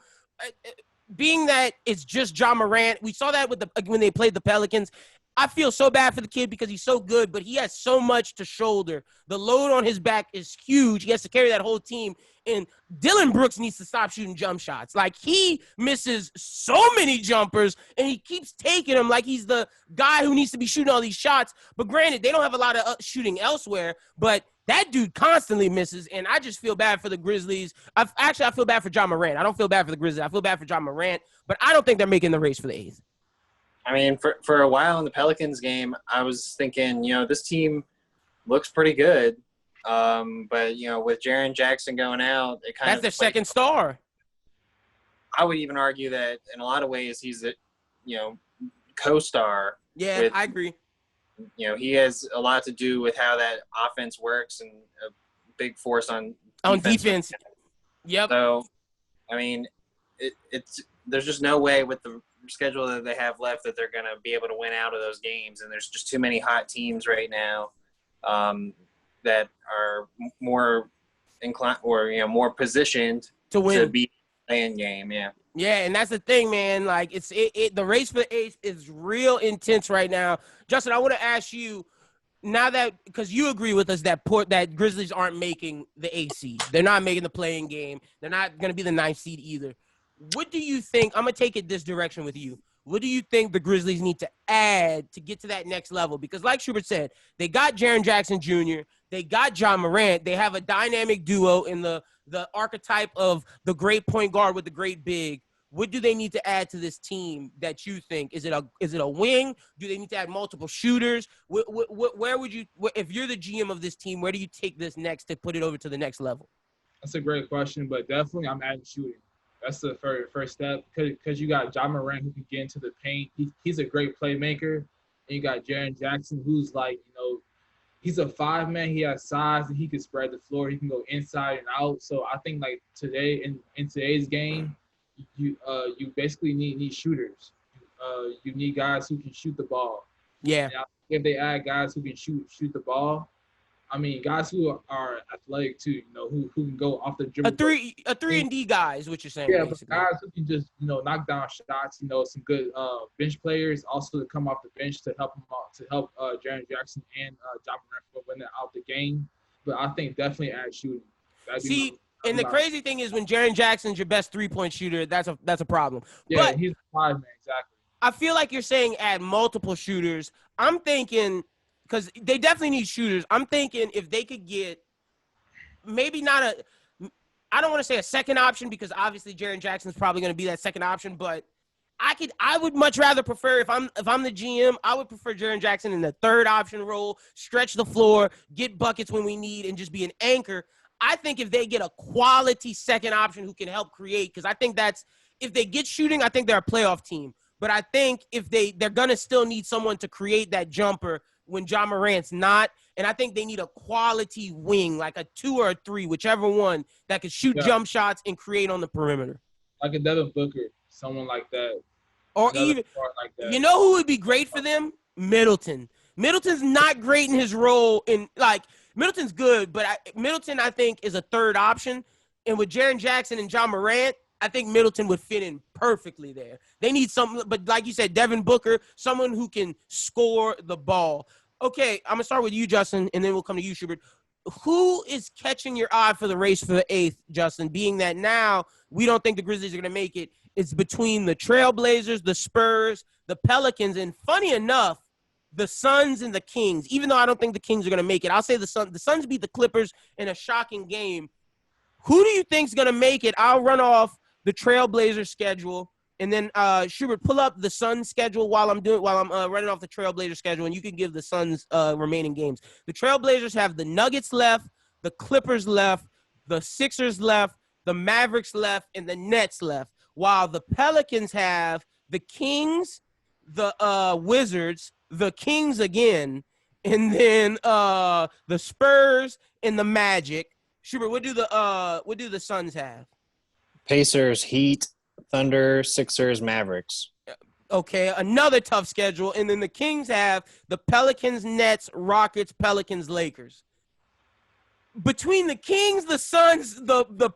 Being that it's just John Morant, we saw that with when they played the Pelicans. I feel so bad for the kid because he's so good, but he has so much to shoulder. The load on his back is huge. He has to carry that whole team. And Dylan Brooks needs to stop shooting jump shots. Like, he misses so many jumpers, and he keeps taking them like he's the guy who needs to be shooting all these shots. But granted, they don't have a lot of shooting elsewhere, but that dude constantly misses, and I just feel bad for the Grizzlies. I feel bad for John Morant. I don't feel bad for the Grizzlies. I feel bad for John Morant, but I don't think they're making the race for the 8th. I mean, for a while in the Pelicans game, I was thinking, this team looks pretty good. But, with Jaren Jackson going out, it kind That's of – their second star. I would even argue that in a lot of ways he's a, co-star. Yeah, I agree. He has a lot to do with how that offense works and a big force on defense. Yep. So, I mean, there's just no way with the schedule that they have left that they're going to be able to win out of those games. And there's just too many hot teams right now that are more inclined or, more positioned to win, to be playing game. Yeah. Yeah, and that's the thing, man. Like, the race for the 8th is real intense right now. Justin, I want to ask you, now that – because you agree with us that Grizzlies aren't making the 8th seed. They're not making the play-in game. They're not going to be the 9th seed either. What do you think – I'm going to take it this direction with you. What do you think the Grizzlies need to add to get to that next level? Because like Schubert said, they got Jaren Jackson Jr., they got John Morant. They have a dynamic duo in the archetype of the great point guard with the great big. What do they need to add to this team that you think? Is it a wing? Do they need to add multiple shooters? Where would you, if you're the GM of this team, where do you take this next to put it over to the next level? That's a great question, but definitely I'm adding shooting. That's the first step because you got John Morant who can get into the paint. He's a great playmaker. And you got Jaren Jackson who's like, he's a 5-man. He has size and he can spread the floor. He can go inside and out. So I think like today in today's game, you basically need shooters. You need guys who can shoot the ball. Yeah. Now, if they add guys who can shoot the ball, I mean guys who are athletic too, who can go off the dribble. A 3-and-D guy is what you're saying. Yeah, basically. but guys who can just knock down shots. Some good bench players also to come off the bench to help them out, to help Jaren Jackson and John Morant win out the game. But I think definitely add shooting. And the crazy thing is when Jaren Jackson's your best 3-point shooter, that's a problem. Yeah, but he's a 5-man, exactly. I feel like you're saying add multiple shooters. I'm thinking because they definitely need shooters. I'm thinking if they could get maybe not I don't want to say a second option because obviously Jaren Jackson's probably going to be that second option, but I would much rather prefer if I'm the GM, I would prefer Jaren Jackson in the third option role, stretch the floor, get buckets when we need, and just be an anchor. I think if they get a quality second option who can help create, because I think if they get shooting, I think they're a playoff team. But I think if they're going to still need someone to create that jumper when John Morant's not. And I think they need a quality wing, like a 2 or a 3, whichever one, that can shoot jump shots and create on the perimeter. Like a Devin Booker, someone like that. Or even, like that. You know who would be great for them? Middleton. Middleton's not great in his role Middleton's good, but Middleton, I think, is a third option. And with Jaren Jackson and John Morant, I think Middleton would fit in perfectly there. They need something, but like you said, Devin Booker, someone who can score the ball. Okay, I'm going to start with you, Justin, and then we'll come to you, Schubert. Who is catching your eye for the race for the 8th, Justin, being that now we don't think the Grizzlies are going to make it? It's between the Trailblazers, the Spurs, the Pelicans, and funny enough, the Suns and the Kings. Even though I don't think the Kings are going to make it, I'll say the Suns beat the Clippers in a shocking game. Who do you think is going to make it? I'll run off the Trailblazers schedule, and then Schubert, pull up the Suns schedule while I'm running off the Trailblazers schedule, and you can give the Suns remaining games. The Trailblazers have the Nuggets left, the Clippers left, the Sixers left, the Mavericks left, and the Nets left, while the Pelicans have the Kings, the Wizards, the Kings again, and then the Spurs and the Magic. Schubert, what do the Suns have? Pacers, Heat, Thunder, Sixers, Mavericks. Okay, another tough schedule. And then the Kings have the Pelicans, Nets, Rockets, Pelicans, Lakers. between the Kings, the Suns, the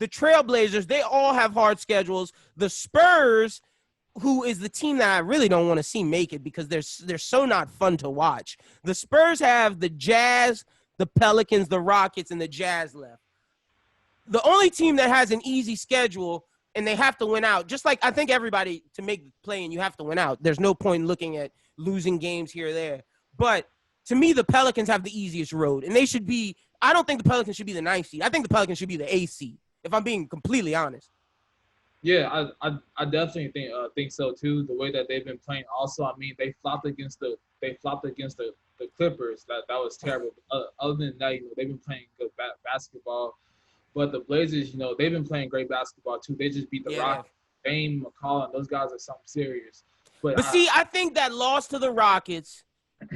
Trailblazers, they all have hard schedules. The Spurs, who is the team that I really don't want to see make it because they're so not fun to watch. The Spurs have the Jazz, the Pelicans, the Rockets, and the Jazz left. The only team that has an easy schedule, and they have to win out, just like I think everybody, to make the play in, you have to win out. There's no point in looking at losing games here or there. But to me, the Pelicans have the easiest road, and they should be – I don't think the Pelicans should be the 9th seed. I think the Pelicans should be the 8th seed, if I'm being completely honest. Yeah, I definitely think so too. The way that they've been playing, also, I mean, they flopped against the Clippers. That was terrible. Other than that, they've been playing good basketball. But the Blazers, they've been playing great basketball too. They just beat the Rockets. Dame, McCollum, those guys are something serious. But see, I think that loss to the Rockets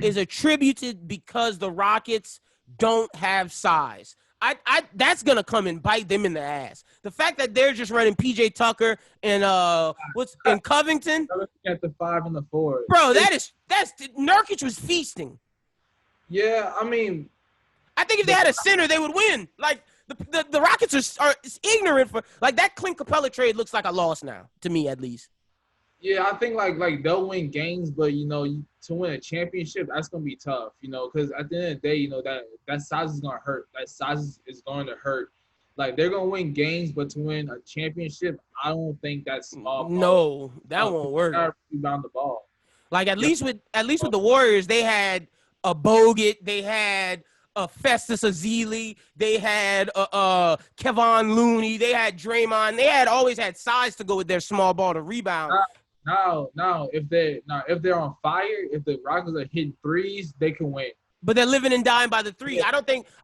is attributed because the Rockets don't have size. That's gonna come and bite them in the ass. The fact that they're just running PJ Tucker and Covington at the 5 and the 4, bro. That's Nurkic was feasting. Yeah, I mean, I think if they had a center, they would win. Like the Rockets are ignorant for like that. Clint Capella trade looks like a loss now to me, at least. Yeah, I think like they'll win games, but to win a championship, that's gonna be tough. Because at the end of the day, that size is gonna hurt. That size is going to hurt. Like they're gonna win games, but to win a championship, I don't think that's small. No, that won't work. Rebound the ball. Like at least with the Warriors, they had a Bogut, they had a Festus Ezeli, they had Kevon Looney, they had Draymond, they had always had size to go with their small ball to rebound. Now, if they're on fire, if the Rockets are hitting threes, they can win. But they're living and dying by the three. Yeah.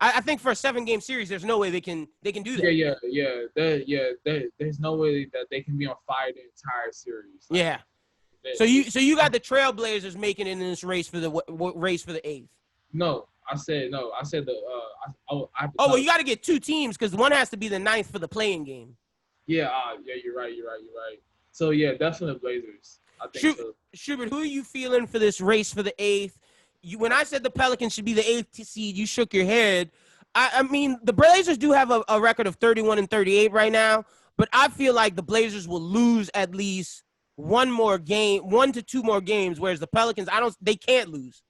I think for a 7-game series, there's no way they can do that. Yeah. There's no way that they can be on fire the entire series. Yeah. So you got the Trailblazers making it in this race for the 8th. No, I said no. I said well, you got to get 2 teams because one has to be the 9th for the play-in game. Yeah, you're right. So yeah, definitely the Blazers. I think so. Schubert, who are you feeling for this race for the 8th? When I said the Pelicans should be the 8th seed, you shook your head. I mean, the Blazers do have a record of 31-38 right now, but I feel like the Blazers will lose at least 1 to 2 more games, whereas the Pelicans, they can't lose.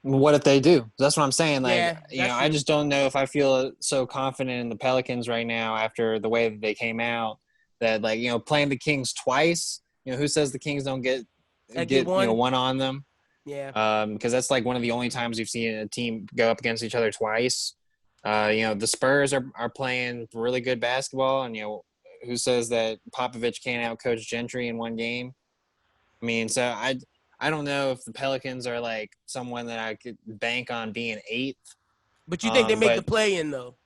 What if they do? That's what I'm saying. Like, yeah, I just don't know if I feel so confident in the Pelicans right now after the way that they came out that, like, playing the Kings twice, who says the Kings don't get one on them? Yeah. Because that's like one of the only times we've seen a team go up against each other twice. The Spurs are playing really good basketball, and who says that Popovich can't outcoach Gentry in one game? I mean, so I don't know if the Pelicans are like someone that I could bank on being 8th. But you think they make the play-in though?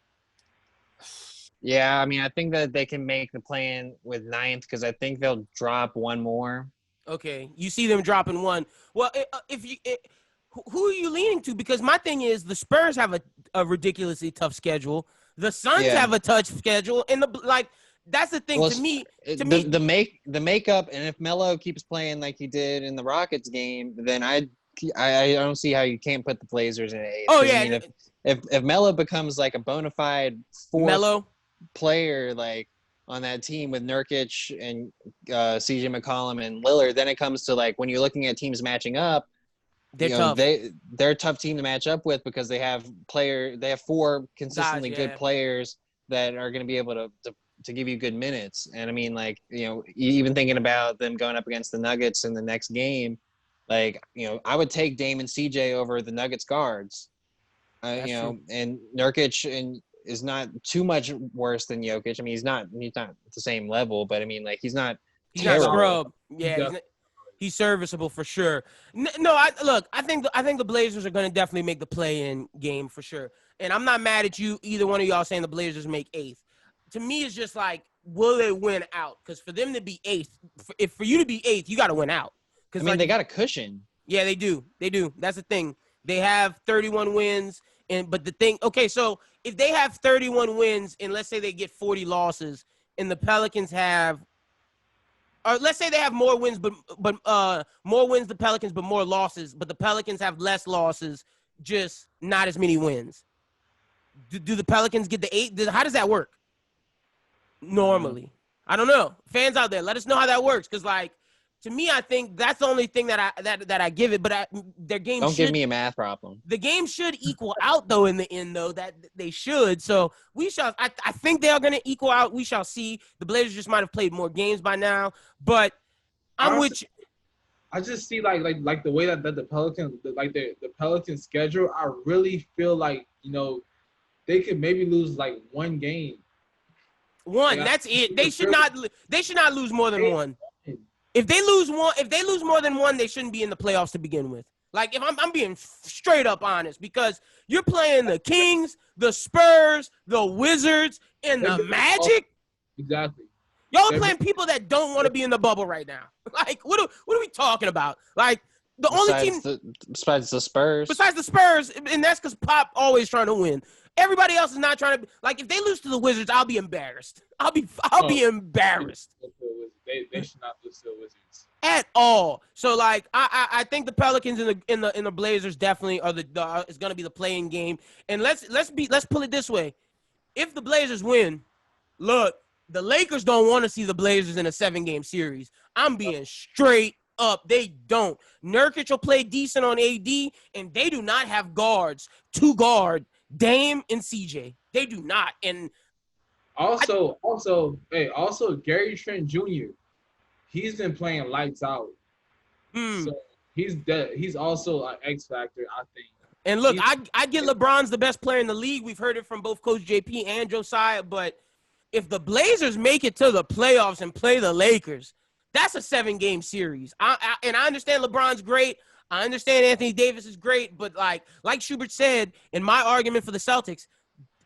Yeah, I mean, I think that they can make the play-in with 9th because I think they'll drop 1 more. Okay, you see them dropping 1. Well, who are you leaning to? Because my thing is the Spurs have a ridiculously tough schedule. The Suns have a tough schedule, and that's the thing to me. The makeup, and if Melo keeps playing like he did in the Rockets game, then I don't see how you can't put the Blazers in 8th. Oh yeah, I mean, if Melo becomes like a bona fide 4th player, like on that team with Nurkic and CJ McCollum and Lillard, then it comes to like when you're looking at teams matching up, they're tough. They're a tough team to match up with because they have 4 consistently good players that are going to be able to give you good minutes. And I mean, like, even thinking about them going up against the Nuggets in the next game, like, I would take Dame and CJ over the Nuggets guards. And Nurkic is not too much worse than Jokic. I mean, he's not at the same level, but I mean, like, he's not scrub. Yeah, he's serviceable for sure. I think the Blazers are going to definitely make the play-in game for sure. And I'm not mad at you, either one of y'all saying the Blazers make 8th. To me, it's just like, will they win out? Because for them to be 8th, for you to be 8th, you got to win out. I mean, they got a cushion. Yeah, they do. That's the thing. They have 31 wins, but the thing. Okay, so if they have 31 wins, and let's say they get 40 losses, and the Pelicans have, or let's say they have more wins, but more wins the Pelicans, but more losses, but the Pelicans have less losses, just not as many wins. Do the Pelicans get the 8? How does that work? Normally, I don't know. Fans out there, let us know how that works. Because, like, to me, I think that's the only thing that I give it. But their game give me a math problem. The game should equal out, though, in the end, though, that they should. So we shall. I think they are going to equal out. We shall see. The Blazers just might have played more games by now. But I'm with you. I just see like the way that the Pelicans the Pelicans schedule. I really feel like, you know, they could maybe lose like one game. That's it. They should not lose more than one. If they lose more than one, they shouldn't be in the playoffs to begin with. Like, if I'm being straight up honest, because you're playing the Kings, the Spurs, the Wizards, and the Magic. Exactly. Y'all are playing people that don't want to be in the bubble right now. Like, what are we talking about? Like, besides the Spurs. Besides the Spurs, and that's because Pop always trying to win. Everybody else is not trying to. Like, if they lose to the Wizards, I'll be embarrassed. I'll be embarrassed. They should not lose to the Wizards at all. So, like, I think the Pelicans and the Blazers definitely are is going to be the playing game. And let's pull it this way: if the Blazers win, look, the Lakers don't want to see the Blazers in a 7-game series. I'm being straight up. They don't. Nurkic will play decent on AD, and they do not have guards to guard Dame and CJ. They do not. And also Gary Trent Jr., he's been playing lights out. So he's also an X factor, I think. And look, I get LeBron's the best player in the league. We've heard it from both Coach JP and Josiah, but if the Blazers make it to the playoffs and play the Lakers, that's a 7-game series. And I understand LeBron's great. I understand Anthony Davis is great, but like Schubert said, in my argument for the Celtics,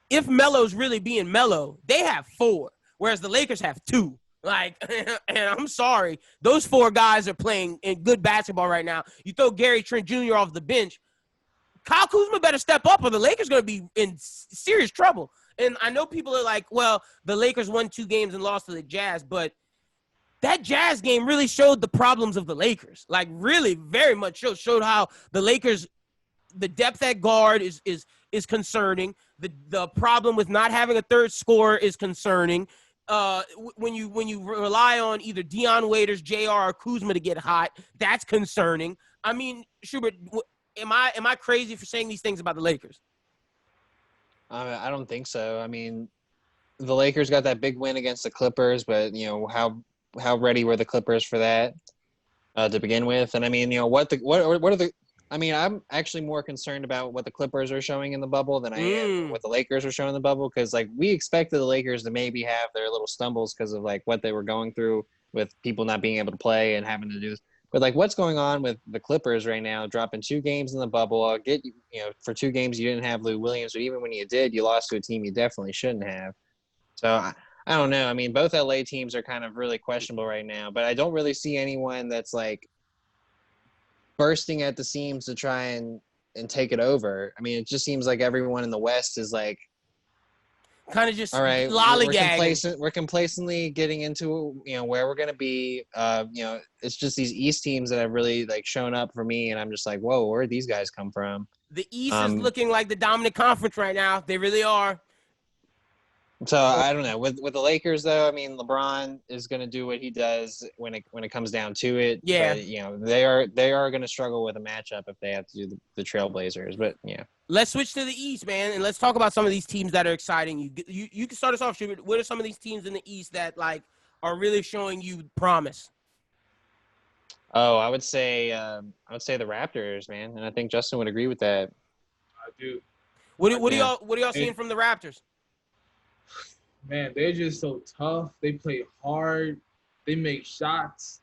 if Melo's really being Melo, they have 4, whereas the Lakers have 2. Like, and I'm sorry, those 4 guys are playing in good basketball right now. You throw Gary Trent Jr. off the bench, Kyle Kuzma better step up or the Lakers going to be in serious trouble. And I know people are like, well, the Lakers won 2 games and lost to the Jazz, but that Jazz game really showed the problems of the Lakers. Like, really very much showed how the Lakers, the depth at guard is concerning. The problem with not having a third scorer is concerning. When you rely on either Dion Waiters, JR, or Kuzma to get hot, that's concerning. I mean, Schubert, am I crazy for saying these things about the Lakers? I don't think so. I mean, the Lakers got that big win against the Clippers, but, you know, how ready were the Clippers for that to begin with? And I mean, you know, what are the I mean, I'm actually more concerned about what the Clippers are showing in the bubble than I am what the Lakers are showing in the bubble, because, like, we expected the Lakers to maybe have their little stumbles because of, like, what they were going through with people not being able to play and having to do. But, like, what's going on with the Clippers right now, dropping 2 games in the bubble? I'll get, you know, for 2 games you didn't have Lou Williams, but even when you did, you lost to a team you definitely shouldn't have. So, I don't know. I mean, both LA teams are kind of really questionable right now, but I don't really see anyone that's, like, bursting at the seams to try and take it over. I mean, it just seems like everyone in the West is, like, kind of just all right, lollygagging. We're complacently getting into, you know, where we're going to be. You know, it's just these East teams that have really, like, shown up for me, and I'm just like, whoa, where did these guys come from? The East is looking like the dominant conference right now. They really are. So I don't know. With the Lakers, though, I mean, LeBron is going to do what he does when it comes down to it. Yeah. But, you know, they are going to struggle with a matchup if they have to do the Trailblazers. But yeah. Let's switch to the East, man, and let's talk about some of these teams that are exciting. You can start us off, Schubert. What are some of these teams in the East that, like, are really showing you promise? Oh, I would say the Raptors, man, and I think Justin would agree with that. I do. What are y'all seeing from the Raptors? Man, they're just so tough. They play hard. They make shots.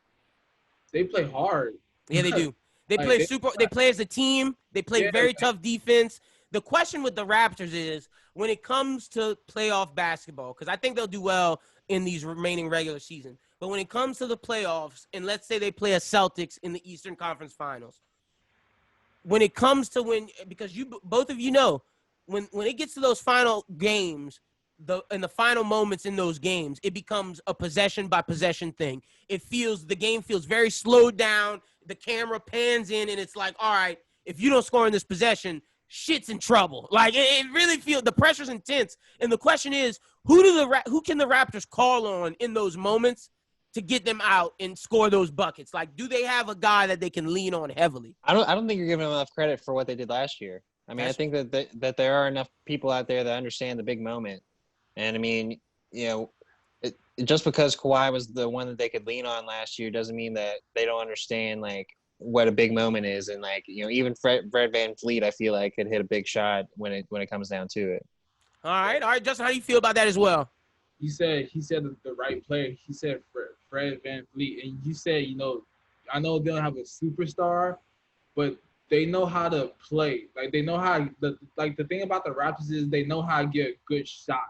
They play hard. Yeah, they do. They play They play as a team. They play very tough defense. The question with the Raptors is when it comes to playoff basketball, because I think they'll do well in these remaining regular season. But when it comes to the playoffs, and let's say they play a Celtics in the Eastern Conference Finals, when it comes to because both of you know, when it gets to those final games, in the final moments in those games, it becomes a possession by possession thing. The game feels very slowed down. The camera pans in, and it's like, all right, if you don't score in this possession, shit's in trouble. Like, it really feels the pressure's intense. And the question is, who can the Raptors call on in those moments to get them out and score those buckets? Like, do they have a guy that they can lean on heavily? I don't think you're giving them enough credit for what they did last year. I mean, I think that there are enough people out there that understand the big moment. And I mean, you know, just because Kawhi was the one that they could lean on last year doesn't mean that they don't understand like what a big moment is. And like, you know, even Fred VanVleet, I feel like could hit a big shot when it comes down to it. All right, Justin, how do you feel about that as well? He said the right player. He said Fred VanVleet, and you said, you know, I know they don't have a superstar, but they know how to play. Like they know how the thing about the Raptors is they know how to get a good shot.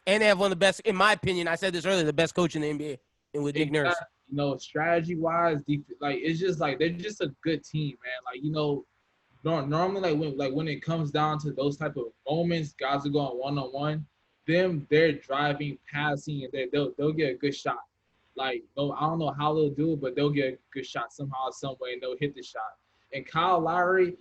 And they have one of the best, in my opinion, I said this earlier, the best coach in the NBA, and with Nick Nurse. You know, strategy-wise, like it's just like they're just a good team, man. Like, you know, normally when it comes down to those type of moments, guys are going one-on-one. They're driving, passing, and they'll get a good shot. Like, no, I don't know how they'll do it, but they'll get a good shot somehow, some way, and they'll hit the shot. And Kyle Lowry,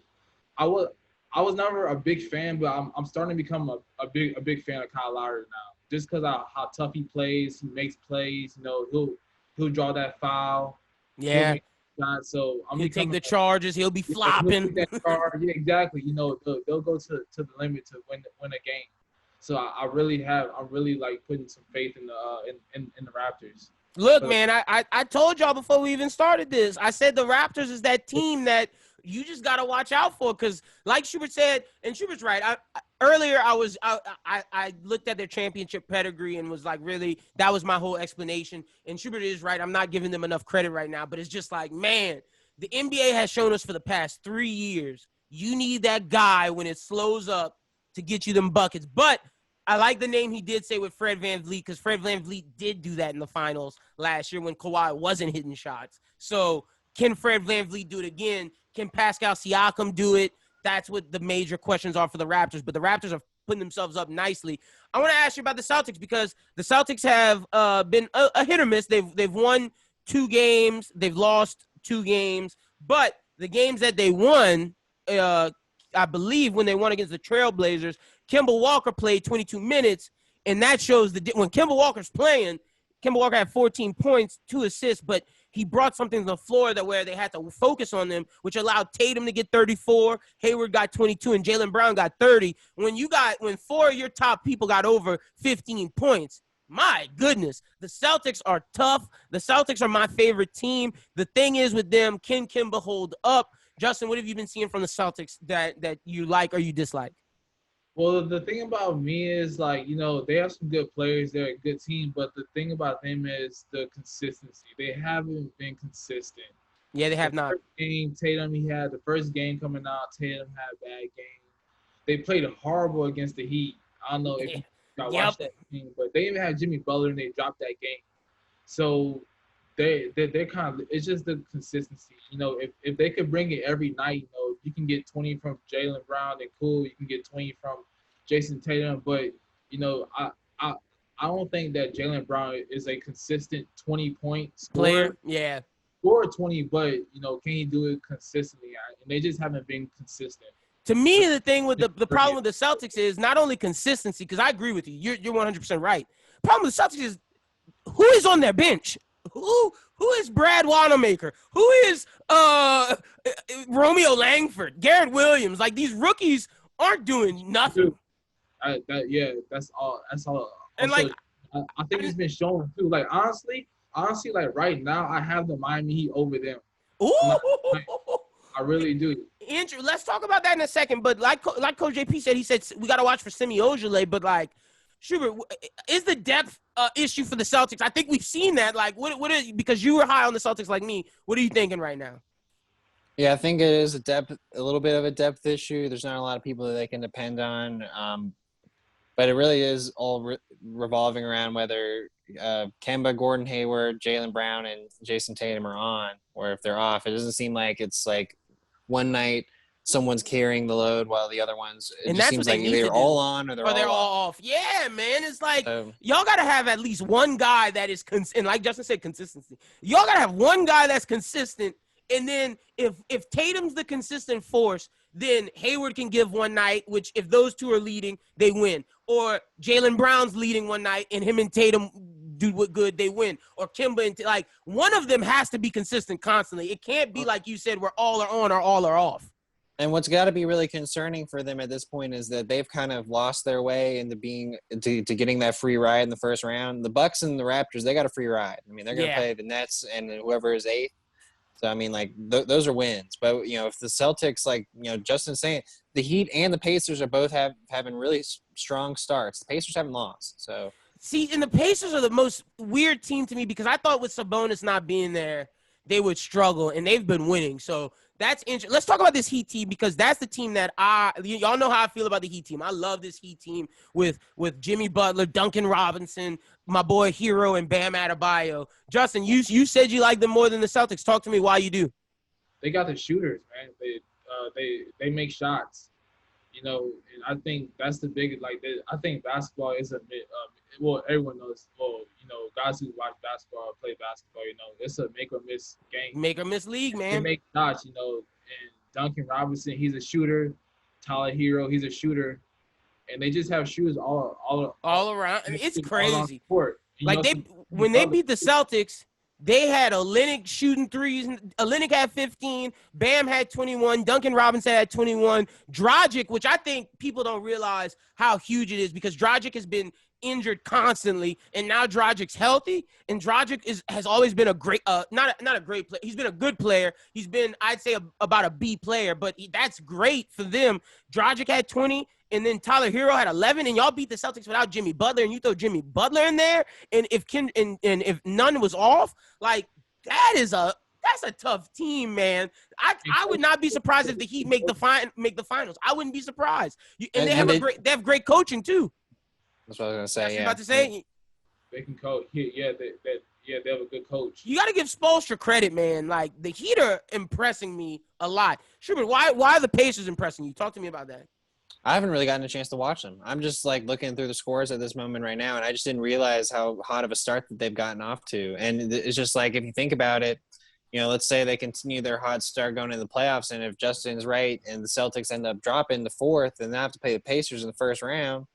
I was never a big fan, but I'm starting to become a big fan of Kyle Lowry now. Just because of how tough he plays, he makes plays. You know, he'll draw that foul. Yeah. So he'll take the charges. He'll be flopping. Yeah, exactly. You know, they'll go to the limit to win a game. So I'm really like putting some faith in the Raptors. Look, man, I told y'all before we even started this. I said the Raptors is that team that you just got to watch out for because, like Schubert said, and Schubert's right. Earlier, I looked at their championship pedigree and was like, really, that was my whole explanation. And Schubert is right. I'm not giving them enough credit right now. But it's just like, man, the NBA has shown us for the past 3 years, you need that guy when it slows up to get you them buckets. But I like the name he did say with Fred VanVleet because Fred VanVleet did do that in the finals last year when Kawhi wasn't hitting shots. So can Fred VanVleet do it again? Can Pascal Siakam do it? That's what the major questions are for the Raptors. But the Raptors are putting themselves up nicely. I want to ask you about the Celtics because the Celtics have been a hit or miss. They've won 2 games. They've lost 2 games. But the games that they won, I believe when they won against the Trailblazers, Kemba Walker played 22 minutes. And that shows when Kemba Walker's playing, Kemba Walker had 14 points, 2 assists, but he brought something to the floor where they had to focus on them, which allowed Tatum to get 34, Hayward got 22, and Jaylen Brown got 30. When 4 of your top people got over 15 points, my goodness, the Celtics are tough. The Celtics are my favorite team. The thing is with them, can Kemba hold up? Justin, what have you been seeing from the Celtics that you like or you dislike? Well, the thing about me is, like, you know, they have some good players. They're a good team. But the thing about them is the consistency. They haven't been consistent. Yeah, they have not. Tatum, the first game coming out, Tatum had a bad game. They played horrible against the Heat. I don't know if you watched that game, but they even had Jimmy Butler, and they dropped that game. So they're kind of – it's just the consistency. You know, if they could bring it every night, you know, you can get 20 from Jaylen Brown and cool. You can get 20 from Jason Tatum. But, you know, I don't think that Jaylen Brown is a consistent 20-point player. Yeah. Score 20, but, you know, can he do it consistently? And they just haven't been consistent. To me, the thing with the problem with the Celtics is not only consistency, because I agree with you. You're 100% right. The problem with the Celtics is who is on their bench? Who is Brad Wanamaker? Who is Romeo Langford? Garrett Williams? Like, these rookies aren't doing nothing. That's all. And also, I think it's been shown too. Like, honestly, like right now, I have the Miami Heat over them. Ooh. I really do. Andrew, let's talk about that in a second. But like Coach JP said, he said we got to watch for Semi Ojeleye. But like, Schubert, is the depth issue for the Celtics? I think we've seen that. Like, because you were high on the Celtics like me. What are you thinking right now? Yeah, I think it is a little bit of a depth issue. There's not a lot of people that they can depend on. But it really is all revolving around whether Kemba, Gordon Hayward, Jaylen Brown, and Jason Tatum are on, or if they're off. It doesn't seem like it's like one night someone's carrying the load while the other ones. It just seems like they're all on or they're all off. Yeah, man. It's like y'all got to have at least one guy that is and like Justin said, consistency. Y'all got to have one guy that's consistent. And then if Tatum's the consistent force, then Hayward can give one night, which if those two are leading, they win. Or Jaylen Brown's leading one night and him and Tatum do what good, they win. Or Kimba and like one of them has to be consistent constantly. It can't be like you said where all are on or all are off. And what's got to be really concerning for them at this point is that they've kind of lost their way into getting that free ride in the first round. The Bucks and the Raptors, they got a free ride. I mean, they're going to play the Nets and whoever is eighth. So, I mean, like, those are wins. But, you know, if the Celtics, like, you know, Justin's saying, the Heat and the Pacers are both having really strong starts. The Pacers haven't lost. So, see, and the Pacers are the most weird team to me because I thought with Sabonis not being there, they would struggle, and they've been winning. So that's interesting. Let's talk about this Heat team because that's the team that y'all know how I feel about the Heat team. I love this Heat team with Jimmy Butler, Duncan Robinson, my boy Hero, and Bam Adebayo. Justin, you said you like them more than the Celtics. Talk to me why you do. They got the shooters, man. They make shots, you know, and I think that's the biggest. Like, I think basketball is well, everyone knows. Well, you know, guys who watch basketball, play basketball, you know, it's a make or miss game. Make or miss league, man. They make shots, you know. And Duncan Robinson, he's a shooter. Tyler Hero, he's a shooter. And they just have shooters all around. I mean, it's crazy. Like when they beat the Celtics, they had Olynyk shooting threes. Olynyk had 15. Bam had 21. Duncan Robinson had 21. Dragic, which I think people don't realize how huge it is because Dragic has been injured constantly, and now Dragic's healthy. And Dragic has always been a great, not a great player. He's been a good player. He's been, I'd say, about a B player, but that's great for them. Dragic had 20. And then Tyler Hero had 11, and y'all beat the Celtics without Jimmy Butler, and you throw Jimmy Butler in there, and if if none was off, like that's a tough team, man. I would not be surprised if the Heat make the finals. I wouldn't be surprised. And they have great coaching too. That's what I was gonna say. About to say they can coach. Yeah, they have a good coach. You got to give Spoelstra credit, man. Like the Heat are impressing me a lot. Sure, why are the Pacers impressing you? Talk to me about that. I haven't really gotten a chance to watch them. I'm just like looking through the scores at this moment right now, and I just didn't realize how hot of a start that they've gotten off to. And it's just like, if you think about it, you know, let's say they continue their hot start going into the playoffs, and if Justin's right and the Celtics end up dropping to fourth and they have to play the Pacers in the first round,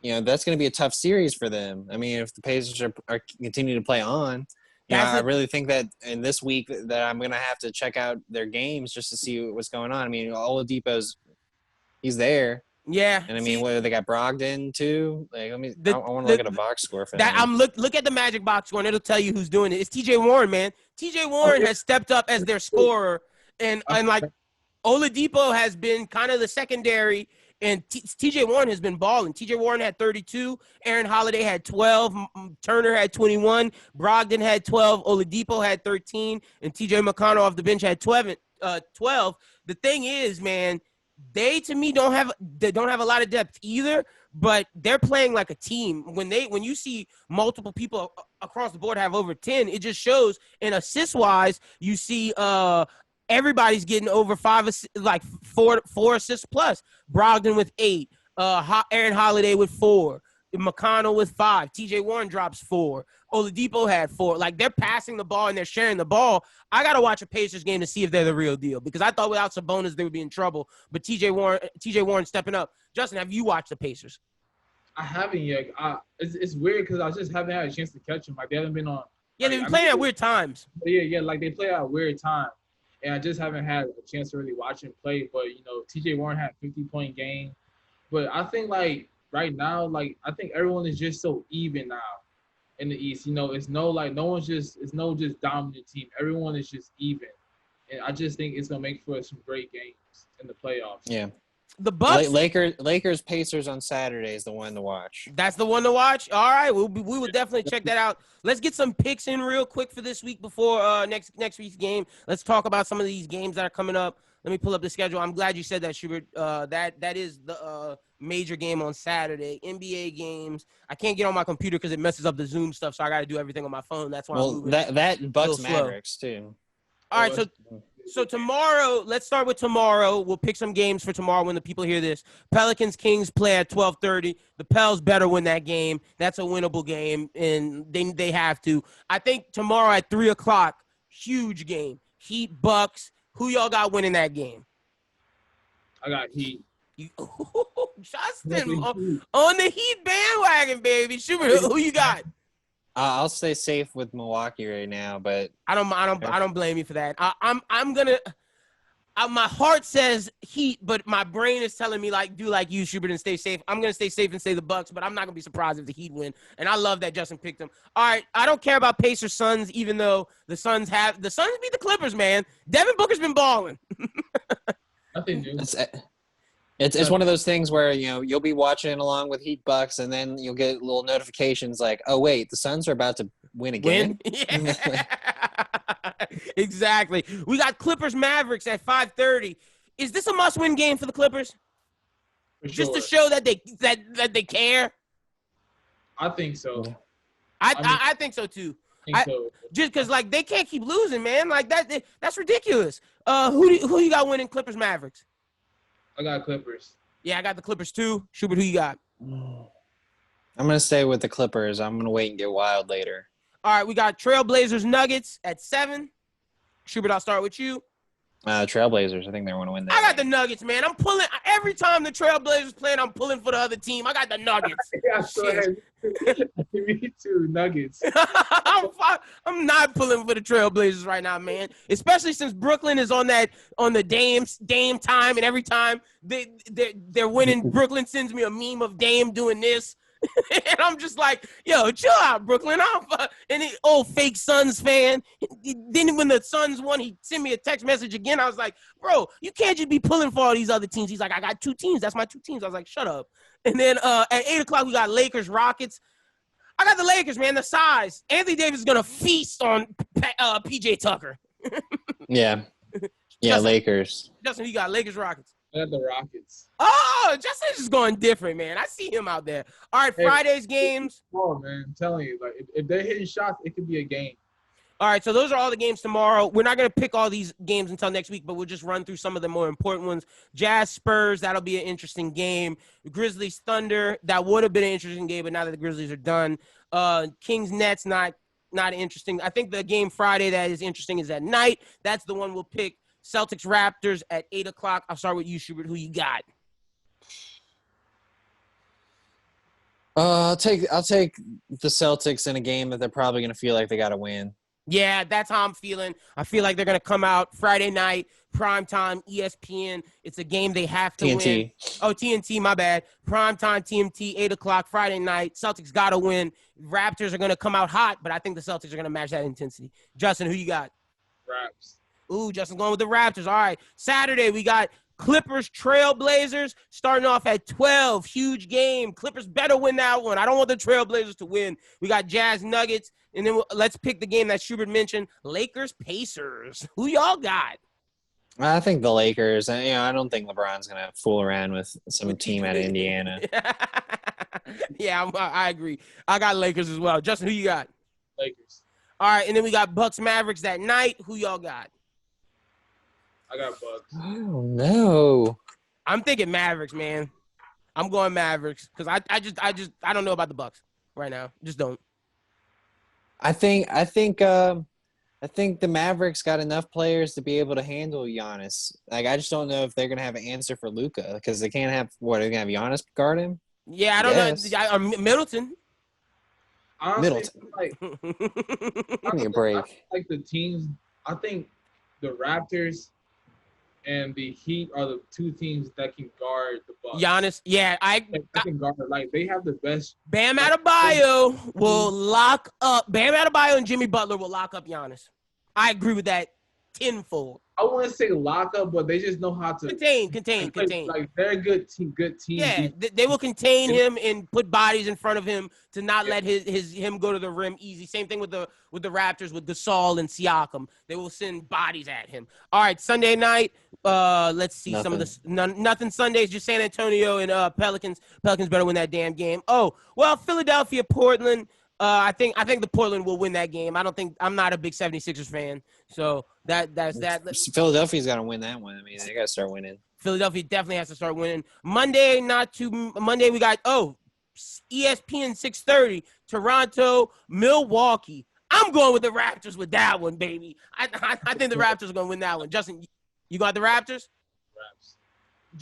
you know, that's going to be a tough series for them. I mean, if the Pacers are continue to play on, you know, I really think that in this week that I'm going to have to check out their games just to see what's going on. I mean, Oladipo's he's there. Yeah. And I mean, what they got Brogdon too? Like, I want to look at a box score for that. Look at the Magic box score, and it'll tell you who's doing it. It's TJ Warren, man. TJ Warren has stepped up as their scorer, and like Oladipo has been kind of the secondary, and TJ Warren has been balling. TJ Warren had 32, Aaron Holiday had 12, Turner had 21, Brogdon had 12, Oladipo had 13, and TJ McConnell off the bench had 12. The thing is, man, they to me don't have a lot of depth either, but they're playing like a team. When you see multiple people across the board have over 10, it just shows. And assist wise, you see everybody's getting over 5, like four assists plus. Brogdon with 8, Aaron Holiday with 4, McConnell with 5, TJ Warren drops 4, Oladipo had 4. Like, they're passing the ball and they're sharing the ball. I got to watch a Pacers game to see if they're the real deal because I thought without Sabonis they would be in trouble. But TJ Warren stepping up. Justin, have you watched the Pacers? I haven't yet. It's weird because I just haven't had a chance to catch them. Like, they haven't been on. Yeah, they've been playing at weird times. Yeah, like they play at weird time. And I just haven't had a chance to really watch him play. But, you know, TJ Warren had a 50-point game. But I think, like, right now, like, I think everyone is just so even now in the East. You know, it's no just dominant team. Everyone is just even. And I just think it's going to make for some great games in the playoffs. Yeah. The Bucks, Lakers, Pacers on Saturday is the one to watch. That's the one to watch. All right, we will definitely check that out. Let's get some picks in real quick for this week before next week's game. Let's talk about some of these games that are coming up. Let me pull up the schedule. I'm glad you said that, Schubert. That is the major game on Saturday. NBA games. I can't get on my computer because it messes up the Zoom stuff, so I got to do everything on my phone. That's why. Well, that Bucks Mavericks too. All right, so tomorrow, let's start with tomorrow. We'll pick some games for tomorrow when the people hear this. Pelicans-Kings play at 12:30. The Pels better win that game. That's a winnable game, and they have to. I think tomorrow at 3 o'clock, huge game. Heat-Bucks. Who y'all got winning that game? I got Heat. Justin on the Heat bandwagon, baby. Schubert, who you got? I'll stay safe with Milwaukee right now, but I don't blame you for that. I'm gonna. My heart says Heat, but my brain is telling me do like you, Schubert, and stay safe. I'm gonna stay safe and say the Bucks, but I'm not gonna be surprised if the Heat win. And I love that Justin picked them. All right, I don't care about Pacers Suns, even though the Suns beat the Clippers, man. Devin Booker's been balling. Nothing new. It's one of those things where you'll be watching along with Heat Bucks, and then you'll get little notifications like, oh wait, the Suns are about to win again. Yeah. Exactly. We got Clippers Mavericks at 5:30. Is this a must-win game for the Clippers? For Just sure. to show that they care. I think so. I think so too. Just because they can't keep losing, man. That's ridiculous. Who you got winning Clippers Mavericks? I got Clippers. Yeah, I got the Clippers too. Schubert, who you got? I'm gonna stay with the Clippers. I'm gonna wait and get wild later. All right, we got Trailblazers Nuggets at 7. Schubert, I'll start with you. Trailblazers. I think they're going to win that. I got the Nuggets, man. I'm pulling every time the Trailblazers playing. I'm pulling for the other team. I got the Nuggets. Me too, Nuggets. I'm not pulling for the Trailblazers right now, man. Especially since Brooklyn is on the Dame time, and every time they're winning, Brooklyn sends me a meme of Dame doing this. And I'm just like, yo, chill out, Brooklyn. And the old fake Suns fan. Then when the Suns won, he sent me a text message again. I was like, bro, you can't just be pulling for all these other teams. He's like, I got 2 teams. That's my 2 teams. I was like, shut up. And then at 8 o'clock, we got Lakers Rockets. I got the Lakers, man. The size. Anthony Davis is going to feast on PJ Tucker. Yeah. Yeah, Lakers. Justin, you got Lakers Rockets. I got the Rockets. Oh, Justin's just going different, man. I see him out there. All right, Friday's games. Oh, man, I'm telling you, if they're hitting shots, it could be a game. All right, so those are all the games tomorrow. We're not going to pick all these games until next week, but we'll just run through some of the more important ones. Jazz Spurs, that'll be an interesting game. Grizzlies Thunder, that would have been an interesting game, but now that the Grizzlies are done. Kings Nets, not interesting. I think the game Friday that is interesting is at night. That's the one we'll pick. Celtics Raptors at 8 o'clock. I'll start with you, Schubert. Who you got? I'll take the Celtics in a game that they're probably going to feel like they got to win. Yeah, that's how I'm feeling. I feel like they're going to come out Friday night, primetime, ESPN. It's a game they have to win. Oh, TNT, my bad. Primetime, TNT, 8 o'clock, Friday night. Celtics got to win. Raptors are going to come out hot, but I think the Celtics are going to match that intensity. Justin, who you got? Raps. Ooh, Justin going with the Raptors. All right. Saturday, we got Clippers Trailblazers starting off at 12. Huge game. Clippers better win that one. I don't want the Trailblazers to win. We got Jazz Nuggets. And then let's pick the game that Schubert mentioned, Lakers Pacers. Who y'all got? I think the Lakers. I don't think LeBron's going to fool around with some team out of Indiana. Yeah, I agree. I got Lakers as well. Justin, who you got? Lakers. All right, and then we got Bucks Mavericks that night. Who y'all got? I got Bucks. Oh, no. I'm thinking Mavericks, man. I'm going Mavericks because I don't know about the Bucks right now. Just don't. I think the Mavericks got enough players to be able to handle Giannis. I just don't know if they're gonna have an answer for Luka because they can't have they're gonna have Giannis guard him. Yeah, I don't know. Middleton. Honestly, Give me a break. Like the teams, I think the Raptors and the Heat are the 2 teams that can guard the Bucks. Giannis, yeah, I can guard. They have the best. Bam Adebayo will lock up. Bam Adebayo and Jimmy Butler will lock up Giannis. I agree with that tenfold. I wouldn't say lock up, but they just know how to contain. Like they're a good team. Yeah, they will contain him and put bodies in front of him to not let him go to the rim easy. Same thing with the Raptors with Gasol and Siakam. They will send bodies at him. All right, Sunday night. Let's see some of the nothing Sundays. Just San Antonio and Pelicans. Pelicans better win that damn game. Oh well, Philadelphia, Portland. I think the Portland will win that game. I'm not a big 76ers fan. So that's that. Philadelphia's got to win that one. I mean, they got to start winning. Philadelphia definitely has to start winning. Monday we got ESPN 6:30, Toronto, Milwaukee. I'm going with the Raptors with that one, baby. I think the Raptors are going to win that one. Justin, you got the Raptors? Raps.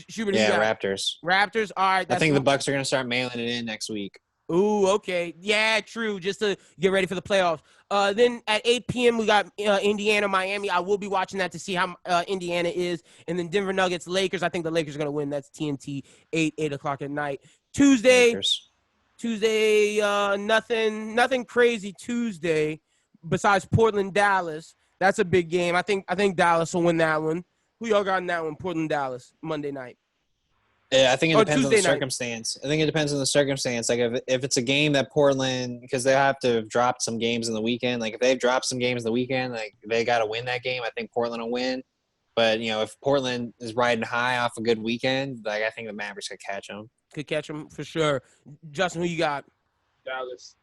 Schubert, Yeah, Raptors. Raptors. All right. I think the Bucks are going to start mailing it in next week. Ooh, okay. Yeah, true. Just to get ready for the playoffs. Then at 8 p.m. we got Indiana, Miami. I will be watching that to see how Indiana is. And then Denver Nuggets, Lakers. I think the Lakers are going to win. That's TNT, 8 o'clock at night. Tuesday, nothing crazy Tuesday besides Portland, Dallas. That's a big game. I think Dallas will win that one. Who y'all got in that one? Portland, Dallas, Monday night. Yeah, I think it depends on the Tuesday night. circumstance. I think it depends on the circumstance. Like if it's a game that Portland, because they have to have dropped some games in the weekend. Like if they've dropped some games in the weekend, like they got to win that game. I think Portland will win. But if Portland is riding high off a good weekend, like I think the Mavericks could catch them. Could catch them for sure. Justin, who you got? Dallas.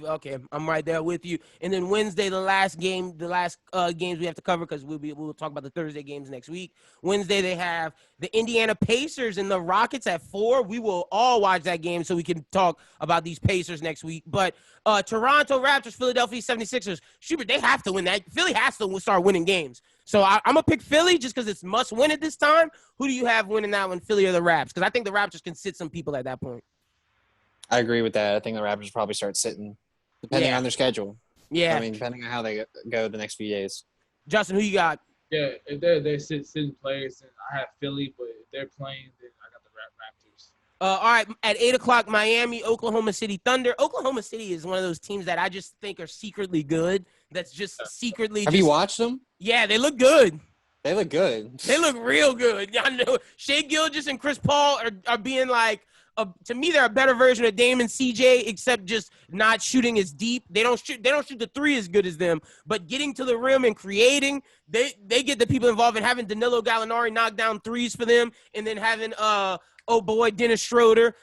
Okay. I'm right there with you. And then Wednesday, the last games we have to cover because we'll talk about the Thursday games next week. Wednesday, they have the Indiana Pacers and the Rockets at 4. We will all watch that game so we can talk about these Pacers next week. But Toronto Raptors, Philadelphia 76ers, Schubert, they have to win that. Philly has to start winning games. So I'm going to pick Philly just because it's must win at this time. Who do you have winning that one, Philly or the Raps? Because I think the Raptors can sit some people at that point. I agree with that. I think the Raptors probably start sitting, depending on their schedule. Yeah. I mean, depending on how they go the next few days. Justin, who you got? Yeah, if they're sitting players, then I have Philly, but if they're playing, then I got the Raptors. All right, at 8 o'clock, Miami, Oklahoma City Thunder. Oklahoma City is one of those teams that I just think are secretly good. That's just secretly. Have you watched them? Yeah, they look good. They look good. They look real good. I know Shea Gilgeous and Chris Paul are being like. To me, they're a better version of Dame and CJ, except just not shooting as deep. They don't shoot the three as good as them, but getting to the rim and creating, they get the people involved in having Danilo Gallinari knock down threes for them, and then having Dennis Schroeder.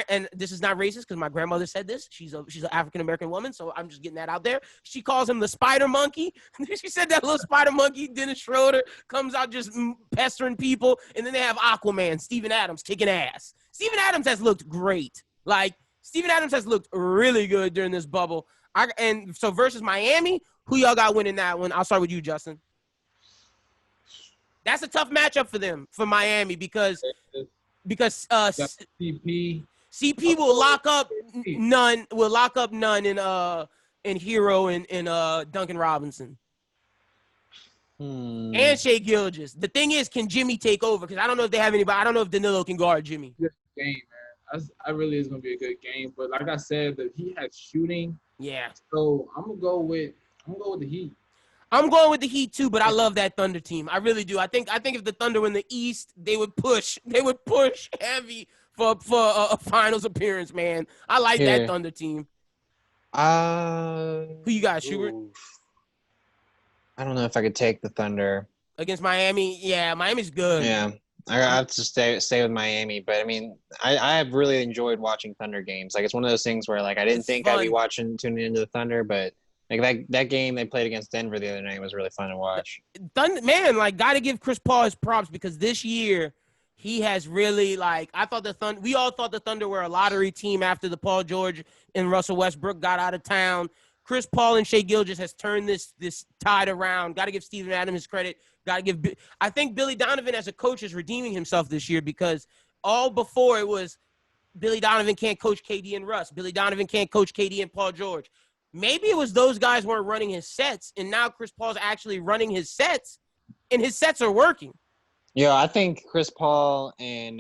And this is not racist because my grandmother said this. She's an African American woman, so I'm just getting that out there. She calls him the Spider Monkey. She said that little Spider Monkey, Dennis Schroeder, comes out just pestering people, and then they have Aquaman, Steven Adams, kicking ass. Steven Adams has looked great. Like, Steven Adams has looked really good during this bubble. And so versus Miami, who y'all got winning that one? I'll start with you, Justin. That's a tough matchup for them, for Miami, because CP will lock up none in Hero and Duncan Robinson. And Shea Gilgeous. The thing is, can Jimmy take over? Because I don't know if they have anybody. I don't know if Danilo can guard Jimmy. Game, man. I really is gonna be a good game. But like I said, that he has shooting. Yeah. So I'm gonna go with the Heat. I'm going with the Heat too, but I love that Thunder team. I really do. I think if the Thunder were in the East, they would push heavy for a finals appearance, man. I like that Thunder team. Who you got, Schubert? I don't know if I could take the Thunder against Miami. Yeah, Miami's good. Yeah, I have to stay with Miami. But I mean, I have really enjoyed watching Thunder games. Like, it's one of those things where, like, I didn't think I'd be tuning into the Thunder, but like that game they played against Denver the other night was really fun to watch. Thunder, man, like, got to give Chris Paul his props because this year he has really, like, we all thought the Thunder were a lottery team after the Paul George and Russell Westbrook got out of town. Chris Paul and Shea Gilgeous has turned this tide around. Got to give Steven Adams his credit. I think Billy Donovan as a coach is redeeming himself this year because all before it was Billy Donovan can't coach KD and Russ. Billy Donovan can't coach KD and Paul George. Maybe it was those guys weren't running his sets, and now Chris Paul's actually running his sets, and his sets are working. Yeah, I think Chris Paul and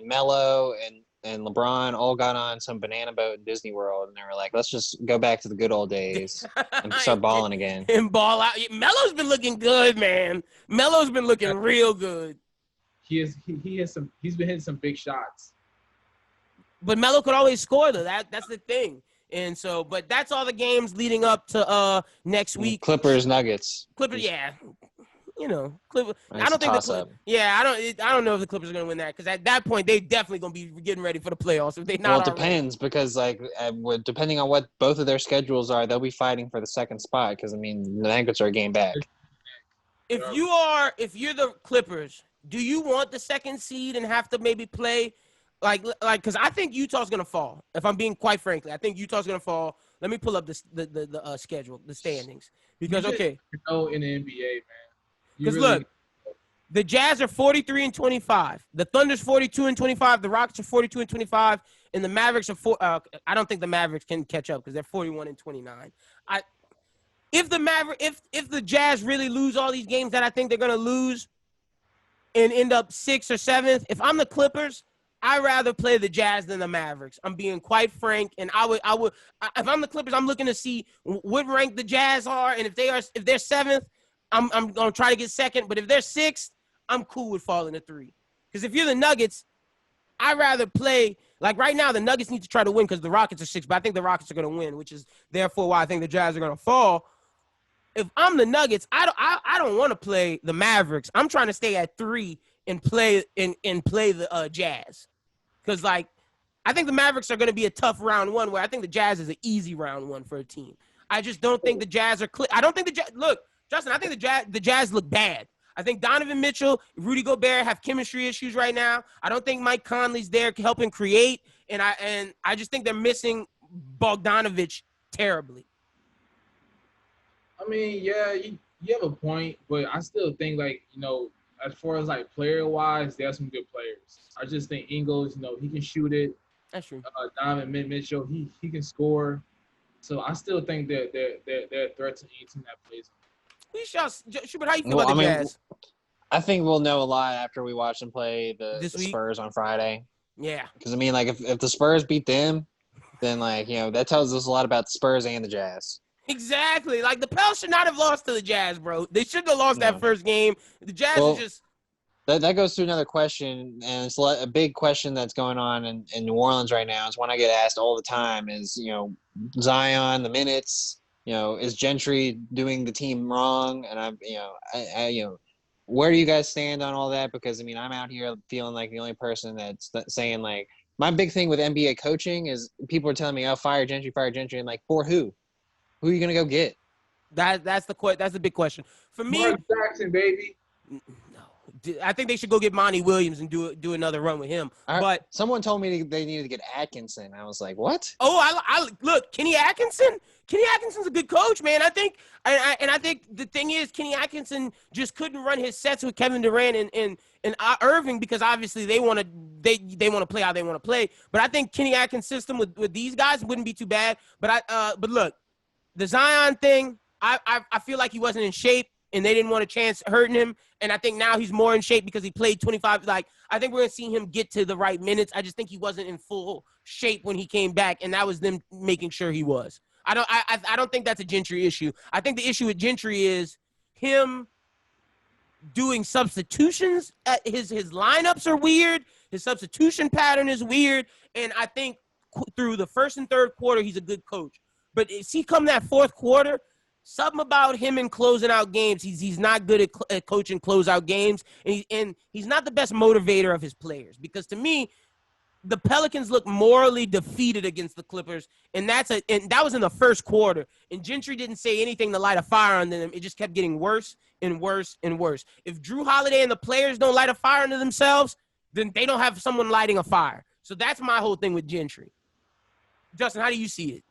Melo and LeBron all got on some banana boat in Disney World, and they were like, let's just go back to the good old days and start balling again. And ball out. Melo's been looking good, man. Melo's been looking real good. He's been hitting some big shots. But Melo could always score, though. That's the thing. And so, but that's all the games leading up to next week. Clippers, Nuggets. Clippers, yeah. Clippers. Nice I don't think I don't know if the Clippers are going to win that because at that point they definitely going to be getting ready for the playoffs. If they not, well, it depends because depending on what both of their schedules are, they'll be fighting for the second spot because I mean the Nuggets are a game back. If you're the Clippers, do you want the second seed and have to maybe play like because I think Utah's going to fall. If I'm being quite frankly, I think Utah's going to fall. Let me pull up the schedule, the standings because in the NBA, man. Because look, The Jazz are 43-25. The Thunder's 42-25. The Rockets are 42-25, and the Mavericks are I don't think the Mavericks can catch up because they're 41-29. If the Jazz really lose all these games that I think they're gonna lose, and end up 6th or 7th, if I'm the Clippers, I'd rather play the Jazz than the Mavericks. I'm being quite frank, and I would if I'm the Clippers, I'm looking to see what rank the Jazz are, and if they're 7th, I'm gonna try to get 2nd. But if they're 6th, I'm cool with falling to 3. Because if you're the Nuggets, I'd rather play like right now. The Nuggets need to try to win because the Rockets are 6th, but I think the Rockets are gonna win, which is therefore why I think the Jazz are gonna fall. If I'm the Nuggets, I don't want to play the Mavericks. I'm trying to stay at 3 and play the Jazz, because like I think the Mavericks are going to be a tough round 1. Where I think the Jazz is an easy round 1 for a team. I just don't think the Jazz are. I don't think the Jazz look, Justin. I think the Jazz look bad. I think Donovan Mitchell, Rudy Gobert have chemistry issues right now. I don't think Mike Conley's there helping create, and I just think they're missing Bogdanovich terribly. I mean, yeah, you have a point, but I still think, like, you know, as far as, like, player-wise, they have some good players. I just think Ingles, you know, he can shoot it. That's true. Donovan Mitchell, he can score. So I still think they're a threat to any team that plays them. We shall. Schubert, how you feel about the Jazz? I think we'll know a lot after we watch them play the Spurs on Friday. Yeah. Because, I mean, like, if the Spurs beat them, then, like, you know, that tells us a lot about the Spurs and the Jazz. Exactly. Like, the Pels should not have lost to the Jazz, bro. They shouldn't have lost that first game. The Jazz is just – That goes to another question, and it's a big question that's going on in New Orleans right now. It's one I get asked all the time is, you know, Zion, the minutes, you know, is Gentry doing the team wrong? And I where do you guys stand on all that? Because, I mean, I'm out here feeling like the only person that's saying, like, my big thing with NBA coaching is people are telling me, oh, fire Gentry. And, like, for who? Who are you gonna go get? That's the big question for me. Mark Jackson, baby. No, I think they should go get Monty Williams and do another run with him. But someone told me they needed to get Atkinson. I was like, what? Oh, I look, Kenny Atkinson. Kenny Atkinson's a good coach, man. I think the thing is Kenny Atkinson just couldn't run his sets with Kevin Durant and Irving because obviously they want to play how they want to play. But I think Kenny Atkinson's system with these guys wouldn't be too bad. But look. The Zion thing, I feel like he wasn't in shape, and they didn't want a chance hurting him. And I think now he's more in shape because he played 25. Like, I think we're going to see him get to the right minutes. I just think he wasn't in full shape when he came back, and that was them making sure he was. I don't think that's a Gentry issue. I think the issue with Gentry is him doing substitutions. His lineups are weird. His substitution pattern is weird. And I think through the first and third quarter, he's a good coach. But see, come that fourth quarter, something about him in closing out games. He's not good at coaching closeout games, and he's not the best motivator of his players. Because to me, the Pelicans look morally defeated against the Clippers, and that was in the first quarter. And Gentry didn't say anything to light a fire under them. It just kept getting worse and worse and worse. If Drew Holiday and the players don't light a fire under themselves, then they don't have someone lighting a fire. So that's my whole thing with Gentry. Justin, how do you see it?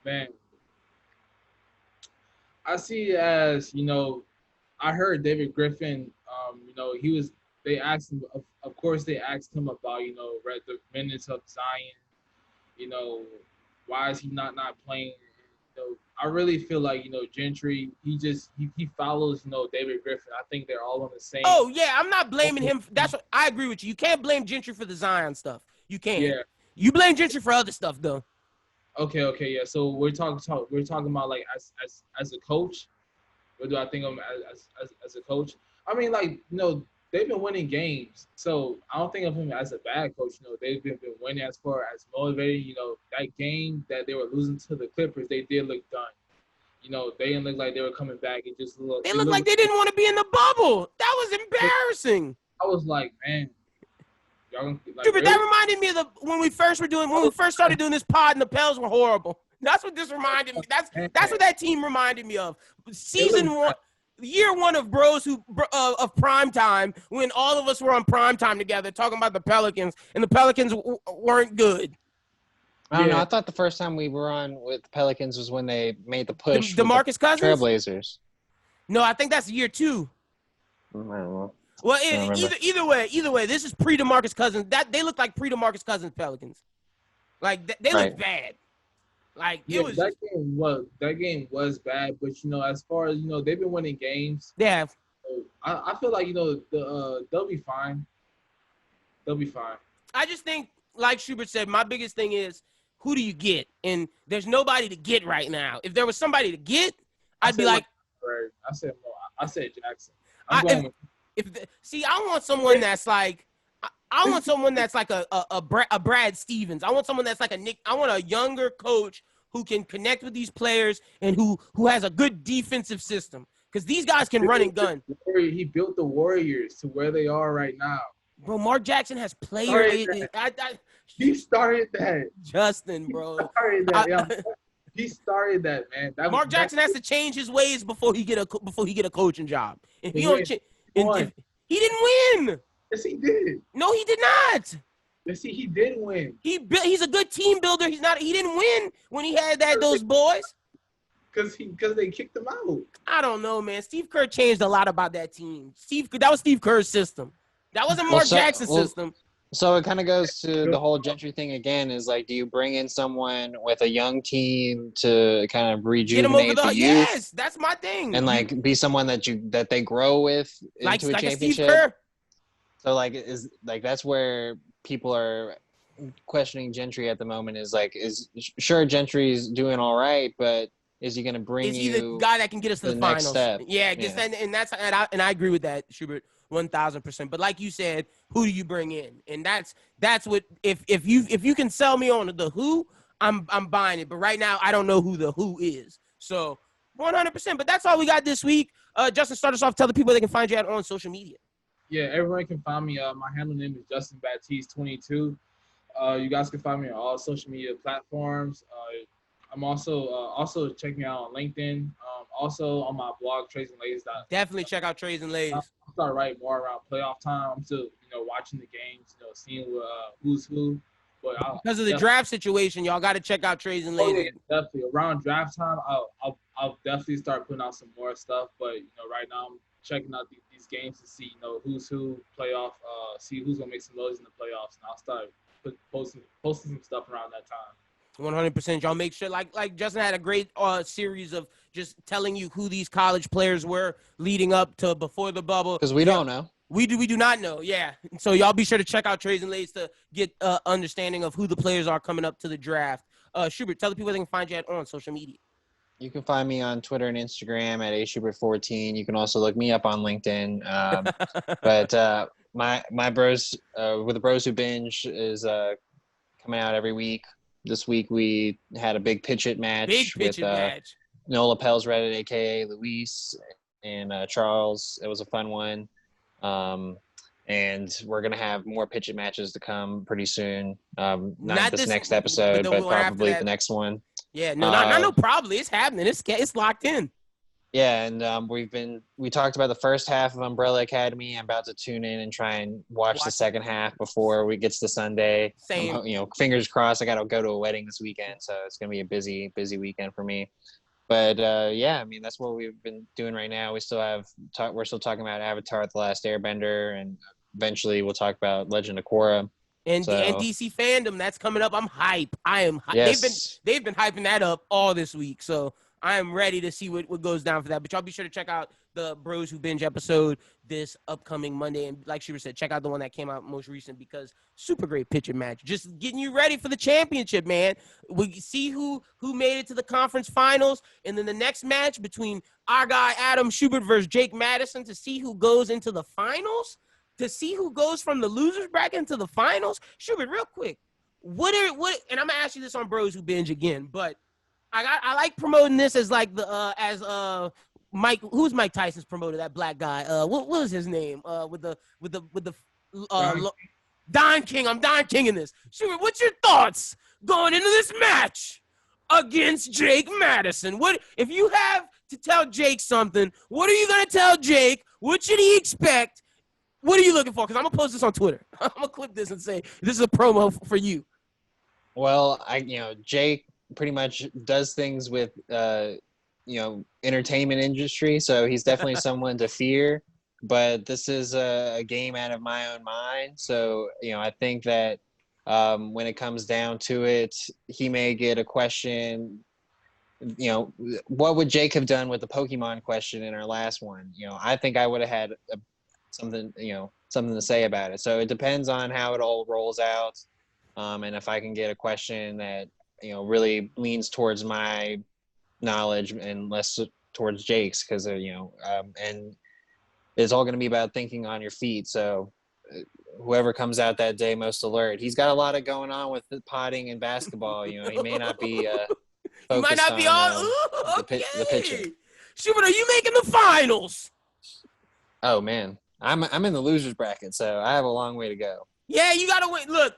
Man, I see it as, you know, I heard David Griffin, you know, they asked him, of course they asked him about, you know, the minutes of Zion, you know, why is he not playing? You know, I really feel like, you know, Gentry, he follows, you know, David Griffin. I think they're all on the same. Oh, yeah, I'm not blaming him. That's what I agree with you. You can't blame Gentry for the Zion stuff. You can't. Yeah. You blame Gentry for other stuff, though. Okay, yeah. So we're talking about like as a coach. What do I think of him as a coach? I mean, like, you know, they've been winning games, so I don't think of him as a bad coach. You know, they've been winning as far as motivating. You know, that game that they were losing to the Clippers, they did look done. You know, they didn't look like they were coming back. It just looked. They looked like they didn't want to be in the bubble. That was embarrassing. I was like, man. Dude, but that reminded me of when we first started doing this pod and the Pels were horrible. That's what this reminded me. That's what that team reminded me of. Season 1, year 1 of bros of prime time, when all of us were on prime time together talking about the Pelicans, and the Pelicans weren't good. I don't know. I thought the first time we were on with the Pelicans was when they made the push. DeMarcus Cousins? Trailblazers. No, I think that's year 2. I don't know. Well, either way, this is pre-DeMarcus Cousins. That they look like pre-DeMarcus Cousins Pelicans. Like they look bad. Like Yeah, it was. That game was bad, but as far as they've been winning games. Yeah. So I feel like they'll be fine. They'll be fine. I just think, like Schubert said, my biggest thing is who do you get, and there's nobody to get right now. If there was somebody to get, I'd be like, I said Jackson. I want someone that's like. I want someone that's like a Brad Stevens. I want someone that's like a Nick. I want a younger coach who can connect with these players and who has a good defensive system. Because these guys can run and gun. He built the Warriors to where they are right now. Bro, Mark Jackson has players. He started that. Justin, bro. He started that, man. Mark Jackson has to change his ways before he get a coaching job. If he don't, he didn't win. Yes, he did. No, he did not. Yes, he did win. He's a good team builder. He didn't win when he had those boys. Because they kicked him out. I don't know, man. Steve Kerr changed a lot about that team. That was Steve Kerr's system. That wasn't Mark Jackson's system. So it kind of goes to the whole Gentry thing again. Is like, do you bring in someone with a young team to kind of rejuvenate the youth? Yes, that's my thing. And like be someone that they grow with into a championship. Steve Kerr. So that's where people are questioning Gentry at the moment. Is sure Gentry's doing all right, but is he going to bring Is he the guy that can get us to the finals? Next step? Yeah, and I agree with that, Schubert, 1,000%. But like you said, who do you bring in? And that's what if you can sell me on the who, I'm buying it. But right now, I don't know who the who is. So 100%. But that's all we got this week. Justin, start us off. Tell the people they can find you on social media. Yeah, everyone can find me. My handle name is Justin Baptiste 22. You guys can find me on all social media platforms. I'm also check me out on LinkedIn. Also on my blog, TraysandLays. Definitely check out Trays and Lays. I'll start writing more around playoff time. I'm still, watching the games, seeing who's who. But because of the draft situation, y'all got to check out Trays and Lays. Yeah, definitely around draft time, I'll definitely start putting out some more stuff. But right now I'm checking out these games to see who's who, playoff, see who's gonna make some noise in the playoffs, and I'll start posting some stuff around that time. 100%. Y'all make sure, like Justin had a great series of just telling you who these college players were leading up to before the bubble. Because we don't know. We do not know, yeah. So y'all be sure to check out Trays and Lays to get understanding of who the players are coming up to the draft. Schubert, tell the people they can find you on social media. You can find me on Twitter and Instagram at aschubert14. You can also look me up on LinkedIn. But my bros with the Bros Who Binge is coming out every week. This week we had a big pitch it match with Nola Pels Reddit, aka Luis, and Charles. It was a fun one. And we're gonna have more pitch it matches to come pretty soon. Not this next episode, but probably the next one. Yeah, no, probably. It's happening. It's locked in. Yeah, and we talked about the first half of Umbrella Academy. I'm about to tune in and try and watch the second half before we gets to Sunday. Same. Fingers crossed. I got to go to a wedding this weekend, so it's gonna be a busy weekend for me. But that's what we've been doing right now. We're still talking about Avatar: The Last Airbender, and eventually we'll talk about Legend of Korra. And DC fandom, that's coming up. I'm hype. I am hype. Yes. They've been hyping that up all this week. So I am ready to see what goes down for that. But y'all be sure to check out the Bros Who Binge episode this upcoming Monday. And like Shubert said, check out the one that came out most recent because super great pitching match. Just getting you ready for the championship, man. We see who made it to the conference finals. And then the next match between our guy Adam Schubert versus Jake Madison to see who goes into the finals. To see who goes from the losers bracket into the finals. Schubert, real quick. What and I'm gonna ask you this on Bros Who Binge again, but I like promoting this as like the Mike. Who's Mike Tyson's promoter? That black guy. What was his name? With the Don King. I'm Don King in this. Schubert, what's your thoughts going into this match against Jake Madison? What if you have to tell Jake something? What are you gonna tell Jake? What should he expect? What are you looking for? Because I'm going to post this on Twitter. I'm going to clip this and say, this is a promo for you. Well, Jake pretty much does things with entertainment industry, so he's definitely someone to fear. But this is a game out of my own mind. So, I think that when it comes down to it, he may get a question. What would Jake have done with the Pokemon question in our last one? I think I would have had something to say about it. So it depends on how it all rolls out. And if I can get a question that, really leans towards my knowledge and less towards Jake's, because, and it's all going to be about thinking on your feet. So whoever comes out that day most alert, he's got a lot of going on with the potting and basketball. He may not be he might not be on the pitching. Schubert, are you making the finals? Oh man, I'm in the losers bracket, so I have a long way to go. Yeah, you gotta win. Look,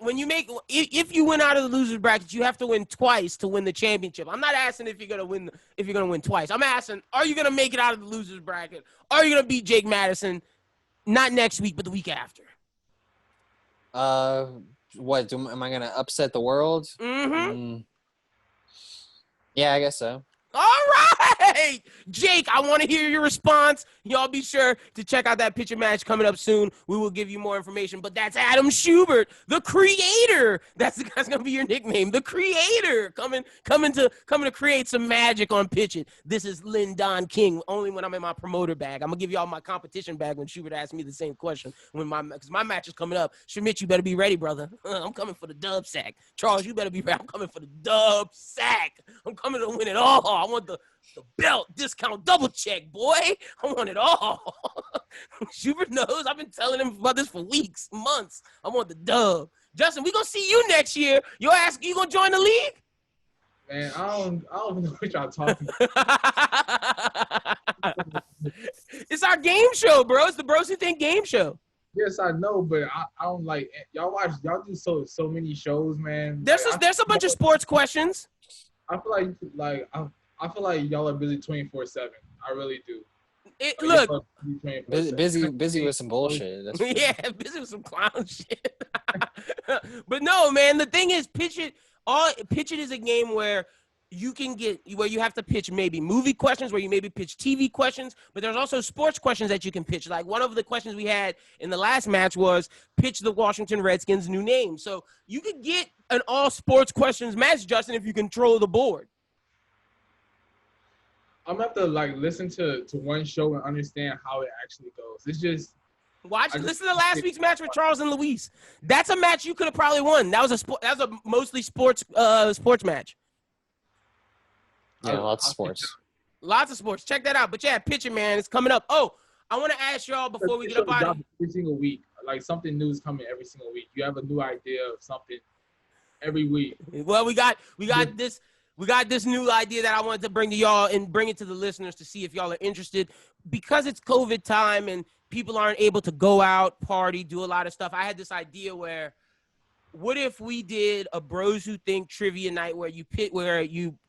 if you win out of the losers bracket, you have to win twice to win the championship. I'm not asking if you're gonna win twice. I'm asking, are you gonna make it out of the losers bracket? Are you gonna beat Jake Madison? Not next week, but the week after. What? Am I gonna upset the world? Mm-hmm. Yeah, I guess so. All right, Jake, I want to hear your response. Y'all be sure to check out that picture match coming up soon. We will give you more information, but that's Adam Schubert, the creator. That's going to be your nickname, the creator, coming to create some magic on Pitch It. This is Lin Don King, only when I'm in my promoter bag. I'm going to give y'all my competition bag when Schubert asks me the same question because my match is coming up. Schmidt, you better be ready, brother. I'm coming for the dub sack. Charles, you better be ready. I'm coming for the dub sack. I'm coming to win it all. I want the belt discount double check, boy. I want it all. Schubert knows. I've been telling him about this for weeks, months. I want the dub. Justin, we gonna see you next year. You gonna join the league? Man, I don't know what y'all talking about. It's our game show, bro. It's the Bros Who Think game show. Yes, I know, but I don't like y'all do so many shows, man. There's a bunch of sports questions. I feel I feel like y'all are busy 24/7. I really do. Look, busy with some bullshit. That's yeah, busy with some clown shit. But no, man. The thing is, Pitch It is a game where you have to pitch maybe movie questions, where you maybe pitch TV questions, but there's also sports questions that you can pitch. Like one of the questions we had in the last match was pitch the Washington Redskins' new name. So you could get an all sports questions match, Justin, if you control the board. I'm gonna have to listen to one show and understand how it actually goes. It's just listen to last week's match with Charles and Luis. That's a match you could have probably won. That was a mostly sports match. Yeah, lots of sports. Lots of sports. Check that out. But yeah, Pitch It, man. It's coming up. Oh, I want to ask y'all before we get up out of here. Every single week, like something new is coming every single week. You have a new idea of something every week. Well, we got this. We got this new idea that I wanted to bring to y'all and bring it to the listeners to see if y'all are interested. Because it's COVID time and people aren't able to go out, party, do a lot of stuff, I had this idea where what if we did a Bros Who Think trivia night where you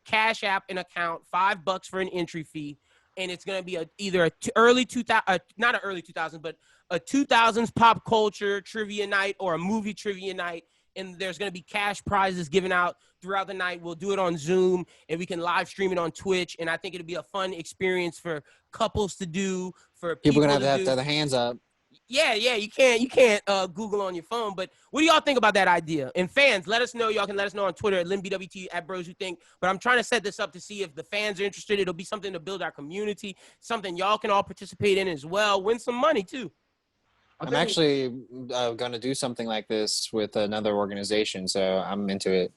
cash app an account, $5 for an entry fee, and it's going to be either a 2000s pop culture trivia night or a movie trivia night. And there's going to be cash prizes given out throughout the night. We'll do it on Zoom, and we can live stream it on Twitch. And I think it'll be a fun experience for couples to do, for people are going to have their hands up. Yeah, you can't Google on your phone. But what do y'all think about that idea? And fans, let us know. Y'all can let us know on Twitter at LinBWT, at Bros Who Think. But I'm trying to set this up to see if the fans are interested. It'll be something to build our community, something y'all can all participate in as well. Win some money, too. I'm actually going to do something like this with another organization, so I'm into it.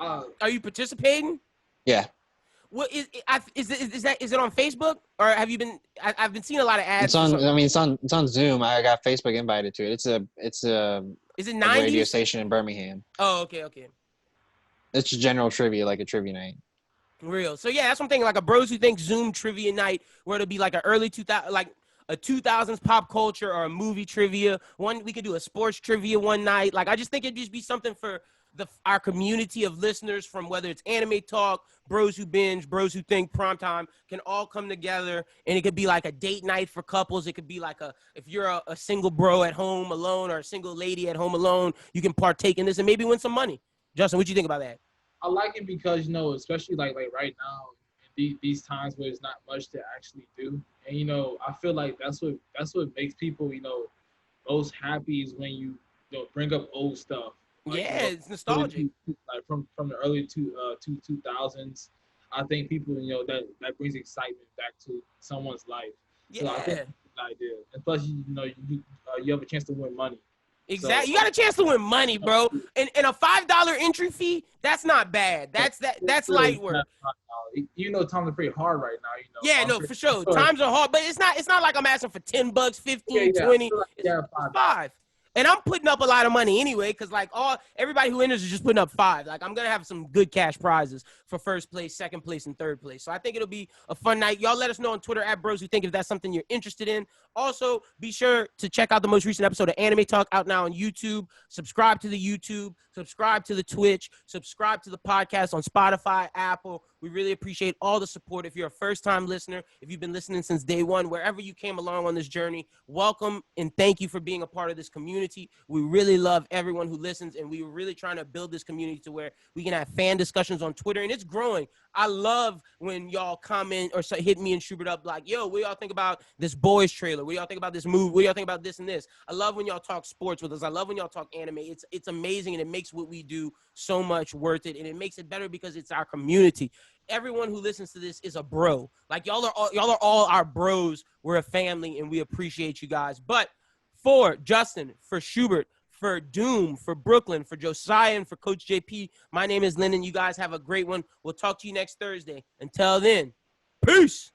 Are you participating? Yeah. What is it on Facebook, or have you been? I've been seeing a lot of ads. It's on Zoom. I got Facebook invited to it. It's a Is it 90s? radio station in Birmingham. Oh, okay. It's just general trivia, like a trivia night. Real. So yeah, that's one thing. Like a Bros Who Think Zoom trivia night, where it'll be like an early 2000, like a 2000s pop culture or a movie trivia. We could do a sports trivia one night. Like, I just think it'd just be something for our community of listeners, from whether it's Anime Talk, Bros Who Binge, Bros Who Think, Primetime, can all come together. And it could be like a date night for couples. It could be like if you're a single bro at home alone or a single lady at home alone, you can partake in this and maybe win some money. Justin, what do you think about that? I like it because, especially like right now these times where there's not much to actually do. And, you know, I feel like that's what makes people, you know, most happy is when you know, bring up old stuff. Like, yeah, you know, it's nostalgic. Like from the early 2000s, I think people, you know, that brings excitement back to someone's life. Yeah. So I think that's a good idea. And plus, you know, you have a chance to win money. Exactly. You got a chance to win money, bro. And a $5 entry fee, that's not bad. That's light work. You know, times are pretty hard right now. You know. Yeah, no, for sure. Times are hard, but it's not like I'm asking for $10, 15, 20. It's $5. And I'm putting up a lot of money anyway, because like everybody who enters is just putting up $5. Like I'm gonna have some good cash prizes for first place, second place, and third place. So I think it'll be a fun night. Y'all let us know on Twitter @BrosWhoThink if that's something you're interested in. Also, be sure to check out the most recent episode of Anime Talk out now on YouTube. Subscribe to the YouTube, subscribe to the Twitch, subscribe to the podcast on Spotify, Apple. We really appreciate all the support. If you're a first-time listener, if you've been listening since day one, wherever you came along on this journey, welcome and thank you for being a part of this community. We really love everyone who listens, and we're really trying to build this community to where we can have fan discussions on Twitter, and it's growing. I love when y'all comment or hit me and Schubert up like, yo, what y'all think about this Boys trailer? What do y'all think about this movie? What do y'all think about this and this? I love when y'all talk sports with us. I love when y'all talk anime. It's amazing, and it makes what we do so much worth it, and it makes it better because it's our community. Everyone who listens to this is a bro. Like y'all are all our bros. We're a family, and we appreciate you guys. But for Justin, for Schubert, for Doom, for Brooklyn, for Josiah, and for Coach JP, my name is Lyndon. You guys have a great one. We'll talk to you next Thursday. Until then, peace.